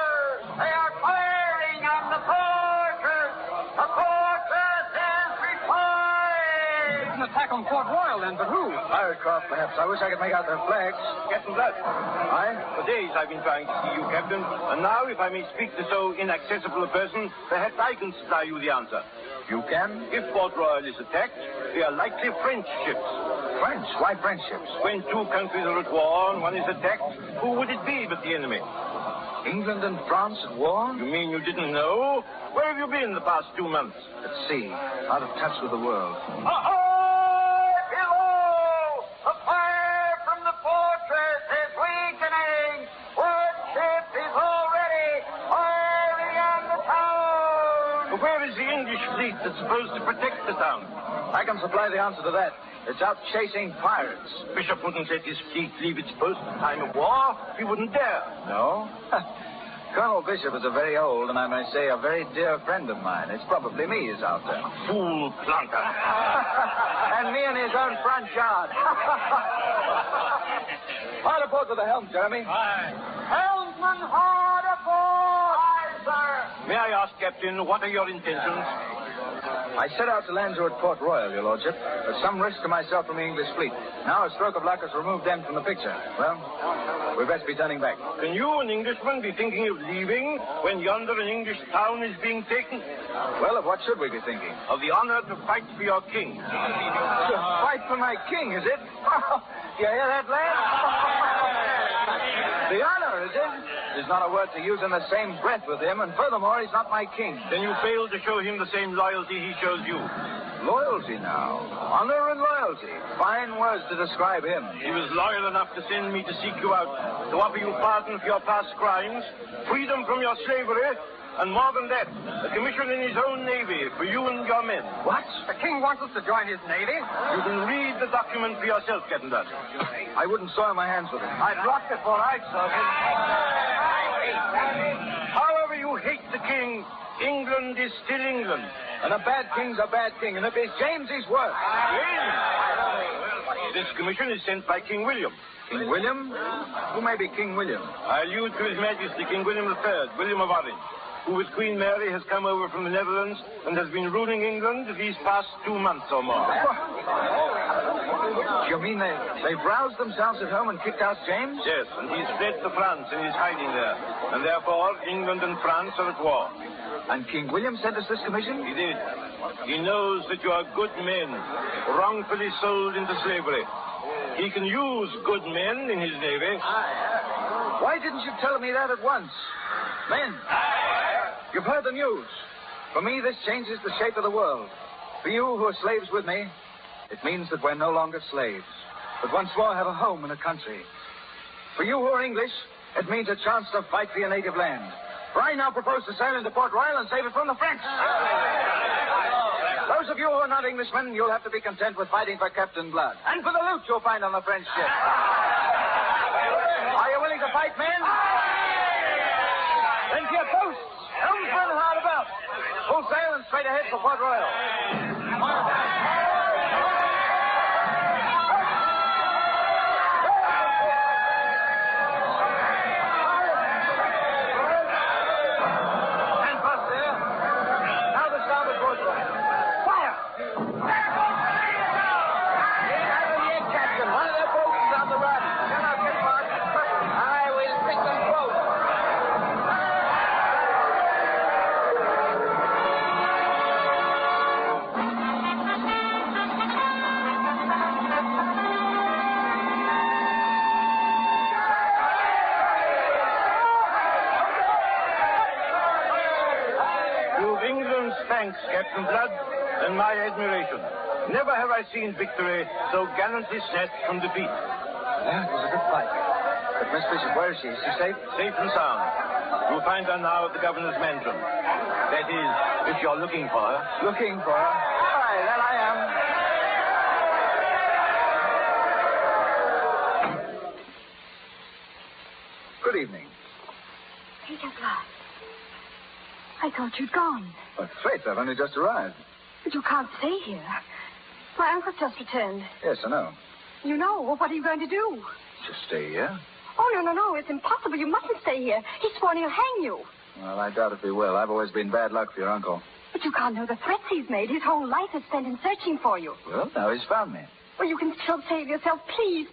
They are firing on the fortress. The fortress is replying. It's an attack on Port Royal, then, but who? Pirate craft, perhaps. I wish I could make out their flags. Captain Blood. Aye? For days I've been trying to see you, Captain. And now, if I may speak to so inaccessible a person, perhaps I can supply you the answer. You can? If Port Royal is attacked, they are likely French ships. French? Why French ships? When two countries are at war and one is attacked, who would it be but the enemy? England and France at war? You mean you didn't know? Where have you been the past 2 months? At sea, out of touch with the world. Ahoy, below! The fire from the fortress is weakening. One ship is already firing on the town. Where is the English fleet that's supposed to protect the town? I can supply the answer to that. It's out chasing pirates. Bishop wouldn't let his fleet leave its post in time of war. He wouldn't dare. No? Colonel Bishop is a very old and I may say a very dear friend of mine. It's probably me he's out there. Fool planter. And me in his own front yard. Hard aboard with the helm, Jeremy. Aye. Helmsman, hard aboard! Aye, sir. May I ask, Captain, what are your intentions? I set out to land you at Port Royal, your lordship, at some risk to myself from the English fleet. Now a stroke of luck has removed them from the picture. Well, we best be turning back. Can you, an Englishman, be thinking of leaving when yonder an English town is being taken? Well, of what should we be thinking? Of the honor to fight for your king. To fight for my king, is it? You hear that, lad? The honor, is it? There's not a word to use in the same breath with him, and furthermore, he's not my king. Then you fail to show him the same loyalty he shows you. Loyalty now? Honor and loyalty. loyalty. Fine words to describe him. He was loyal enough to send me to seek you out, to offer you pardon for your past crimes, freedom from your slavery, and more than that, a commission in his own navy for you and your men. What? The king wants us to join his navy? You can read the document for yourself, Captain Blood. I wouldn't soil my hands with it. I'd rock it before I'd soil it. However you hate the king, England is still England. And a bad king's a bad king, and if it's James, he's worse. James? This commission is sent by King William. King William? Who may be King William? I allude to His Majesty King William III, William of Orange, who with Queen Mary has come over from the Netherlands and has been ruling England these past 2 months or more. You mean they've roused themselves at home and kicked out James? Yes, and he's fled to France and is hiding there. And therefore, England and France are at war. And King William sent us this commission? He did. He knows that you are good men, wrongfully sold into slavery. He can use good men in his navy. Why didn't you tell me that at once? Men, you've heard the news. For me, this changes the shape of the world. For you who are slaves with me, it means that we're no longer slaves, but once more have a home and a country. For you who are English, it means a chance to fight for your native land. For I now propose to sail into Port Royal and save it from the French. Those of you who are not Englishmen, you'll have to be content with fighting for Captain Blood. And for the loot you'll find on the French ship. Are you willing to fight, men? Then to your posts. Helmsman, hard about. Full sail and straight ahead for Port Royal. Thanks, Captain Blood, and my admiration. Never have I seen victory so gallantly snatched from defeat. Yeah, it was a good fight. But Miss Bishop, where is she? Is she safe? Safe and sound. You'll find her now at the governor's mansion. That is, if you're looking for her. Looking for her? Aye, that I am. Good evening. Peter Blood. I thought you'd gone. But faith, I've only just arrived. But you can't stay here. My uncle's just returned. Yes, I know. You know. Well, what are you going to do? Just stay here? Oh, no. It's impossible. You mustn't stay here. He's sworn he'll hang you. Well, I doubt if he will. I've always been bad luck for your uncle. But you can't know the threats he's made. His whole life is spent in searching for you. Well, now he's found me. Well, you can still save yourself. Please,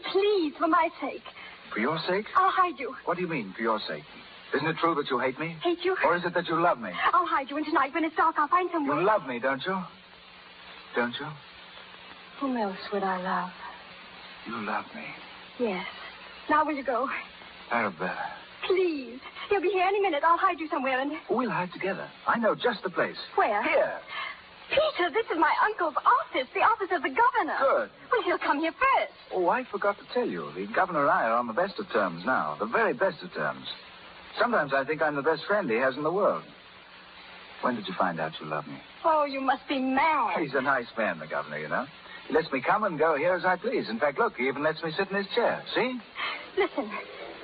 for my sake. For your sake? I'll hide you. What do you mean, for your sake? Isn't it true that you hate me? Hate you? Or is it that you love me? I'll hide you, and tonight when it's dark, I'll find some way. You love me, don't you? Don't you? Whom else would I love? You love me. Yes. Now will you go? Arabella. Please. He'll be here any minute. I'll hide you somewhere and... We'll hide together. I know just the place. Where? Here. Peter, this is my uncle's office, the office of the governor. Good. Well, he'll come here first. Oh, I forgot to tell you. The governor and I are on the best of terms now. The very best of terms. Sometimes I think I'm the best friend he has in the world. When did you find out you love me? Oh, you must be mad. He's a nice man, the governor, you know. He lets me come and go here as I please. In fact, look, he even lets me sit in his chair. See? Listen,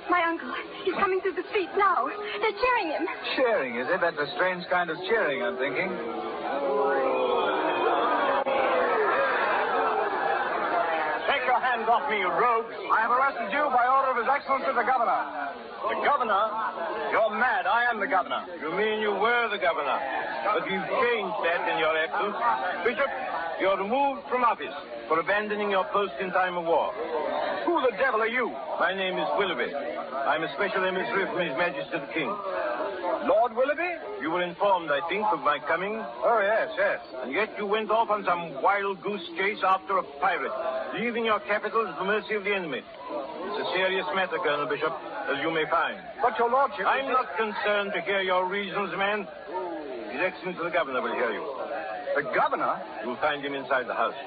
my uncle, he's coming through the streets now. They're cheering him. Cheering, is it? That's a strange kind of cheering, I'm thinking. Take your hands off me, you rogues. I have arrested you by order of His Excellency the Governor. The governor? You're mad. I am the governor. You mean you were the governor. But you've changed that in your absence. Bishop, you're removed from office for abandoning your post in time of war. Who the devil are you? My name is Willoughby. I'm a special emissary from His Majesty the King. Lord Willoughby? You were informed, I think, of my coming. Oh, yes. And yet you went off on some wild goose chase after a pirate, leaving your capital at the mercy of the enemy. It's a serious matter, Colonel Bishop, as you may find. But your lordship... I'm not concerned to hear your reasons, man. His Excellency the Governor will hear you. The governor? You'll find him inside the house.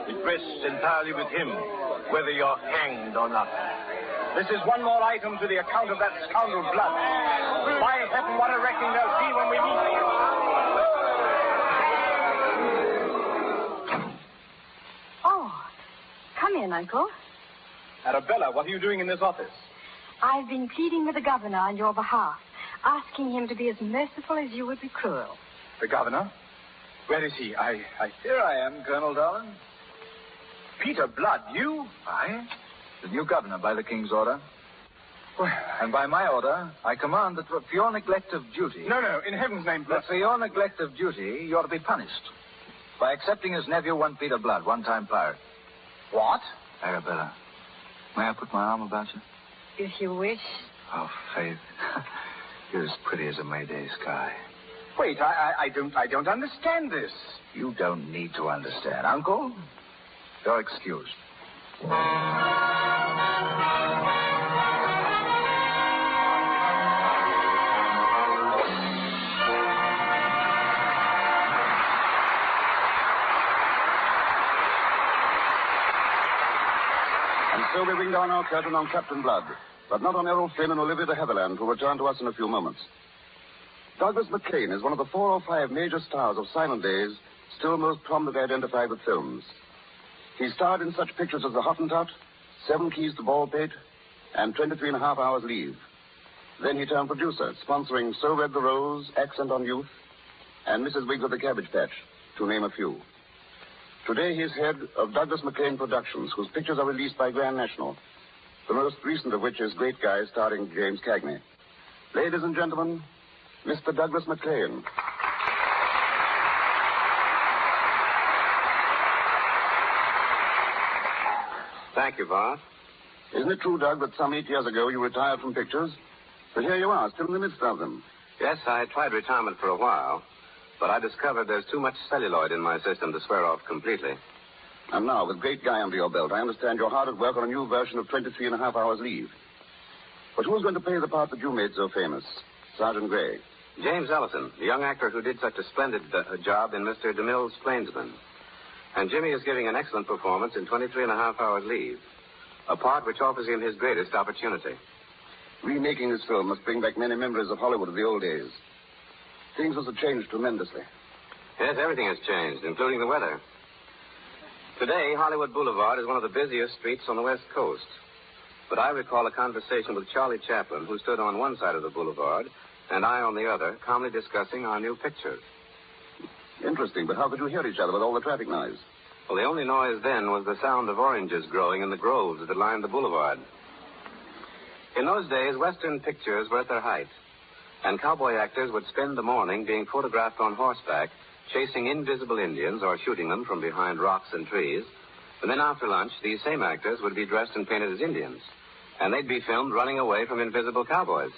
It rests entirely with him, whether you're hanged or not. This is one more item to the account of that scoundrel Blood. By heaven, what a reckoning there'll be when we meet. Oh, come in, Uncle. Arabella, what are you doing in this office? I've been pleading with the governor on your behalf, asking him to be as merciful as you would be cruel. The governor? Where is he? Here I am, Colonel Darwin. Peter Blood, you? I? The new governor by the king's order. Well, and by my order, I command that for your neglect of duty... No, in heaven's name, That for your neglect of duty, you are to be punished by accepting as nephew one Peter Blood, one-time pirate. What? Arabella, may I put my arm about you? If you wish. Oh, Faith, you're as pretty as a May Day sky. Wait, I don't understand this. You don't need to understand. Uncle, you're excused. And so we ring down our curtain on Captain Blood, but not on Errol Flynn and Olivia de Havilland, who return to us in a few moments. Douglas MacLean is one of the 4 or 5 major stars of silent days, still most prominently identified with films. He starred in such pictures as The Hottentot, 7 Keys to Baldpate, and 23 and a Half Hours Leave. Then he turned producer, sponsoring So Red the Rose, Accent on Youth, and Mrs. Wiggs of the Cabbage Patch, to name a few. Today he is head of Douglas MacLean Productions, whose pictures are released by Grand National, the most recent of which is Great Guy, starring James Cagney. Ladies and gentlemen, Mr. Douglas MacLean. Thank you, Bart. Isn't it true, Doug, that some 8 years ago you retired from pictures? But here you are, still in the midst of them. Yes, I tried retirement for a while, but I discovered there's too much celluloid in my system to swear off completely. And now, with Great Guy under your belt, I understand you're hard at work on a new version of 23 and a Half Hours Leave. But who's going to play the part that you made so famous? Sergeant Gray. James Ellison, the young actor who did such a splendid job in Mr. DeMille's Plainsman. And Jimmy is giving an excellent performance in 23 and a Half Hours Leave, a part which offers him his greatest opportunity. Remaking this film must bring back many memories of Hollywood of the old days. Things must have changed tremendously. Yes, everything has changed, including the weather. Today, Hollywood Boulevard is one of the busiest streets on the West Coast. But I recall a conversation with Charlie Chaplin, who stood on one side of the boulevard, and I on the other, calmly discussing our new picture. Interesting, but how could you hear each other with all the traffic noise? Well, the only noise then was the sound of oranges growing in the groves that lined the boulevard. In those days, Western pictures were at their height, and cowboy actors would spend the morning being photographed on horseback, chasing invisible Indians or shooting them from behind rocks and trees. And then after lunch, these same actors would be dressed and painted as Indians, and they'd be filmed running away from invisible cowboys.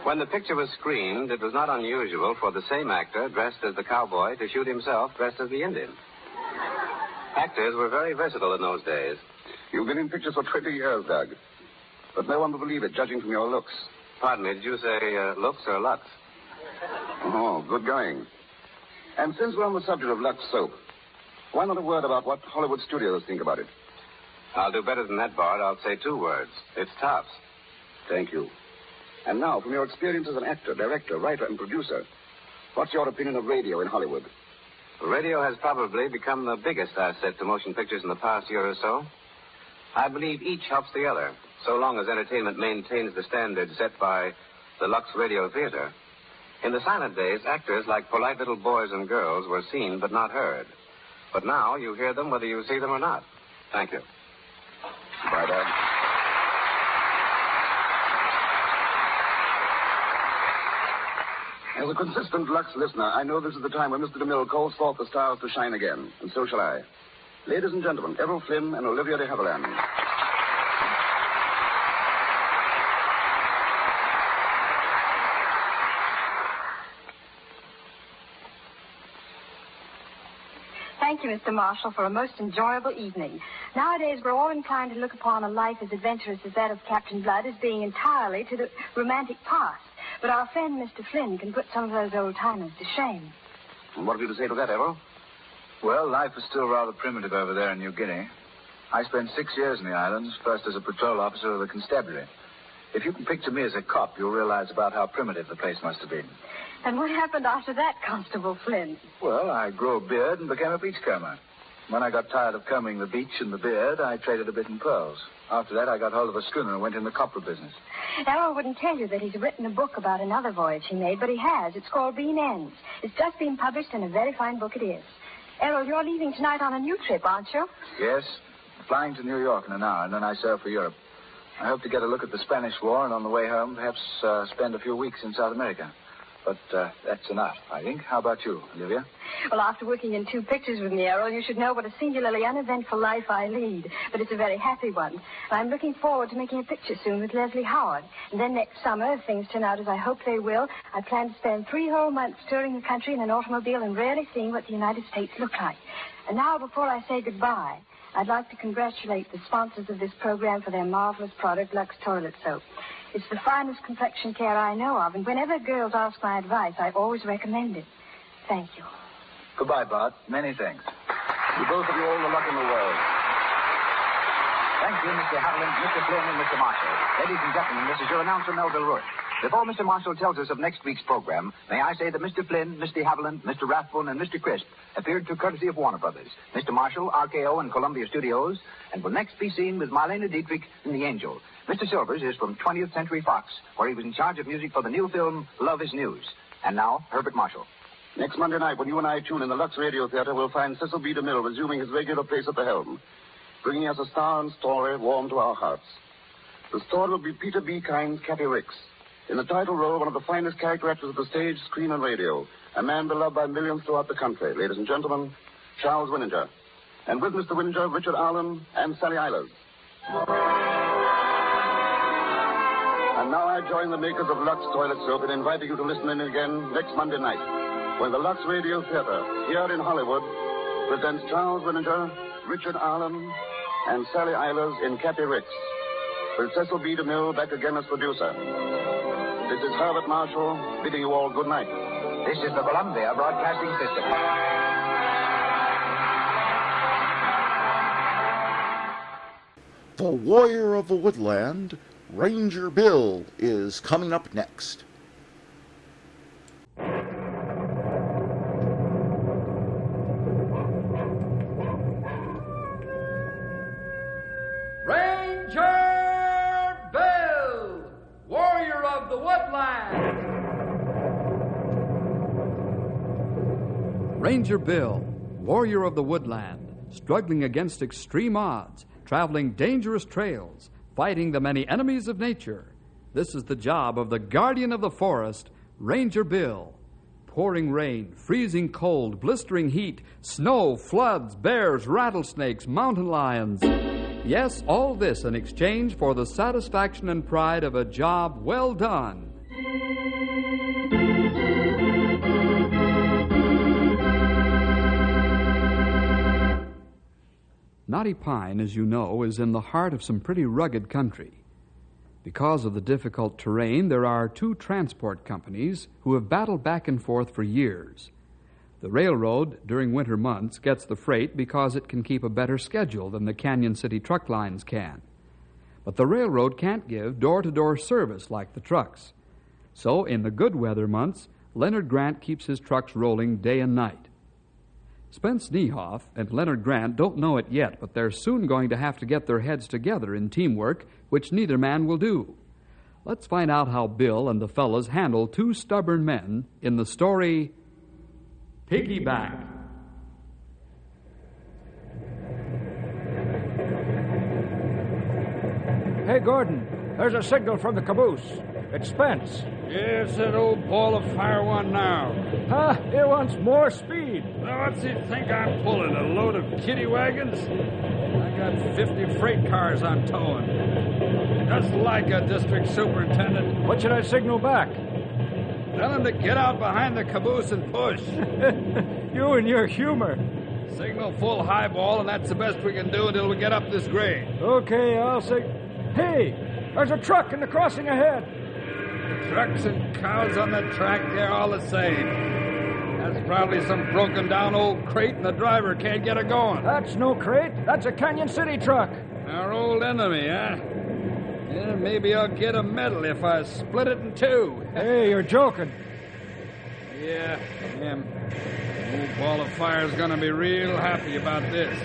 When the picture was screened, it was not unusual for the same actor dressed as the cowboy to shoot himself dressed as the Indian. Actors were very versatile in those days. You've been in pictures for 20 years, Doug. But no one will believe it, judging from your looks. Pardon me, did you say looks or Lux? Oh, good going. And since we're on the subject of Lux soap, why not a word about what Hollywood studios think about it? I'll do better than that, Bart. I'll say 2 words. It's tops. Thank you. And now, from your experience as an actor, director, writer, and producer, what's your opinion of radio in Hollywood? Radio has probably become the biggest asset to motion pictures in the past year or so. I believe each helps the other, so long as entertainment maintains the standards set by the Lux Radio Theater. In the silent days, actors like polite little boys and girls were seen but not heard. But now you hear them whether you see them or not. Thank you. Bye, Doug. As a consistent Lux listener, I know this is the time when Mr. DeMille calls forth the stars to shine again, and so shall I. Ladies and gentlemen, Errol Flynn and Olivia de Havilland. Thank you, Mr. Marshall, for a most enjoyable evening. Nowadays, we're all inclined to look upon a life as adventurous as that of Captain Blood as being entirely to the romantic past. But our friend, Mr. Flynn, can put some of those old-timers to shame. And what have you to say to that, Errol? Well, life is still rather primitive over there in New Guinea. I spent 6 years in the islands, first as a patrol officer of the constabulary. If you can picture me as a cop, you'll realize about how primitive the place must have been. And what happened after that, Constable Flynn? Well, I grew a beard and became a beachcomber. When I got tired of combing the beach and the beard, I traded a bit in pearls. After that, I got hold of a schooner and went in the copra business. Errol wouldn't tell you that he's written a book about another voyage he made, but he has. It's called Beam Ends. It's just been published, and a very fine book it is. Errol, you're leaving tonight on a new trip, aren't you? Yes, flying to New York in an hour, and then I sail for Europe. I hope to get a look at the Spanish War, and on the way home, perhaps spend a few weeks in South America. But that's enough, I think. How about you, Olivia? Well, after working in 2 pictures with me, Errol, you should know what a singularly uneventful life I lead. But it's a very happy one. And I'm looking forward to making a picture soon with Leslie Howard. And then next summer, if things turn out as I hope they will, I plan to spend 3 whole months touring the country in an automobile and really seeing what the United States look like. And now, before I say goodbye, I'd like to congratulate the sponsors of this program for their marvelous product, Lux Toilet Soap. It's the finest complexion care I know of, and whenever girls ask my advice, I always recommend it. Thank you. Goodbye, Bart. Many thanks. To both of you, all the luck in the world. Thank you, Mr. Haviland, Mr. Flynn, and Mr. Marshall. Ladies and gentlemen, this is your announcer, Melville Ruick. Before Mr. Marshall tells us of next week's program, may I say that Mr. Flynn, Mr. Haviland, Mr. Rathbone, and Mr. Crisp appeared through courtesy of Warner Brothers, Mr. Marshall, RKO, and Columbia Studios, and will next be seen with Marlene Dietrich in The Angel. Mr. Silvers is from 20th Century Fox, where he was in charge of music for the new film Love is News. And now, Herbert Marshall. Next Monday night, when you and I tune in the Lux Radio Theater, we'll find Cecil B. DeMille resuming his regular place at the helm, bringing us a star and story warm to our hearts. The story will be Peter B. Kine's Kathy Ricks. In the title role, one of the finest character actors of the stage, screen, and radio. A man beloved by millions throughout the country. Ladies and gentlemen, Charles Winninger. And with Mr. Winninger, Richard Allen and Sally Eilers. And now I join the makers of Lux Toilet Soap in inviting you to listen in again next Monday night, when the Lux Radio Theater, here in Hollywood, presents Charles Winninger, Richard Allen, and Sally Eilers in Kathy Ricks, with Cecil B. DeMille back again as producer. This is Herbert Marshall bidding you all good night. This is the Columbia Broadcasting System. The Warrior of the Woodland, Ranger Bill, is coming up next. Ranger Bill, Warrior of the Woodland. Ranger Bill, Warrior of the Woodland, struggling against extreme odds, traveling dangerous trails, fighting the many enemies of nature. This is the job of the guardian of the forest, Ranger Bill. Pouring rain, freezing cold, blistering heat, snow, floods, bears, rattlesnakes, mountain lions. Yes, all this in exchange for the satisfaction and pride of a job well done. Knotty Pine, as you know, is in the heart of some pretty rugged country. Because of the difficult terrain, there are 2 transport companies who have battled back and forth for years. The railroad, during winter months, gets the freight because it can keep a better schedule than the Canyon City truck lines can. But the railroad can't give door-to-door service like the trucks. So, in the good weather months, Leonard Grant keeps his trucks rolling day and night. Spence Niehoff and Leonard Grant don't know it yet, but they're soon going to have to get their heads together in teamwork, which neither man will do. Let's find out how Bill and the fellas handle 2 stubborn men in the story Piggyback. Hey, Gordon, there's a signal from the caboose. It's Spence. Yeah, it's that old ball of fire one now. Huh? He wants more speed. Now, what's he think I'm pulling? A load of kiddie wagons? I got 50 freight cars I'm towing. Just like a district superintendent. What should I signal back? Tell him to get out behind the caboose and push. You and your humor. Signal full highball, and that's the best we can do until we get up this grade. Okay, I'll say... Hey, there's a truck in the crossing ahead. Trucks and cows on the track, they're all the same. That's probably some broken down old crate and the driver can't get it going. That's no crate. That's a Canyon City truck. Our old enemy, huh? Yeah, maybe I'll get a medal if I split it in two. Hey, you're joking. Yeah, him. Old Ball of Fire's gonna be real happy about this.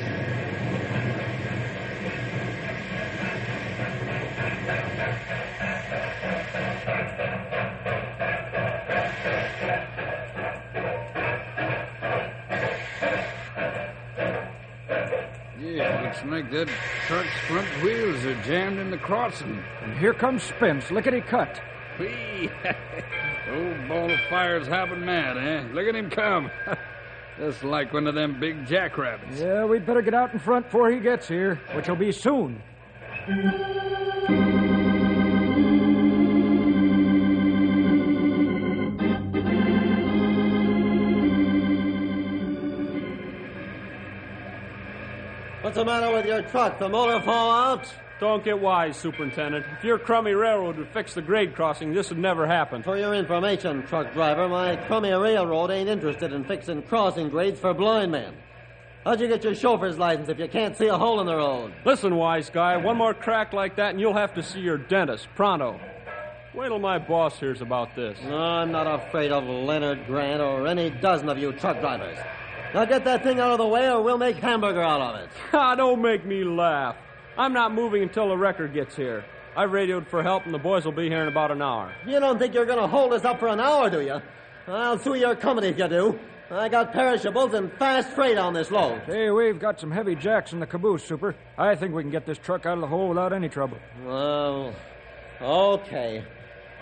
Yeah, looks like that truck's front wheels are jammed in the crossing. And here comes Spence. Lickety-cut. Whee! Old Ball of Fire's hopping mad, eh? Look at him come. Just like one of them big jackrabbits. Yeah, we'd better get out in front before he gets here, which will be soon. What's the matter with your truck? The motor fall out? Don't get wise, Superintendent. If your crummy railroad would fix the grade crossing, this would never happen. For your information, truck driver, my crummy railroad ain't interested in fixing crossing grades for blind men. How'd you get your chauffeur's license if you can't see a hole in the road? Listen, wise guy, one more crack like that and you'll have to see your dentist, pronto. Wait till my boss hears about this. No, I'm not afraid of Leonard Grant or any dozen of you truck drivers. Now get that thing out of the way or we'll make hamburger out of it. Don't make me laugh. I'm not moving until the wrecker gets here. I radioed for help and the boys will be here in about an hour. You don't think you're going to hold us up for an hour, do you? I'll sue your company if you do. I got perishables and fast freight on this load. Hey, we've got some heavy jacks in the caboose, Super. I think we can get this truck out of the hole without any trouble. Well, okay.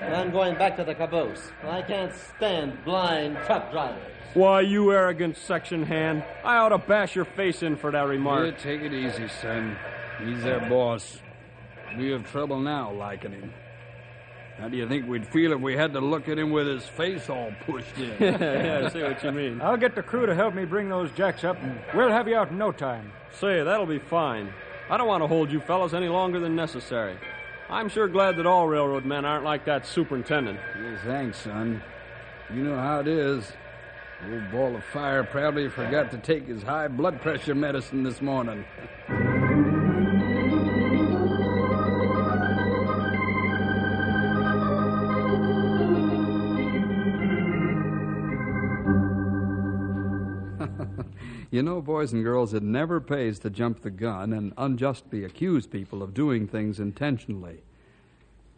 I'm going back to the caboose. I can't stand blind truck drivers. Why, you arrogant section hand. I ought to bash your face in for that remark. Yeah, take it easy, son. He's their boss. We have trouble now liking him. How do you think we'd feel if we had to look at him with his face all pushed in? Yeah, I see what you mean. I'll get the crew to help me bring those jacks up, and we'll have you out in no time. Say, that'll be fine. I don't want to hold you fellas any longer than necessary. I'm sure glad that all railroad men aren't like that superintendent. Yes, thanks, son. You know how it is. Old Ball of Fire probably forgot to take his high blood pressure medicine this morning. You know, boys and girls, it never pays to jump the gun and unjustly accuse people of doing things intentionally.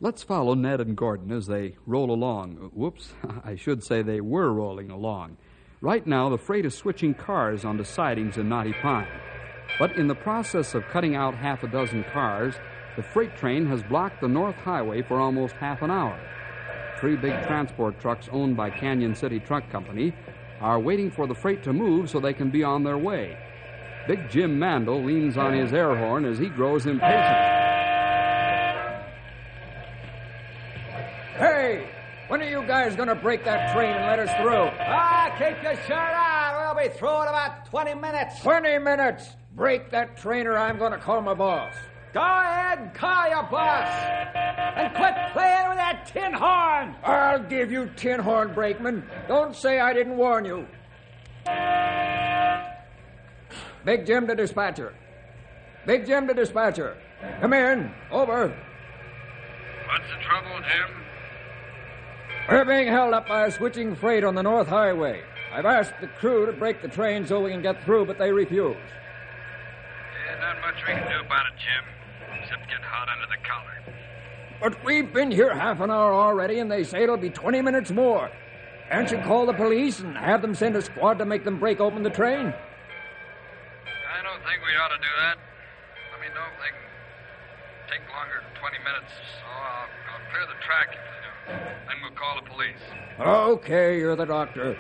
Let's follow Ned and Gordon as they roll along. Whoops, I should say they were rolling along. Right now, the freight is switching cars onto sidings in Knotty Pine. But in the process of cutting out half a dozen cars, the freight train has blocked the North Highway for almost half an hour. 3 big transport trucks owned by Canyon City Truck Company are waiting for the freight to move so they can be on their way. Big Jim Mandel leans on his air horn as he grows impatient. Hey, when are you guys going to break that train and let us through? Keep your shirt on. We'll be through in about 20 minutes. 20 minutes. Break that train or I'm going to call my boss. Go ahead and call your boss. And quit playing with that tin horn. I'll give you tin horn, brakeman. Don't say I didn't warn you. Big Jim to dispatcher. Big Jim to dispatcher. Come in. Over. What's the trouble, Jim? We're being held up by a switching freight on the North Highway. I've asked the crew to break the train so we can get through, but they refuse. Yeah, not much we can do about it, Jim. Except get hot under the collar. But we've been here half an hour already, and they say it'll be 20 minutes more. Can't you call the police and have them send a squad to make them break open the train? I don't think we ought to do that. Let me know if they can take longer than 20 minutes, so I'll clear the track if they do. Then we'll call the police. Okay, you're the doctor.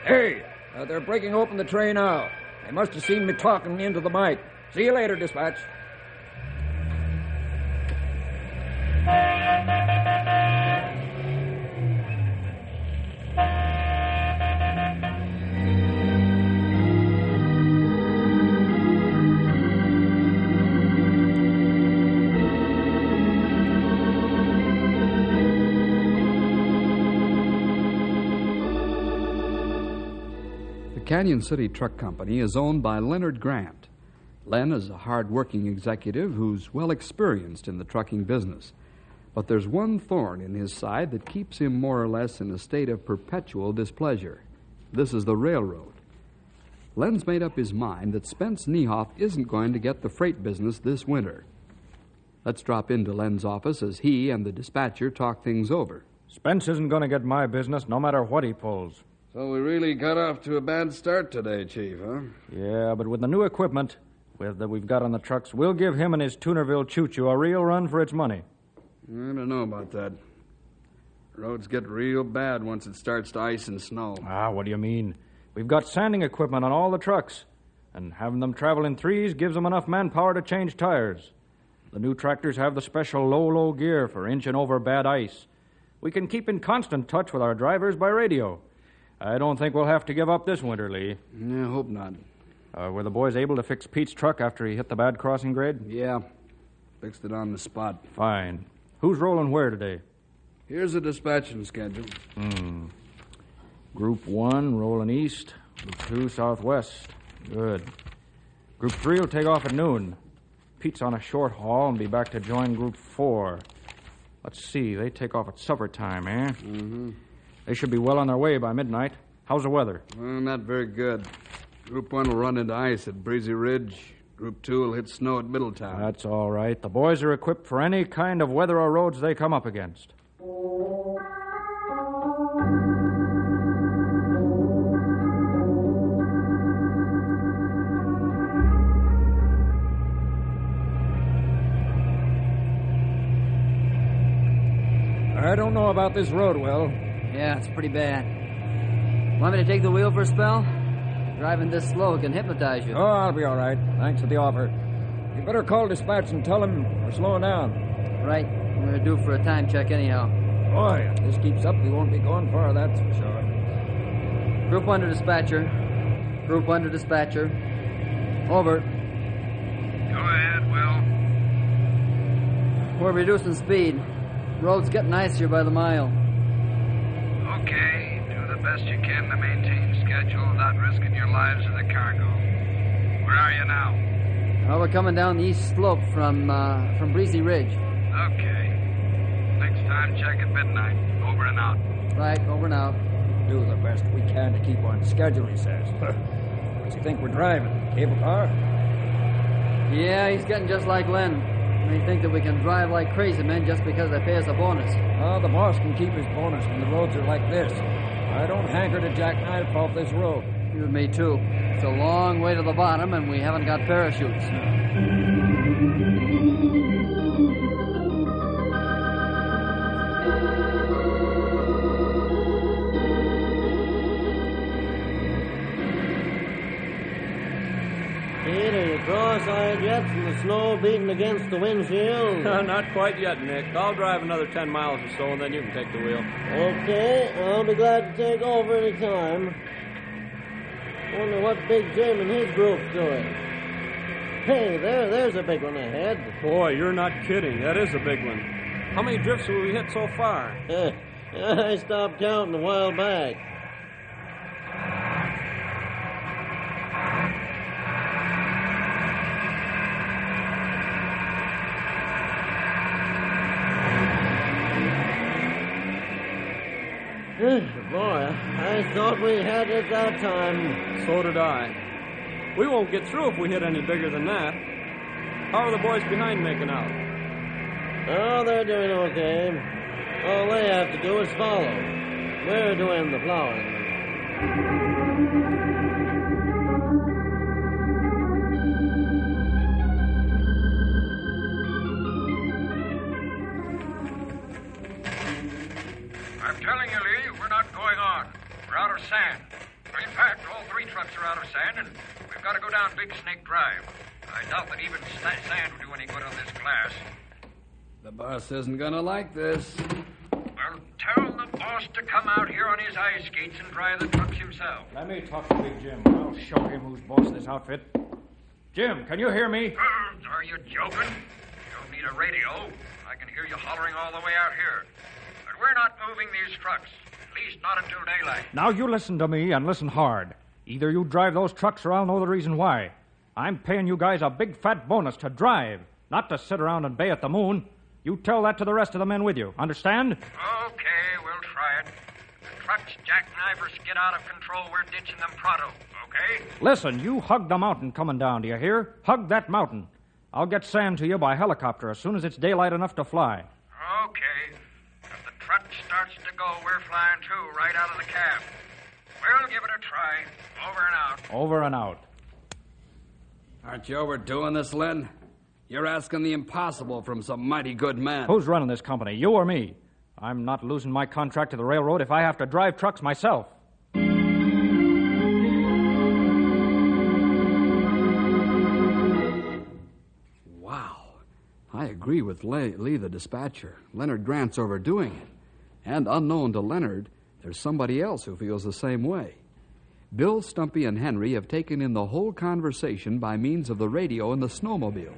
Hey, they're breaking open the train now. They must have seen me talking into the mic. See you later, dispatch. Canyon City Truck Company is owned by Leonard Grant. Len is a hard-working executive who's well experienced in the trucking business. But there's one thorn in his side that keeps him more or less in a state of perpetual displeasure. This is the railroad. Len's made up his mind that Spence Niehoff isn't going to get the freight business this winter. Let's drop into Len's office as he and the dispatcher talk things over. Spence isn't going to get my business no matter what he pulls. So we really got off to a bad start today, Chief, huh? Yeah, but with the new equipment that we've got on the trucks, we'll give him and his Tunerville choo-choo a real run for its money. I don't know about that. Roads get real bad once it starts to ice and snow. Ah, what do you mean? We've got sanding equipment on all the trucks, and having them travel in threes gives them enough manpower to change tires. The new tractors have the special low gear for inching over bad ice. We can keep in constant touch with our drivers by radio. I don't think we'll have to give up this winter, Lee. Yeah, I hope not. Were the boys able to fix Pete's truck after he hit the bad crossing grade? Yeah. Fixed it on the spot. Fine. Who's rolling where today? Here's the dispatching schedule. Group 1 rolling east. Group 2 southwest. Good. Group 3 will take off at noon. Pete's on a short haul and be back to join Group 4. Let's see, they take off at supper time, eh? Mm-hmm. They should be well on their way by midnight. How's the weather? Well, not very good. Group 1 will run into ice at Breezy Ridge. Group 2 will hit snow at Middletown. That's all right. The boys are equipped for any kind of weather or roads they come up against. I don't know about this road, Will. Yeah, it's pretty bad. Want me to take the wheel for a spell? Driving this slow can hypnotize you. Oh, I'll be all right. Thanks for the offer. You better call dispatch and tell them we're slowing down. Right. We're due for a time check anyhow. Boy, if this keeps up, we won't be going far, that's for sure. Group 1 to dispatcher. Group 1 to dispatcher. Over. Go ahead, Will. We're reducing speed. Road's getting icier by the mile. Okay. Do the best you can to maintain schedule without risking your lives or the cargo. Where are you now? Well, we're coming down the east slope from Breezy Ridge. Okay. Next time, check at midnight. Over and out. Right, over and out. Do the best we can to keep on schedule, he says. What's he think we're driving? Cable car? Yeah, he's getting just like Len. They think that we can drive like crazy men just because they pay us a bonus. Oh, the boss can keep his bonus when the roads are like this. I don't hanker to jackknife off this road. You and me, too. It's a long way to the bottom, and we haven't got parachutes. Pete, are you cross-eyed yet from the snow beating against the windshield? Not quite yet, Nick. I'll drive another 10 miles or so, and then you can take the wheel. Okay, I'll be glad to take over any time. Wonder what Big Jim and his group's doing. Hey, there's a big one ahead. Boy, you're not kidding. That is a big one. How many drifts have we hit so far? I stopped counting a while back. Boy, I thought we had it that time. So did I. We won't get through if we hit any bigger than that. How are the boys behind making out? Oh, they're doing okay. All they have to do is follow. We're doing the plowing. I'm telling you, Lee, we're not going on. We're out of sand. In fact, all 3 trucks are out of sand, and we've got to go down Big Snake Drive. I doubt that even sand will do any good on this class. The boss isn't gonna like this. Well, tell the boss to come out here on his ice skates and drive the trucks himself. Let me talk to Big Jim. I'll show him who's boss of this outfit. Jim, can you hear me? Are you joking? You don't need a radio. I can hear you hollering all the way out here. But we're not moving these trucks. At least not until daylight. Now you listen to me and listen hard. Either you drive those trucks or I'll know the reason why. I'm paying you guys a big fat bonus to drive, not to sit around and bay at the moon. You tell that to the rest of the men with you. Understand? Okay, we'll try it. The trucks jackknifers get out of control, we're ditching them pronto, okay? Listen, you hug the mountain coming down, do you hear? Hug that mountain. I'll get sand to you by helicopter as soon as it's daylight enough to fly. Okay. If the truck starts to go, we're flying too, right out of the cab. We'll give it a try. Over and out. Over and out. Aren't you overdoing this, Len? You're asking the impossible from some mighty good man. Who's running this company, you or me? I'm not losing my contract to the railroad if I have to drive trucks myself. Wow. I agree with Lee, the dispatcher. Leonard Grant's overdoing it. And unknown to Leonard, there's somebody else who feels the same way. Bill, Stumpy, and Henry have taken in the whole conversation by means of the radio in the snowmobile.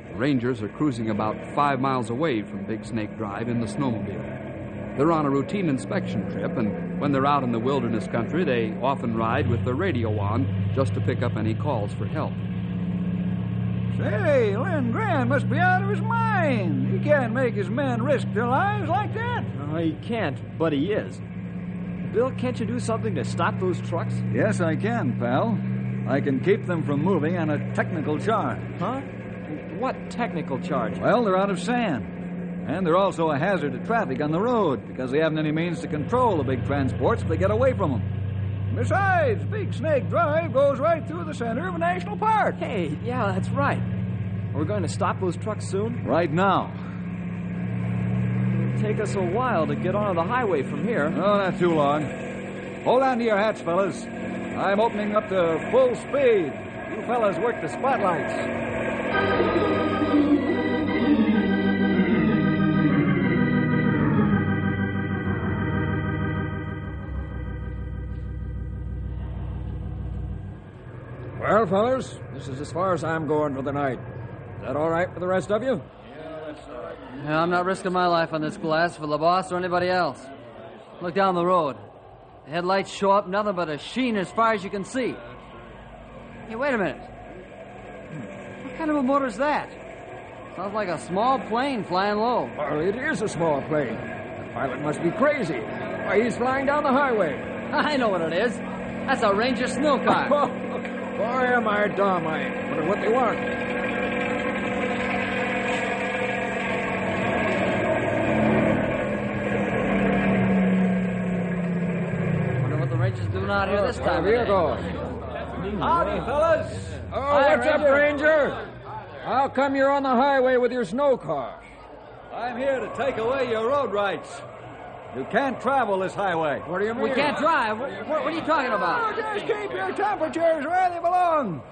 The Rangers are cruising about 5 miles away from Big Snake Drive in the snowmobile. They're on a routine inspection trip, and when they're out in the wilderness country, they often ride with the radio on just to pick up any calls for help. Say, Len Grant must be out of his mind. He can't make his men risk their lives like that. No, he can't, but he is. Bill, can't you do something to stop those trucks? Yes, I can, pal. I can keep them from moving on a technical charge. Huh? What technical charge? Well, they're out of sand. And they're also a hazard to traffic on the road because they haven't any means to control the big transports if they get away from them. Besides, Big Snake Drive goes right through the center of a national park. Hey, yeah, that's right. We're going to stop those trucks soon? Right now. It'll take us a while to get onto the highway from here. No, not too long. Hold on to your hats, fellas. I'm opening up to full speed. You fellas work the spotlights. Well, fellas, this is as far as I'm going for the night. Is that all right for the rest of you? Yeah, I'm not risking my life on this glass for the boss or anybody else. Look down the road. The headlights show up nothing but a sheen as far as you can see. Hey, wait a minute. What kind of a motor's that? Sounds like a small plane flying low. Well, it is a small plane. The pilot must be crazy. Why, he's flying down the highway. I know what it is. That's a Ranger snow car. Boy, am I dumb. I wonder what they want. Wonder what the Rangers doing out here this time. Here goes. Howdy, fellas. Oh, Hi, what's up, Ranger? How come you're on the highway with your snow car? I'm here to take away your road rights. You can't travel this highway. What do you mean? We can't drive. What are you talking about? Oh, just keep your temperatures where they belong.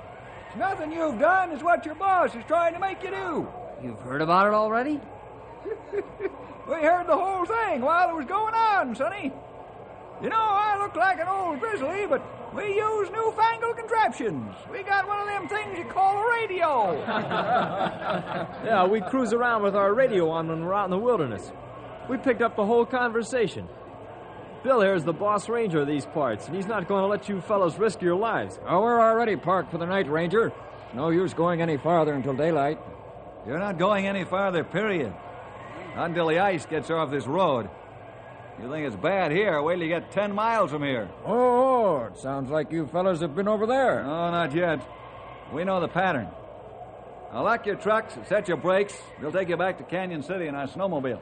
It's nothing you've done. It's what your boss is trying to make you do. You've heard about it already? We heard the whole thing while it was going on, Sonny. You know, I look like an old grizzly, but we use newfangled contraptions. We got one of them things you call a radio. Yeah, we cruise around with our radio on when we're out in the wilderness. We picked up the whole conversation. Bill here is the boss ranger of these parts, and he's not going to let you fellows risk your lives. Oh, we're already parked for the night, Ranger. No use going any farther until daylight. You're not going any farther, period. Not until the ice gets off this road. You think it's bad here? Wait till you get 10 miles from here. Oh, it sounds like you fellas have been over there. No, not yet. We know the pattern. Now lock your trucks, set your brakes. We'll take you back to Canyon City in our snowmobile.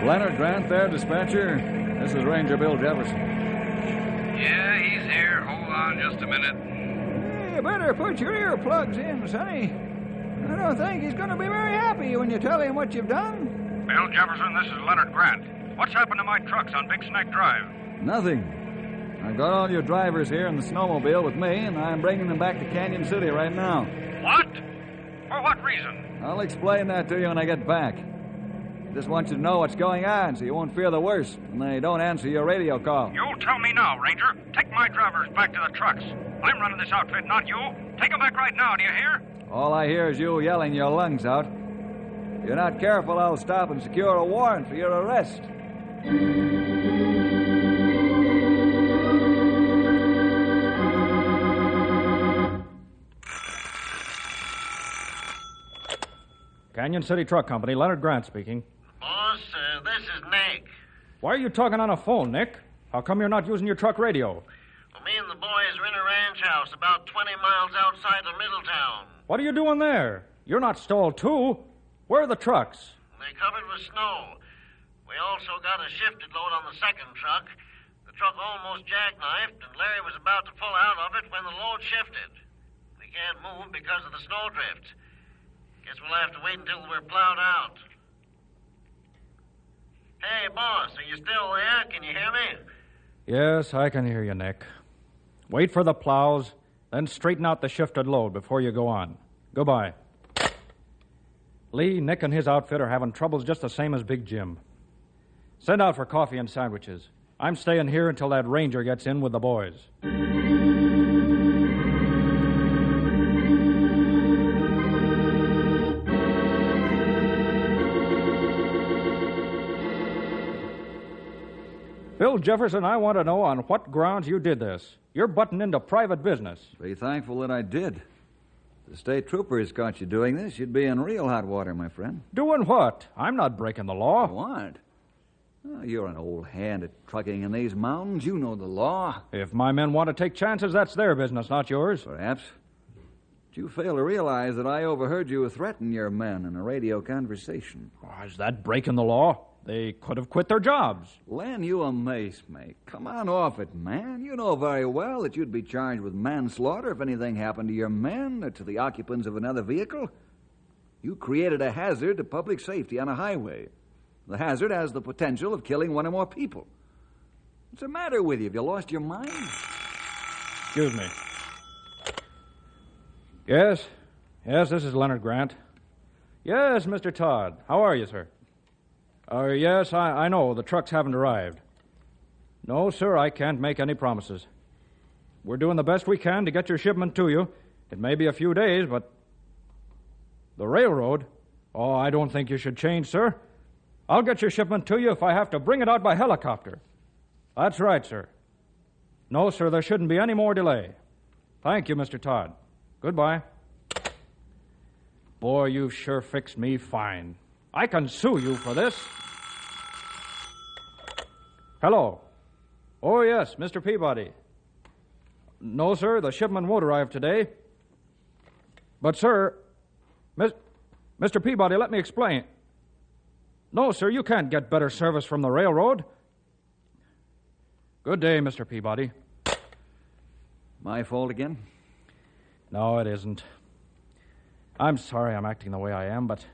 Leonard Grant there, dispatcher. This is Ranger Bill Jefferson. Yeah, he's here. Hold on just a minute. Hey, you better put your earplugs in, Sonny. I don't think he's going to be very happy when you tell him what you've done. Bill Jefferson, this is Leonard Grant. What's happened to my trucks on Big Snake Drive? Nothing. I've got all your drivers here in the snowmobile with me, and I'm bringing them back to Canyon City right now. What? For what reason? I'll explain that to you when I get back. I just want you to know what's going on so you won't fear the worst when they don't answer your radio call. You'll tell me now, Ranger. Take my drivers back to the trucks. I'm running this outfit, not you. Take them back right now, do you hear? All I hear is you yelling your lungs out. If you're not careful, I'll stop and secure a warrant for your arrest. Canyon City Truck Company, Leonard Grant speaking. Boss, this is Nick. Why are you talking on a phone, Nick? How come you're not using your truck radio? Well, me and the boys are in a ranch house about 20 miles outside of Middletown. What are you doing there? You're not stalled, too. Where are the trucks? They're covered with snow. We also got a shifted load on the second truck. The truck almost jackknifed, and Larry was about to pull out of it when the load shifted. We can't move because of the snowdrift. Guess we'll have to wait until we're plowed out. Hey, boss, are you still there? Can you hear me? Yes, I can hear you, Nick. Wait for the plows, then straighten out the shifted load before you go on. Goodbye. Lee, Nick, and his outfit are having troubles just the same as Big Jim. Send out for coffee and sandwiches. I'm staying here until that ranger gets in with the boys. Bill Jefferson, I want to know on what grounds you did this. You're butting into private business. Be thankful that I did. If the state troopers caught you doing this, you'd be in real hot water, my friend. Doing what? I'm not breaking the law. What? Oh, you're an old hand at trucking in these mountains. You know the law. If my men want to take chances, that's their business, not yours. Perhaps. But you fail to realize that I overheard you threaten your men in a radio conversation. Oh, is that breaking the law? They could have quit their jobs. Len, you amaze me. Come on off it, man. You know very well that you'd be charged with manslaughter if anything happened to your men or to the occupants of another vehicle. You created a hazard to public safety on a highway. The hazard has the potential of killing one or more people. What's the matter with you? Have you lost your mind? Excuse me. Yes, this is Leonard Grant. Yes, Mr. Todd. How are you, sir? Yes, I know. The trucks haven't arrived. No, sir, I can't make any promises. We're doing the best we can to get your shipment to you. It may be a few days, but... The railroad? Oh, I don't think you should change, sir. I'll get your shipment to you if I have to bring it out by helicopter. That's right, sir. No, sir, there shouldn't be any more delay. Thank you, Mr. Todd. Goodbye. Boy, you've sure fixed me fine. I can sue you for this. Hello. Oh, yes, Mr. Peabody. No, sir, the shipment won't arrive today. But, sir, Mr. Peabody, let me explain. No, sir, you can't get better service from the railroad. Good day, Mr. Peabody. My fault again? No, it isn't. I'm sorry I'm acting the way I am, but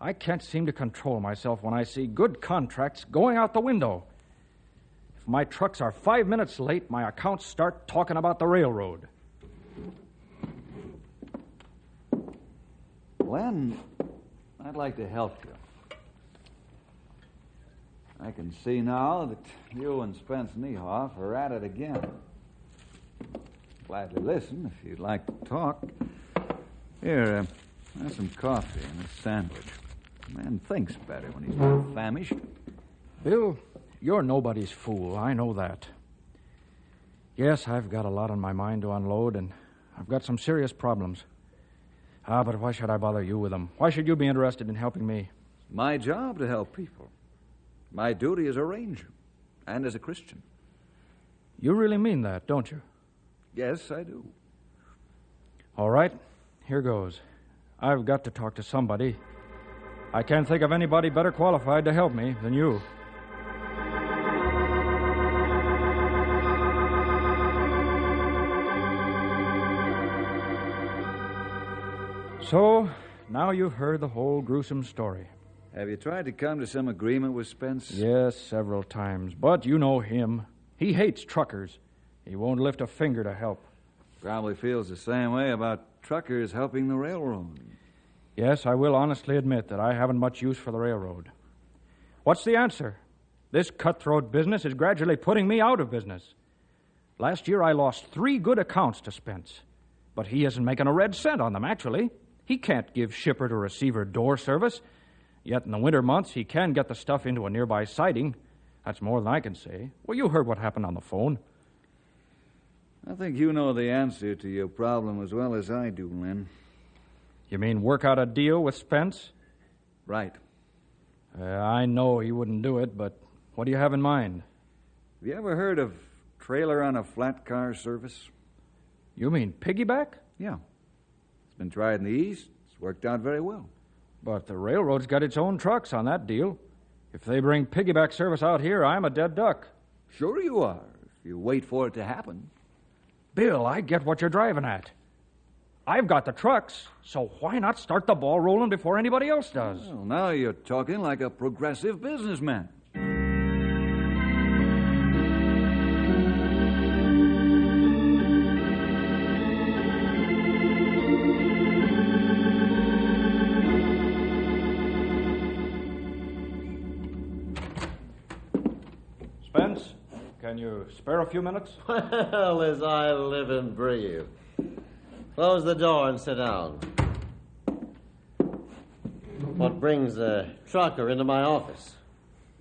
I can't seem to control myself when I see good contracts going out the window. If my trucks are 5 minutes late, my accounts start talking about the railroad. Len, I'd like to help you. I can see now that you and Spence Niehoff are at it again. Gladly listen if you'd like to talk. Here, have some coffee and a sandwich. A man thinks better when he's not famished. Bill, you're nobody's fool. I know that. Yes, I've got a lot on my mind to unload, and I've got some serious problems. But why should I bother you with them? Why should you be interested in helping me? It's my job to help people. My duty as a ranger and as a Christian. You really mean that, don't you? Yes, I do. All right, here goes. I've got to talk to somebody. I can't think of anybody better qualified to help me than you. So, now you've heard the whole gruesome story. Have you tried to come to some agreement with Spence? Yes, several times. But you know him. He hates truckers. He won't lift a finger to help. Probably feels the same way about truckers helping the railroad. Yes, I will honestly admit that I haven't much use for the railroad. What's the answer? This cutthroat business is gradually putting me out of business. Last year I lost 3 good accounts to Spence, but he isn't making a red cent on them, actually. He can't give shipper to receiver door service, yet in the winter months he can get the stuff into a nearby siding. That's more than I can say. Well, you heard what happened on the phone. I think you know the answer to your problem as well as I do, Len. You mean work out a deal with Spence? Right. I know he wouldn't do it, but what do you have in mind? Have you ever heard of trailer on a flat car service? You mean piggyback? Yeah. It's been tried in the East. It's worked out very well. But the railroad's got its own trucks on that deal. If they bring piggyback service out here, I'm a dead duck. Sure you are, if you wait for it to happen. Bill, I get what you're driving at. I've got the trucks, so why not start the ball rolling before anybody else does? Well, now you're talking like a progressive businessman. Spence, can you spare a few minutes? Well, as I live and breathe. Close the door and sit down. What brings a trucker into my office?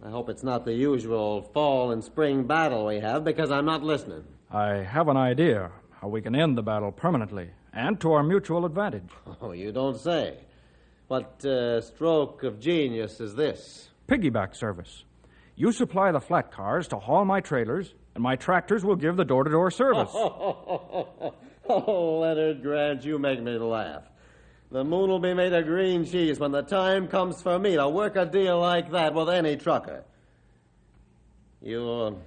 I hope it's not the usual fall and spring battle we have, because I'm not listening. I have an idea how we can end the battle permanently and to our mutual advantage. Oh, you don't say. What stroke of genius is this? Piggyback service. You supply the flat cars to haul my trailers, and my tractors will give the door-to-door service. Oh, Leonard Grant, you make me laugh. The moon will be made of green cheese when the time comes for me to work a deal like that with any trucker. You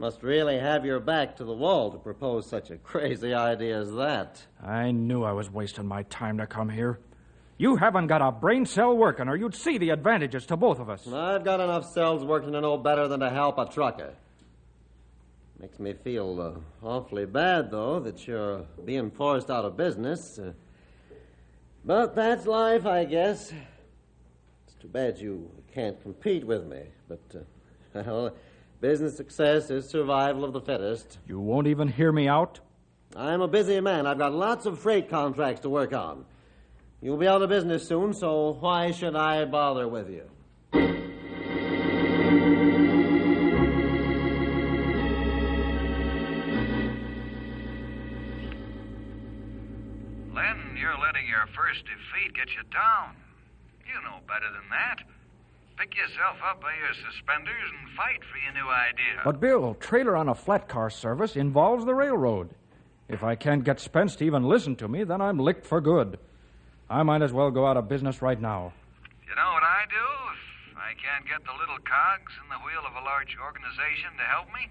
must really have your back to the wall to propose such a crazy idea as that. I knew I was wasting my time to come here. You haven't got a brain cell working, or you'd see the advantages to both of us. I've got enough cells working to know better than to help a trucker. Makes me feel awfully bad, though, that you're being forced out of business. But that's life, I guess. It's too bad you can't compete with me. But, well, business success is survival of the fittest. You won't even hear me out? I'm a busy man. I've got lots of freight contracts to work on. You'll be out of business soon, so why should I bother with you? Len, you're letting your first defeat get you down. You know better than that. Pick yourself up by your suspenders and fight for your new idea. But, Bill, trailer on a flat car service involves the railroad. If I can't get Spence to even listen to me, then I'm licked for good. I might as well go out of business right now. You know what I do if I can't get the little cogs in the wheel of a large organization to help me?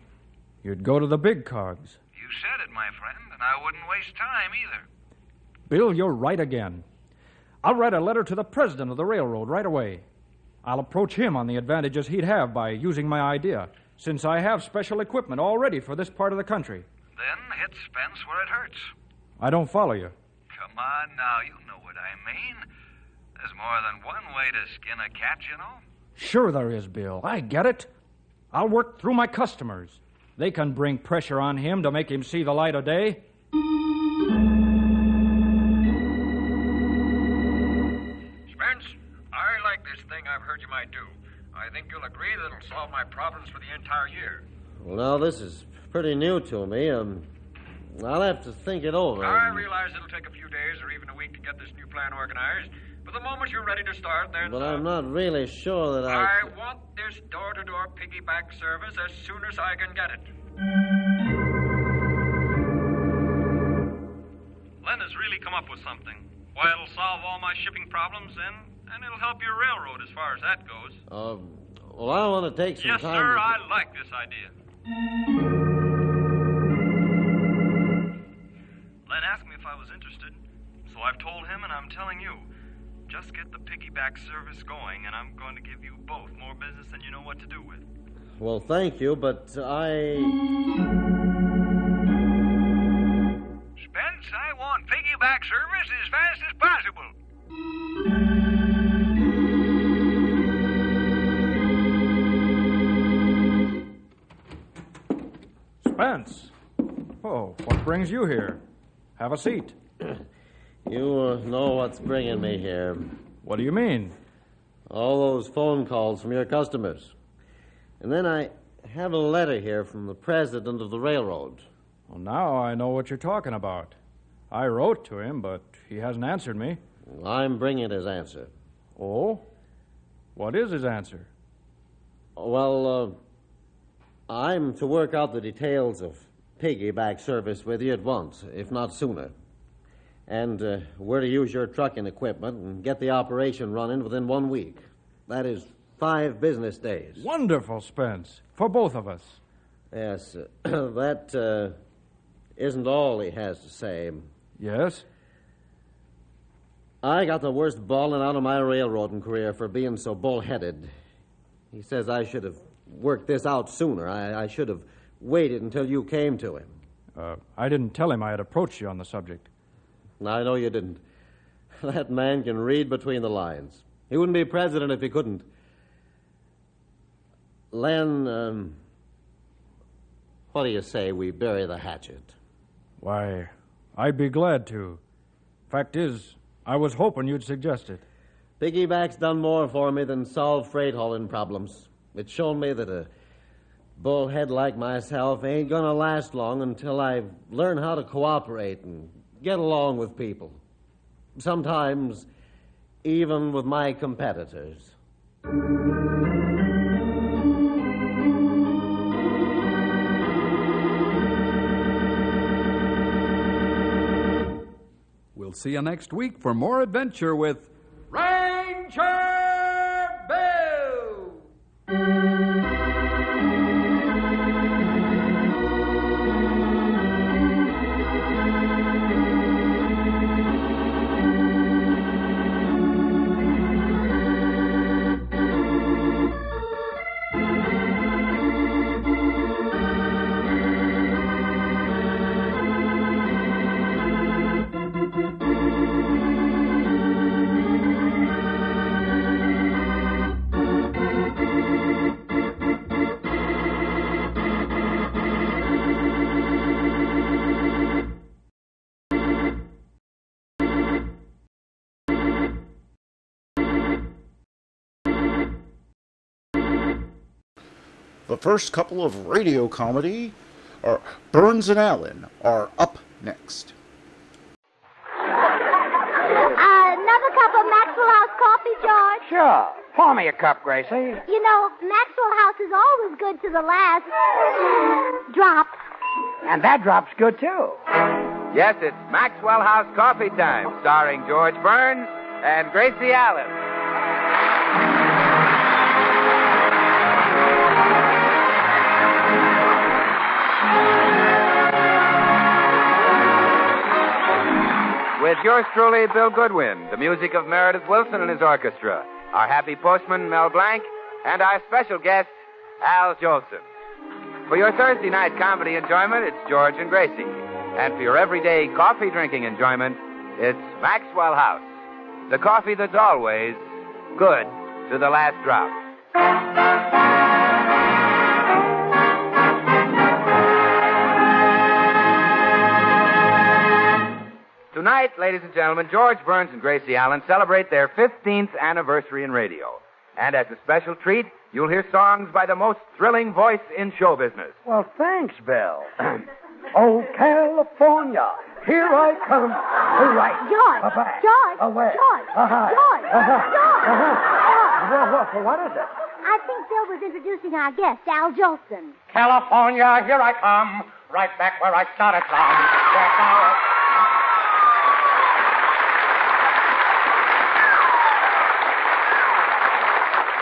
You'd go to the big cogs. You said it, my friend, and I wouldn't waste time either. Bill, you're right again. I'll write a letter to the president of the railroad right away. I'll approach him on the advantages he'd have by using my idea, since I have special equipment all ready for this part of the country. Then hit Spence where it hurts. I don't follow you. Come on now, you know what I mean. There's more than one way to skin a cat, you know. Sure there is, Bill. I get it. I'll work through my customers. They can bring pressure on him to make him see the light of day. Spence, I like this thing I've heard you might do. I think you'll agree that it'll solve my problems for the entire year. Well, now, this is pretty new to me. I'll have to think it over. I realize it'll take a few days or even a week to get this new plan organized, but the moment you're ready to start, then... But I'm not really sure that I want this door-to-door piggyback service as soon as I can get it. Len has really come up with something. Why, it'll solve all my shipping problems, and it'll help your railroad as far as that goes. Well, I want to take some yes, time... Yes, sir, to... I like this idea. Len asked me if I was interested, so I've told him and I'm telling you. Just get the piggyback service going, and I'm going to give you both more business than you know what to do with. Well, thank you, but I... Spence, I want piggyback service as fast as possible. Spence. Oh, what brings you here? Have a seat. You know what's bringing me here. What do you mean? All those phone calls from your customers. And then I have a letter here from the president of the railroad. Well, now I know what you're talking about. I wrote to him, but he hasn't answered me. I'm bringing his answer. Oh? What is his answer? Well, I'm to work out the details of piggyback service with you at once, if not sooner. And we're to use your trucking equipment and get the operation running within 1 week. That is 5 business days. Wonderful, Spence. For both of us. Yes, that isn't all he has to say. Yes? I got the worst bawling out of my railroading career for being so bullheaded. He says I should have worked this out sooner. I should have waited until you came to him. I didn't tell him I had approached you on the subject. I know you didn't. That man can read between the lines. He wouldn't be president if he couldn't. Len, what do you say we bury the hatchet? Why, I'd be glad to. Fact is, I was hoping you'd suggest it. Piggyback's done more for me than solve freight hauling problems. It's shown me that a bullhead like myself ain't gonna last long until I've learned how to cooperate and get along with people. Sometimes even with my competitors. We'll see you next week for more adventure with Ranger Bill! The first couple of radio comedy, Burns and Allen, are up next. Another cup of Maxwell House coffee, George? Sure. Pour me a cup, Gracie. You know, Maxwell House is always good to the last drop. And that drop's good, too. Yes, it's Maxwell House Coffee Time, starring George Burns and Gracie Allen. With yours truly, Bill Goodwin, the music of Meredith Wilson and his orchestra, our happy postman, Mel Blanc, and our special guest, Al Jolson. For your Thursday night comedy enjoyment, it's George and Gracie. And for your everyday coffee drinking enjoyment, it's Maxwell House, the coffee that's always good to the last drop. Tonight, ladies and gentlemen, George Burns and Gracie Allen celebrate their 15th anniversary in radio. And as a special treat, you'll hear songs by the most thrilling voice in show business. Well, thanks, Bill. Oh, California, here I come. All right. George! Back. George! Away. George! Uh-huh. George! Uh-huh. George! What is it? I think Bill was introducing our guest, Al Jolson. California, here I come. Right back where I started from.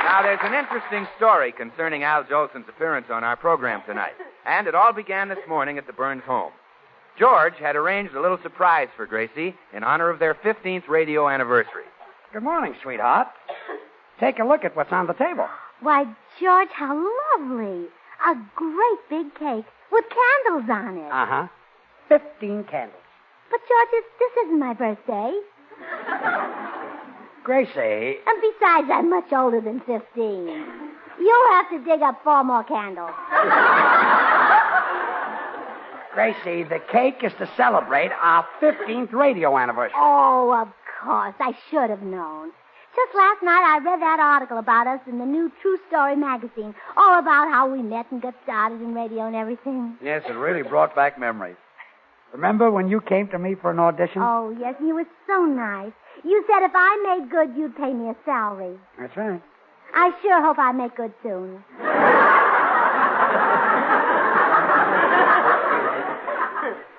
Now, there's an interesting story concerning Al Jolson's appearance on our program tonight. And it all began this morning at the Burns home. George had arranged a little surprise for Gracie in honor of their 15th radio anniversary. Good morning, sweetheart. Take a look at what's on the table. Why, George, how lovely. A great big cake with candles on it. Uh-huh. 15 candles. But, George, this isn't my birthday. Gracie. And besides, I'm much older than 15. You'll have to dig up 4 more candles. Gracie, the cake is to celebrate our 15th radio anniversary. Oh, of course. I should have known. Just last night I read that article about us in the new True Story magazine, all about how we met and got started in radio and everything. Yes, it really brought back memories. Remember when you came to me for an audition? Oh, yes, and you were so nice. You said if I made good, you'd pay me a salary. That's right. I sure hope I make good soon.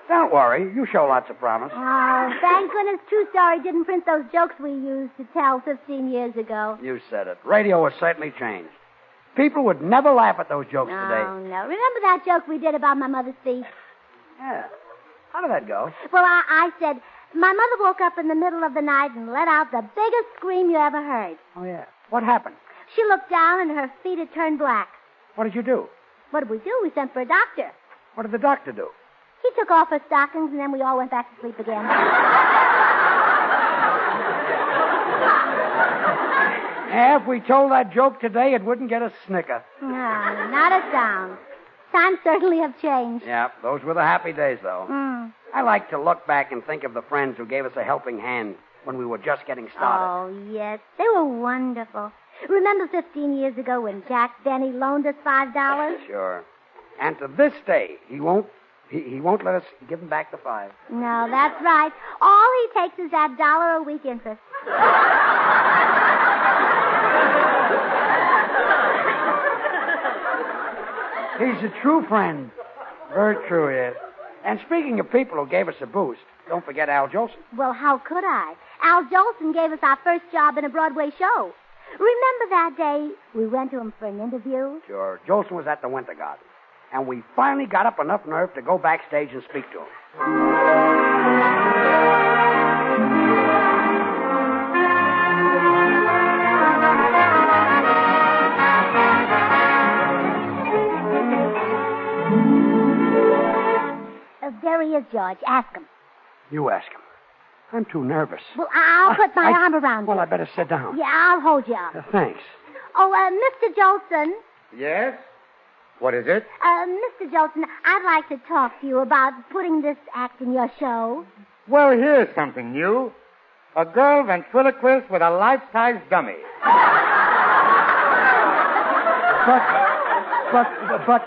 Don't worry. You show lots of promise. Oh, thank goodness True Story didn't print those jokes we used to tell 15 years ago. You said it. Radio has certainly changed. People would never laugh at those jokes today. Oh, no. Remember that joke we did about my mother's feet? Yeah. How did that go? Well, I said, my mother woke up in the middle of the night and let out the biggest scream you ever heard. Oh, yeah. What happened? She looked down and her feet had turned black. What did you do? What did we do? We sent for a doctor. What did the doctor do? He took off her stockings, and then we all went back to sleep again. If we told that joke today, it wouldn't get a snicker. No, not a sound. Times certainly have changed. Yeah, those were the happy days, though. Mm. I like to look back and think of the friends who gave us a helping hand when we were just getting started. Oh, yes. They were wonderful. Remember 15 years ago when Jack Benny loaned us $5? Sure. And to this day, he won't let us give him back the $5. No, that's right. All he takes is that $1 a week interest. He's a true friend. Very true, yes. And speaking of people who gave us a boost, don't forget Al Jolson. Well, how could I? Al Jolson gave us our first job in a Broadway show. Remember that day we went to him for an interview? Sure. Jolson was at the Winter Garden. And we finally got up enough nerve to go backstage and speak to him. There he is, George. Ask him. You ask him. I'm too nervous. Well, I'll put my arm around you. Well, I better sit down. Yeah, I'll hold you up. Thanks. Oh, Mr. Jolson. Yes? What is it? Mr. Jolson, I'd like to talk to you about putting this act in your show. Well, here's something new. A girl ventriloquist with a life-size dummy. But,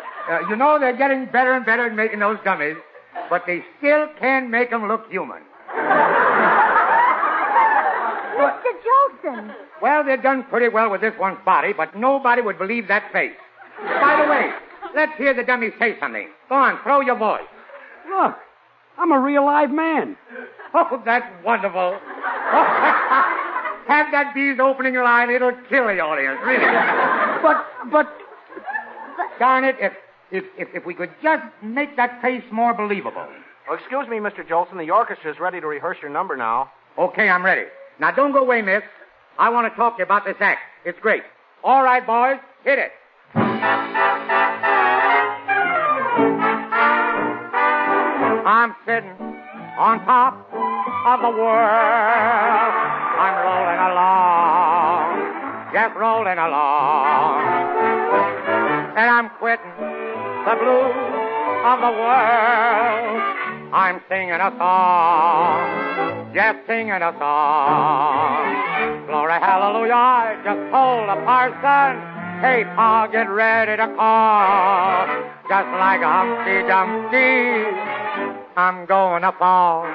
you know, they're getting better and better at making those dummies, but they still can't make them look human. Mr. Jolson. Well, they've done pretty well with this one's body, but nobody would believe that face. By the way, let's hear the dummy say something. Go on, throw your voice. Look, I'm a real live man. Oh, that's wonderful. Have that bee's opening line. It'll kill the audience, really. But, darn it, if we could just make that face more believable. Oh, excuse me, Mr. Jolson. The orchestra's ready to rehearse your number now. Okay, I'm ready. Now, don't go away, miss. I want to talk to you about this act. It's great. All right, boys, hit it. I'm sitting on top of the world. I'm rolling along, just rolling along. And I'm quitting the blues of the world. I'm singing a song, just singing a song. Glory, hallelujah, I just told the parson, hey, Pa, get ready to call. Just like a Humpty Dumpty, I'm going to fall.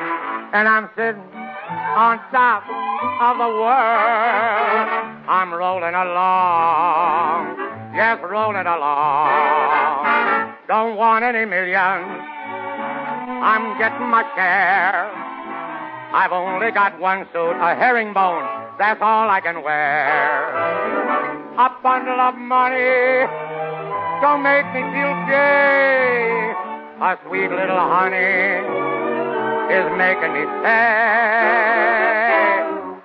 And I'm sitting on top of the world. I'm rolling along, just rolling along. Don't want any millions, I'm getting my share. I've only got one suit, a herringbone, that's all I can wear. A bundle of money don't make me feel gay. A sweet little honey is making me sad.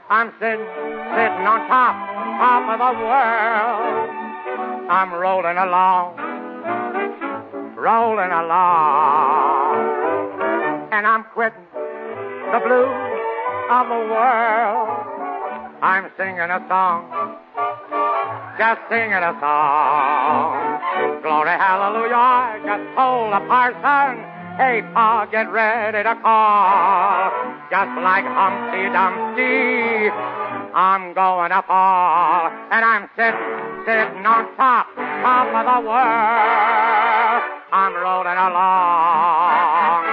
I'm sitting on top of the world. I'm rolling along, and I'm quitting the blues of the world. I'm singing a song, just singing a song. Glory, hallelujah, I just told the parson, Hey, Pa, get ready to call. Just like Humpty Dumpty, I'm going to fall. And I'm sitting on top of the world. I'm rolling along.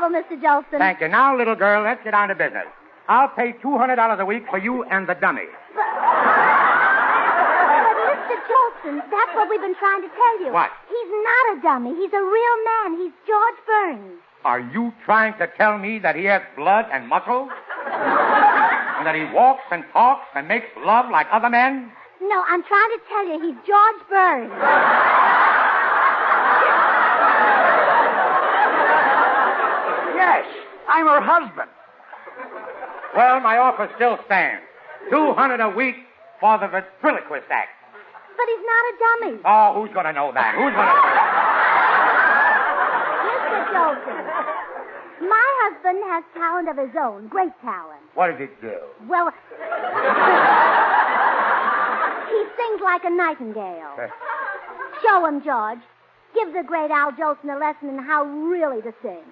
Mr. Jolson. Thank you. Now, little girl, let's get on to business. I'll pay $200 a week for you and the dummy. But Mr. Jolson, that's what we've been trying to tell you. What? He's not a dummy. He's a real man. He's George Burns. Are you trying to tell me that he has blood and muscle? And that he walks and talks and makes love like other men? No, I'm trying to tell you he's George Burns. Yes, I'm her husband. Well, my offer still stands. $200 a week for the ventriloquist act. But he's not a dummy. Oh, who's going to know that? Who's going to... Mr. Jolson, my husband has talent of his own, great talent. What does it do? Well, he sings like a nightingale. Show him, George. Give the great Al Jolson a lesson in how really to sing.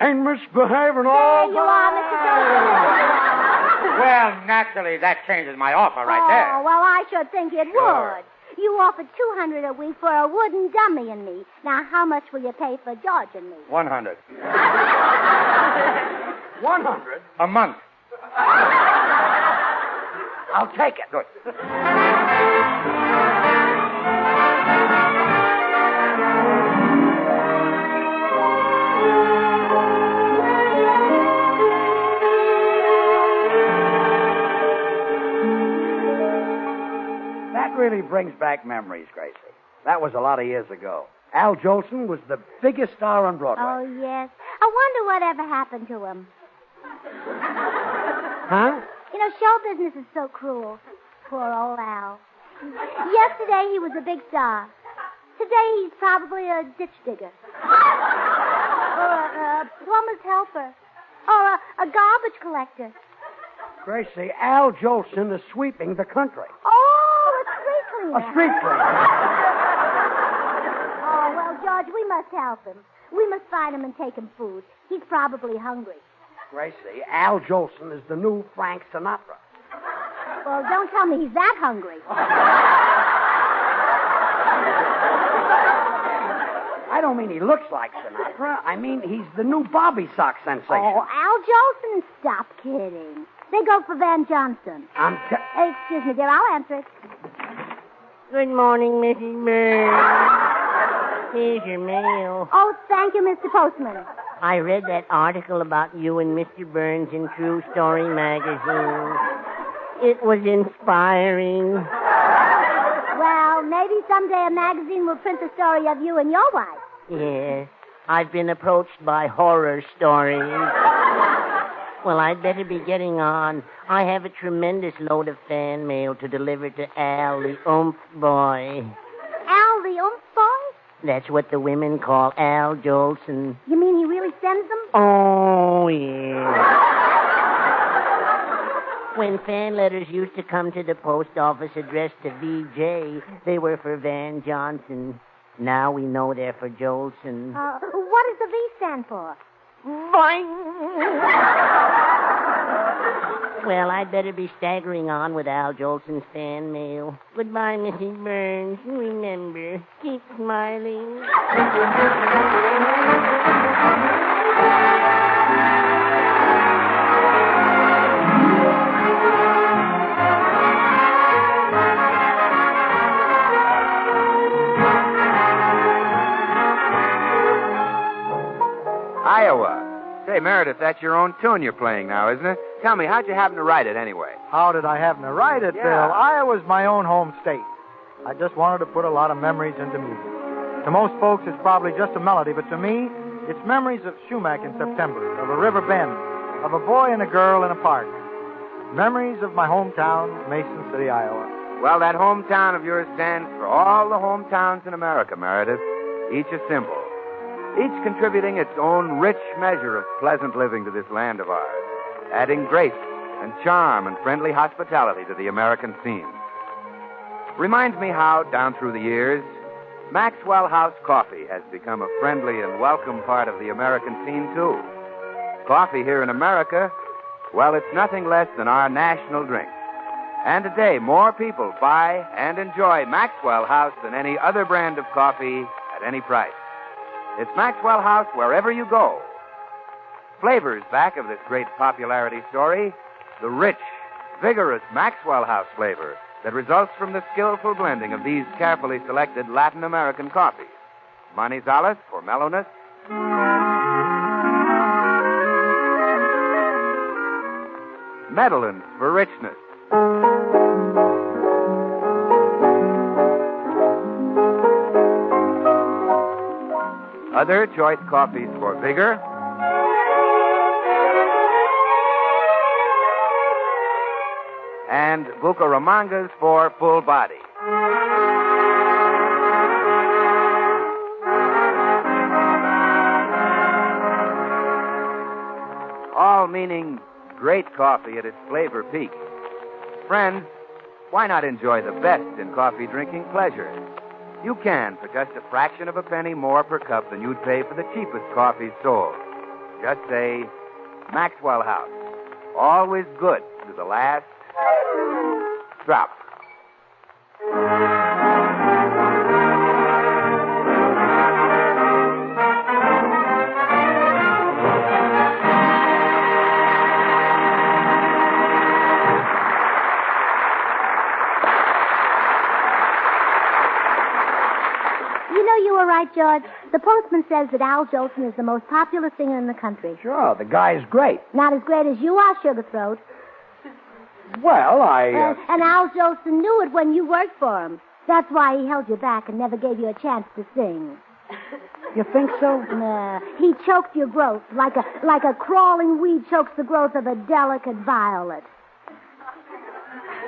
Ain't misbehaving all There you are, Mr. Jolson. Well, naturally, that changes my offer right there. Oh, well, I should think it Sure. would. You offered $200 a week for a wooden dummy and me. Now, how much will you pay for George and me? 100. 100? A month. I'll take it. Good. That really brings back memories, Gracie. That was a lot of years ago. Al Jolson was the biggest star on Broadway. Oh, yes. I wonder whatever happened to him. Huh? You know, show business is so cruel. Poor old Al. Yesterday he was a big star. Today he's probably a ditch digger. Or a plumber's helper. Or a garbage collector. Gracie, Al Jolson is sweeping the country. Oh, a street cleaner. A street cleaner. Oh, well, George, we must help him. We must find him and take him food. He's probably hungry. Gracie, Al Jolson is the new Frank Sinatra. Well, don't tell me he's that hungry. I don't mean he looks like Sinatra. I mean he's the new Bobby sock sensation. Oh, Al Jolson, stop kidding. They go for Van Johnson. Hey, excuse me, dear. I'll answer it. Good morning, Mrs. Burns. Here's your mail. Oh, thank you, Mr. Postman. I read that article about you and Mr. Burns in True Story magazine. It was inspiring. Well, maybe someday a magazine will print the story of you and your wife. Yes. I've been approached by horror stories. Well, I'd better be getting on. I have a tremendous load of fan mail to deliver to Al, the oomph boy. Al, the oomph boy? That's what the women call Al Jolson. You mean he really sends them? Oh, yeah. When fan letters used to come to the post office addressed to VJ, they were for Van Johnson. Now we know they're for Jolson. What does the V stand for? Boing! Well, I'd better be staggering on with Al Jolson's fan mail. Goodbye, Mrs. Burns. Remember, keep smiling. Iowa. Say, Meredith, that's your own tune you're playing now, isn't it? Tell me, how'd you happen to write it anyway? How did I happen to write it, Yeah. Bill? Iowa's my own home state. I just wanted to put a lot of memories into music. To most folks, it's probably just a melody, but to me, it's memories of Shumack in September, of a river bend, of a boy and a girl in a park. Memories of my hometown, Mason City, Iowa. Well, that hometown of yours stands for all the hometowns in America, Meredith, each a symbol, each contributing its own rich measure of pleasant living to this land of ours, adding grace and charm and friendly hospitality to the American scene. Reminds me how, down through the years, Maxwell House coffee has become a friendly and welcome part of the American scene, too. Coffee here in America, well, it's nothing less than our national drink. And today, more people buy and enjoy Maxwell House than any other brand of coffee at any price. It's Maxwell House wherever you go. Flavors back of this great popularity story, the rich, vigorous Maxwell House flavor that results from the skillful blending of these carefully selected Latin American coffees. Manizales for mellowness. Medellins for richness. Other choice coffees for vigor. And Bucaramangas for full body. All meaning great coffee at its flavor peak. Friends, why not enjoy the best in coffee drinking pleasure? You can for just a fraction of a penny more per cup than you'd pay for the cheapest coffee sold. Just say, Maxwell House. Always good to the last drop. Right, George. The postman says that Al Jolson is the most popular singer in the country. Sure, the guy's great. Not as great as you are, Sugar Throat. Well, And Al Jolson knew it when you worked for him. That's why he held you back and never gave you a chance to sing. You think so? Nah, he choked your growth like a crawling weed chokes the growth of a delicate violet.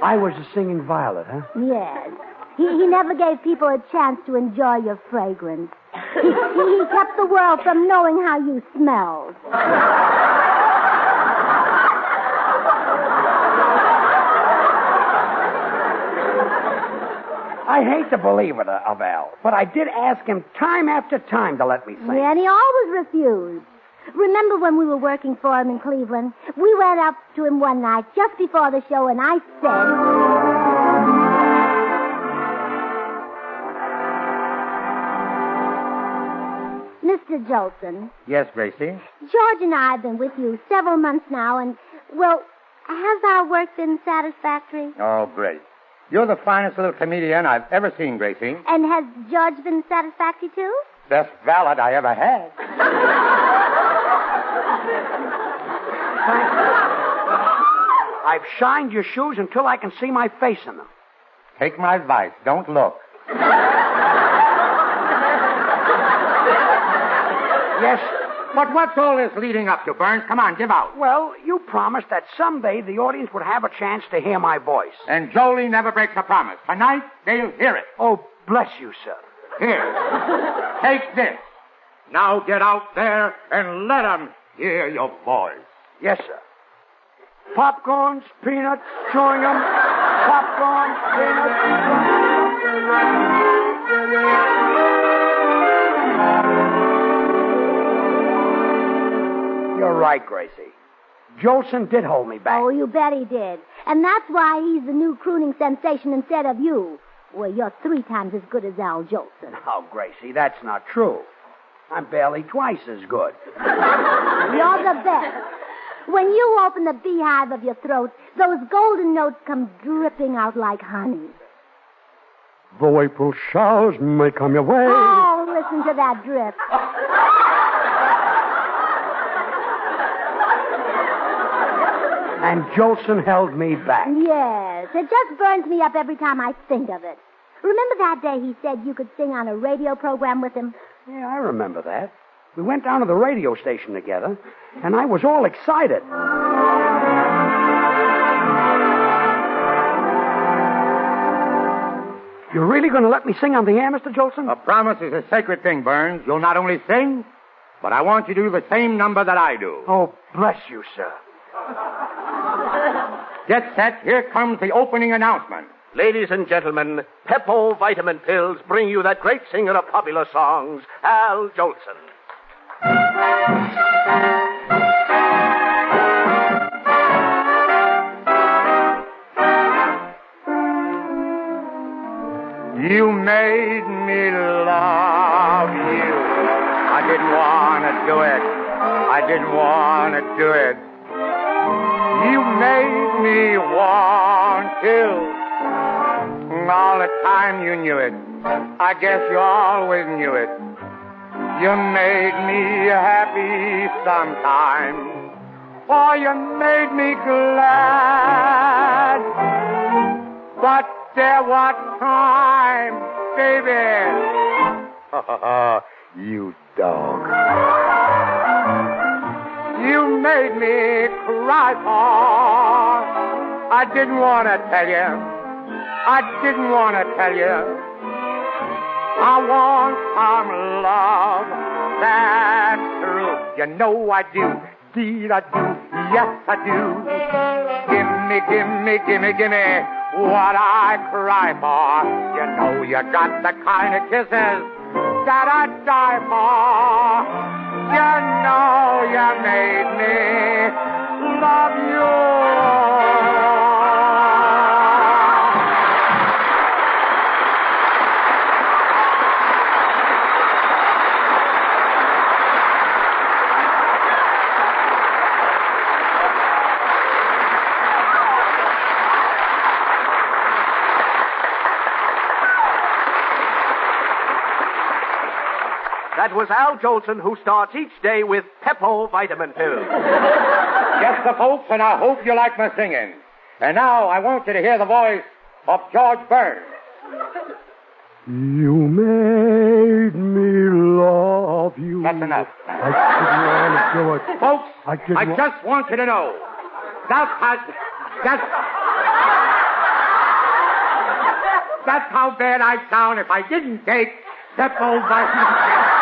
I was a singing violet, huh? Yes. He never gave people a chance to enjoy your fragrance. He kept the world from knowing how you smelled. I hate to believe it of Al, but I did ask him time after time to let me sing. Yeah, and he always refused. Remember when we were working for him in Cleveland? We went up to him one night just before the show, and I said... Mr. Jolson. Yes, Gracie? George and I have been with you several months now, and, well, has our work been satisfactory? Oh, great. You're the finest little comedian I've ever seen, Gracie. And has George been satisfactory, too? Best valet I ever had. I've shined your shoes until I can see my face in them. Take my advice. Don't look. Yes. But what's all this leading up to, Burns? Come on, give out. Well, you promised that someday the audience would have a chance to hear my voice. And Jolie never breaks a promise. Tonight, they'll hear it. Oh, bless you, sir. Here. Take this. Now get out there and let them hear your voice. Yes, sir. Popcorns, peanuts, chewing them. Popcorns, peanuts, You're right, Gracie. Jolson did hold me back. Oh, you bet he did. And that's why he's the new crooning sensation instead of you. Well, you're 3 times as good as Al Jolson. Oh, Gracie, that's not true. I'm barely twice as good. You're the best. When you open the beehive of your throat, those golden notes come dripping out like honey. Though April showers may come your way. Oh, listen to that drip. And Jolson held me back. Yes, it just burns me up every time I think of it. Remember that day he said you could sing on a radio program with him? Yeah, I remember that. We went down to the radio station together, and I was all excited. You're really going to let me sing on the air, Mr. Jolson? A promise is a sacred thing, Burns. You'll not only sing, but I want you to do the same number that I do. Oh, bless you, sir. Get set. Here comes the opening announcement. Ladies and gentlemen, Peppo Vitamin Pills bring you that great singer of popular songs, Al Jolson. You made me love you. I didn't want to do it. I didn't want to do it. You made me want to. All the time you knew it. I guess you always knew it. You made me happy sometimes. Oh, you made me glad. But there was time, baby. You dog. You made me cry for. I didn't want to tell you. I didn't want to tell you. I want some love that's true. You know I do. Deed I do. Yes, I do. Gimme, gimme, gimme, gimme what I cry for. You know you got the kind of kisses that I die for. You know you made me love you. That was Al Jolson, who starts each day with Peppo Vitamin Pills. Yes, the folks, and I hope you like my singing. And now I want you to hear the voice of George Burns. You made me love you. That's enough. I didn't want to do it. Folks, I just want you to know that's how bad I'd sound if I didn't take Peppo Vitamin Pills.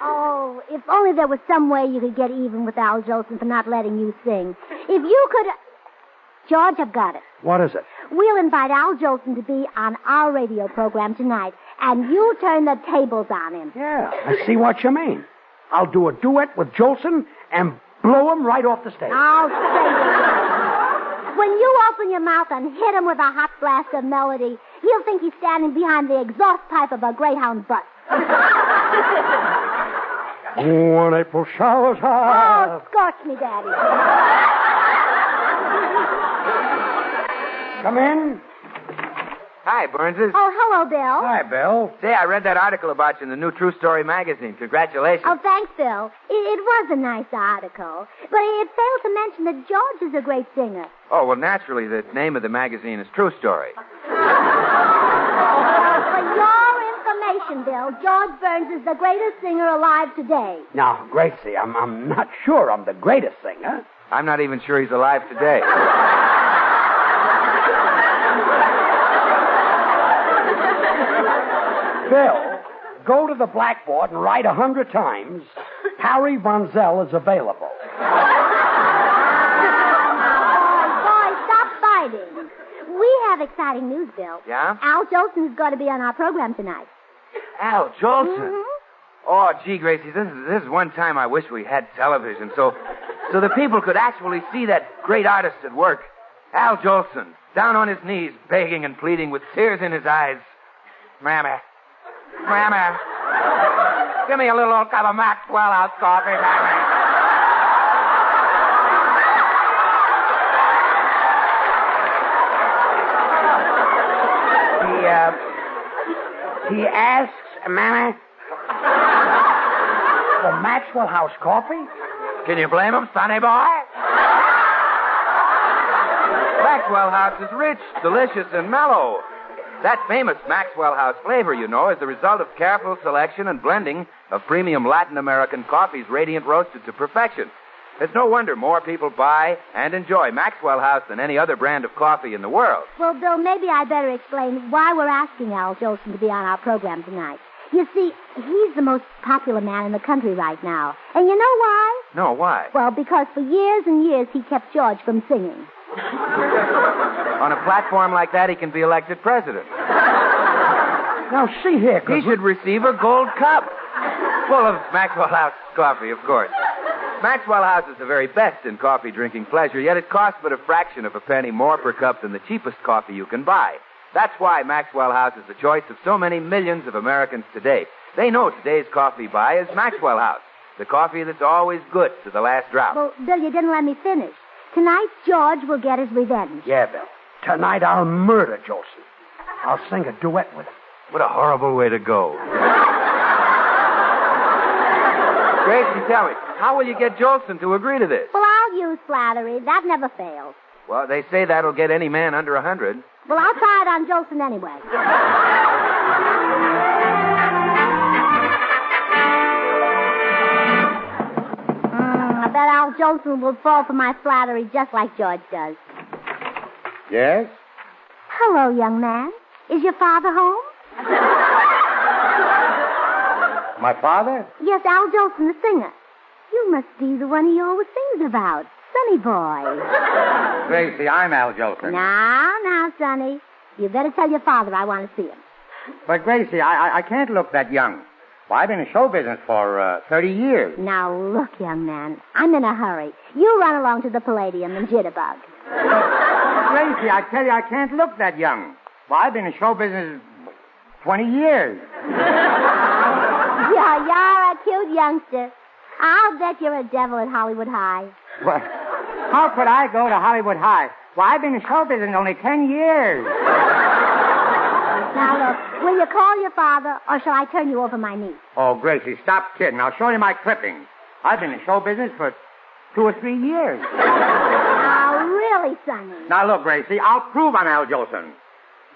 Oh, if only there was some way you could get even with Al Jolson for not letting you sing. If you could... George, I've got it. What is it? We'll invite Al Jolson to be on our radio program tonight, and you turn the tables on him. Yeah, I see what you mean. I'll do a duet with Jolson and blow him right off the stage. I'll say it. When you open your mouth and hit him with a hot blast of melody, he'll think he's standing behind the exhaust pipe of a Greyhound bus. When April showers high. Oh, scorch me, Daddy. Come in. Hi, Burnses. Oh, hello, Bill. Hi, Bill. Say, I read that article about you in the new True Story magazine. Congratulations. Oh, thanks, Bill. It was a nice article. But it failed to mention that George is a great singer. Oh, well, naturally, the name of the magazine is True Story. For your information, Bill, George Burns is the greatest singer alive today. Now, Gracie, I'm not sure I'm the greatest singer. I'm not even sure he's alive today. Bill, go to the blackboard and write 100 times, Harry Von Zell is available. Boy, stop fighting. We have exciting news, Bill. Yeah? Al Jolson is going to be on our program tonight. Al Jolson? Mm-hmm. Oh, gee, Gracie, this is one time I wish we had television so the people could actually see that great artist at work. Al Jolson, down on his knees, begging and pleading with tears in his eyes. Mammy, give me a little old cup of Maxwell House coffee, Mammy. He asks, Mammy, for Maxwell House coffee? Can you blame him, sonny boy? Maxwell House is rich, delicious, and mellow. That famous Maxwell House flavor, you know, is the result of careful selection and blending of premium Latin American coffees radiant roasted to perfection. It's no wonder more people buy and enjoy Maxwell House than any other brand of coffee in the world. Well, Bill, maybe I better explain why we're asking Al Jolson to be on our program tonight. You see, he's the most popular man in the country right now. And you know why? No, why? Well, because for years and years he kept George from singing. On a platform like that, he can be elected president. Now, see here, He should receive a gold cup. Full of Maxwell House coffee, of course. Maxwell House is the very best in coffee drinking pleasure, yet it costs but a fraction of a penny more per cup than the cheapest coffee you can buy. That's why Maxwell House is the choice of so many millions of Americans today. They know today's coffee buy is Maxwell House, the coffee that's always good to the last drop. Well, Bill, you didn't let me finish. Tonight, George will get his revenge. Yeah, Bill. Tonight I'll murder Jolson. I'll sing a duet with him. What a horrible way to go. Gracie, tell me, how will you get Jolson to agree to this? Well, I'll use flattery. That never fails. Well, they say that'll get any man under 100. Well, I'll try it on Jolson anyway. I bet Al Jolson will fall for my flattery just like George does. Yes? Hello, young man. Is your father home? My father? Yes, Al Jolson, the singer. You must be the one he always sings about. Sonny boy. Gracie, I'm Al Jolson. Now, Sonny. You better tell your father I want to see him. But, Gracie, I can't look that young. Well, I've been in show business for 30 years. Now, look, young man. I'm in a hurry. You run along to the Palladium and jitterbug. Gracie, I tell you, I can't look that young. Well, I've been in show business 20 years. Yeah, you're a cute youngster. I'll bet you're a devil at Hollywood High. What? How could I go to Hollywood High? Well, I've been in show business only 10 years. Now, look, will you call your father, or shall I turn you over my niece? Oh, Gracie, stop kidding. I'll show you my clippings. I've been in show business for 2 or 3 years. Now, really, Sonny? Now, look, Gracie, I'll prove I'm Al Jolson.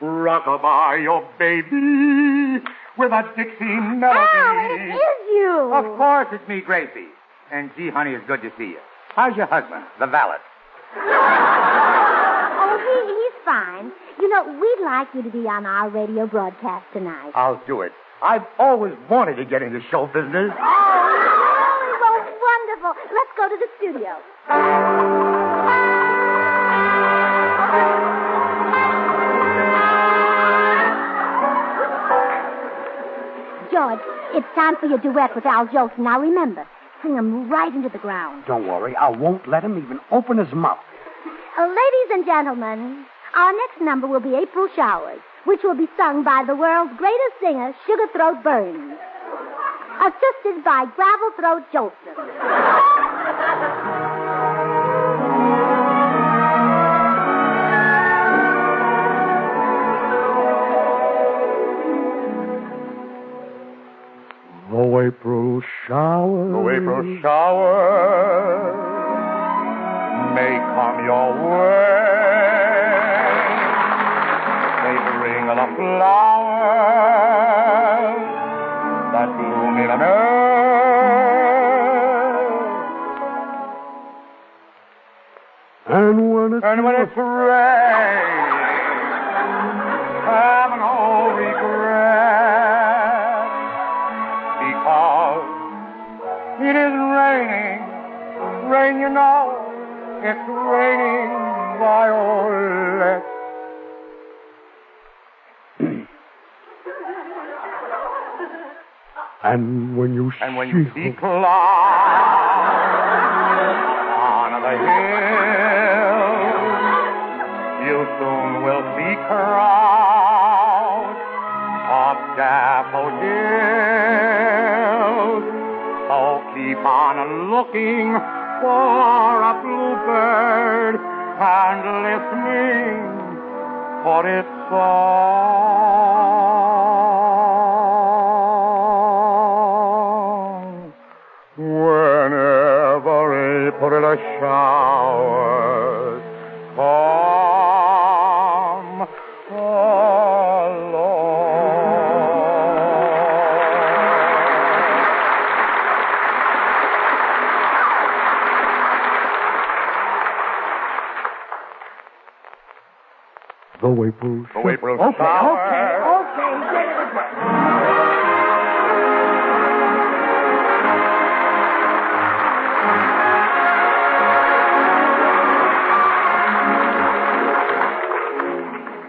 Rock-a-bye your baby with a Dixie melody. Oh, it is you. Of course, it's me, Gracie. And, gee, honey, it's good to see you. How's your husband, the valet? Oh, he's fine. You know, we'd like you to be on our radio broadcast tonight. I'll do it. I've always wanted to get into show business. Oh, well, wonderful. Let's go to the studio. George, it's time for your duet with Al Jolson. Now, remember, sing him right into the ground. Don't worry. I won't let him even open his mouth. Ladies and gentlemen, our next number will be April Showers, which will be sung by the world's greatest singer, Sugar Throat Burns, assisted by Gravel Throat Jolson. Oh, April showers. Oh, April showers may come your way. They bring the flowers that bloom in an earth. And when it's raining, have no regret. It is raining, rain, you know, it's raining violets. And when you see clouds on the hill, you soon will see crowds of daffodils. So keep on looking for a bluebird and listening for its song. Whenever April showers come, all The April The April shower. shower.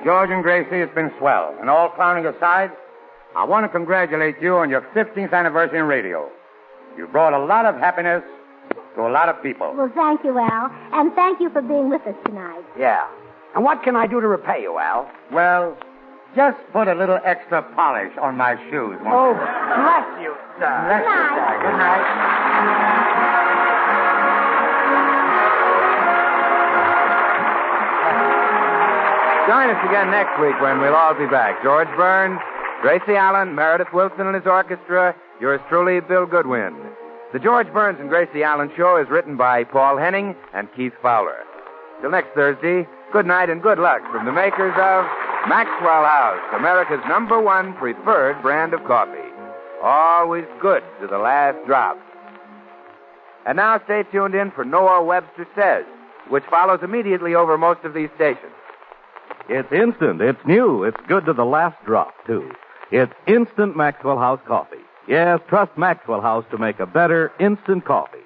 George and Gracie, it's been swell. And all clowning aside, I want to congratulate you on your 15th anniversary in radio. You brought a lot of happiness to a lot of people. Well, thank you, Al. And thank you for being with us tonight. Yeah. And what can I do to repay you, Al? Well, just put a little extra polish on my shoes. won't Oh, you? bless you, sir. Bless you, sir. Good night. Join us again next week when we'll all be back. George Burns, Gracie Allen, Meredith Wilson and his orchestra, yours truly, Bill Goodwin. The George Burns and Gracie Allen Show is written by Paul Henning and Keith Fowler. Till next Thursday, good night and good luck from the makers of Maxwell House, America's #1 preferred brand of coffee. Always good to the last drop. And now stay tuned in for Noah Webster Says, which follows immediately over most of these stations. It's instant. It's new. It's good to the last drop, too. It's instant Maxwell House coffee. Yes, trust Maxwell House to make a better instant coffee.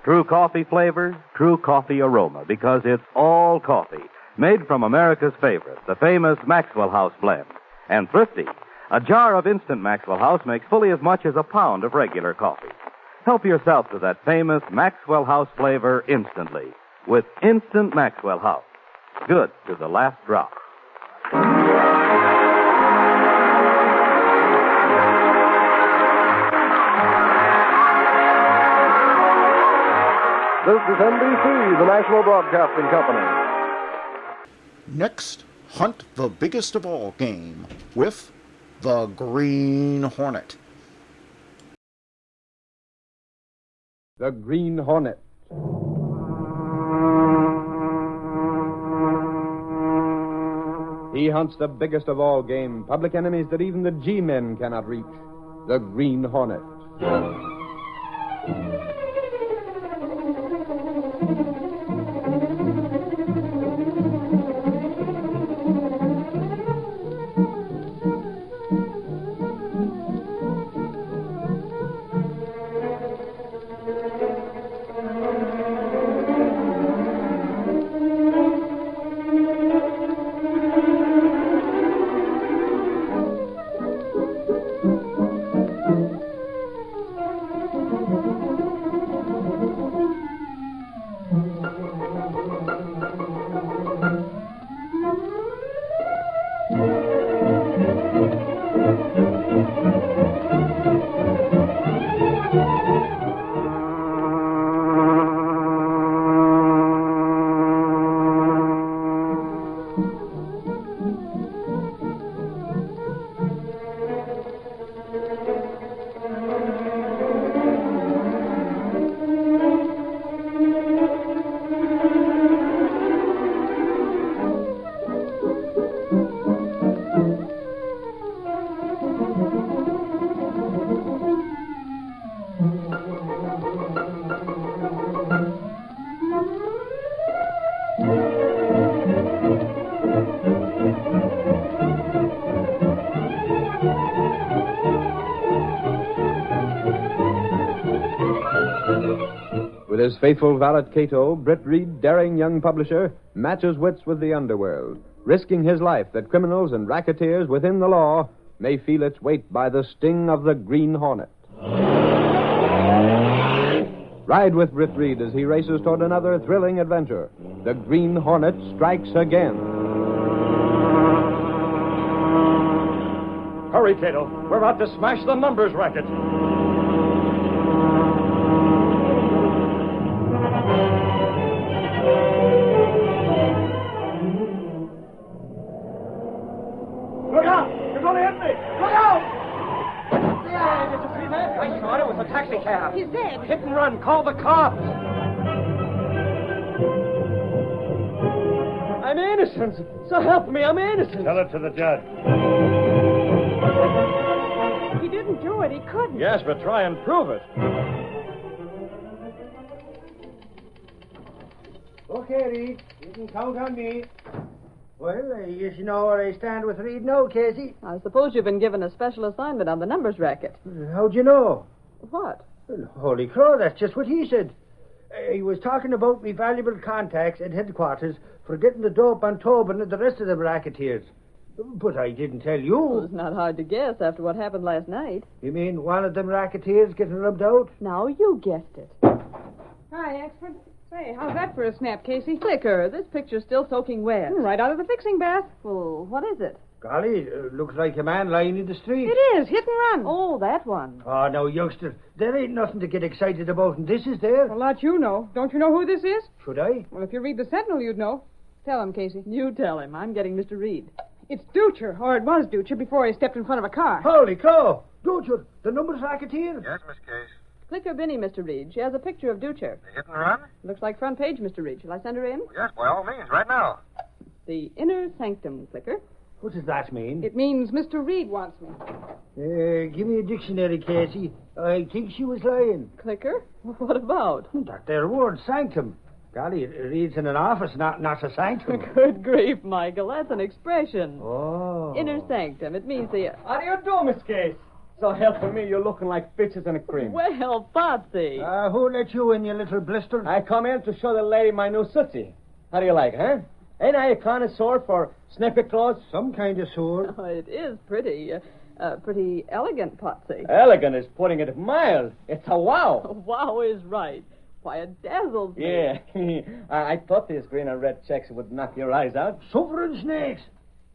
True coffee flavor, true coffee aroma, because it's all coffee, made from America's favorite, the famous Maxwell House blend. And thrifty. A jar of instant Maxwell House makes fully as much as a pound of regular coffee. Help yourself to that famous Maxwell House flavor instantly with instant Maxwell House. Good to the last drop. This is NBC, the National Broadcasting Company. Next, hunt the biggest of all game with the Green Hornet. The Green Hornet. He hunts the biggest of all game, public enemies that even the G-men cannot reach. The Green Hornet. With his faithful valet Cato, Britt Reed, daring young publisher, matches wits with the underworld, risking his life that criminals and racketeers within the law may feel its weight by the sting of the Green Hornet. Ride with Britt Reed as he races toward another thrilling adventure. The Green Hornet strikes again. Hurry, Cato. We're about to smash the numbers racket. Look out! You're going to hit me! Look out! Yeah, did you see that? I saw it. It was a taxi cab. He's dead. Hit and run. Call the cops. I'm innocent. So help me, I'm innocent. Tell it to the judge. He didn't do it. He couldn't. Yes, but try and prove it. Okay, Reed. You can count on me. Well, you should know where I stand with Reed now, Casey. I suppose you've been given a special assignment on the numbers racket. How'd you know? What? Well, holy crow, that's just what he said. He was talking about me valuable contacts at headquarters for getting the dope on Tobin and the rest of them racketeers. But I didn't tell you. Well, it's not hard to guess after what happened last night. You mean one of them racketeers getting rubbed out? Now you guessed it. Hi, Expert. Say, how's that for a snap, Casey? Clicker, this picture's still soaking wet. Right out of the fixing bath. Well, what is it? Golly, looks like a man lying in the street. It is. Hit and run. Oh, that one. Oh, no, youngster. There ain't nothing to get excited about, and this is there. Well, lot you know. Don't you know who this is? Should I? Well, if you read the Sentinel, you'd know. Tell him, Casey. You tell him. I'm getting Mr. Reed. It's Dutcher, or it was Dutcher, before he stepped in front of a car. Holy cow! Dutcher, the numbers racketeer? Yes, Miss Case. Clicker Binny, Mr. Reed. She has a picture of Dutcher. The hit and run? Looks like front page, Mr. Reed. Shall I send her in? Yes, by all means, right now. The inner sanctum, Clicker. What does that mean? It means Mr. Reed wants me. Give me a dictionary, Casey. I think she was lying. Clicker? What about? That there word, sanctum. Golly, it reads in an office, not a sanctum. Good grief, Michael. That's an expression. Oh. Inner sanctum. It means the... How do you do, Miss Case? So helping me, you're looking like bitches in a cream. Well, Potsy. Who let you in, you little blister? I come in to show the lady my new sootsie. How do you like, huh? Ain't I a connoisseur for snippy clothes? Some kind of sore. Oh, it is pretty. Pretty elegant, Potsy. Elegant is putting it mild. It's a wow. Wow is right. Why, it dazzles me. Yeah. I thought these green and red checks would knock your eyes out. Suffering snakes.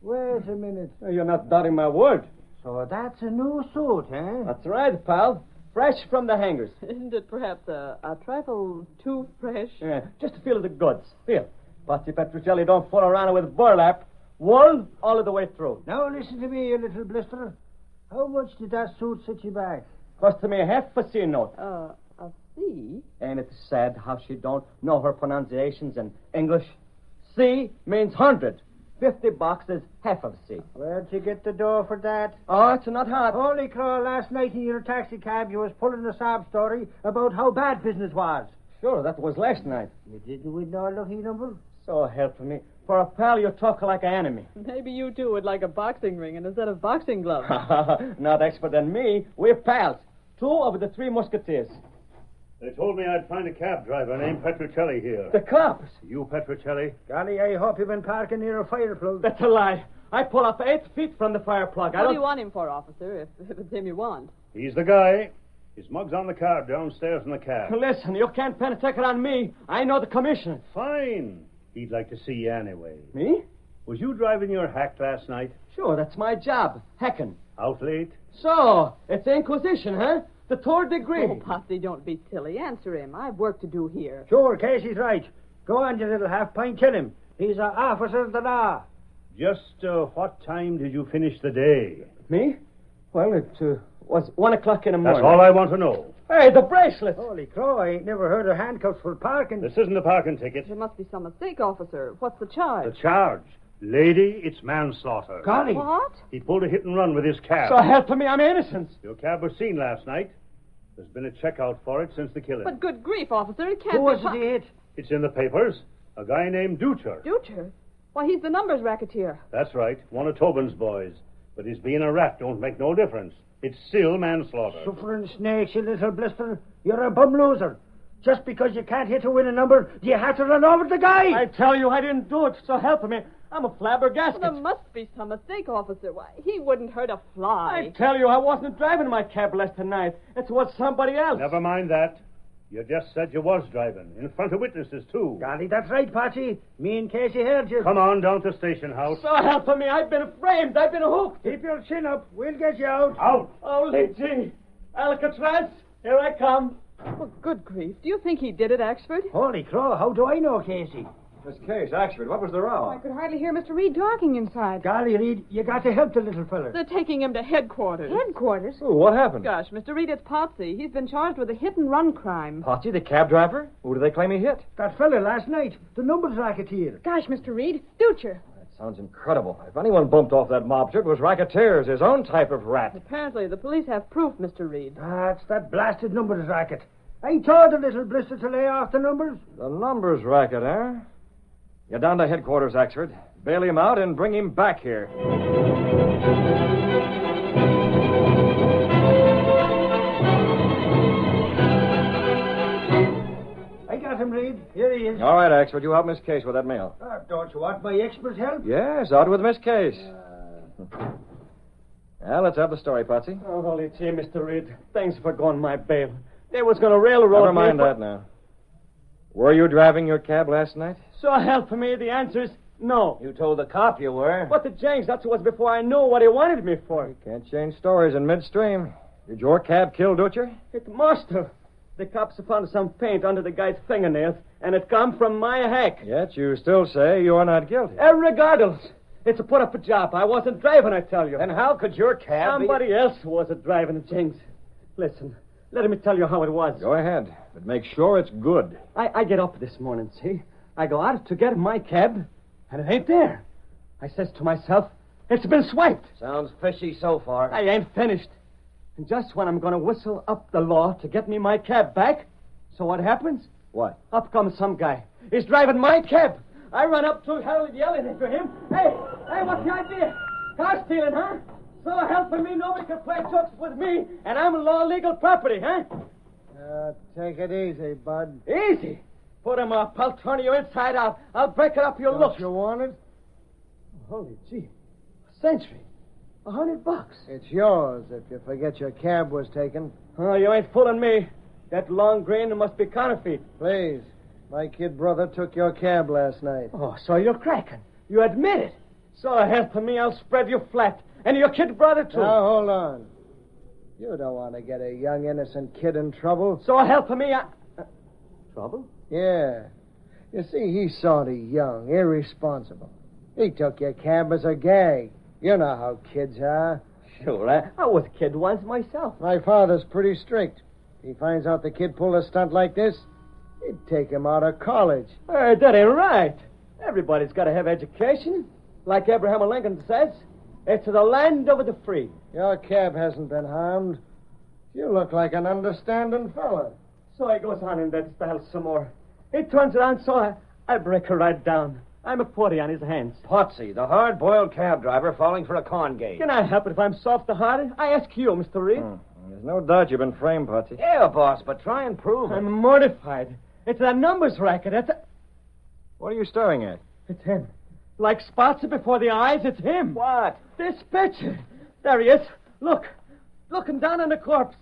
Wait a minute. You're not doubting my word. So that's a new suit, eh? That's right, pal. Fresh from the hangers. Isn't it perhaps a trifle too fresh? Yeah, just to feel the goods. Feel. Patsy Petruccelli don't fool around with burlap. Wool all of the way through. Now listen to me, you little blister. How much did that suit set you back? Cost me half a C note. A C? Ain't it sad how she don't know her pronunciations in English? C means 100. 50 bucks is half of C. Where'd you get the dough for that? Oh, it's not hard. Holy crow, last night in your taxi cab you was pulling a sob story about how bad business was. Sure, that was last night. You didn't win no lucky number? So help me. For a pal, you talk like an enemy. Maybe you two would like a boxing ring and a set of boxing gloves. Not expert than me. We're pals. 2 of the 3 musketeers. They told me I'd find a cab driver named Petruccelli here. The cops? You, Petruccelli? Golly, I hope you've been parking near a fire plug. That's a lie. I pull up 8 feet from the fire plug. What do you want him for, officer, if it's him you want? He's the guy. His mug's on the card downstairs in the cab. Listen, you can't pen a ticket on me. I know the commissioner. Fine. He'd like to see you anyway. Me? Was you driving your hack last night? Sure, that's my job. Heckin'. Out late? So, it's Inquisition, huh? The 3rd degree. Oh, Potsy, don't be silly. Answer him. I've work to do here. Sure, Casey's right. Go on, you little half-pint. Kill him. He's an officer of the law. Just what time did you finish the day? Me? Well, it was 1 o'clock in the morning. That's all I want to know. Hey, the bracelet! Holy crow, I ain't never heard of handcuffs for parking. This isn't a parking ticket. There must be some mistake, officer. What's the charge? The charge? Lady, it's manslaughter. Golly. What? He pulled a hit and run with his cab. So help me, I'm innocent. Your cab was seen last night. There's been a checkout for it since the killing. But good grief, officer, it can't Who was it he hit? It's in the papers. A guy named Dutcher. Dutcher? Why, he's the numbers racketeer. That's right. One of Tobin's boys. But his being a rat don't make no difference. It's still manslaughter. Suffering snakes, you little blister. You're a bum loser. Just because you can't hit to win a number, do you have to run over the guy? I tell you, I didn't do it, so help me. I'm a flabbergasted. Well, there must be some mistake, officer. Why, he wouldn't hurt a fly. I tell you, I wasn't driving my cab last night. It was somebody else. Never mind that. You just said you was driving. In front of witnesses, too. Golly, that's right, Patsy. Me and Casey heard you. Come on down to Station House. So help me, I've been framed. I've been hooked. Keep your chin up. We'll get you out. Out. Holy gee. Alcatraz, here I come. Well, good grief. Do you think he did it, Axford? Holy crow, how do I know, Casey? Miss Case, Axford, what was the row? Oh, I could hardly hear Mr. Reed talking inside. Golly, Reed, you got to help the little fella. They're taking him to headquarters. Headquarters? Oh, what happened? Gosh, Mr. Reed, it's Potsy. He's been charged with a hit-and-run crime. Potsy, the cab driver? Who do they claim he hit? That fella last night, the numbers racketeer. Gosh, Mr. Reed, Dutcher. That sounds incredible. If anyone bumped off that mob shirt, it was racketeers, his own type of rat. Apparently, the police have proof, Mr. Reed. That's that blasted numbers racket. I told the little blister to lay off the numbers. The numbers racket, eh? You're down to headquarters, Axford. bail him out and bring him back here. I got him, Reed. Here he is. All right, Ax, would you help Miss Case with that mail? Don't you want my expert help? Yes, out with Miss Case. Well, let's have the story, Potsy. Oh, holy gee, Mr. Reed. Thanks for going my bail. They was going to railroad Never mind me that now. Were you driving your cab last night? So help me, the answer is no. You told the cop you were. But the James, that was before I knew what he wanted me for. You can't change stories in midstream. Did your cab kill Dutcher? It must have. The cops found some paint under the guy's fingernails, and it come from my hack. Yet you still say you're not guilty. Regardless. It's a put-up job. I wasn't driving, I tell you. Then how could your cab Somebody else was driving the James. Listen, let me tell you how it was. Go ahead, but make sure it's good. I get up this morning, see? I go out to get my cab, and it ain't there. I says to myself, it's been swiped. Sounds fishy so far. I ain't finished. And just when I'm going to whistle up the law to get me my cab back, so what happens? What? Up comes some guy. He's driving my cab. I run up to Harold yelling at him. Hey, what's the idea? Car stealing, huh? So helping me, nobody can play jokes with me, and I'm law-legal property, huh? Take it easy, bud. Easy? Put him up. I'll turn you inside out. I'll break it up your looks. You want it? Holy gee. A century. $100. It's yours if you forget your cab was taken. Oh, you ain't fooling me. That long green must be counterfeit. Please. My kid brother took your cab last night. Oh, so you're cracking. You admit it. So help me, I'll spread you flat. And your kid brother, too. Now, hold on. You don't want to get a young, innocent kid in trouble. So help me, trouble? Yeah. You see, he's sort of young, irresponsible. He took your cab as a gag. You know how kids are. Sure, I was a kid once myself. My father's pretty strict. If he finds out the kid pulled a stunt like this, he'd take him out of college. That ain't right. Everybody's got to have education. Like Abraham Lincoln says, it's the land of the free. Your cab hasn't been harmed. You look like an understanding fella. So he goes on in that style some more. He turns around, so I break her right down. I'm a 40 on his hands. Potsy, the hard-boiled cab driver falling for a con game. Can I help it if I'm soft-hearted? I ask you, Mr. Reed. There's no doubt you've been framed, Potsy. Yeah, boss, but try and prove it. I'm mortified. It's a numbers racket. What are you staring at? It's him. Like spots before the eyes, it's him. What? This picture. There he is. Look. Looking down on the corpse.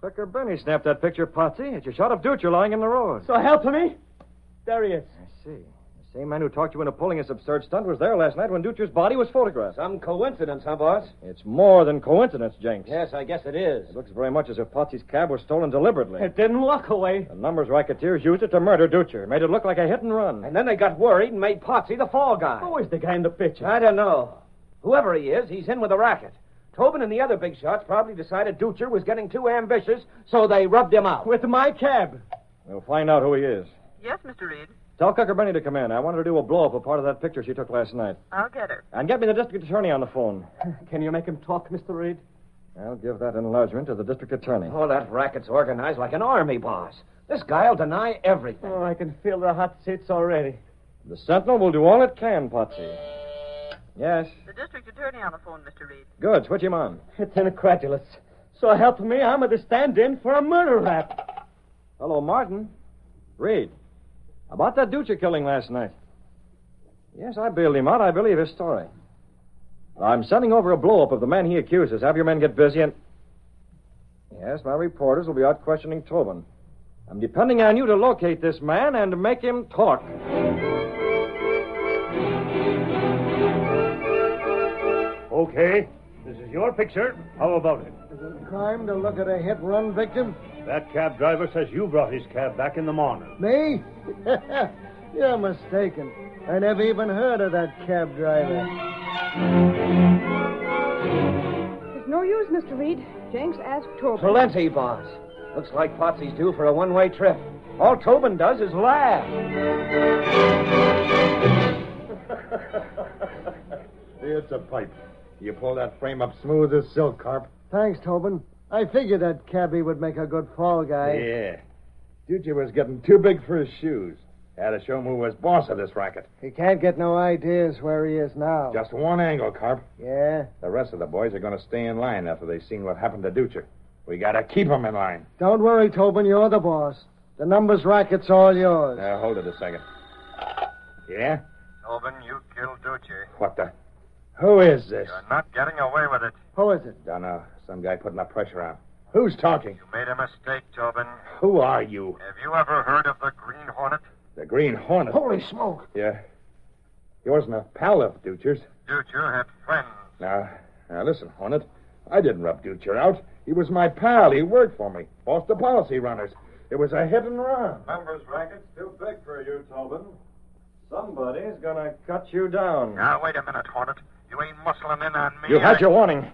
Clicker Benny snapped that picture, Potsy. It's a shot of Dutcher lying in the road. So help me. There he is. I see. The same man who talked you into pulling this absurd stunt was there last night when Dutcher's body was photographed. Some coincidence, huh, boss? It's more than coincidence, Jenks. Yes, I guess it is. It looks very much as if Potsy's cab was stolen deliberately. It didn't walk away. The numbers racketeers used it to murder Dutcher. Made it look like a hit and run. And then they got worried and made Potsy the fall guy. Who is the guy in the picture? I don't know. Whoever he is, he's in with the racket. Tobin and the other big shots probably decided Dutcher was getting too ambitious, so they rubbed him out. With my cab. We'll find out who he is. Yes, Mr. Reed. Tell Clicker Benny to come in. I want her to do a blow-up of part of that picture she took last night. I'll get her. And get me the district attorney on the phone. Can you make him talk, Mr. Reed? I'll give that enlargement to the district attorney. Oh, that racket's organized like an army, boss. This guy'll deny everything. Oh, I can feel the hot seats already. The Sentinel will do all it can, Potsy. Yes? The district attorney on the phone, Mr. Reed. Good. Switch him on. It's incredulous. So help me, I'm going to stand in for a murder rap. Hello, Martin. Reed. About that Dutcher killing last night. Yes, I bailed him out. I believe his story. I'm sending over a blow-up of the man he accuses. Have your men get busy and... Yes, my reporters will be out questioning Tobin. I'm depending on you to locate this man and make him talk. Okay, this is your picture. How about it? Is it a crime to look at a hit-run victim? That cab driver says you brought his cab back in the morning. Me? You're mistaken. I never even heard of that cab driver. It's no use, Mr. Reed. Jenks asked Tobin. Plenty, boss. Looks like Potsy's due for a one-way trip. All Tobin does is laugh. It's a pipe. You pull that frame up smooth as silk, Carp. Thanks, Tobin. I figured that cabbie would make a good fall guy. Yeah. Dutcher was getting too big for his shoes. Had to show him who was boss of this racket. He can't get no ideas where he is now. Just one angle, Carp. Yeah? The rest of the boys are going to stay in line after they've seen what happened to Dutcher. We got to keep them in line. Don't worry, Tobin. You're the boss. The numbers racket's all yours. Now, hold it a second. Yeah? Tobin, you killed Dutcher. What the? Who is this? You're not getting away with it. Who is it? Don't know. Some guy putting the pressure on. Who's talking? You made a mistake, Tobin. Who are you? Have you ever heard of the Green Hornet? The Green Hornet? Holy smoke. Yeah. He wasn't a pal of Dutcher's. Dutcher had friends. Now, listen, Hornet. I didn't rub Dutcher out. He was my pal. He worked for me. Bossed the policy runners. It was a hit and run. Numbers racket's too big for you, Tobin. Somebody's gonna cut you down. Now, wait a minute, Hornet. You ain't muscling in on me. You had your warning.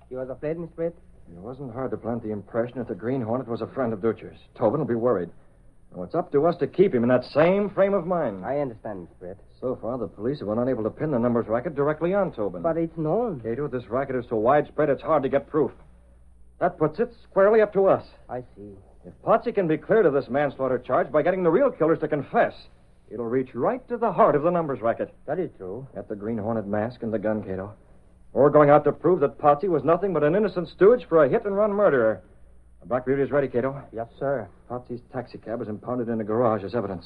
You was afraid, Miss Britt? It wasn't hard to plant the impression that the Green Hornet was a friend of Dutcher's. Tobin will be worried. And it's up to us to keep him in that same frame of mind. I understand, Miss Britt. So far, the police have been unable to pin the numbers racket directly on Tobin. But it's known. Cato, this racket is so widespread it's hard to get proof. That puts it squarely up to us. I see. If Potsy can be cleared of this manslaughter charge by getting the real killers to confess, it'll reach right to the heart of the numbers racket. That is true. At the Green Hornet mask and the gun, Cato. We're going out to prove that Potsy was nothing but an innocent stooge for a hit-and-run murderer. The Black Beauty is ready, Cato. Yes, sir. Potsy's taxicab is impounded in the garage as evidence.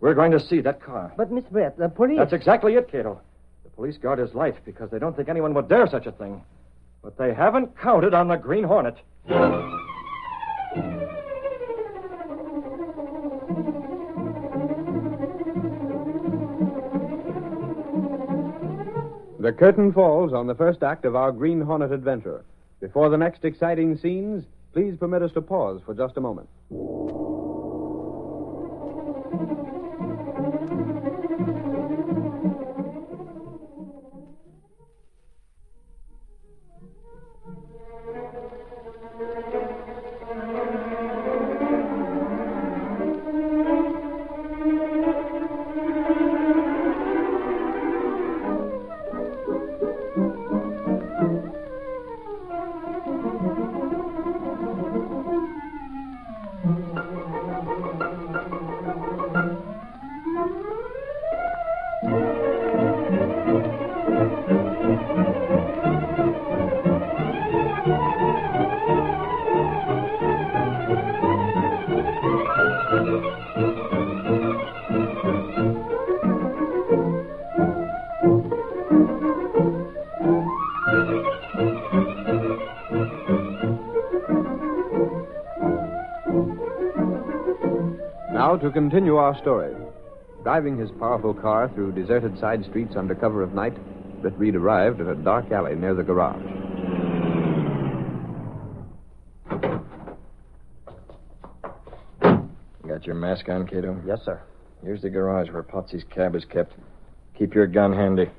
We're going to see that car. But, Miss Britt, the police... That's exactly it, Cato. The police guard his life because they don't think anyone would dare such a thing. But they haven't counted on the Green Hornet. The curtain falls on the first act of our Green Hornet adventure. Before the next exciting scenes, please permit us to pause for just a moment. Now to continue our story. Driving his powerful car through deserted side streets under cover of night, Britt Reed arrived at a dark alley near the garage. Got your mask on, Cato? Yes, sir. Here's the garage where Potsy's cab is kept. Keep your gun handy.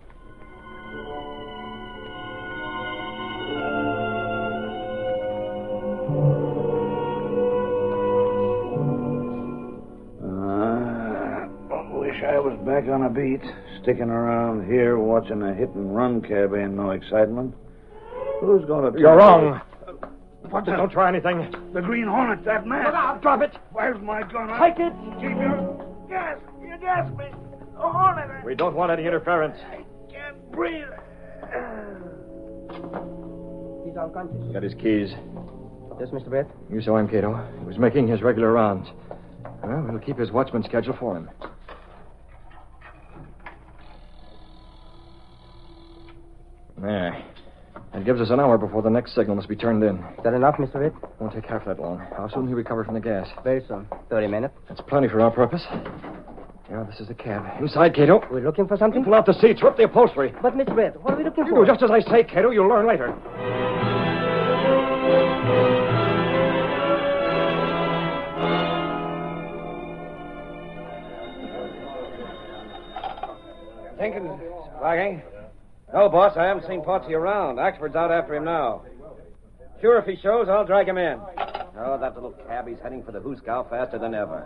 Wish I was back on a beat. Sticking around here watching a hit-and-run cab ain't no excitement. Who's going to... You're wrong. What the... Don't try anything. The Green Hornet, that man. Look out, drop it. Where's my gun? Take it. Keep your gas. You gas me. The Hornet. We don't want any interference. I can't breathe. He's unconscious. Got his keys. Yes, Mr. Britt? You saw him, Cato. He was making his regular rounds. Well, we'll keep his watchman schedule for him. There. That gives us an hour before the next signal must be turned in. Is that enough, Mr. Ritt? Won't take half that long. How soon will he recover from the gas? Very soon. 30 minutes. That's plenty for our purpose. Yeah, this is the cab. Inside, Cato. We're looking for something? Pull out the seats. Rip the upholstery. But, Mr. Ritt, what are we looking You for? do just as I say, Cato. You'll learn later. Jenkins, flagging. No, boss, I haven't seen Potsy around. Axford's out after him now. Sure, if he shows, I'll drag him in. Oh, that little cabbie's heading for the Hooskow faster than ever.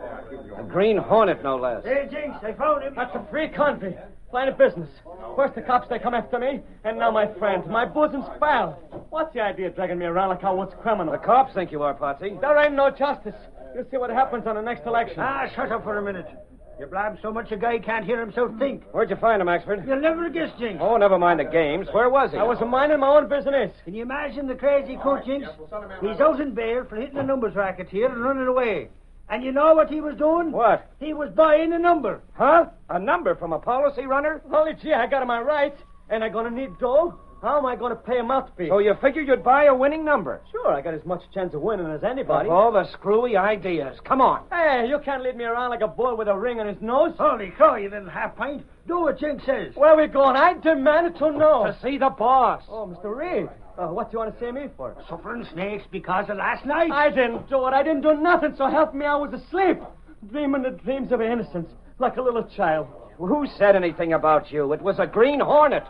A Green Hornet, no less. Hey, Jinx, I found him. That's a free country. Line of business. First the cops, they come after me, and now my friend, my bosom's pal. What's the idea of dragging me around like I was criminal? The cops think you are, Potsy. There ain't no justice. You'll see what happens on the next election. Shut up for a minute. You blab so much a guy can't hear himself think. Where'd you find him, Axford? You'll never guess, Jinx. Oh, never mind the games. Where was he? I was minding my own business. Can you imagine the crazy coach, Jinx? He's out in bail for hitting a numbers racket here and running away. And you know what he was doing? What? He was buying a number. Huh? A number from a policy runner? Holy gee, I got him my rights. And I'm going to need dough. How am I going to pay him out to be? So you figured you'd buy a winning number? Sure, I got as much chance of winning as anybody. Of all the screwy ideas. Come on. Hey, you can't lead me around like a boy with a ring on his nose. Holy crow, you little half-pint. Do what Jinx says. Where are we going? I demand to know. To see the boss. Oh, Mr. Reed. What do you want to see me for? Suffering snakes because of last night. I didn't do it. I didn't do nothing, so help me, I was asleep. Dreaming the dreams of innocence, like a little child. Who said anything about you? It was a Green Hornet.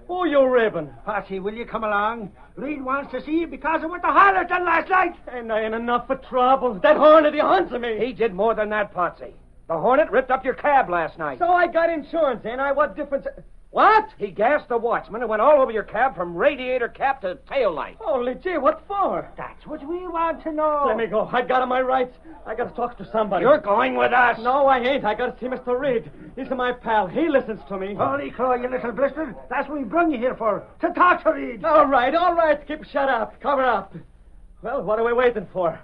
Who you ribbon? Patsy, will you come along? Reed wants to see you because of what the Hornet done last night. And I ain't enough for trouble. That Hornet, he hunts me. He did more than that, Potsy. The Hornet ripped up your cab last night. So I got insurance, ain't I? What difference... What? He gassed the watchman and went all over your cab from radiator cap to tail light. Holy gee, what for? That's what we want to know. Let me go. I got him my rights. I got to talk to somebody. You're going with us. No, I ain't. I got to see Mr. Reed. He's my pal. He listens to me. Holy crow, you little blister. That's what we brung you here for. To talk to Reed. All right. Keep shut up. Cover up. Well, what are we waiting for?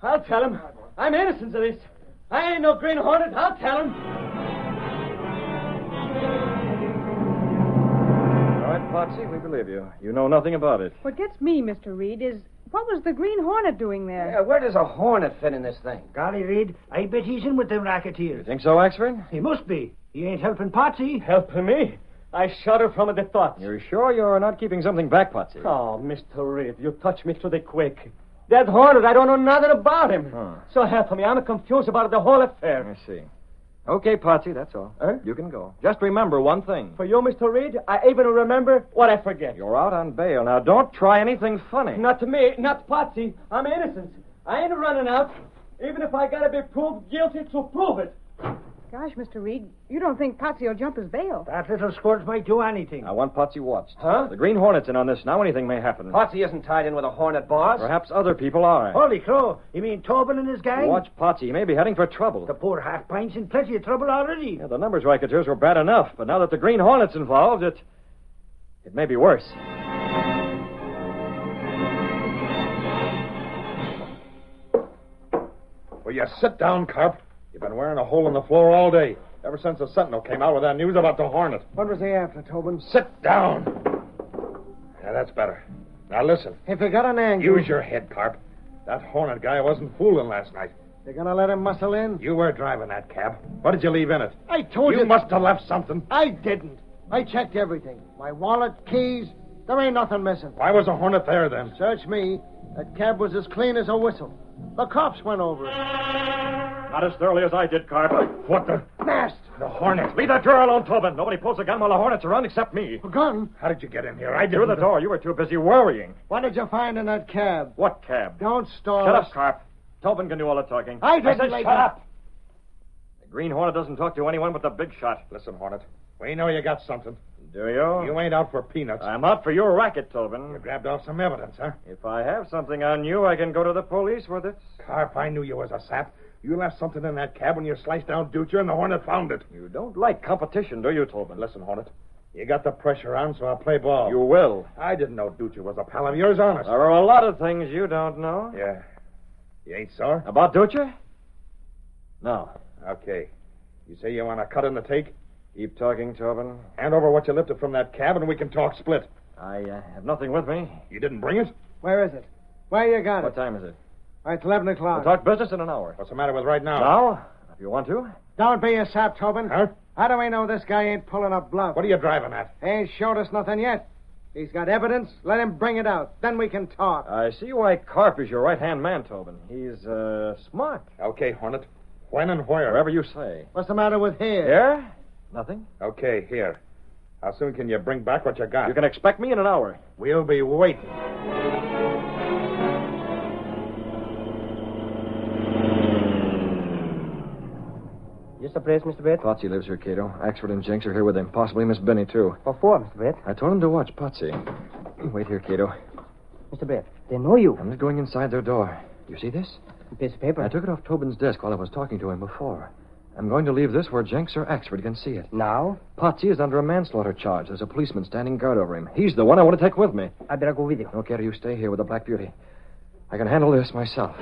I'll tell him. I'm innocent of this. I ain't no Green Hornet. I'll tell him. Potsy, we believe you. You know nothing about it. What gets me, Mr. Reed, is what was the Green Hornet doing there? Yeah, where does a hornet fit in this thing? Golly, Reed, I bet he's in with them racketeers. You think so, Axford? He must be. He ain't helping Potsy. Helping me? I shudder from the thought. You're sure you're not keeping something back, Potsy? Oh, Mr. Reed, you touch me to the quick. That Hornet, I don't know nothing about him. So help me, I'm confused about the whole affair. I see. Okay, Potsy, that's all. You can go. Just remember one thing. For you, Mr. Reed, I even remember what I forget. You're out on bail. Now, don't try anything funny. Not to me, not Potsy. I'm innocent. I ain't running out, even if I gotta be proved guilty to prove it. Gosh, Mr. Reed, you don't think Potsy will jump his bail? That little squirt might do anything. I want Potsy watched. Huh? The Green Hornet's in on this now. Anything may happen. Potsy isn't tied in with a Hornet, boss. Perhaps other people are. Holy crow. You mean Tobin and his gang? Watch Potsy. He may be heading for trouble. The poor half-pint's in plenty of trouble already. Yeah, the numbers racketeers were bad enough, but now that the Green Hornet's involved, it may be worse. Will you sit down, Carp? You've been wearing a hole in the floor all day, ever since the Sentinel came out with that news about the Hornet. What was he after, Tobin? Sit down. Yeah, that's better. Now listen. If you got an angle... Use your head, Carp. That Hornet guy wasn't fooling last night. You're gonna let him muscle in? You were driving that cab. What did you leave in it? I told you... You must have left something. I didn't. I checked everything. My wallet, keys. There ain't nothing missing. Why was the Hornet there, then? Search me. That cab was as clean as a whistle. The cops went over it. Not as thoroughly as I did, Carp. What the... Nast! The Hornet. Leave that door alone, Tobin. Nobody pulls a gun while the Hornet's around except me. A gun? How did you get in here? I didn't... Through the door. You were too busy worrying. What did you find in that cab? What cab? Don't stall Shut us. up, Carp. Tobin can do all the talking. I didn't said like shut that. up. The Green Hornet doesn't talk to anyone but the big shot. Listen, Hornet. We know you got something. Do you? You ain't out for peanuts. I'm out for your racket, Tobin. You grabbed off some evidence, huh? If I have something on you, I can go to the police with it. Carp, I knew you was a sap. You left something in that cab when you sliced down Ducher, and the Hornet found it. You don't like competition, do you, Tobin? Listen, Hornet. You got the pressure on, so I'll play ball. You will. I didn't know Ducher was a pal of yours, honest. There are a lot of things you don't know. Yeah. You ain't sore? About Ducher? No. Okay. You say you want to cut in the take? Keep talking, Tobin. Hand over what you lifted from that cab, and we can talk split. I have nothing with me. You didn't bring it? Where is it? Where you got What it? time is it? It's 11 We'll o'clock. talk business in an hour. What's the matter with right now? Now? If you want to. Don't be a sap, Tobin. Huh? How do we know this guy ain't pulling a bluff? What are you driving at? Ain't showed us nothing yet. He's got evidence. Let him bring it out. Then we can talk. I see why Carp is your right-hand man, Tobin. He's, smart. Okay, Hornet. When and where? Wherever you say. What's the matter with here? Here? Nothing. Okay, here. How soon can you bring back what you got? You can expect me in an hour. We'll be waiting. Just the place, Mr. Brett? Potsy lives here, Cato. Axford and Jenks are here with him. Possibly Miss Benny, too. What for, Mr. Brett? I told him to watch Potsy. Wait here, Cato. Mr. Brett, they know you. I'm just going inside their door. Do you see this? A piece of paper. I took it off Tobin's desk while I was talking to him before. I'm going to leave this where Jenks or Axford can see it. Now? Potsy is under a manslaughter charge. There's a policeman standing guard over him. He's the one I want to take with me. I better go with you. No, Carter, you stay here with the Black Beauty. I can handle this myself.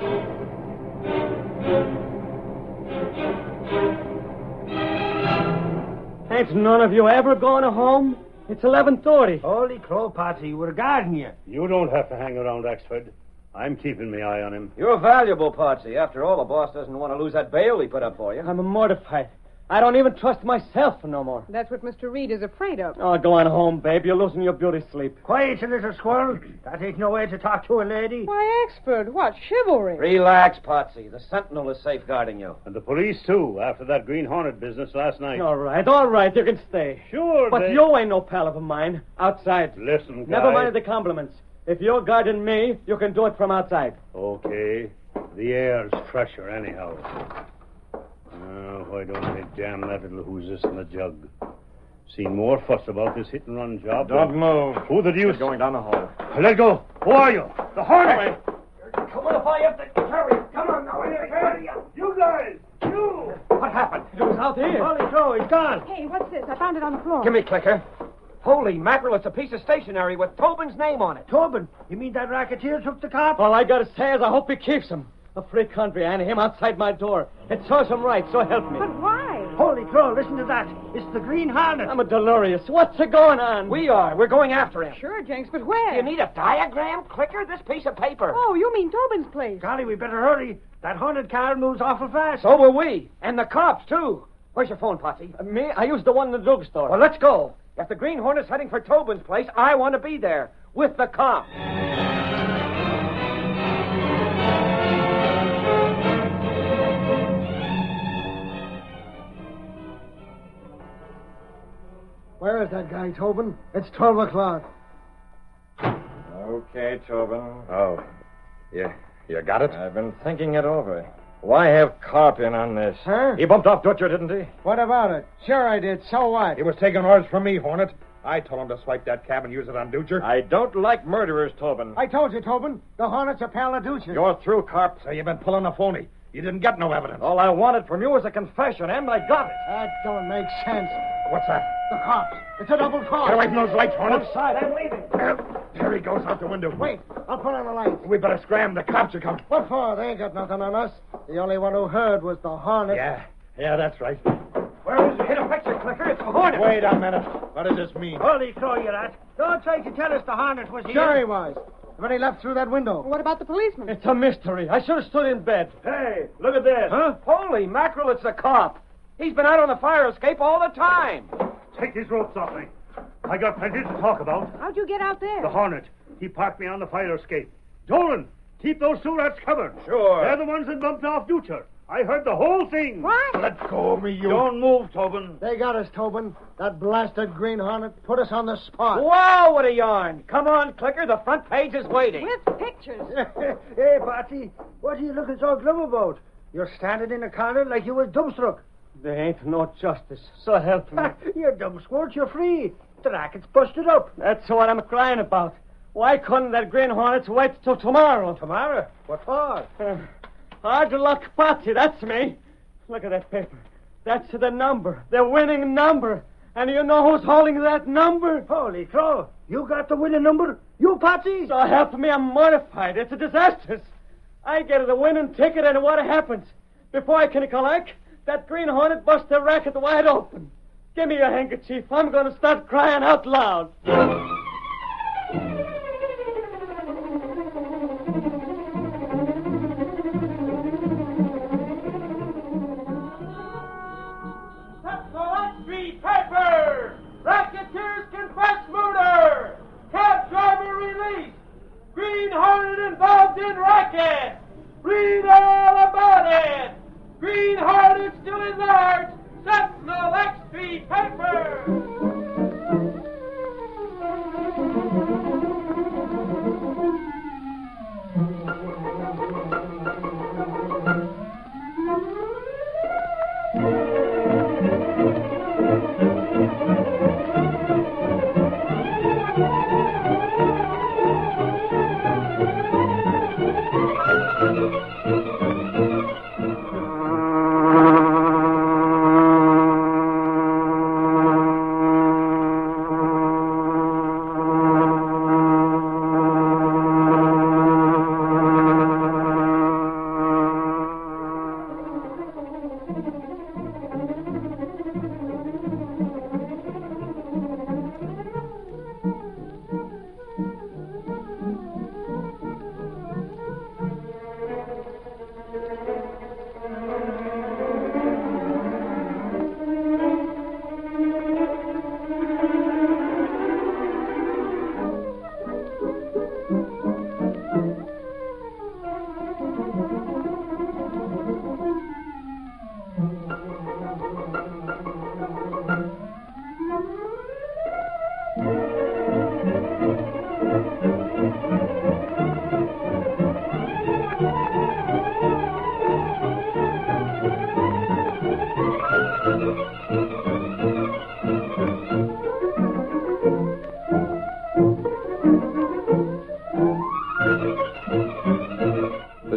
Ain't none of you ever going home? It's 11:30. Holy crow, Patsy, we're guarding you. You don't have to hang around Axford. I'm keeping my eye on him. You're valuable, Potsy. After all, the boss doesn't want to lose that bail he put up for you. I'm mortified. I don't even trust myself no more. That's what Mr. Reed is afraid of. Oh, go on home, babe. You're losing your beauty sleep. Quiet, you little squirrel. That ain't no way to talk to a lady. Why, Axford, what chivalry? Relax, Potsy. The Sentinel is safeguarding you. And the police, too, after that Green Hornet business last night. All right, you can stay. Sure, But you ain't no pal of mine. Outside. Listen, guy. Never mind the compliments. If you're guarding me, you can do it from outside. Okay. The air's fresher anyhow. Why don't they damn that little who's in the jug? Seen more fuss about this hit-and-run job. Don't move. Who the deuce? You're going down the hall. Let go. Who are you? The Hornet. Come on, if I have to hurry. Come on now. You guys. You. What happened? It was out here. Holy crow, he's gone. Hey, what's this? I found it on the floor. Give me Clicker. Holy mackerel, it's a piece of stationery with Tobin's name on it. Tobin? You mean that racketeer took the cop? All I gotta say is I hope he keeps him. A free country and him outside my door. It serves him right, so help me. But why? Holy crow, listen to that. It's the Green Hornet. I'm a delirious. What's going on? We're going after him. Sure, Jenks, but where? You need a diagram, Clicker? This piece of paper. Oh, you mean Tobin's place. Golly, we better hurry. That haunted car moves awful fast. So will we. And the cops, too. Where's your phone, Potsy? Me? I used the one in the drugstore. Well, let's go. If the Green Hornet's heading for Tobin's place, I want to be there. With the cops. Where is that guy, Tobin? It's 12 o'clock. Okay, Tobin. Oh, yeah. You got it? I've been thinking it over. Why have Carp in on this? Huh? He bumped off Dutcher, didn't he? What about it? Sure I did. So what? He was taking orders from me, Hornet. I told him to swipe that cab and use it on Dutcher. I don't like murderers, Tobin. I told you, Tobin. The Hornet's a pal of Dutcher's. You're through, Carp. So you've been pulling a phony. You didn't get no evidence. All I wanted from you was a confession, and I got it. That don't make sense. What's that? The cops. It's a double cross. Get away from those lights, Hornet. Outside, I'm leaving. There he goes out the window. Wait, I'll put on the lights. We better scram. The cops are coming. What for? They ain't got nothing on us. The only one who heard was the Hornet. Yeah, that's right. Where is it? Hit a picture, Clicker. It's the Hornet. Wait a minute. What does this mean? Holy crow, you rat. Don't try to tell us the Hornet was here. Sure he was. But he left through that window. What about the policeman? It's a mystery. I should have stood in bed. Hey, look at this. Huh? Holy mackerel, it's the cop. He's been out on the fire escape all the time. Take these ropes off me. I got plenty to talk about. How'd you get out there? The Hornet. He parked me on the fire escape. Dolan, keep those two rats covered. Sure. They're the ones that bumped off Dutcher. I heard the whole thing. What? Let go of me, you. Don't move, Tobin. They got us, Tobin. That blasted Green Hornet put us on the spot. Wow, what a yarn. Come on, Clicker. The front page is waiting. With pictures. Hey, Patsy, what are you looking so glum about? You're standing in a corner like you was dumbstruck. There ain't no justice. So help me. You dumb squirt, you're free. The racket's busted up. That's what I'm crying about. Why couldn't that Green Hornet wait till tomorrow? Tomorrow? What for? Hard luck, Patsy. That's me. Look at that paper. That's the number. The winning number. And you know who's holding that number? Holy crow. You got the winning number? You, Patsy? So help me, I'm mortified. It's a disaster. I get the winning ticket, and what happens? Before I can collect, that Green Hornet busts the racket wide open. Give me your handkerchief. I'm going to start crying out loud. Paper! Racketeers confess murder! Cab driver released! Green Hornet involved in racket! Read all about it! Green Hornet still in large! Sentinel XP paper!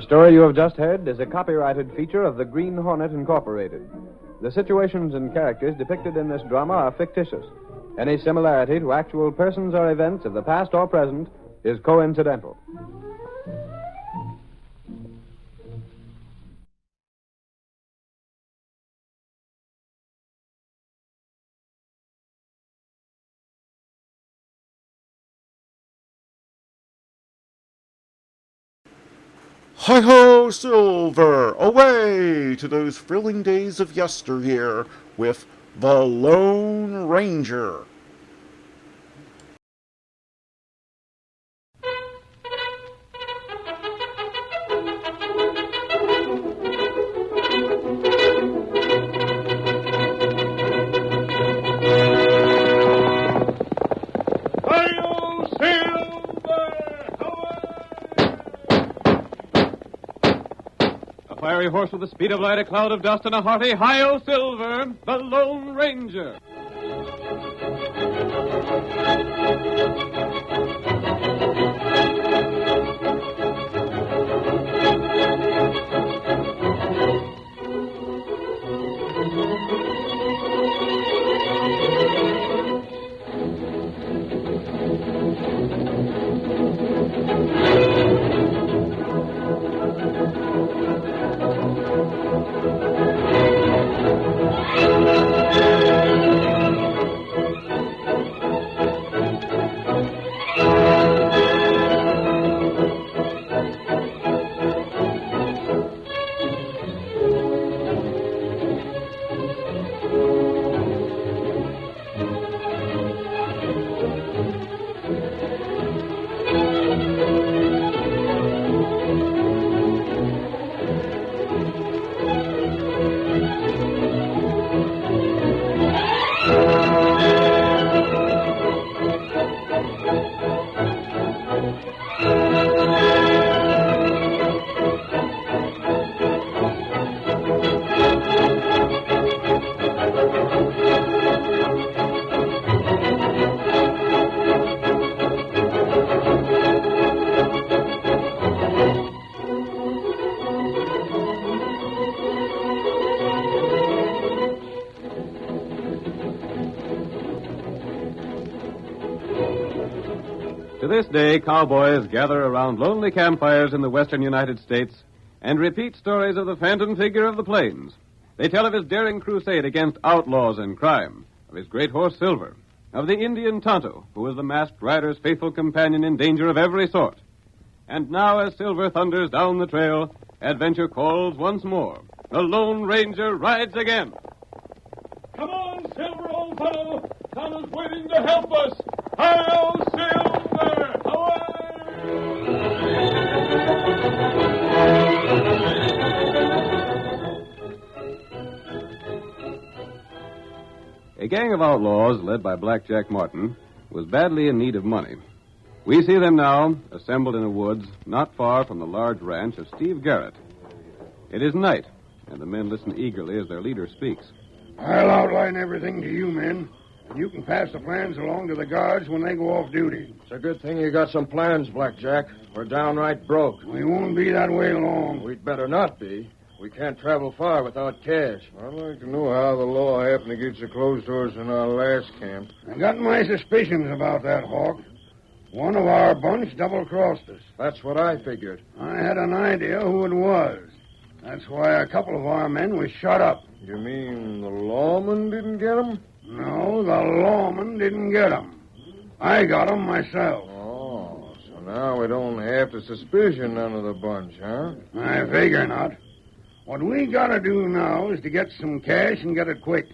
story you have just heard is a copyrighted feature of the Green Hornet Incorporated. The situations and characters depicted in this drama are fictitious. Any similarity to actual persons or events of the past or present is coincidental. Hi-ho, Silver! Away to those thrilling days of yesteryear with The Lone Ranger. Fiery horse with the speed of light, a cloud of dust, and a hearty Hi-Yo Silver, the Lone Ranger. To this day, cowboys gather around lonely campfires in the western United States and repeat stories of the phantom figure of the plains. They tell of his daring crusade against outlaws and crime, of his great horse Silver, of the Indian Tonto, who was the masked rider's faithful companion in danger of every sort. And now, as Silver thunders down the trail, adventure calls once more. The Lone Ranger rides again. Come on, Silver, old fellow. Santa's waiting to help us. Hi-yo, Silver! A gang of outlaws, led by Black Jack Martin, was badly in need of money. We see them now, assembled in the woods, not far from the large ranch of Steve Garrett. It is night, and the men listen eagerly as their leader speaks. I'll outline everything to you men, and you can pass the plans along to the guards when they go off duty. It's a good thing you got some plans, Blackjack. We're downright broke. We won't be that way long. We'd better not be. We can't travel far without cash. I'd like to know how the law happened to get so close to us in our last camp. I got my suspicions about that, Hawk. One of our bunch double-crossed us. That's what I figured. I had an idea who it was. That's why a couple of our men was shot up. You mean the lawman didn't get 'em? No, the lawman didn't get 'em. I got 'em myself. Oh, so now we don't have to suspicion none of the bunch, huh? I figure not. What we gotta do now is to get some cash and get it quick.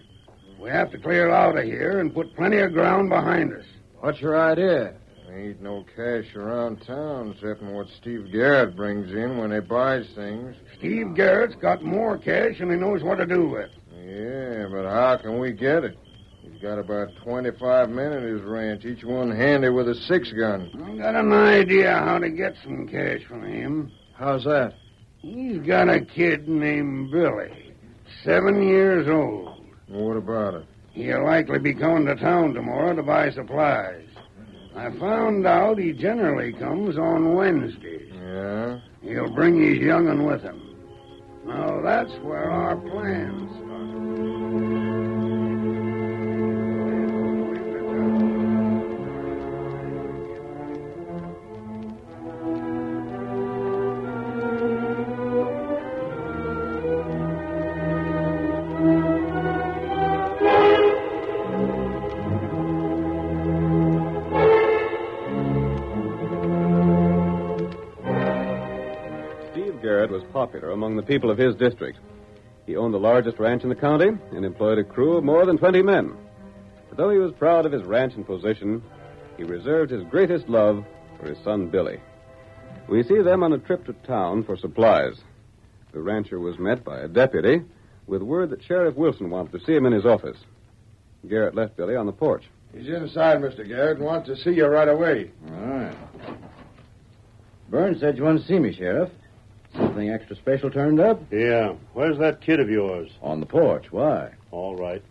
We have to clear out of here and put plenty of ground behind us. What's your idea? There ain't no cash around town except what Steve Garrett brings in when he buys things. Steve Garrett's got more cash than he knows what to do with. Yeah, but how can we get it? He's got about 25 men at his ranch, each one handy with a 6-gun. I got an idea how to get some cash from him. How's that? He's got a kid named Billy, 7 years old. What about it? He'll likely be coming to town tomorrow to buy supplies. I found out he generally comes on Wednesday. Yeah? He'll bring his young'un with him. Now, that's where our plans start. Garrett was popular among the people of his district. He owned the largest ranch in the county and employed a crew of more than 20 men. But though he was proud of his ranch and position, he reserved his greatest love for his son Billy. We see them on a trip to town for supplies. The rancher was met by a deputy with word that Sheriff Wilson wanted to see him in his office. Garrett left Billy on the porch. He's inside, Mr. Garrett, and wants to see you right away. All right. Burns said you wanted to see me, Sheriff. Something extra special turned up? Yeah. Where's that kid of yours? On the porch. Why? All right.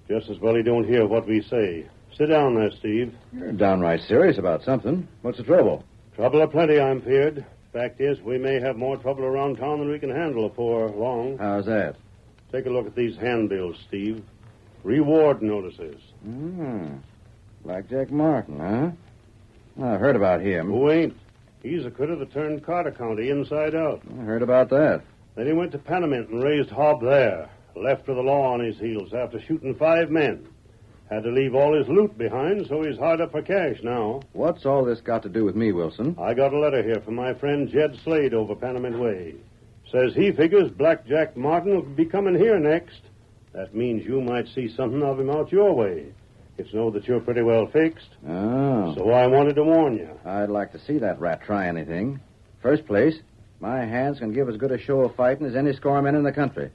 Just as well he don't hear what we say. Sit down there, Steve. You're downright serious about something. What's the trouble? Trouble aplenty, I'm feared. Fact is, we may have more trouble around town than we can handle before long. How's that? Take a look at these handbills, Steve. Reward notices. Blackjack Martin, huh? I've heard about him. Who ain't? He's a critter that turned Carter County inside out. I heard about that. Then he went to Panamint and raised hob there. Left with the law on his heels after shooting 5 men. Had to leave all his loot behind, so he's hard up for cash now. What's all this got to do with me, Wilson? I got a letter here from my friend Jed Slade over Panamint Way. Says he figures Blackjack Martin will be coming here next. That means you might see something of him out your way. It's know that you're pretty well fixed. Oh. So I wanted to warn you. I'd like to see that rat try anything. First place, my hands can give as good a show of fighting as any score men in the country.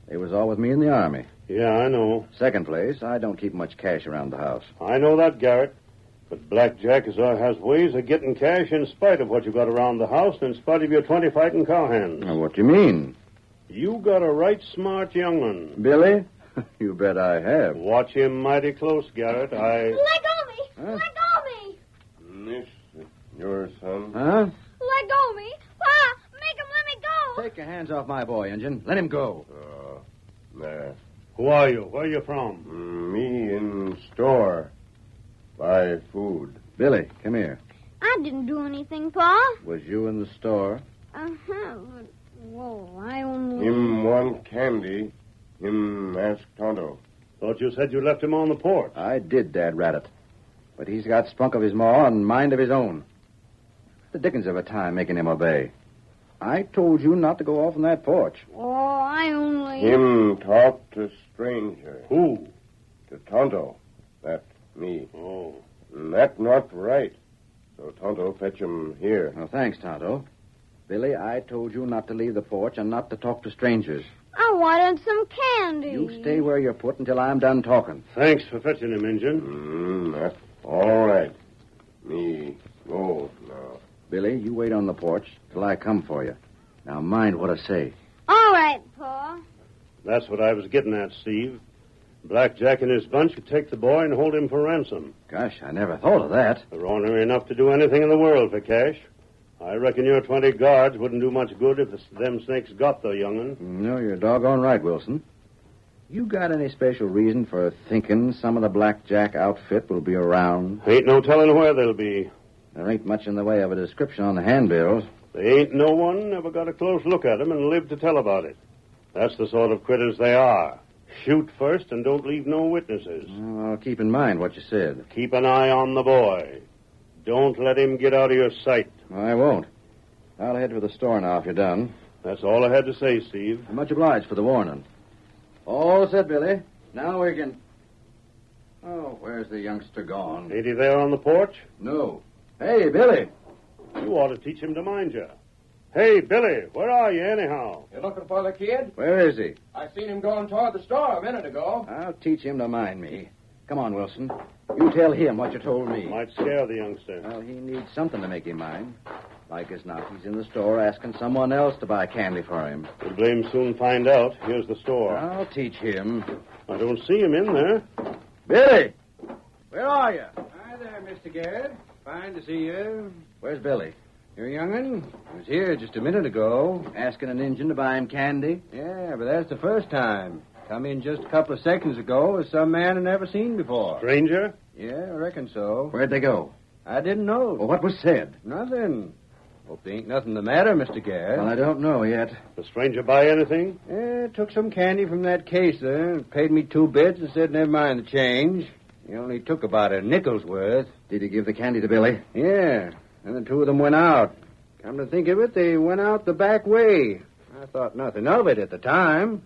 They was all with me in the Army. Yeah, I know. Second place, I don't keep much cash around the house. I know that, Garrett. But Blackjack has ways of getting cash in spite of what you got around the house and in spite of your 20 fighting cowhands. Now, what do you mean? You got a right smart young one. Billy? You bet I have. Watch him mighty close, Garrett. Let go me! Huh? Let go me! This your son? Huh? Let go me! Pa! Make him let me go! Take your hands off my boy, Injun. Let him go. There. Who are you? Where are you from? Me in store. Buy food. Billy, come here. I didn't do anything, Pa. Was you in the store? Uh-huh. But, whoa, I only... Him want candy. Him ask Tonto. Thought you said you left him on the porch. I did, Dad Rabbit. But he's got spunk of his maw and mind of his own. The dickens of a time making him obey. I told you not to go off on that porch. Oh, I only... Him talk to stranger. Who? To Tonto. That me. Oh. That not right. So Tonto fetch him here. Well, thanks, Tonto. Billy, I told you not to leave the porch and not to talk to strangers. I wanted some candy. You stay where you're put until I'm done talking. Thanks for fetching him, Injun. That's all right. Me go now. Billy, you wait on the porch till I come for you. Now mind what I say. All right, Pa. That's what I was getting at, Steve. Blackjack and his bunch could take the boy and hold him for ransom. Gosh, I never thought of that. They're ornery enough to do anything in the world for cash. I reckon your 20 guards wouldn't do much good if them snakes got the young'un. No, you're doggone right, Wilson. You got any special reason for thinking some of the Blackjack outfit will be around? Ain't no telling where they'll be. There ain't much in the way of a description on the handbills. They ain't no one ever got a close look at them and lived to tell about it. That's the sort of critters they are. Shoot first and don't leave no witnesses. Well, I'll keep in mind what you said. Keep an eye on the boy. Don't let him get out of your sight. I won't. I'll head for the store now if you're done. That's all I had to say, Steve. I'm much obliged for the warning. All set, Billy. Now we can... Oh, where's the youngster gone? Ain't he there on the porch? No. Hey, Billy. You ought to teach him to mind you. Hey, Billy, where are you anyhow? You looking for the kid? Where is he? I seen him going toward the store a minute ago. I'll teach him to mind me. Come on, Wilson. You tell him what you told me. Might scare the youngster. Well, he needs something to make him mind. Like as not, he's in the store asking someone else to buy candy for him. We'll blame soon find out. Here's the store. I'll teach him. I don't see him in there. Billy! Where are you? Hi there, Mr. Garrett. Fine to see you. Where's Billy? Here, young'un. I was here just a minute ago, asking an Injun to buy him candy. Yeah, but that's the first time. Come in just a couple of seconds ago as some man I never seen before. Stranger? Yeah, I reckon so. Where'd they go? I didn't know. Well, what was said? Nothing. Hope there ain't nothing the matter, Mr. Garrett. Well, I don't know yet. The stranger buy anything? Yeah, took some candy from that case there. Paid me 2 bits and said never mind the change. He only took about a nickel's worth. Did he give the candy to Billy? Yeah. And the 2 of them went out. Come to think of it, they went out the back way. I thought nothing of it at the time.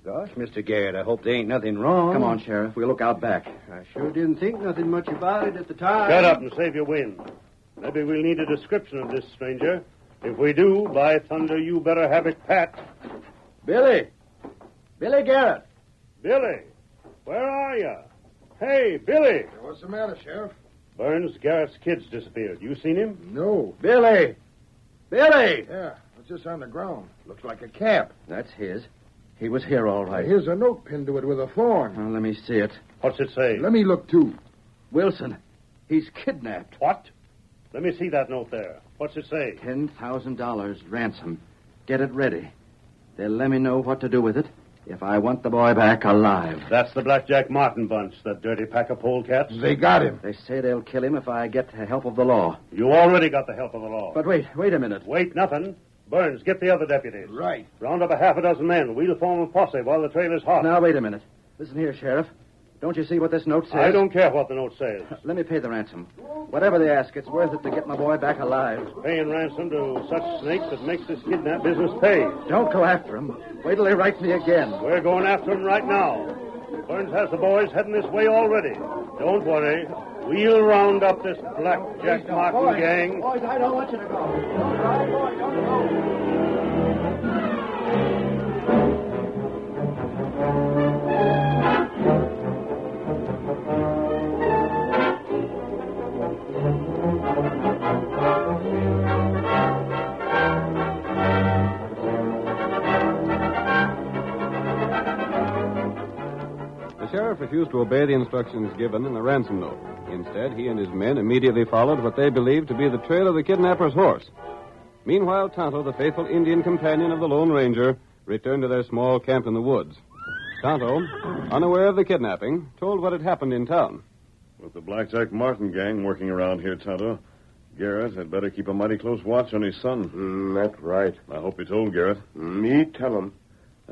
Gosh, Mr. Garrett, I hope there ain't nothing wrong. Come on, Sheriff. We'll look out back. I sure didn't think nothing much about it at the time. Shut up and save your wind. Maybe we'll need a description of this stranger. If we do, by thunder, you better have it pat. Billy! Billy Garrett! Billy! Where are you? Hey, Billy! What's the matter, Sheriff? Burns, Garrett's kid's disappeared. You seen him? No. Billy! Billy! Yeah, it's just on the ground. Looks like a cap. That's his. He was here all right. Here's a note pinned to it with a thorn. Well, let me see it. What's it say? Let me look, too. Wilson. He's kidnapped. What? Let me see that note there. What's it say? $10,000 ransom. Get it ready. They'll let me know what to do with it if I want the boy back alive. That's the Blackjack Martin bunch, that dirty pack of polecats. They got him. They say they'll kill him if I get the help of the law. You already got the help of the law. But wait a minute. Wait, nothing. Burns, get the other deputies. Right. Round up a half a dozen men. We'll form a posse while the trail is hot. Now, wait a minute. Listen here, Sheriff. Don't you see what this note says? I don't care what the note says. Let me pay the ransom. Whatever they ask, it's worth it to get my boy back alive. Paying ransom to such snakes that makes this kidnap business pay. Don't go after him. Wait till they write me again. We're going after him right now. Burns has the boys heading this way already. Don't worry. We'll round up this Blackjack Martin gang. Boys, I don't want you to go. Don't go, boy, don't go. The sheriff refused to obey the instructions given in the ransom note. Instead, he and his men immediately followed what they believed to be the trail of the kidnapper's horse. Meanwhile, Tonto, the faithful Indian companion of the Lone Ranger, returned to their small camp in the woods. Tonto, unaware of the kidnapping, told what had happened in town. With the Blackjack Martin gang working around here, Tonto, Garrett had better keep a mighty close watch on his son. That's right. I hope he told Garrett. Me tell him.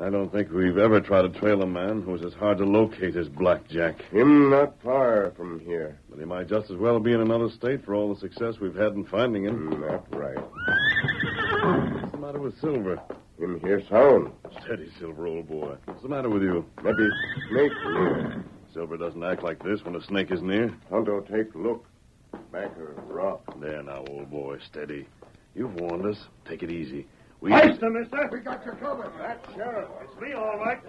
I don't think we've ever tried to trail a man who's as hard to locate as Blackjack. Him not far from here. But he might just as well be in another state for all the success we've had in finding him. That's right. What's the matter with Silver? Him hear sound. Steady, Silver, old boy. What's the matter with you? Maybe snake near. Silver doesn't act like this when a snake is near. Tonto take look. Back a rock. There now, old boy, steady. You've warned us. Take it easy. Ice them, mister. We got you covered. That sheriff. It's me, all right.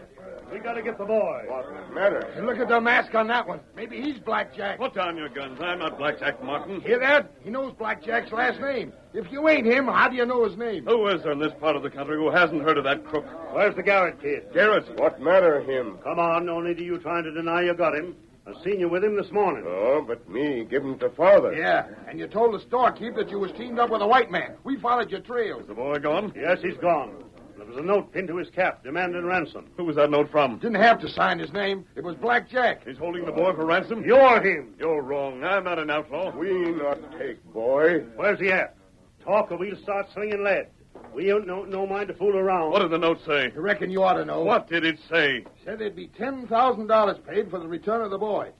We got to get the boy. What's the matter? Look at the mask on that one. Maybe he's Blackjack. Put down your guns. I'm not Blackjack Martin. Hear that? He knows Blackjack's last name. If you ain't him, how do you know his name? Who is there in this part of the country who hasn't heard of that crook? Where's the Garrett kid? Garrett. What matter him? Come on, no need of you trying to deny you got him. I seen you with him this morning. Oh, but me give him to father. Yeah, and you told the storekeeper that you was teamed up with a white man. We followed your trail. Is the boy gone? Yes, he's gone. There was a note pinned to his cap demanding ransom. Who was that note from? Didn't have to sign his name. It was Blackjack. He's holding the boy for ransom? You're him. You're wrong. I'm not an outlaw. We not take boy. Where's he at? Talk or we'll start slinging lead. We ain't no mind to fool around. What did the note say? I reckon you ought to know. What did it say? Said there'd be $10,000 paid for the return of the boy.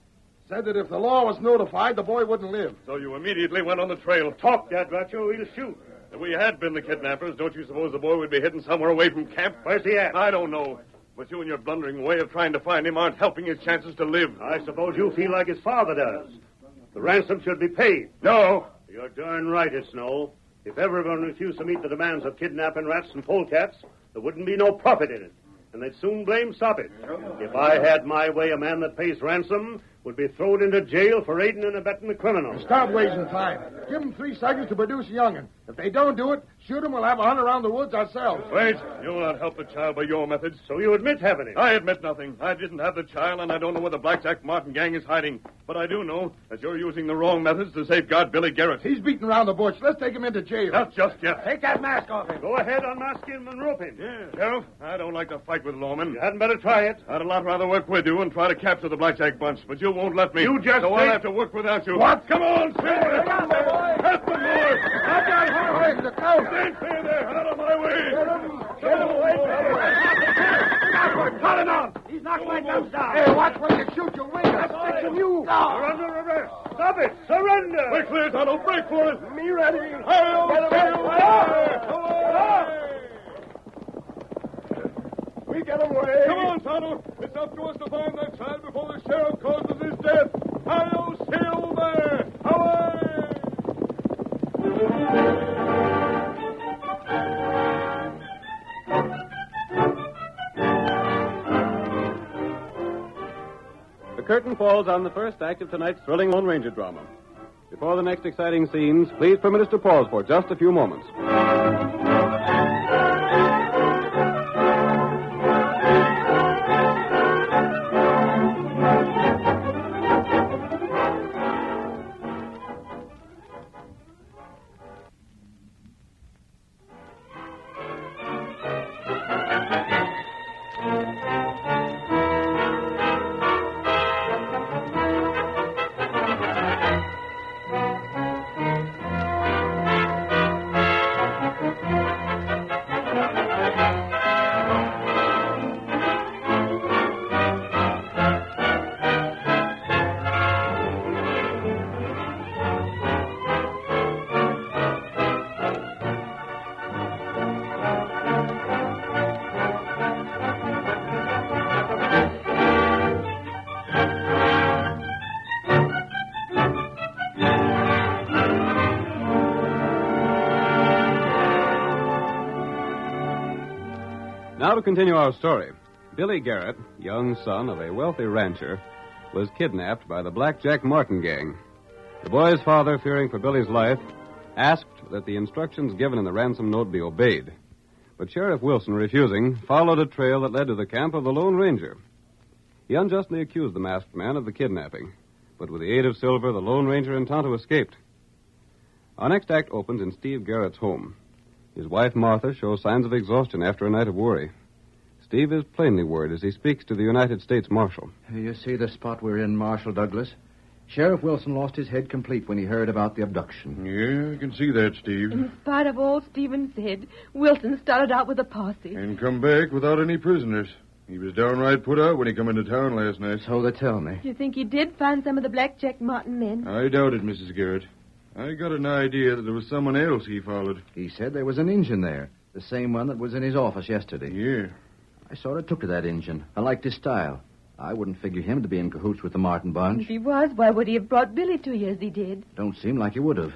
Said that if the law was notified, the boy wouldn't live. So you immediately went on the trail. Talk, Dad Ratcho. We'll shoot. If we had been the kidnappers, don't you suppose the boy would be hidden somewhere away from camp? Where's he at? I don't know. But you and your blundering way of trying to find him aren't helping his chances to live. I suppose you feel like his father does. The ransom should be paid. No. You're darn right, it's no. If everyone refused to meet the demands of kidnapping rats and polecats, there wouldn't be no profit in it. And they'd soon blame stop it. If I had my way, a man that pays ransom would be thrown into jail for aiding and abetting the criminal. Stop wasting time. Give them 3 seconds to produce a young'un. If they don't do it, shoot them. We'll have a hunt around the woods ourselves. Wait. You'll not help the child by your methods. So you admit having it? I admit nothing. I didn't have the child, and I don't know where the Blackjack Martin gang is hiding. But I do know that you're using the wrong methods to safeguard Billy Garrett. He's beating around the bush. Let's take him into jail. Not just yet. Take that mask off him. Go ahead, unmask him and rope him. Yeah. Sheriff, I don't like to fight with lawmen. You hadn't better try it. I'd a lot rather work with you and try to capture the Blackjack bunch, but you won't let me. You just So I'll have to work without you. What? Come on, Silver! Help the boy! Help the boy! I've got her. The cow. Stand clear there! Out of my way! Get him away. Cut him out! He's knocked my guns down. Hey, watch when you shoot your wings. That's fixing you. You're under arrest. Stop it! Surrender! We're clear, Tonto. Break for it! Me ready. We get him away. Come on, Tonto. It's up to us to find that child before the sheriff causes his death. Hi-yo, Silver! Away! The curtain falls on the first act of tonight's thrilling Lone Ranger drama. Before the next exciting scenes, please permit us to pause for just a few moments. Now to continue our story. Billy Garrett, young son of a wealthy rancher, was kidnapped by the Blackjack Martin gang. The boy's father, fearing for Billy's life, asked that the instructions given in the ransom note be obeyed. But Sheriff Wilson, refusing, followed a trail that led to the camp of the Lone Ranger. He unjustly accused the masked man of the kidnapping, but with the aid of Silver, the Lone Ranger and Tonto escaped. Our next act opens in Steve Garrett's home. His wife, Martha, shows signs of exhaustion after a night of worry. Steve is plainly worried as he speaks to the United States Marshal. You see the spot we're in, Marshal Douglas? Sheriff Wilson lost his head complete when he heard about the abduction. Yeah, I can see that, Steve. In spite of all Stephen said, Wilson started out with a posse. And come back without any prisoners. He was downright put out when he come into town last night. So they tell me. You think he did find some of the Blackjack Martin men? I doubt it, Mrs. Garrett. I got an idea that there was someone else he followed. He said there was an Injun there, the same one that was in his office yesterday. Yeah. I sort of took to that Injun. I liked his style. I wouldn't figure him to be in cahoots with the Martin bunch. If he was, why would he have brought Billy to you as he did? Don't seem like he would have.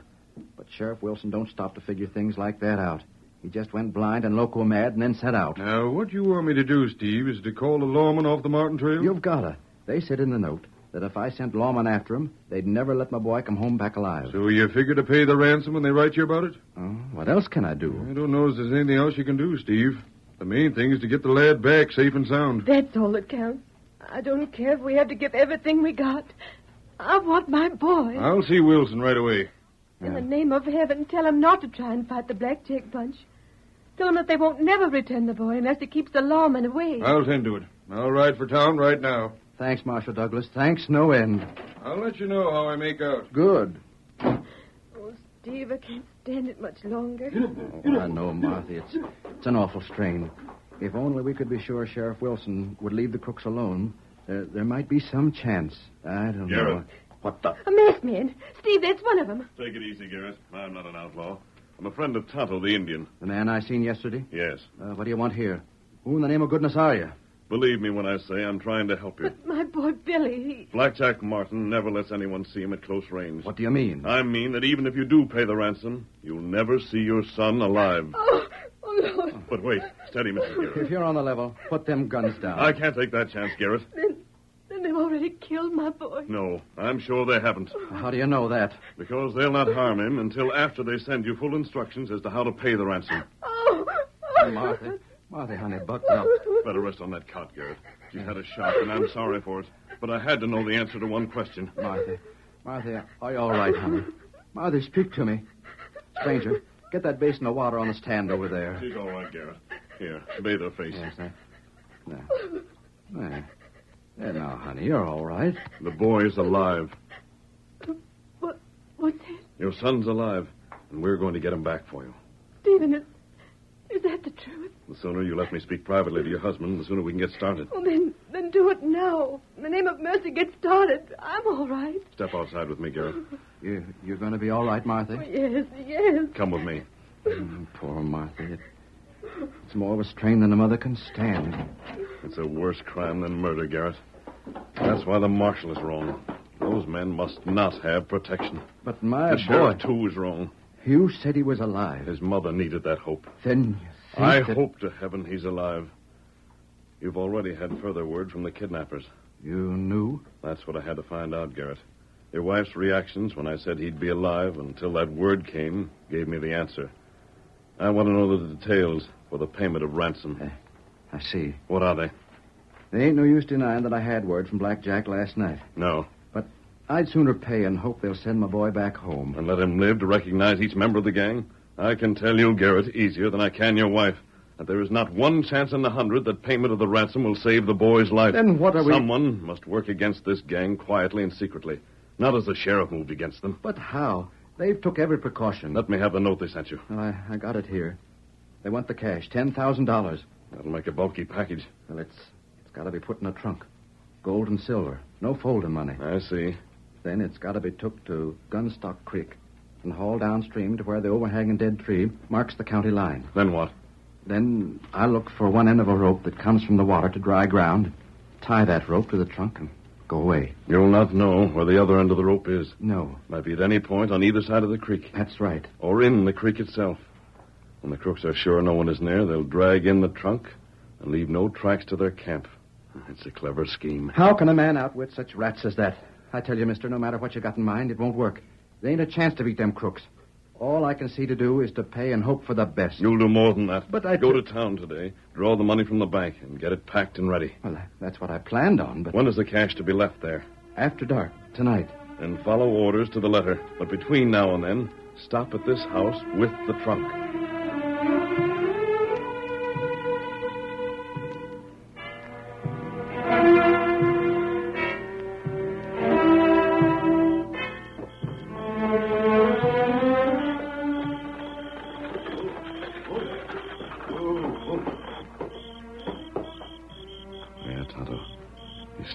But Sheriff Wilson don't stop to figure things like that out. He just went blind and loco mad and then set out. Now, what you want me to do, Steve, is to call the lawman off the Martin trail? You've gotta. They said in the note that if I sent lawmen after him, they'd never let my boy come home back alive. So you figure to pay the ransom when they write you about it? Oh, what else can I do? I don't know if there's anything else you can do, Steve. The main thing is to get the lad back safe and sound. That's all that counts. I don't care if we have to give everything we got. I want my boy. I'll see Wilson right away. In the name of heaven, tell him not to try and fight the Blackjack bunch. Tell him that they won't never return the boy unless he keeps the lawmen away. I'll tend to it. I'll ride for town right now. Thanks, Marshal Douglas. Thanks, no end. I'll let you know how I make out. Good. Oh, Steve, I can't stand it much longer. I know, Martha. It's an awful strain. If only we could be sure Sheriff Wilson would leave the crooks alone, there might be some chance. I don't know. Garrett. What the? A masked man. Steve, that's one of them. Take it easy, Garrett. I'm not an outlaw. I'm a friend of Tonto, the Indian. The man I seen yesterday? Yes. What do you want here? Who in the name of goodness are you? Believe me when I say I'm trying to help you. But my boy Billy, Blackjack Martin never lets anyone see him at close range. What do you mean? I mean that even if you do pay the ransom, you'll never see your son alive. Oh, Lord. But wait. Steady, Mr. Garrett. If you're on the level, put them guns down. I can't take that chance, Garrett. Then they've already killed my boy. No, I'm sure they haven't. How do you know that? Because they'll not harm him until after they send you full instructions as to how to pay the ransom. Martha, honey, buck up. Better rest on that cot, Garrett. You had a shock, and I'm sorry for it. But I had to know the answer to one question. Martha, are you all right, honey? Martha, speak to me. Stranger, get that basin of water on the stand over there. She's all right, Garrett. Here, bathe her face. Yes, There now, honey, you're all right. The boy's alive. What's it? Your son's alive, and we're going to get him back for you. Stephen, is that the truth? The sooner you let me speak privately to your husband, the sooner we can get started. Well, then do it now. In the name of mercy, get started. I'm all right. Step outside with me, Garrett. You're going to be all right, Martha? Oh, yes. Come with me. Poor Martha. It's more of a strain than a mother can stand. It's a worse crime than murder, Garrett. That's why the marshal is wrong. Those men must not have protection. But my the boy... sheriff, too, is wrong. You said he was alive. His mother needed that hope. Then you I think hope to heaven he's alive. You've already had further word from the kidnappers. You knew? That's what I had to find out, Garrett. Your wife's reactions when I said he'd be alive until that word came gave me the answer. I want to know the details for the payment of ransom. I see. What are they? There ain't no use denying that I had word from Black Jack last night. No. But I'd sooner pay and hope they'll send my boy back home. And let him live to recognize each member of the gang? I can tell you, Garrett, easier than I can your wife, that there is not one chance in 100 that payment of the ransom will save the boy's life. Then what are we... Someone must work against this gang quietly and secretly, not as the sheriff moved against them. But how? They've took every precaution. Let me have the note they sent you. Well, I got it here. They want the cash, $10,000. That'll make a bulky package. Well, it's got to be put in a trunk. Gold and silver. No folding money. I see. Then it's got to be took to Gunstock Creek and hauled downstream to where the overhanging dead tree marks the county line. Then what? Then I'll look for one end of a rope that comes from the water to dry ground, tie that rope to the trunk, and go away. You'll not know where the other end of the rope is. No. Might be at any point on either side of the creek. That's right. Or in the creek itself. When the crooks are sure no one is near, they'll drag in the trunk and leave no tracks to their camp. It's a clever scheme. How can a man outwit such rats as that? I tell you, mister, no matter what you got in mind, it won't work. There ain't a chance to beat them crooks. All I can see to do is to pay and hope for the best. You'll do more than that. But I go to town today, draw the money from the bank, and get it packed and ready. Well, that's what I planned on, but... When is the cash to be left there? After dark, tonight. Then follow orders to the letter. But between now and then, stop at this house with the trunk.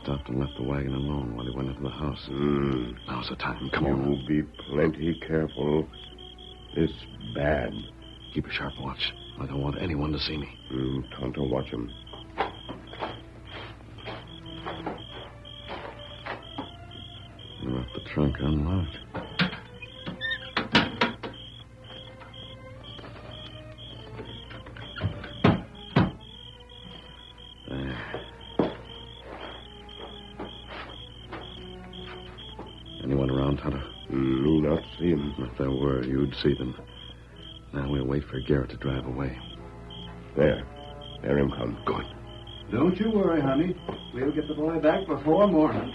Stopped and left the wagon alone while he went into the house. Now's the time. Come on. You be plenty careful. It's bad. Keep a sharp watch. I don't want anyone to see me. Tonto, watch him. You left the trunk unlocked. Anyone around, Tonto? Me not see him. If there were, you'd see them. Now we'll wait for Garrett to drive away. There him come. Good. Don't you worry, honey. We'll get the boy back before morning.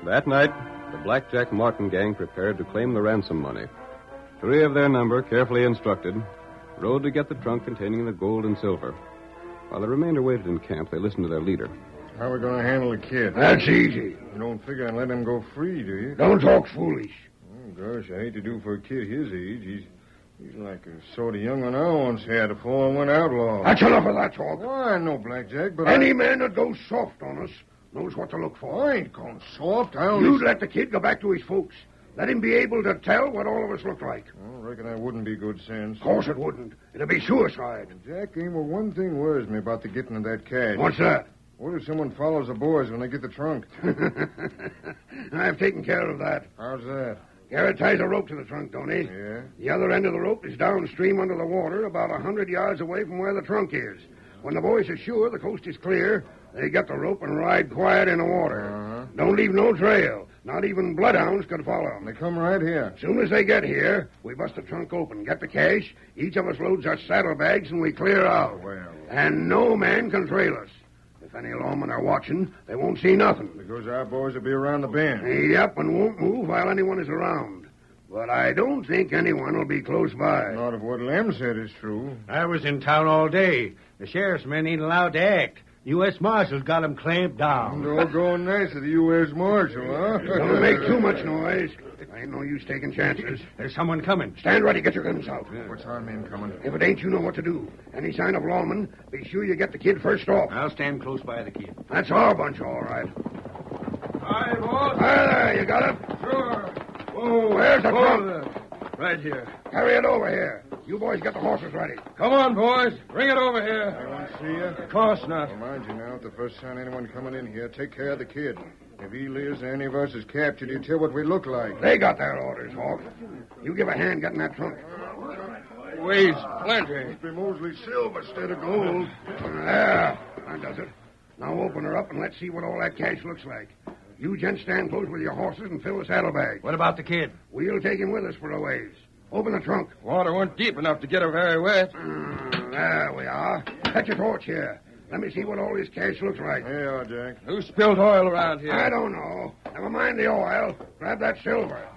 That night, the Black Jack Martin gang prepared to claim the ransom money. 3 of their number, carefully instructed, rode to get the trunk containing the gold and silver. While the remainder waited in camp, they listened to their leader. How are we going to handle the kid? That's easy. You don't figure I'd let him go free, do you? Don't talk foolish. Oh, gosh, I hate to do for a kid his age. He's like a sort of young one I once had before I went outlaw. That's enough of that talk. Oh, I know, Blackjack, but Any man that goes soft on us knows what to look for. I ain't going soft. I only... You'd let the kid go back to his folks. Let him be able to tell what all of us look like. I reckon that wouldn't be good sense. Of course it wouldn't. It'd be suicide. Jack, well, one thing worries me about the getting of that cash. What's that? What if someone follows the boys when they get the trunk? I've taken care of that. How's that? Garrett ties a rope to the trunk, don't he? Yeah. The other end of the rope is downstream under the water, about 100 yards away from where the trunk is. When the boys are sure the coast is clear, they get the rope and ride quiet in the water. Don't leave no trail. Not even bloodhounds could follow them. They come right here. Soon as they get here, we bust the trunk open, get the cash. Each of us loads our saddlebags, and we clear out. And no man can trail us. If any lawmen are watching, they won't see nothing. Because our boys will be around the bend. Yep, and won't move while anyone is around. But I don't think anyone will be close by. Not if what Lem said is true. I was in town all day. The sheriff's men ain't allowed to act. U.S. Marshal's got 'em clamped down. They're going nice at the U.S. Marshal, huh? Don't make too much noise. Ain't no use taking chances. There's someone coming. Stand ready. Get your guns out. What's our men coming? If it ain't, you know what to do. Any sign of lawman, be sure you get the kid first off. I'll stand close by the kid. That's our bunch, all right. Hi, boss. There, you got it? Sure. Oh, where's the trunk? Right here. Carry it over here. You boys get the horses ready. Come on, boys. Bring it over here. Anyone see you? Of course not. Well, mind you now, if the first sign anyone coming in here, take care of the kid. If he lives and any of us is captured, he'll tell what we look like. They got their orders, Hawk. You give a hand getting that trunk. Weighs plenty. Must be Mosley silver instead of gold. There. That does it. Now open her up and let's see what all that cash looks like. You gents stand close with your horses and fill the saddlebags. What about the kid? We'll take him with us for a ways. Open the trunk. Water wasn't deep enough to get her very wet. There we are. Fetch a torch here. Let me see what all this cash looks like. Here you are, Jack. Who spilled oil around here? I don't know. Never mind the oil. Grab that silver.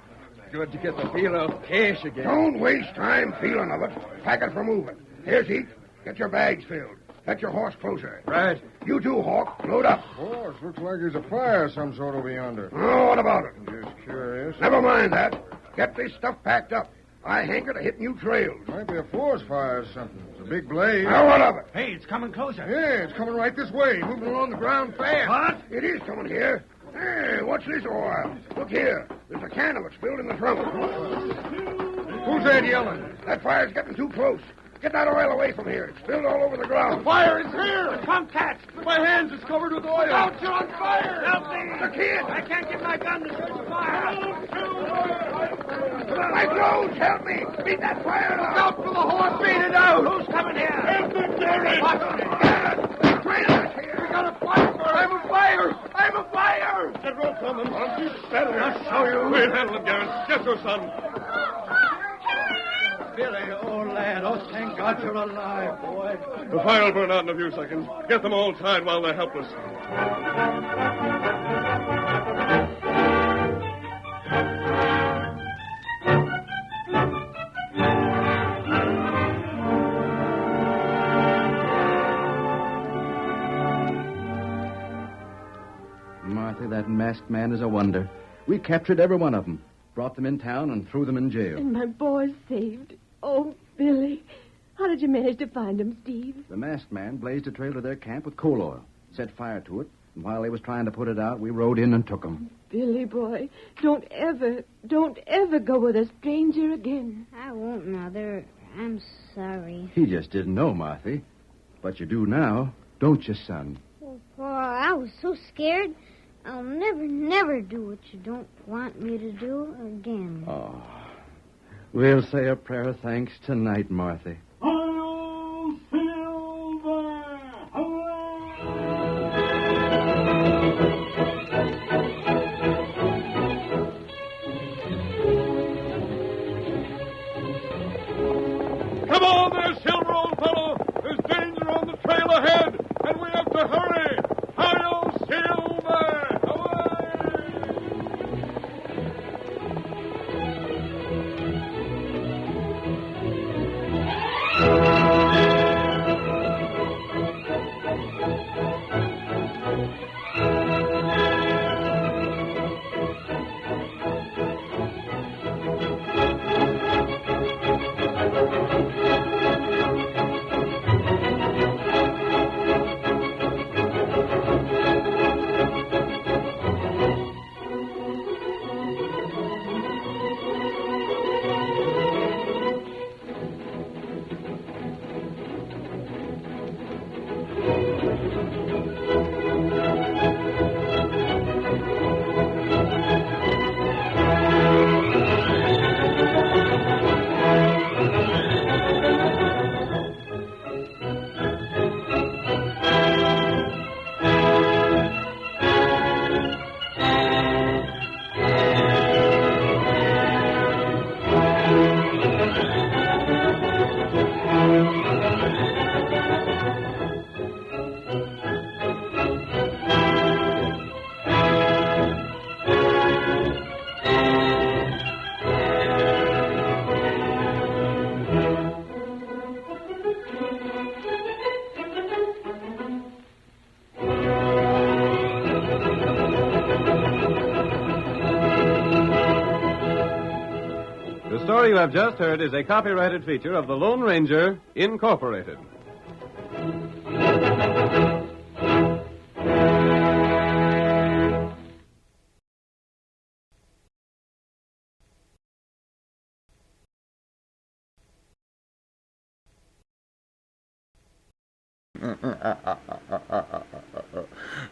Good to get the feel of cash again. Don't waste time feeling of it. Pack it for moving. Here's Heath. Get your bags filled. Fetch your horse closer. Right. You too, Hawk. Load up. Horse, looks like there's a fire of some sort over yonder. Oh, what about it? Just curious. Never mind that. Get this stuff packed up. I hanker to hit new trails. Might be a forest fire or something. It's a big blaze. Now, what of it? Hey, it's coming closer. Yeah, it's coming right this way, moving along the ground fast. What? It is coming here. Hey, what's this oil? Look here. There's a can of it spilled in the trunk. Who's that yelling? That fire's getting too close. Get that oil away from here. It's spilled all over the ground. Fire is here! Tomcats! My hands is covered with oil. Out, you're on fire! Help me! The kid! I can't get my gun to search the fire. My clothes! Help me! Beat that fire out! Out for the horse! Beat it out! Who's coming here? Help me, Jerry! Trailers here! We got a fire! I'm a fire! I'm a fire! That rope coming. I'll keep steady. I'll show you. We'll handle it, Garrett. Get your son. Billy, old lad. Oh, thank God you're alive, boy. The fire will burn out in a few seconds. Get them all tied while they're helpless. Martha, that masked man is a wonder. We captured every one of them, brought them in town, and threw them in jail. And my boy's saved. Oh, Billy. How did you manage to find him, Steve? The masked man blazed a trail to their camp with coal oil, set fire to it, and while they was trying to put it out, we rode in and took them. Billy, boy, don't ever go with a stranger again. I won't, Mother. I'm sorry. He just didn't know, Marthy. But you do now, don't you, son? Oh, Paul, I was so scared. I'll never do what you don't want me to do again. Oh. We'll say a prayer of thanks tonight, Marthy. Come on there, Silver, old fellow. There's danger on the trail ahead, and we have to hurry. Hi-yo, Silver! Away! you have just heard is a copyrighted feature of the Lone Ranger, Incorporated.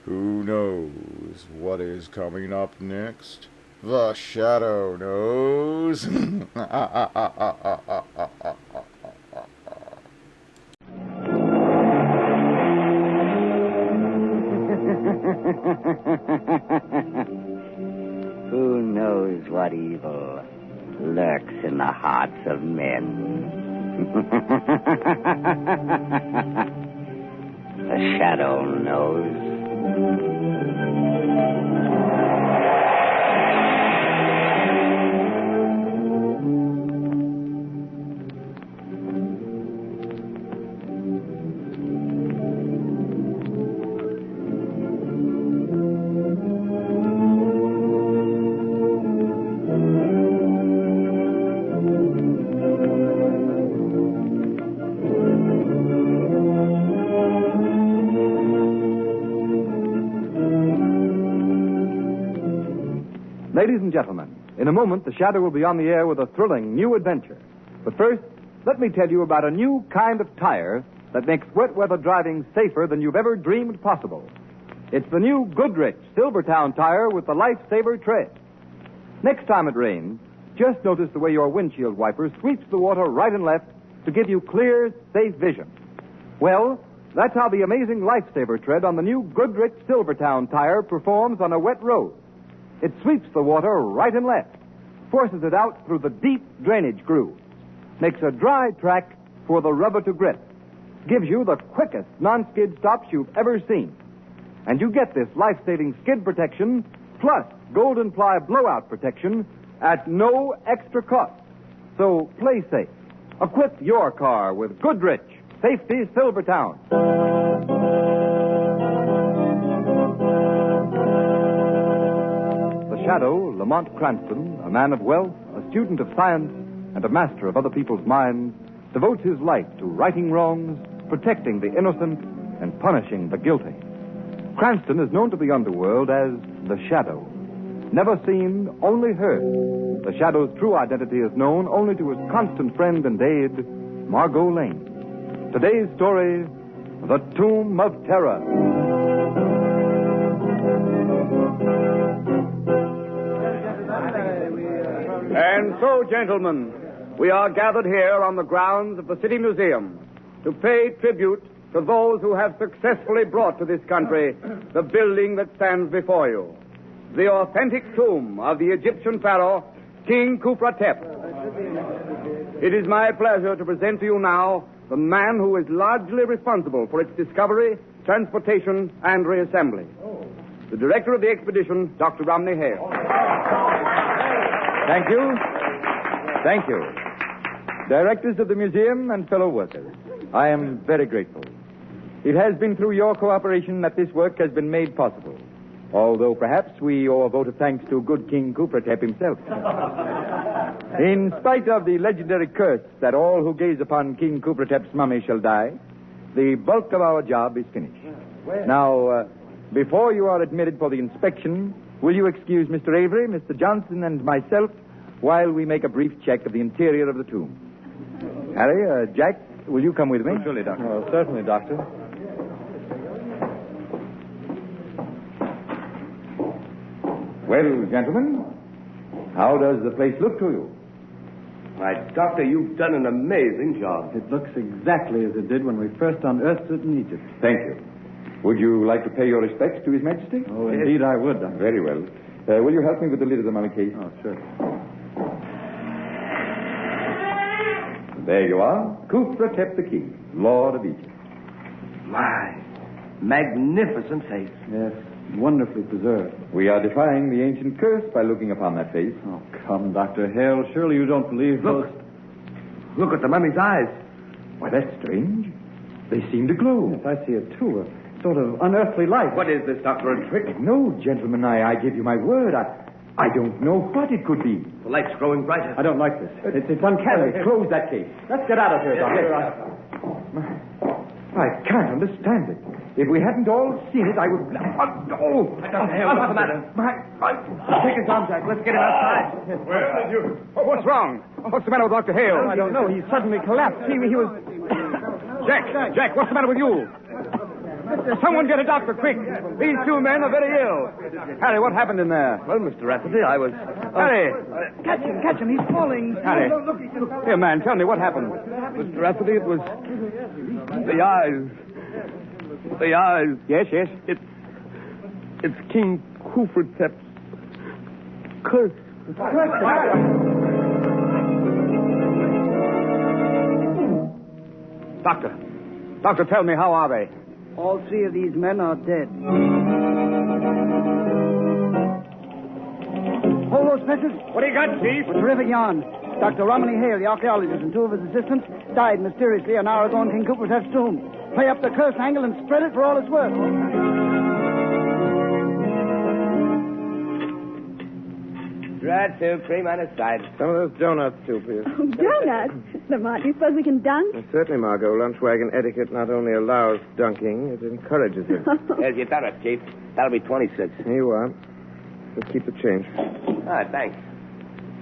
Who knows what is coming up next? The Shadow knows. Who knows what evil lurks in the hearts of men? The Shadow knows. Ladies and gentlemen, in a moment, The Shadow will be on the air with a thrilling new adventure. But first, let me tell you about a new kind of tire that makes wet weather driving safer than you've ever dreamed possible. It's the new Goodrich Silvertown tire with the Lifesaver tread. Next time it rains, just notice the way your windshield wiper sweeps the water right and left to give you clear, safe vision. Well, that's how the amazing Lifesaver tread on the new Goodrich Silvertown tire performs on a wet road. It sweeps the water right and left, forces it out through the deep drainage grooves, makes a dry track for the rubber to grip, gives you the quickest non-skid stops you've ever seen. And you get this life-saving skid protection plus Golden Ply blowout protection at no extra cost. So play safe. Equip your car with Goodrich Safety Silvertown. The Shadow, Lamont Cranston, a man of wealth, a student of science, and a master of other people's minds, devotes his life to righting wrongs, protecting the innocent, and punishing the guilty. Cranston is known to the underworld as the Shadow. Never seen, only heard. The Shadow's true identity is known only to his constant friend and aide, Margot Lane. Today's story, The Tomb of Terror. And so, gentlemen, we are gathered here on the grounds of the City Museum to pay tribute to those who have successfully brought to this country the building that stands before you, the authentic tomb of the Egyptian pharaoh, King Khufra-Tep. It is my pleasure to present to you now the man who is largely responsible for its discovery, transportation, and reassembly. The director of the expedition, Dr. Romney Hale. Thank you. Thank you. Directors of the museum and fellow workers, I am very grateful. It has been through your cooperation that this work has been made possible, although perhaps we owe a vote of thanks to good King Khufra-Tep himself. In spite of the legendary curse that all who gaze upon King Khufra-Tep's mummy shall die, the bulk of our job is finished. Now, before you are admitted for the inspection, will you excuse Mr. Avery, Mr. Johnson, and myself while we make a brief check of the interior of the tomb? Harry, Jack, will you come with me? Surely, Doctor. Oh, certainly, Doctor. Well, gentlemen, how does the place look to you? Why, Doctor, you've done an amazing job. It looks exactly as it did when we first unearthed it in Egypt. Thank you. Would you like to pay your respects to His Majesty? Oh, indeed I would, Doctor. Very well. Will you help me with the lid of the mummy case? Oh, sure. There you are. Khufra-Tep the King, Lord of Egypt. My, magnificent face. Yes, wonderfully preserved. We are defying the ancient curse by looking upon that face. Oh, come, Dr. Hale. Surely you don't believe Look. Look at the mummy's eyes. Why, that's strange. They seem to glow. Yes, I see it, too. A sort of unearthly light. What is this, Doctor, a trick? No, gentlemen, I give you my word. I don't know what it could be. The light's growing brighter. I don't like this. It's uncanny. Close that gate. Let's get out of here, Doctor. I can't understand it. If we hadn't all seen it, I would... What's the matter? Take his arm, Jack. Let's get him outside. Where did you... What's wrong? What's the matter with Dr. Hale? I don't know. He suddenly collapsed. He was... Jack, what's the matter with you? Someone get a doctor, quick. These two men are very ill. Harry, what happened in there? Well, Mr. Rafferty, I was... Harry! Catch him. He's falling. Harry. Here, man, tell me what happened. Mr. Rafferty, it was... The eyes. The eyes. Yes. It's King Kufretep's curse. Doctor, tell me, how are they? All three of these men are dead. Hold those pistols. What do you got, Chief? A terrific yarn. Dr. Romilly Hale, the archaeologist, and two of his assistants died mysteriously an hour ago in King Kufretep's tomb. Play up the curse angle and spread it for all it's worth. Right, Sue. Cream on his side. Some of those donuts, too, please. Donuts? Lamont, do you suppose we can dunk? Certainly, Margot. Lunch wagon etiquette not only allows dunking, it encourages it. There's your donuts, Chief. That'll be 26. Here you are. Just keep the change. Thanks.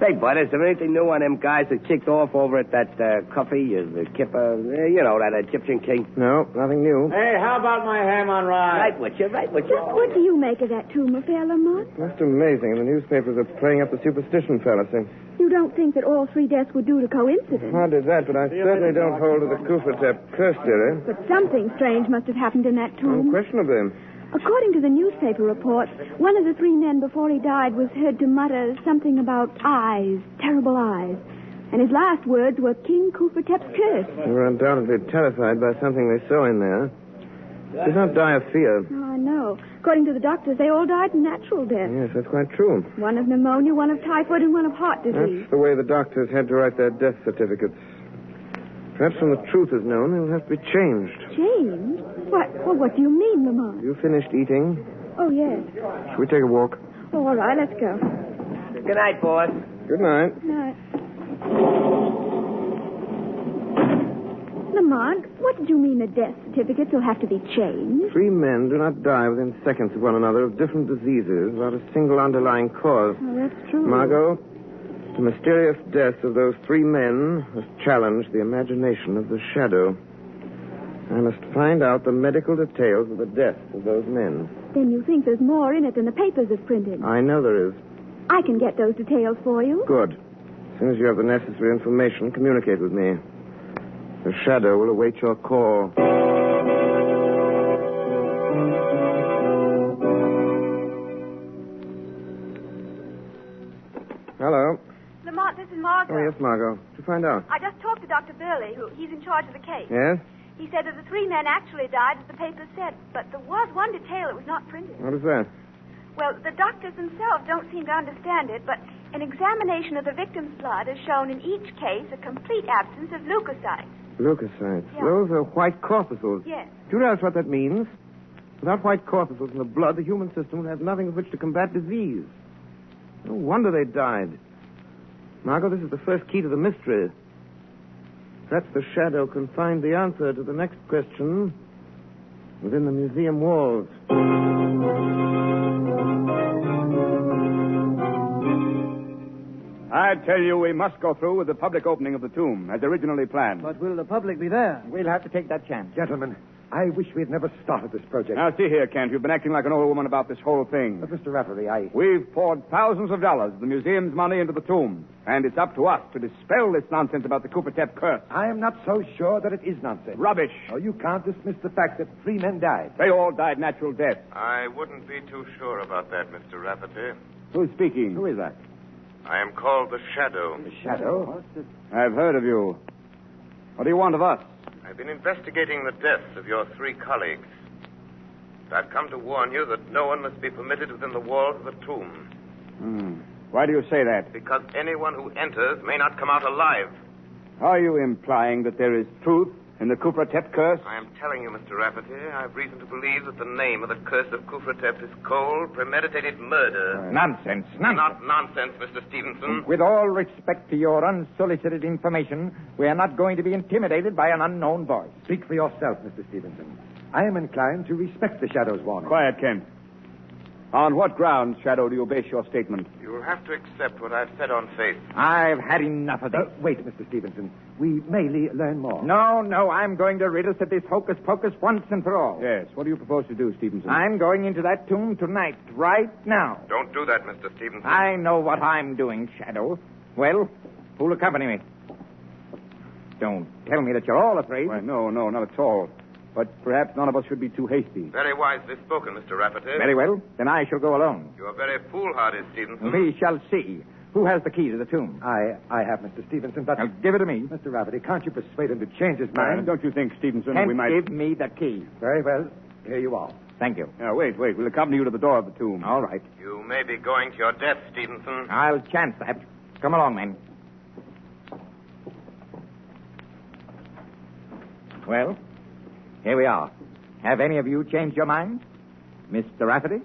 Say, bud, is there anything new on them guys that kicked off over at that coffee, the Kipper, that Egyptian king? No, nothing new. Hey, how about my ham on rye? Right with you. What do you make of that tomb affair, Lamont? Most amazing. The newspapers are playing up the superstition fallacy. You don't think that all three deaths were due to coincidence? Hardly that, but I certainly don't hold to the Kufretep curse theory. But something strange must have happened in that tomb. Unquestionably. According to the newspaper reports, one of the three men before he died was heard to mutter something about eyes, terrible eyes. And his last words were King Kufretep's curse. They were undoubtedly terrified by something they saw in there. They did not die of fear. Oh, I know. According to the doctors, they all died natural death. Yes, that's quite true. One of pneumonia, one of typhoid, and one of heart disease. That's the way the doctors had to write their death certificates. Perhaps when the truth is known, they'll have to be changed. Changed? What do you mean, Lamont? You finished eating? Oh, yes. Should we take a walk? Oh, all right, let's go. Good night, boss. Good night. Good night. Lamont, what did you mean the death certificates will have to be changed? 3 men do not die within seconds of one another of different diseases without a single underlying cause. Oh, that's true. Margot, the mysterious death of those 3 men has challenged the imagination of the Shadow. I must find out the medical details of the deaths of those men. Then you think there's more in it than the papers have printed? I know there is. I can get those details for you. Good. As soon as you have the necessary information, communicate with me. The Shadow will await your call. Hello. Lamont, this is Margot. Oh, yes, Margot. Did you find out? I just talked to Dr. Burley, he's in charge of the case. Yes? He said that the 3 men actually died, as the papers said, but there was one detail that was not printed. What is that? Well, the doctors themselves don't seem to understand it, but an examination of the victim's blood has shown in each case a complete absence of leukocytes. Leukocytes. Yeah. Those are white corpuscles. Yes. Do you realize what that means? Without white corpuscles in the blood, the human system will have nothing with which to combat disease. No wonder they died. Margot, this is the first key to the mystery. Perhaps the Shadow can find the answer to the next question within the museum walls. I tell you, we must go through with the public opening of the tomb, as originally planned. But will the public be there? We'll have to take that chance. Gentlemen, I wish we had never started this project. Now, see here, Kent. You've been acting like an old woman about this whole thing. But, Mr. Rafferty, We've poured thousands of dollars of the museum's money into the tomb, and it's up to us to dispel this nonsense about the Kufretep curse. I am not so sure that it is nonsense. Rubbish. Oh, you can't dismiss the fact that 3 men died. They all died natural death. I wouldn't be too sure about that, Mr. Rafferty. Who's speaking? Who is that? I am called the Shadow. The Shadow? I've heard of you. What do you want of us? I've been investigating the deaths of your 3 colleagues. I've come to warn you that no one must be permitted within the walls of the tomb. Why do you say that? Because anyone who enters may not come out alive. Are you implying that there is truth In the Kufratep curse? I am telling you, Mr. Rafferty, I have reason to believe that the name of the curse of Kufratep is cold, premeditated murder. Nonsense. Not nonsense, Mr. Stevenson. With all respect to your unsolicited information, we are not going to be intimidated by an unknown voice. Speak for yourself, Mr. Stevenson. I am inclined to respect the Shadow's warning. Quiet, Kent. On what grounds, Shadow, do you base your statement? You will have to accept what I've said on faith. I've had enough of this. Wait, Mr. Stevenson. We may learn more. No, I'm going to rid us of this hocus-pocus once and for all. Yes, what do you propose to do, Stevenson? I'm going into that tomb tonight, right now. Don't do that, Mr. Stevenson. I know what I'm doing, Shadow. Well, who'll accompany me? Don't tell me that you're all afraid. Why, no, not at all. But perhaps none of us should be too hasty. Very wisely spoken, Mr. Rafferty. Very well. Then I shall go alone. You are very foolhardy, Stevenson. We shall see. Who has the key to the tomb? I have, Mr. Stevenson, but... Now, give it to me. Mr. Rafferty, can't you persuade him to change his mind? Don't you think, Stevenson, Kent, we might... give me the key. Very well. Here you are. Thank you. Now, wait. We'll accompany you to the door of the tomb. All right. You may be going to your death, Stevenson. I'll chance that. Come along, men. Well, here we are. Have any of you changed your mind? Mr. Rafferty?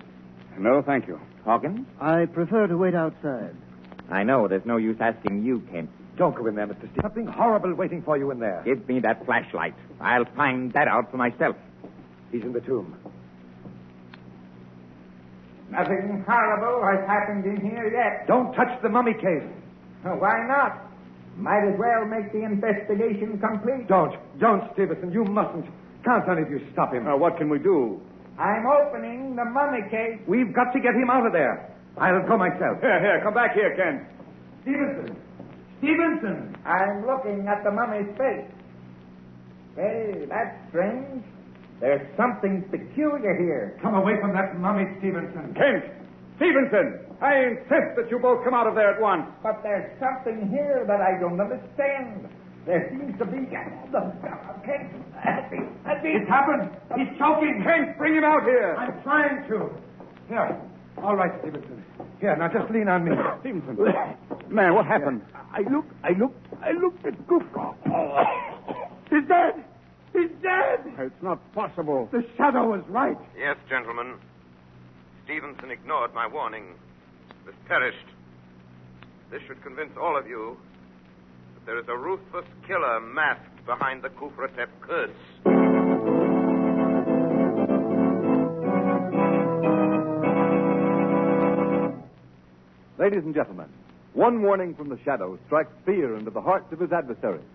No, thank you. Hawkins? I prefer to wait outside. I know there's no use asking you, Kent. Don't go in there, Mr. Steve. Something horrible waiting for you in there. Give me that flashlight. I'll find that out for myself. He's in the tomb. Nothing horrible has happened in here yet. Don't touch the mummy case. Why not? Might as well make the investigation complete. Don't, Stevenson. You mustn't. Can't any of you stop him? What can we do? I'm opening the mummy case. We've got to get him out of there. I'll go myself. Here, come back here, Kent. Stevenson! I'm looking at the mummy's face. Hey, that's strange. There's something peculiar here. Come away from that mummy, Stevenson. Kent! Stevenson! I insist that you both come out of there at once. But there's something here that I don't understand. There seems to be... Kent, It's happened. He's choking. Kent, bring him out here. I'm trying to. Here. All right, Stevenson. Here, now just lean on me. Stevenson. Man, what happened? I looked at Gufra. He's dead. He's dead. It's not possible. The Shadow was right. Yes, gentlemen. Stevenson ignored my warning. Has perished. This should convince all of you that there is a ruthless killer masked behind the Kufratep curse. Ladies and gentlemen, one warning from the Shadow strikes fear into the hearts of his adversaries.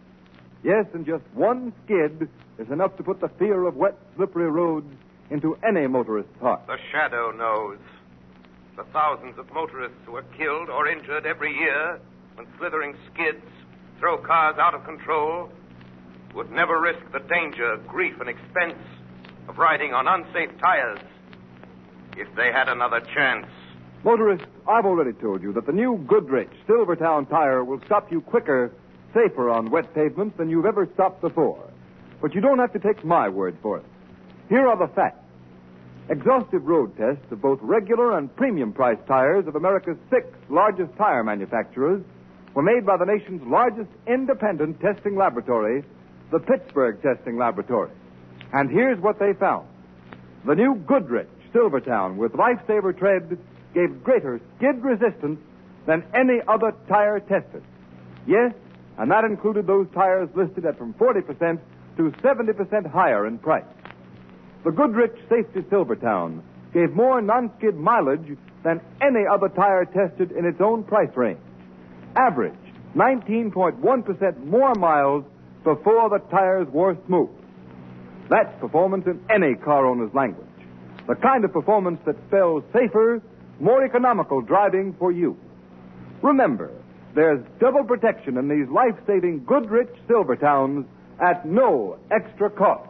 Yes, and just one skid is enough to put the fear of wet, slippery roads into any motorist's heart. The Shadow knows. The thousands of motorists who are killed or injured every year when slithering skids throw cars out of control would never risk the danger, grief, and expense of riding on unsafe tires if they had another chance. Motorists, I've already told you that the new Goodrich Silvertown tire will stop you quicker, safer on wet pavements than you've ever stopped before. But you don't have to take my word for it. Here are the facts. Exhaustive road tests of both regular and premium price tires of America's 6 largest tire manufacturers were made by the nation's largest independent testing laboratory, the Pittsburgh Testing Laboratory. And here's what they found. The new Goodrich Silvertown with Lifesaver tread gave greater skid resistance than any other tire tested. Yes, and that included those tires listed at from 40% to 70% higher in price. The Goodrich Safety Silvertown gave more non-skid mileage than any other tire tested in its own price range. Average 19.1% more miles before the tires wore smooth. That's performance in any car owner's language. The kind of performance that spells safer, more economical driving for you. Remember, there's double protection in these life-saving Goodrich Silvertowns at no extra cost.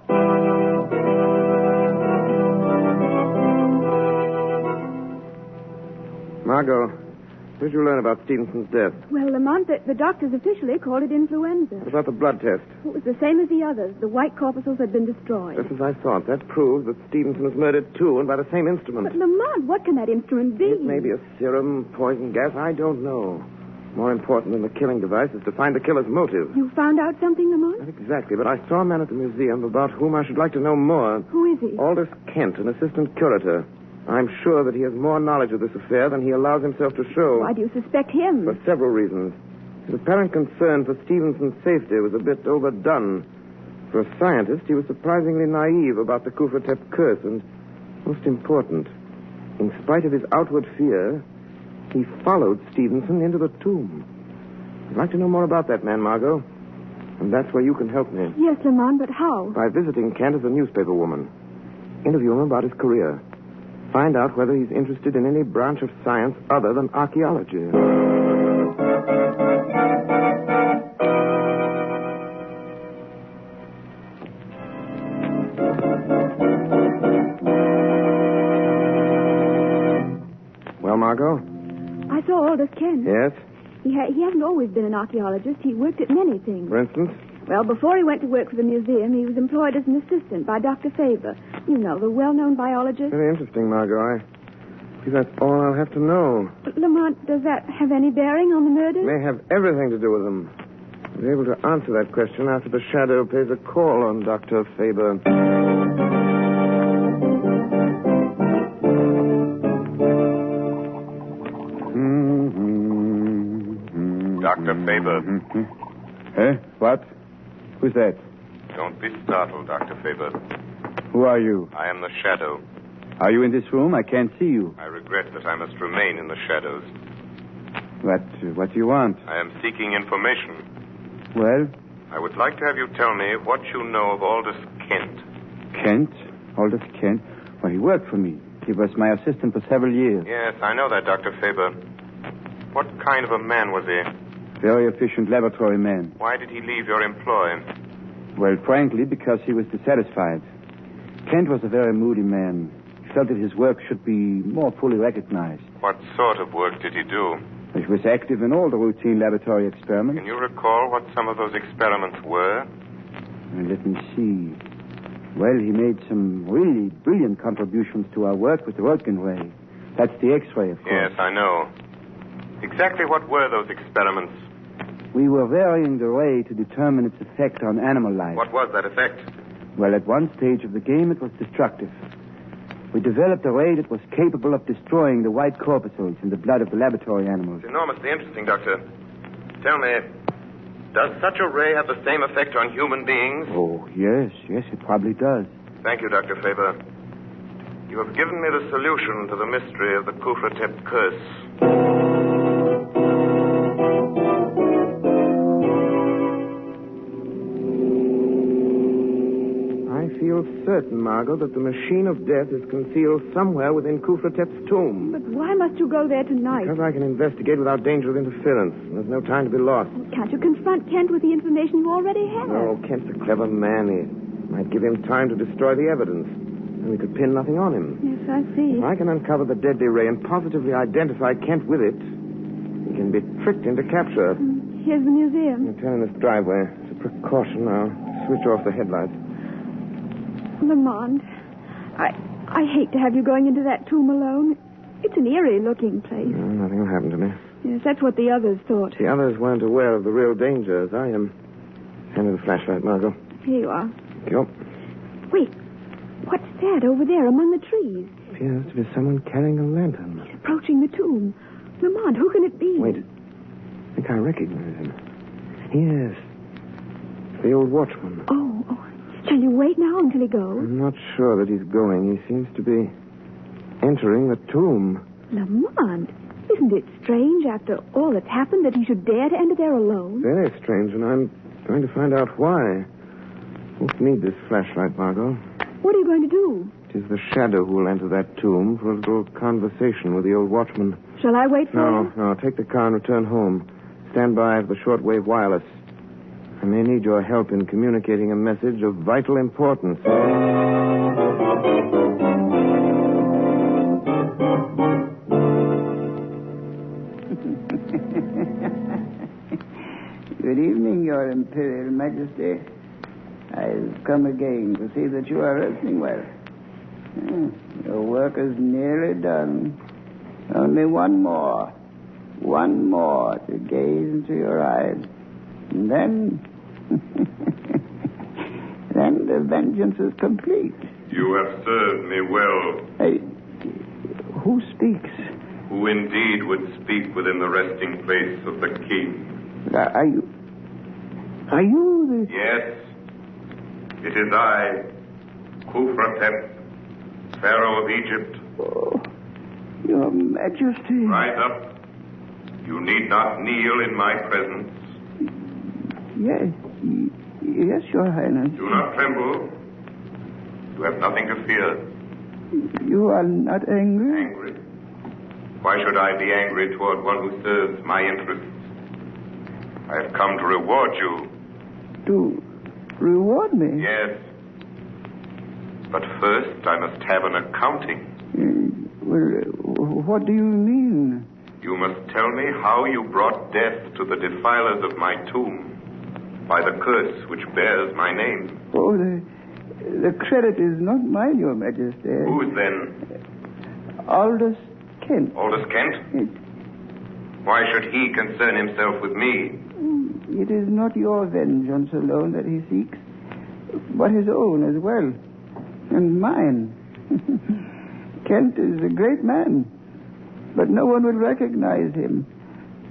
Margot, what did you learn about Stevenson's death? Well, Lamont, the doctors officially called it influenza. What about the blood test? It was the same as the others. The white corpuscles had been destroyed. Just as I thought. That proves that Stevenson was murdered, too, and by the same instrument. But, Lamont, what can that instrument be? It may be a serum, poison gas. I don't know. More important than the killing device is to find the killer's motive. You found out something, Lamont? Not exactly, but I saw a man at the museum about whom I should like to know more. Who is he? Aldous Kent, an assistant curator. I'm sure that he has more knowledge of this affair than he allows himself to show. Why do you suspect him? For several reasons. His apparent concern for Stevenson's safety was a bit overdone. For a scientist, he was surprisingly naive about the Kufratep curse, and most important, in spite of his outward fear, he followed Stevenson into the tomb. I'd like to know more about that man, Margot. And that's where you can help me. Yes, Lamont, but how? By visiting Kent as a newspaper woman. Interview him about his career. Find out whether he's interested in any branch of science other than archaeology. Well, Margot? I saw Aldous Kent. Yes? He hasn't always been an archaeologist. He worked at many things. For instance? Well, before he went to work for the museum, he was employed as an assistant by Dr. Faber. You know, the well-known biologist. Very interesting, Margot. I think that's all I'll have to know. But, Lamont, does that have any bearing on the murder? May have everything to do with them. I'll be able to answer that question after the Shadow pays a call on Dr. Faber. Dr. Faber. Eh? What? Who's that? Don't be startled, Dr. Faber. Who are you? I am the Shadow. Are you in this room? I can't see you. I regret that I must remain in the shadows. What do you want? I am seeking information. Well? I would like to have you tell me what you know of Aldous Kent. Kent? Aldous Kent? Well, he worked for me. He was my assistant for several years. Yes, I know that, Dr. Faber. What kind of a man was he? Very efficient laboratory man. Why did he leave your employ? Well, frankly, because he was dissatisfied. Kent was a very moody man. He felt that his work should be more fully recognized. What sort of work did he do? He was active in all the routine laboratory experiments. Can you recall what some of those experiments were? Let me see. Well, he made some really brilliant contributions to our work with the Röntgen ray. That's the X-ray, of course. Yes, I know. Exactly what were those experiments? We were varying the ray to determine its effect on animal life. What was that effect? Well, at one stage of the game, it was destructive. We developed a ray that was capable of destroying the white corpuscles in the blood of the laboratory animals. It's enormously interesting, Doctor. Tell me, does such a ray have the same effect on human beings? Oh, yes, it probably does. Thank you, Dr. Faber. You have given me the solution to the mystery of the Kufratep curse. I feel certain, Margot, that the machine of death is concealed somewhere within Kufratep's tomb. But why must you go there tonight? Because I can investigate without danger of interference. There's no time to be lost. Can't you confront Kent with the information you already have? No, Kent's a clever man. He might give him time to destroy the evidence. And we could pin nothing on him. Yes, I see. If I can uncover the deadly ray and positively identify Kent with it, he can be tricked into capture. Here's the museum. I'll turn in this driveway. As a precaution, I'll switch off the headlights. Lamont, I hate to have you going into that tomb alone. It's an eerie-looking place. No, nothing will happen to me. Yes, that's what the others thought. The others weren't aware of the real danger as I am. Hand me the flashlight, Margot. Here you are. Thank you. Wait, what's that over there among the trees? Appears to be someone carrying a lantern. He's approaching the tomb. Lamont, who can it be? Wait. I think I recognize him. Yes. The old watchman. Oh. Shall you wait now until he goes? I'm not sure that he's going. He seems to be entering the tomb. Lamont, isn't it strange after all that's happened that he should dare to enter there alone? Very strange, and I'm going to find out why. Won't need this flashlight, Margot. What are you going to do? It is the Shadow who will enter that tomb for a little conversation with the old watchman. Shall I wait for him? No. Take the car and return home. Stand by for the shortwave wireless. I may need your help in communicating a message of vital importance. Good evening, Your Imperial Majesty. I've come again to see that you are resting well. Your work is nearly done. Only one more. One more to gaze into your eyes. And then... then the vengeance is complete. You have served me well. Who speaks? Who indeed would speak within the resting place of the king. Are you the... Yes. It is I, Khufratep, Pharaoh of Egypt. Oh, Your Majesty. Rise up. You need not kneel in my presence. Yes, Your Highness. Do not tremble. You have nothing to fear. You are not angry? Angry? Why should I be angry toward one who serves my interests? I have come to reward you. To reward me? Yes. But first, I must have an accounting. What do you mean? You must tell me how you brought death to the defilers of my tomb by the curse which bears my name. Oh, the credit is not mine, Your Majesty. Whose then? Aldous Kent. Aldous Kent? Why should he concern himself with me? It is not your vengeance alone that he seeks, but his own as well, and mine. Kent is a great man, but no one will recognize him.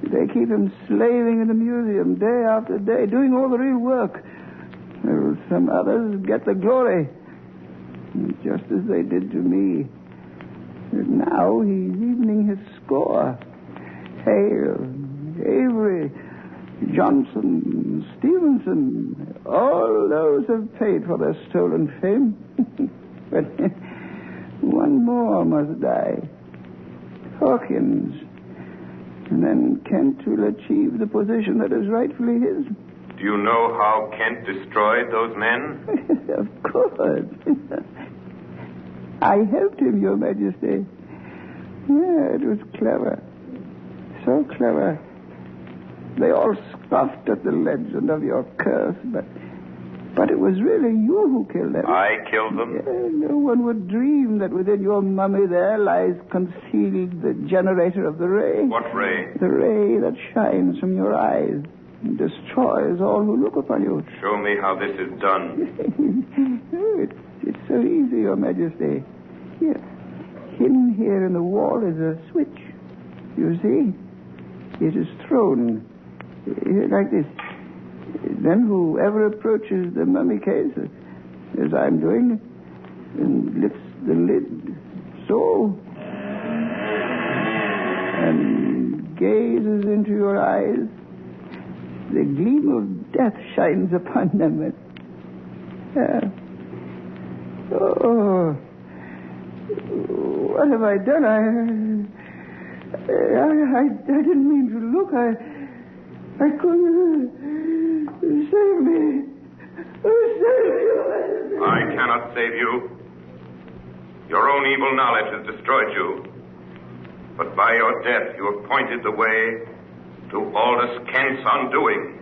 They keep him slaving in the museum day after day, doing all the real work. Well, some others get the glory, just as they did to me. And now he's evening his score. Hale, Avery, Johnson, Stevenson, all those have paid for their stolen fame. But one more must die. Hawkins. And then Kent will achieve the position that is rightfully his. Do you know how Kent destroyed those men? Of course. I helped him, Your Majesty. Yeah, it was clever. So clever. They all scoffed at the legend of your curse, but it was really you who killed them. I killed them? Yeah, no one would dream that within your mummy there lies concealed the generator of the ray. What ray? The ray that shines from your eyes and destroys all who look upon you. Show me how this is done. It's so easy, Your Majesty. Here. Hidden here in the wall is a switch. You see? It is thrown like this. Then whoever approaches the mummy case, as I'm doing, and lifts the lid, so, and gazes into your eyes, the gleam of death shines upon them. Oh, what have I done? I didn't mean to look. I couldn't. Save me. Save me. I cannot save you. Your own evil knowledge has destroyed you. But by your death, you have pointed the way to Aldous Kent's undoing.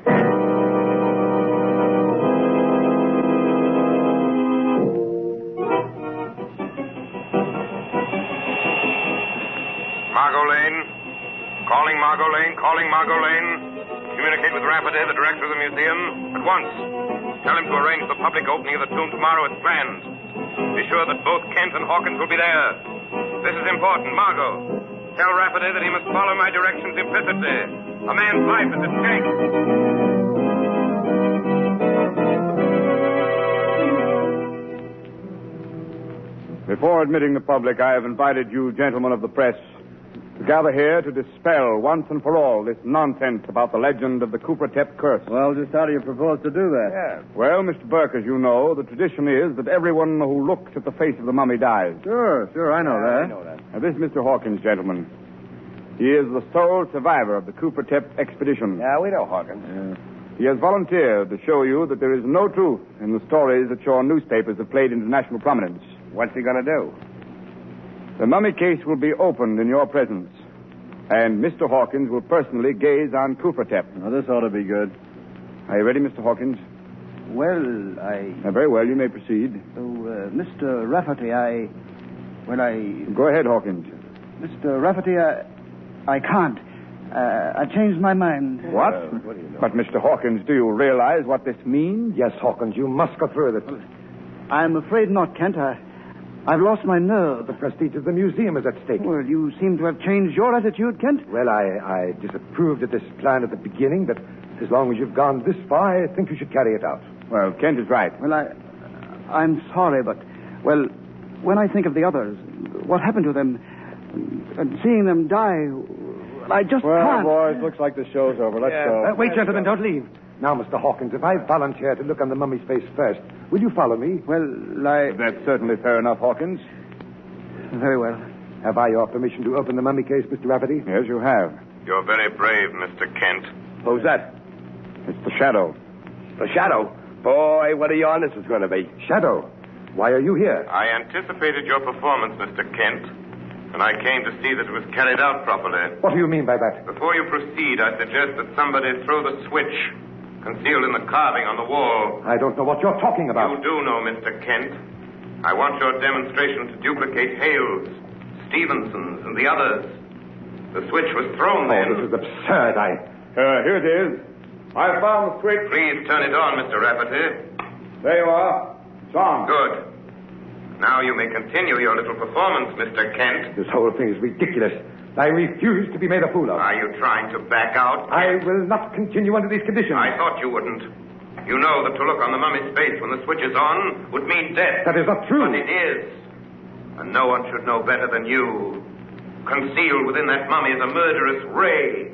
Margot Lane. Calling Margot Lane. Communicate with Rafferty, the director of the museum, at once. Tell him to arrange the public opening of the tomb tomorrow as planned. Be sure that both Kent and Hawkins will be there. This is important. Margot, tell Rafferty that he must follow my directions implicitly. A man's life is at stake. Before admitting the public, I have invited you, gentlemen of the press, to gather here to dispel once and for all this nonsense about the legend of the Khufratep curse. Well, just how do you propose to do that? Yeah. Well, Mr. Burke, as you know, the tradition is that everyone who looks at the face of the mummy dies. Sure, I know that. I know that. Now, this is Mr. Hawkins, gentlemen. He is the sole survivor of the Khufratep expedition. Yeah, we know Hawkins. Yeah. He has volunteered to show you that there is no truth in the stories that your newspapers have played into national prominence. What's he going to do? The mummy case will be opened in your presence, and Mr. Hawkins will personally gaze on Khufratep. Now, this ought to be good. Are you ready, Mr. Hawkins? Well, very well, you may proceed. Mr. Rafferty, Go ahead, Hawkins. Mr. Rafferty, I can't. I changed my mind. What? But, Mr. Hawkins, do you realize what this means? Yes, Hawkins, you must go through with it. I'm afraid not, Kent. I've lost my nerve. The prestige of the museum is at stake. Well, you seem to have changed your attitude, Kent. Well, I disapproved of this plan at the beginning, but as long as you've gone this far, I think you should carry it out. Well, Kent is right. Well, I'm sorry, but, well, when I think of the others, what happened to them, and seeing them die, I just can't. Well, boys, looks like the show's over. Let's go. Wait, gentlemen, don't leave. Now, Mr. Hawkins, if I volunteer to look on the mummy's face first, will you follow me? Well, That's certainly fair enough, Hawkins. Very well. Have I your permission to open the mummy case, Mr. Rafferty? Yes, you have. You're very brave, Mr. Kent. Who's that? It's the Shadow. The Shadow? Boy, what a yarn this is going to be. Shadow, why are you here? I anticipated your performance, Mr. Kent, and I came to see that it was carried out properly. What do you mean by that? Before you proceed, I suggest that somebody throw the switch concealed in the carving on the wall. I don't know what you're talking about. You do know, Mr. Kent. I want your demonstration to duplicate Hale's, Stevenson's, and the others. The switch was thrown then. This is absurd. Here it is. I found the switch. Please turn it on, Mr. Rafferty. There you are. It's on. Good. Now you may continue your little performance, Mr. Kent. This whole thing is ridiculous. I refuse to be made a fool of. Are you trying to back out? I will not continue under these conditions. I thought you wouldn't. You know that to look on the mummy's face when the switch is on would mean death. That is not true. But it is. And no one should know better than you. Concealed within that mummy is a murderous ray.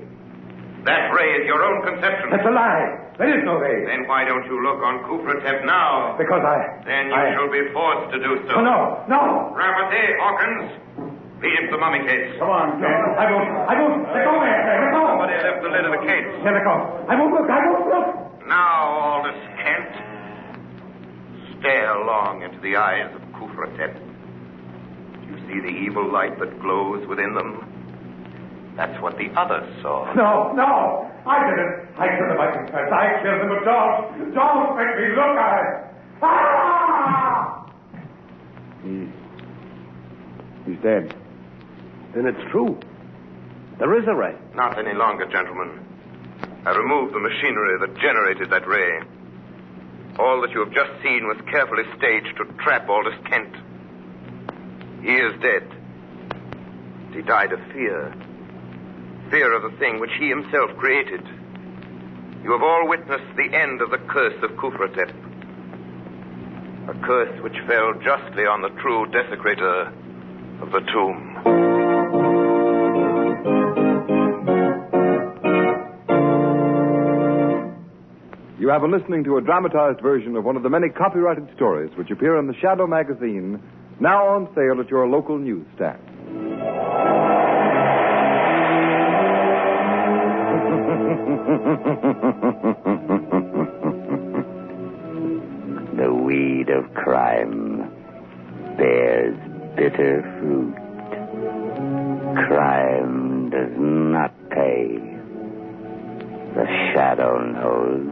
That ray is your own conception. That's a lie. There is no ray. Then why don't you look on Kufratep now? Because Then you shall be forced to do so. No. Rafferty, Hawkins, lead him to the mummy case. Come on, Ken. I won't. Let go, man. Let go. Somebody lift the lid of the case. Let go. I won't look. Now, Aldous Kent, stare long into the eyes of Kufratep. Do you see the evil light that glows within them? That's what the others saw. No. I didn't. I killed him, I confess. I killed him, but don't make me look at it. Ah! He's dead. Then it's true. There is a ray. Not any longer, gentlemen. I removed the machinery that generated that ray. All that you have just seen was carefully staged to trap Aldous Kent. He is dead. He died of fear. Fear of the thing which he himself created. You have all witnessed the end of the curse of Kufratep. A curse which fell justly on the true desecrator of the tomb. You have been listening to a dramatized version of one of the many copyrighted stories which appear in the Shadow magazine, now on sale at your local newsstand. The weed of crime bears bitter fruit. Crime does not pay. The Shadow knows.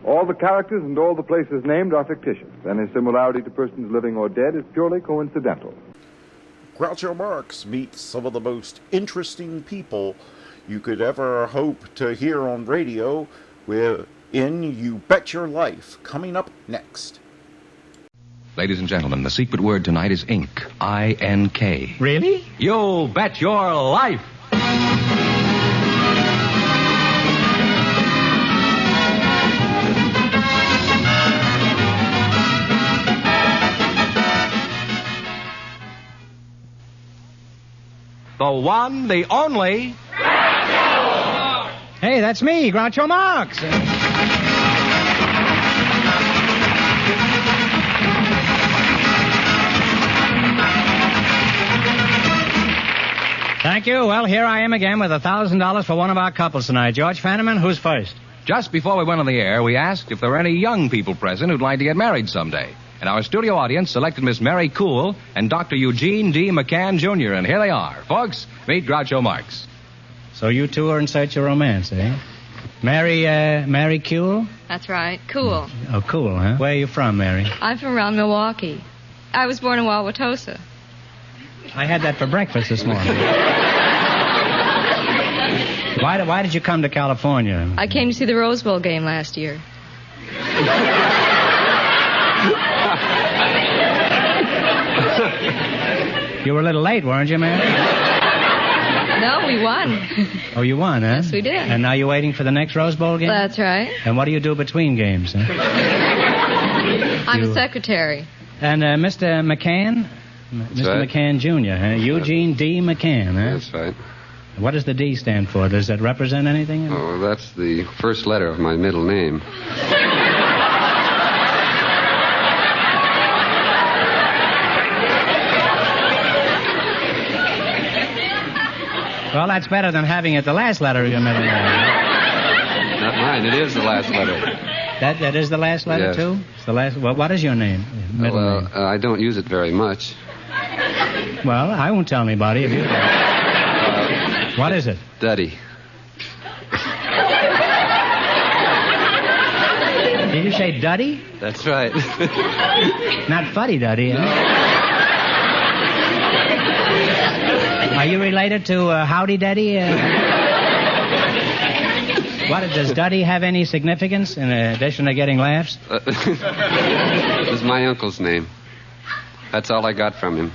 All the characters and all the places named are fictitious. Any similarity to persons living or dead is purely coincidental. Groucho Marx meets some of the most interesting people you could ever hope to hear on radio. We're in You Bet Your Life, coming up next. Ladies and gentlemen, the secret word tonight is ink. I-N-K. Really? You bet your life. The one, the only. Hey, that's me, Groucho Marx. Thank you. Well, here I am again with $1,000 for one of our couples tonight. George Fenneman, who's first? Just before we went on the air, we asked if there were any young people present who'd like to get married someday. And our studio audience selected Miss Mary Cool and Dr. Eugene D. McCann, Jr., and here they are. Folks, meet Groucho Marx. So you two are in search of romance, eh? Mary Kuhl? That's right. Cool. Oh, cool, huh? Where are you from, Mary? I'm from around Milwaukee. I was born in Wauwatosa. I had that for breakfast this morning. Why did you come to California? I came to see the Rose Bowl game last year. You were a little late, weren't you, Mary? No, we won. Oh, you won, huh? Yes, we did. And now you're waiting for the next Rose Bowl game? That's right. And what do you do between games, huh? I'm a secretary. And Mr. McCann? Mr. right. McCann Jr., huh? Eugene D. McCann, huh? That's right. What does the D stand for? Does that represent anything? Oh, that's the first letter of my middle name. Well, that's better than having it the last letter of your middle name. Not mine. It is the last letter. That is the last letter, Yes. too? It's the last. Well, what is your name? Middle name. I don't use it very much. Well, I won't tell anybody if you do. What is it? Duddy. Did you say Duddy? That's right. Not Fuddy-Duddy, huh? Are you related to Howdy Duddy? Does Duddy have any significance in addition to getting laughs? This is my uncle's name. That's all I got from him.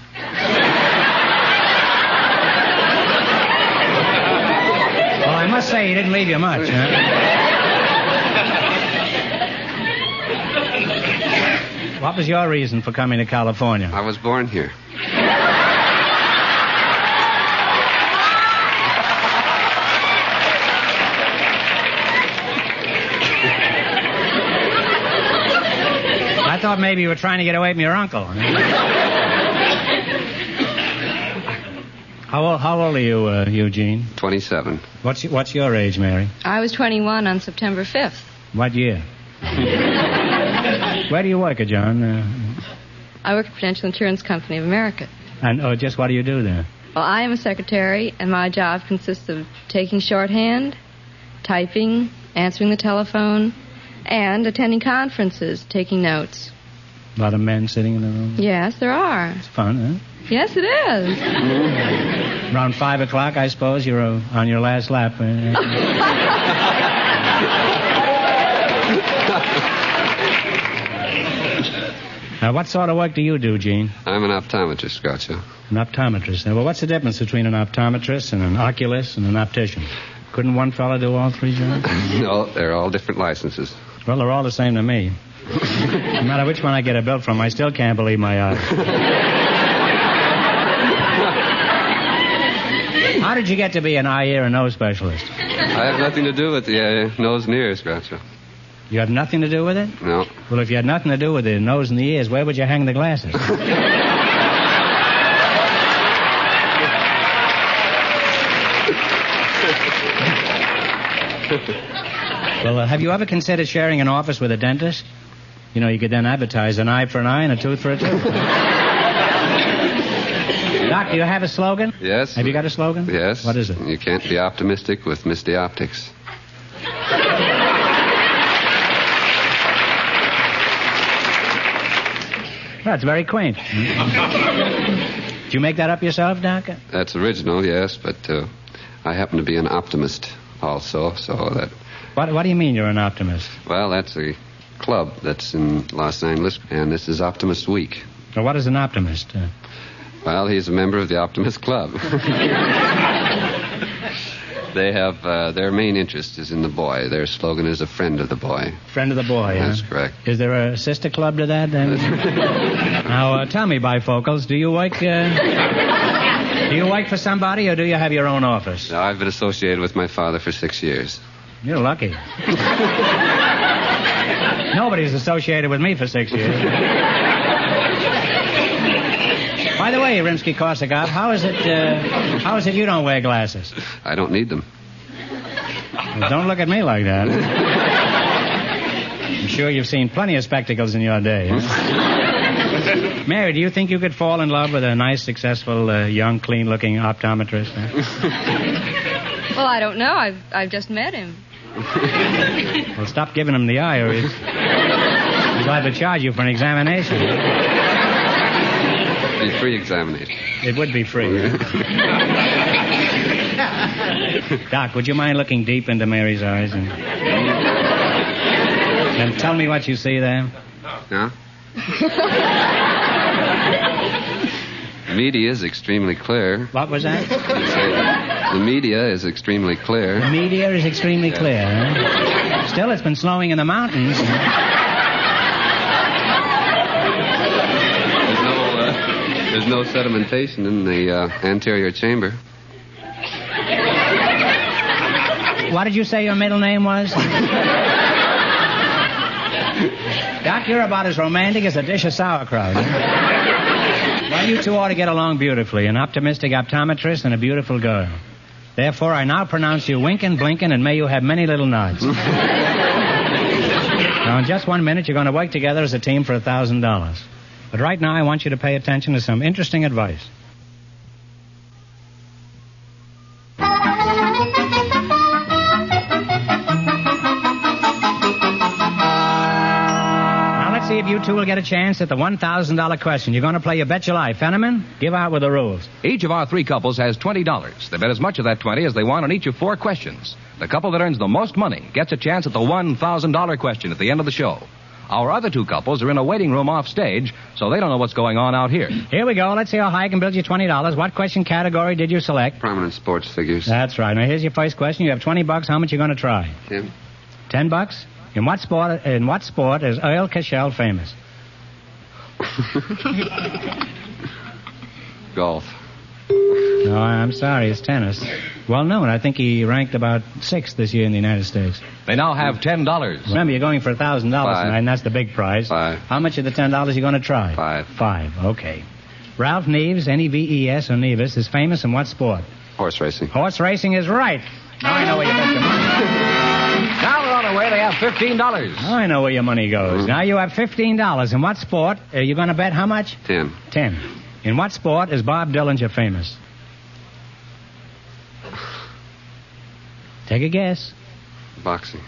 Well, I must say he didn't leave you much, huh? What was your reason for coming to California? I was born here. I thought maybe you were trying to get away from your uncle. How old are you, Eugene? 27. What's your age, Mary? I was 21 on September 5th. What year? Where do you work, John? I work at Prudential Insurance Company of America. And just what do you do there? Well, I am a secretary, and my job consists of taking shorthand, typing, answering the telephone, and attending conferences, taking notes. A lot of men sitting in the room? Yes, there are. It's fun, huh? Yes, it is. Around 5 o'clock, I suppose, you're on your last lap. Now, what sort of work do you do, Gene? I'm an optometrist, Groucho. An optometrist. Now, well, what's the difference between an optometrist and an oculist and an optician? Couldn't one fella do all three jobs? No, they're all different licenses. Well, they're all the same to me. No matter which one I get a bill from, I still can't believe my eyes. How did you get to be an eye, ear, and nose specialist? I have nothing to do with the nose and ears, Groucho. You have nothing to do with it? No. Well, if you had nothing to do with the nose and the ears, where would you hang the glasses? Well, have you ever considered sharing an office with a dentist? You know, you could then advertise an eye for an eye and a tooth for a tooth. Doc, do you have a slogan? Yes. Have you got a slogan? Yes. What is it? You can't be optimistic with misty optics. That's very quaint. Did you make that up yourself, Doc? That's original, yes, but I happen to be an optimist also, so that... What do you mean you're an optimist? Well, that's a club that's in Los Angeles, and this is Optimist Week. Well, what is an optimist? Well, he's a member of the Optimist Club. They have their main interest is in the boy. Their slogan is a friend of the boy. Friend of the boy, That's huh? correct. Is there a sister club to that? Now, tell me, bifocals, do you work for somebody, or do you have your own office? No, I've been associated with my father for 6 years. You're lucky. Nobody's associated with me for 6 years. By the way, Rimsky-Korsakov, how is it you don't wear glasses? I don't need them. Well, don't look at me like that. I'm sure you've seen plenty of spectacles in your day. Huh? Mary, do you think you could fall in love with a nice, successful, young, clean-looking optometrist? Huh? Well, I don't know. I've just met him. Well, stop giving him the eye, or he's liable to charge you for an examination. It'd be free examination. It would be free. Doc, would you mind looking deep into Mary's eyes and tell me what you see there? Huh? The media is extremely clear. What was that? The media is extremely clear. The media is extremely clear, huh? Still, it's been snowing in the mountains. There's no sedimentation in the anterior chamber. What did you say your middle name was? Doc, you're about as romantic as a dish of sauerkraut. Well, you two ought to get along beautifully. An optimistic optometrist and a beautiful girl. Therefore, I now pronounce you winking, blinking, and may you have many little nods. Now, in just 1 minute, you're going to work together as a team for $1,000. But right now, I want you to pay attention to some interesting advice. Now, let's see if you two will get a chance at the $1,000 question. You're going to play your Bet Your Life. Fenneman, give out with the rules. Each of our three couples has $20. They bet as much of that 20 as they want on each of 4 questions. The couple that earns the most money gets a chance at the $1,000 question at the end of the show. Our other 2 couples are in a waiting room off stage, so they don't know what's going on out here. Here we go. Let's see how high I can build you $20. What question category did you select? Prominent sports figures. That's right. Now, here's your first question. You have $20. How much are you going to try? $10. $10? In what sport is Earl Cashel famous? Golf. No, I'm sorry. It's tennis. Well known. I think he ranked about 6th this year in the United States. They now have $10. Remember, you're going for $1,000 tonight, and that's the big prize. 5. How much of the $10 are you going to try? 5. 5. Okay. Ralph Neves, Neves, or Nevis, is famous in what sport? Horse racing. Horse racing is right. Now I know where you bet your money. Now we're on our way. They have $15. Now I know where your money goes. Now you have $15. In what sport are you going to bet how much? 10. 10. In what sport is Bob Dillinger famous? Take a guess. Boxing.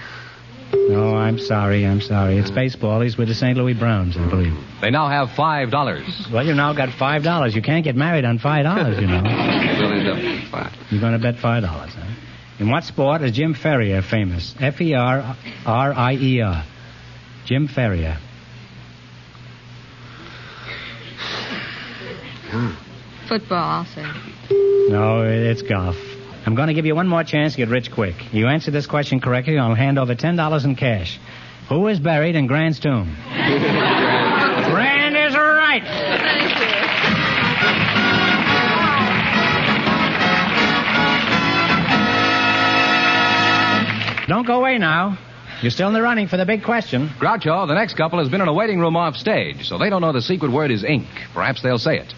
No, I'm sorry. It's baseball. He's with the St. Louis Browns, I believe. They now have $5. Well, you now got $5. You can't get married on $5, you know. We'll end up with 5. You're going to bet $5, huh? In what sport is Jim Ferrier famous? F-E-R-R-I-E-R. Jim Ferrier. Football, I'll say. No, it's golf. I'm going to give you one more chance to get rich quick. You answer this question correctly, I'll hand over $10 in cash. Who is buried in Grant's tomb? Grant is right. Thank you. Don't go away now. You're still in the running for the big question. Groucho, the next couple has been in a waiting room off stage, so they don't know the secret word is ink. Perhaps they'll say it.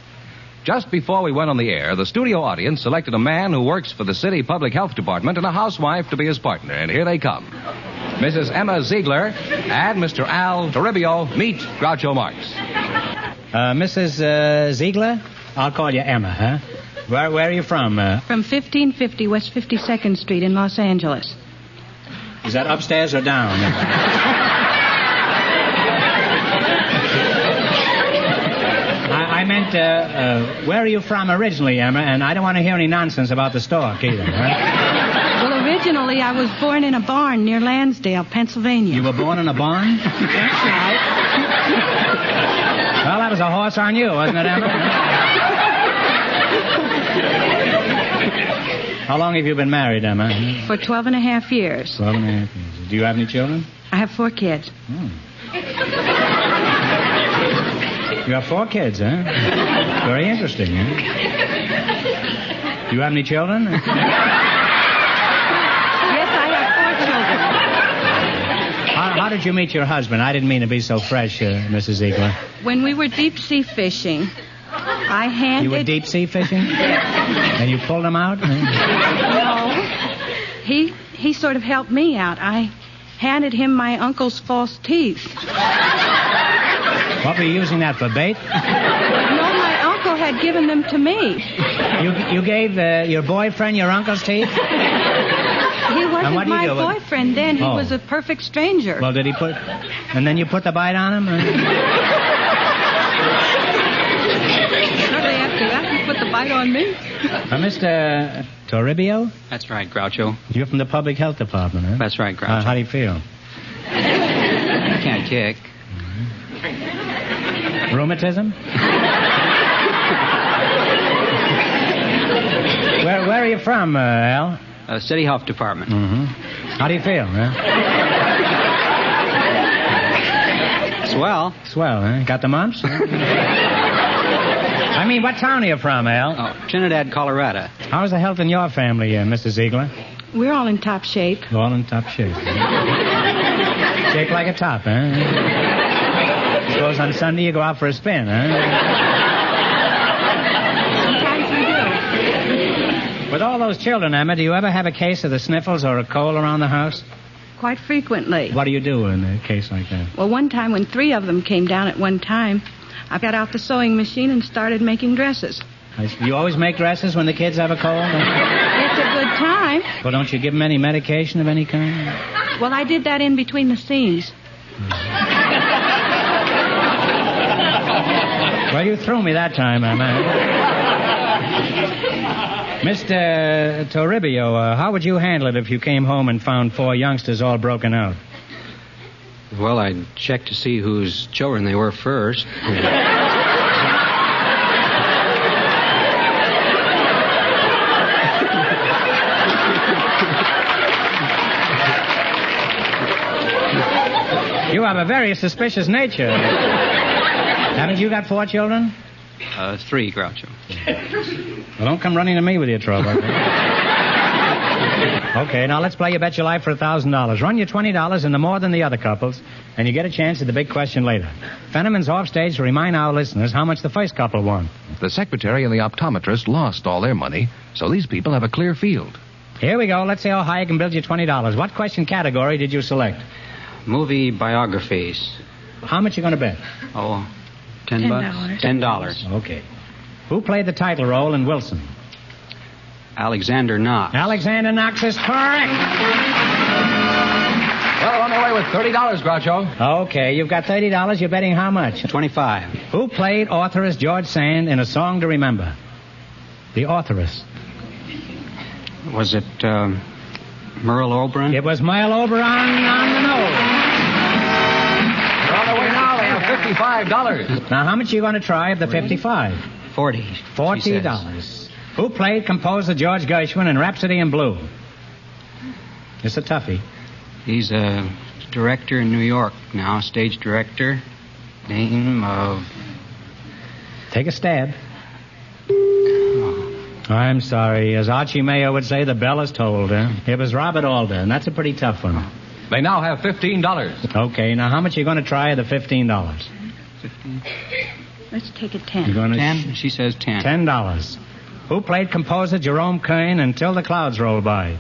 Just before we went on the air, the studio audience selected a man who works for the city public health department and a housewife to be his partner. And here they come. Mrs. Emma Ziegler and Mr. Al Toribio. Meet Groucho Marx. Mrs. Ziegler? I'll call you Emma, huh? Where are you from? From 1550 West 52nd Street in Los Angeles. Is that upstairs or down? I meant, where are you from originally, Emma? And I don't want to hear any nonsense about the stork either, huh? Well, originally I was born in a barn near Lansdale, Pennsylvania. You were born in a barn? That's right. Well, that was a horse on you, wasn't it, Emma? How long have you been married, Emma? For 12 and a half years. 12 and a half years. Do you have any children? I have 4 kids. You have 4 kids, huh? Very interesting, huh? Do you have any children? Yes, I have 4 children. How did you meet your husband? I didn't mean to be so fresh, Mrs. Ziegler. When we were deep sea fishing, I handed... You were deep sea fishing? And you pulled him out? No. He sort of helped me out. I handed him my uncle's false teeth. What were you using that for, bait? No, my uncle had given them to me. You gave your boyfriend your uncle's teeth? He wasn't what do you my do? boyfriend then. He Oh. was a perfect stranger. Well, did he put... And then you put the bite on him? Shortly after that, he put the bite on me. Mr. Toribio? That's right, Groucho. You're from the Public Health Department, huh? That's right, Groucho. How do you feel? I can't kick. Rheumatism? Where are you from, Al? City Health Department. Mm-hmm. How do you feel, huh? Swell. Swell, huh? Got the mumps? I mean, what town are you from, Al? Oh, Trinidad, Colorado. How's the health in your family, Mr. Ziegler? We're all in top shape. All in top shape. Shaped like a top, huh? Suppose on Sunday you go out for a spin, huh? Sometimes we do. With all those children, Emma, do you ever have a case of the sniffles or a cold around the house? Quite frequently. What do you do in a case like that? Well, one time when 3 of them came down at one time, I got out the sewing machine and started making dresses. You always make dresses when the kids have a cold? It's a good time. Well, don't you give them any medication of any kind? Well, I did that in between the scenes. Well, you threw me that time, Emma. Mr. Toribio, how would you handle it if you came home and found 4 youngsters all broken out? Well, I'd check to see whose children they were first. You have a very suspicious nature. Haven't you got 4 children? 3, Groucho. Well, don't come running to me with your trouble. Okay, now let's play You Bet Your Life for $1,000. Run your $20 into more than the other couples, and you get a chance at the big question later. Fenneman's off stage to remind our listeners how much the first couple won. The secretary and the optometrist lost all their money, so these people have a clear field. Here we go. Let's see how high I can build you $20. What question category did you select? Movie biographies. How much you going to bet? Oh, $10. $10. Okay. Who played the title role in Wilson? Alexander Knox. Alexander Knox is correct. Well, on their way with $30, Groucho. Okay, you've got $30. You're betting how much? 25. Who played authoress George Sand in A Song to Remember? The authoress. Was it Merle Oberon? It was Merle Oberon on the nose. They're on their way now. They have $55. Now, how much are you going to try of the 55? 40. $40. Who played composer George Gershwin in Rhapsody in Blue? It's a toughie. He's a director in New York now, stage director. Name of... Take a stab. I'm sorry. As Archie Mayo would say, the bell is tolled. It was Robert Alder, and that's a pretty tough one. They now have $15. Okay, now how much are you going to try of the $15? 15. Let's take it 10. You're going to 10? She says 10. $10. Who played composer Jerome Kern in Till the Clouds Roll By?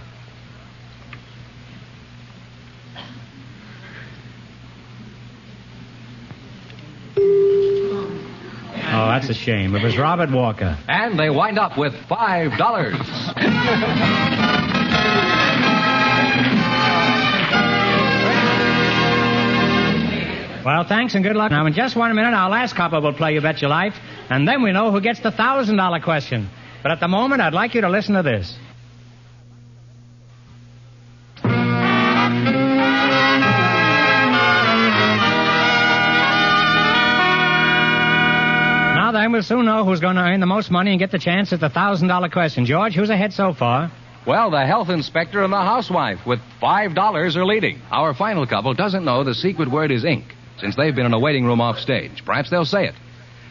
Oh, that's a shame. It was Robert Walker. And they wind up with $5. Well, thanks and good luck. Now, in just 1 minute, our last couple will play You Bet Your Life, and then we know who gets the $1,000 question. But at the moment, I'd like you to listen to this. Now then, we'll soon know who's going to earn the most money and get the chance at the $1,000 question. George, who's ahead so far? Well, the health inspector and the housewife with $5 are leading. Our final couple doesn't know the secret word is ink, since they've been in a waiting room off stage. Perhaps they'll say it.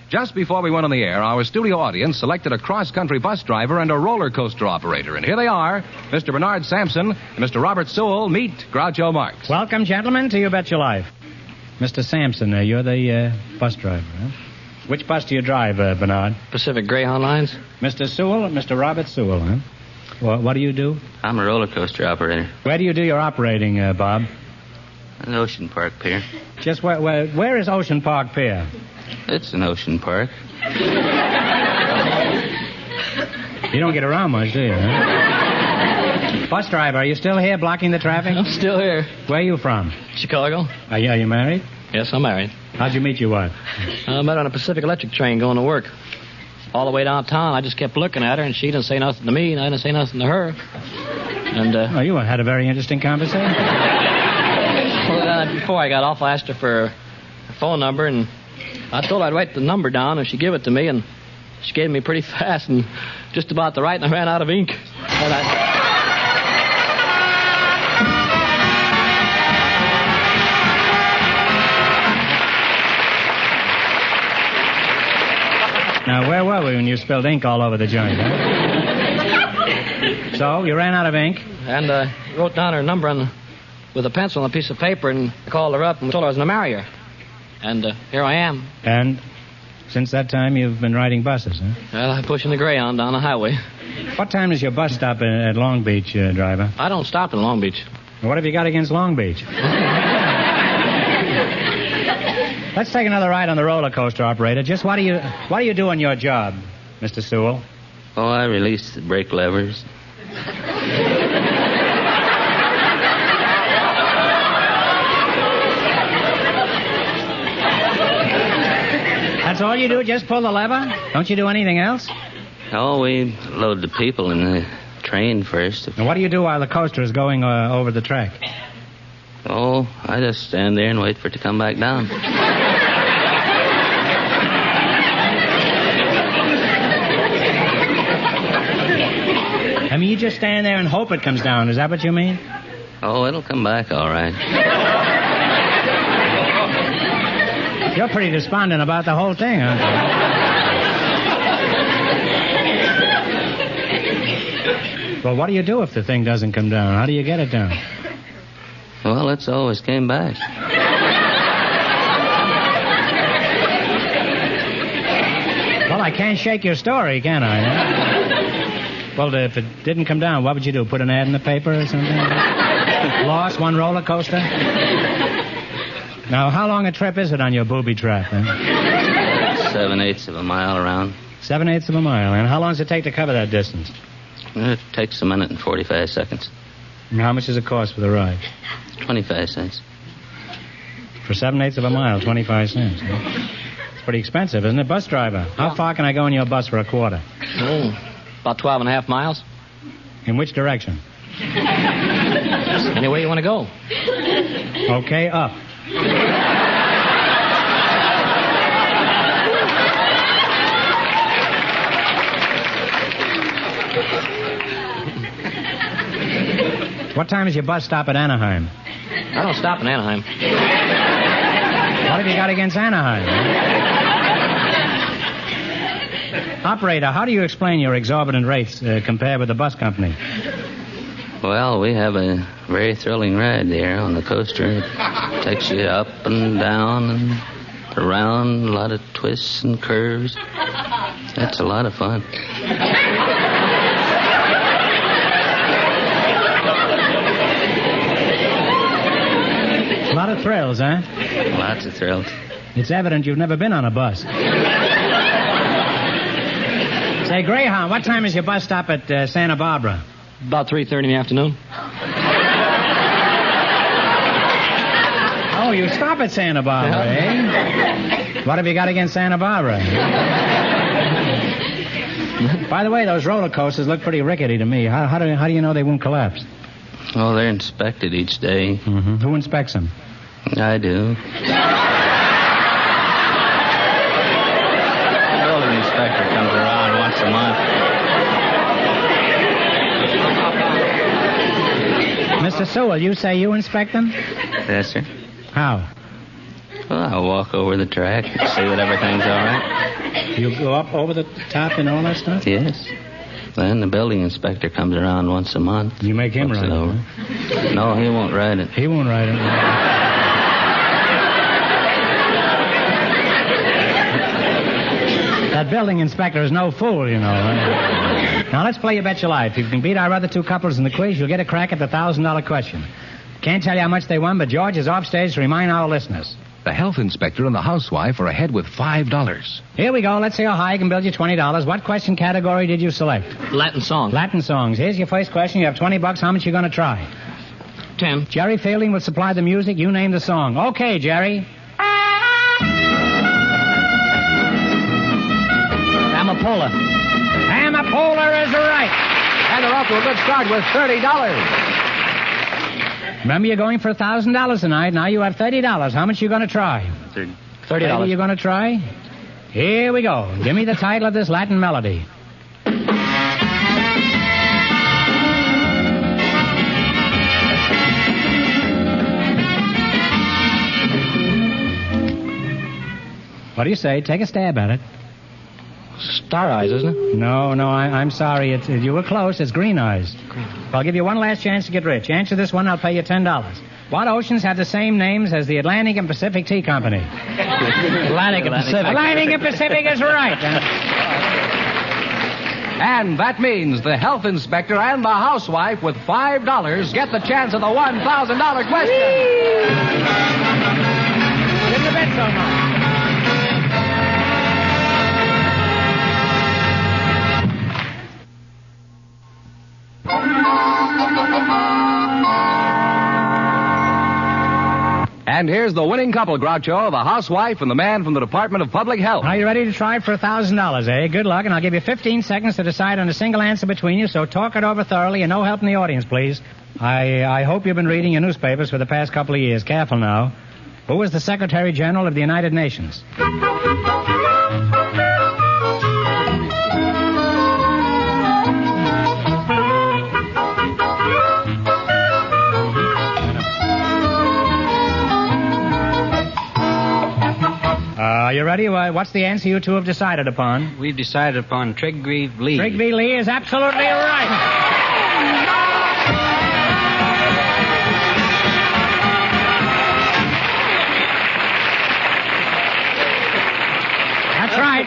Just before we went on the air, our studio audience selected a cross-country bus driver and a roller coaster operator. And here they are, Mr. Bernard Sampson and Mr. Robert Sewell. Meet Groucho Marx. Welcome, gentlemen, to You Bet Your Life. Mr. Sampson, you're the bus driver, huh? Which bus do you drive, Bernard? Pacific Greyhound Lines. Mr. Sewell, Mr. Robert Sewell, huh? What do you do? I'm a roller coaster operator. Where do you do your operating, Bob? An Ocean Park Pier. Just where is Ocean Park Pier? It's an ocean park. You don't get around much, do you? Huh? Bus driver, are you still here blocking the traffic? I'm still here. Where are you from? Chicago. Are you married? Yes, I'm married. How'd you meet your wife? I met her on a Pacific Electric train going to work. All the way downtown, I just kept looking at her, and she didn't say nothing to me, and I didn't say nothing to her. And, Oh, you had a very interesting conversation. Well, before I got off, I asked her for her phone number, and I told her I'd write the number down, and she'd give it to me, and she gave it me pretty fast, and just about to write, and I ran out of ink. And Now, where were we when you spilled ink all over the joint, huh? So, you ran out of ink? And wrote down her number with a pencil on a piece of paper, and I called her up and told her I was going to marry her. And here I am. And since that time, you've been riding buses, huh? Well, I'm pushing the Greyhound down the highway. What time is your bus stop at Long Beach, driver? I don't stop in Long Beach. What have you got against Long Beach? Let's take another ride on the roller coaster, operator. Just what do you do on your job, Mr. Sewell? Oh, I release the brake levers. That's all you do? Just pull the lever? Don't you do anything else? Oh, we load the people in the train first. And what do you do while the coaster is going over the track? Oh, I just stand there and wait for it to come back down. I mean, you just stand there and hope it comes down. Is that what you mean? Oh, it'll come back all right. You're pretty despondent about the whole thing, aren't you? Well, what do you do if the thing doesn't come down? How do you get it down? Well, it's always came back. Well, I can't shake your story, can I? Huh? Well, if it didn't come down, what would you do? Put an ad in the paper or something? Lost one roller coaster? Now, how long a trip is it on your booby trap, huh? 7/8 of a mile around. 7/8 of a mile. And how long does it take to cover that distance? It takes 1 minute and 45 seconds. And how much does it cost for the ride? 25 cents. For 7/8 of a mile, 25 cents. Huh? It's pretty expensive, isn't it? Bus driver, how far can I go in your bus for a quarter? Oh, about 12 and a half miles. In which direction? Anywhere you want to go. Okay, up. What time is your bus stop at Anaheim? I don't stop in Anaheim. What have you got against Anaheim? Operator, how do you explain your exorbitant rates compared with the bus company? Well, we have a very thrilling ride there on the coaster. It takes you up and down and around, a lot of twists and curves. That's a lot of fun. A lot of thrills, huh? Lots of thrills. It's evident you've never been on a bus. Say, Greyhound, what time is your bus stop at Santa Barbara? About 3:30 in the afternoon. Oh, you stop at Santa Barbara, eh? What have you got against Santa Barbara? By the way, those roller coasters look pretty rickety to me. How do you know they won't collapse? Oh, they're inspected each day. Mm-hmm. Who inspects them? I do. The building inspector comes around once a month. Mr. Sewell, you say you inspect them? Yes, sir. How? Well, I'll walk over the track and see that everything's all right. You go up over the top and all that stuff? Yes. Then the building inspector comes around once a month. You make him ride it, over. Huh? No, he won't ride it. He won't ride it. That building inspector is no fool, you know. Now, let's play You Bet Your Life. If you can beat our other two couples in the quiz, you'll get a crack at the $1,000 question. Can't tell you how much they won, but George is off stage to remind our listeners. The health inspector and the housewife are ahead with $5. Here we go. Let's see how high I can build you $20. What question category did you select? Latin songs. Latin songs. Here's your first question. You have $20. How much you going to try? 10. Jerry Fielding will supply the music. You name the song. Okay, Jerry. Amapola. Amapola is right. And they're off to a good start with $30. Remember, you're going for $1,000 tonight. Now you have $30. How much you going to try? $30. You going to try? Here we go. Give me the title of this Latin melody. What do you say? Take a stab at it. Star Eyes, isn't it? No, I'm sorry. You were close. It's Green Eyes. I'll give you one last chance to get rich. Answer this one, I'll pay you $10. What oceans have the same names as the Atlantic and Pacific Tea Company? Atlantic and Pacific. Atlantic and Pacific is right. And that means the health inspector and the housewife with $5 get the chance of the $1,000 question. Didn't have bet so much. And here's the winning couple, Groucho, the housewife and the man from the Department of Public Health. Are you ready to try for $1,000, eh? Good luck, and I'll give you 15 seconds to decide on a single answer between you, so talk it over thoroughly and no help in the audience, please. I hope you've been reading your newspapers for the past couple of years. Careful now. Who was the Secretary General of the United Nations? Are you ready? What's the answer you two have decided upon? We've decided upon Trigby Lee. Trigby Lee is absolutely right. That's right.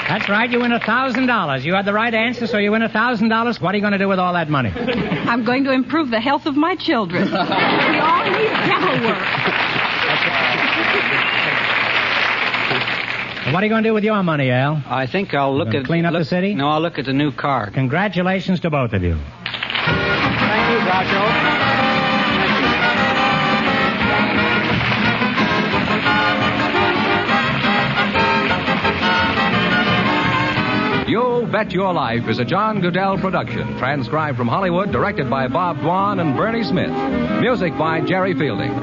That's right. You win $1,000. You had the right answer, so you win $1,000. What are you going to do with all that money? I'm going to improve the health of my children. We all need dental work. What are you going to do with your money, Al? I think I'll look at... Clean up the city? No, I'll look at the new car. Congratulations to both of you. Thank you, Groucho. You Bet Your Life is a John Goodell production, transcribed from Hollywood, directed by Bob Dwan and Bernie Smith. Music by Jerry Fielding.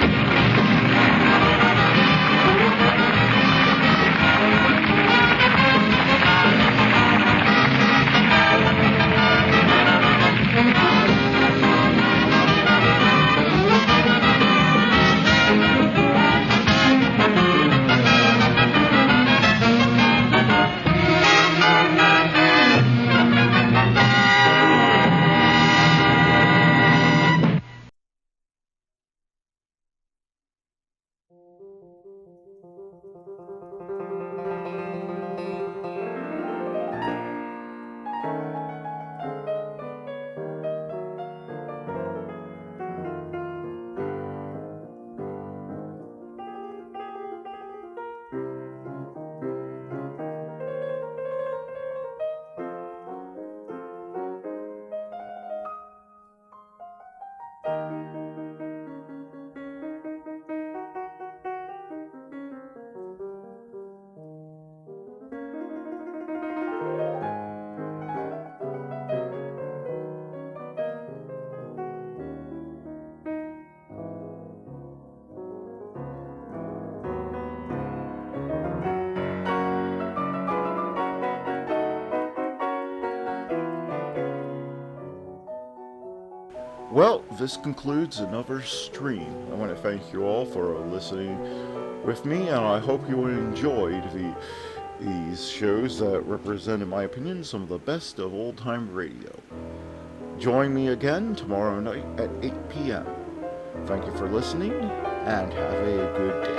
Well, this concludes another stream. I want to thank you all for listening with me, and I hope you enjoyed these shows that represent, in my opinion, some of the best of old-time radio. Join me again tomorrow night at 8 p.m. Thank you for listening, and have a good day.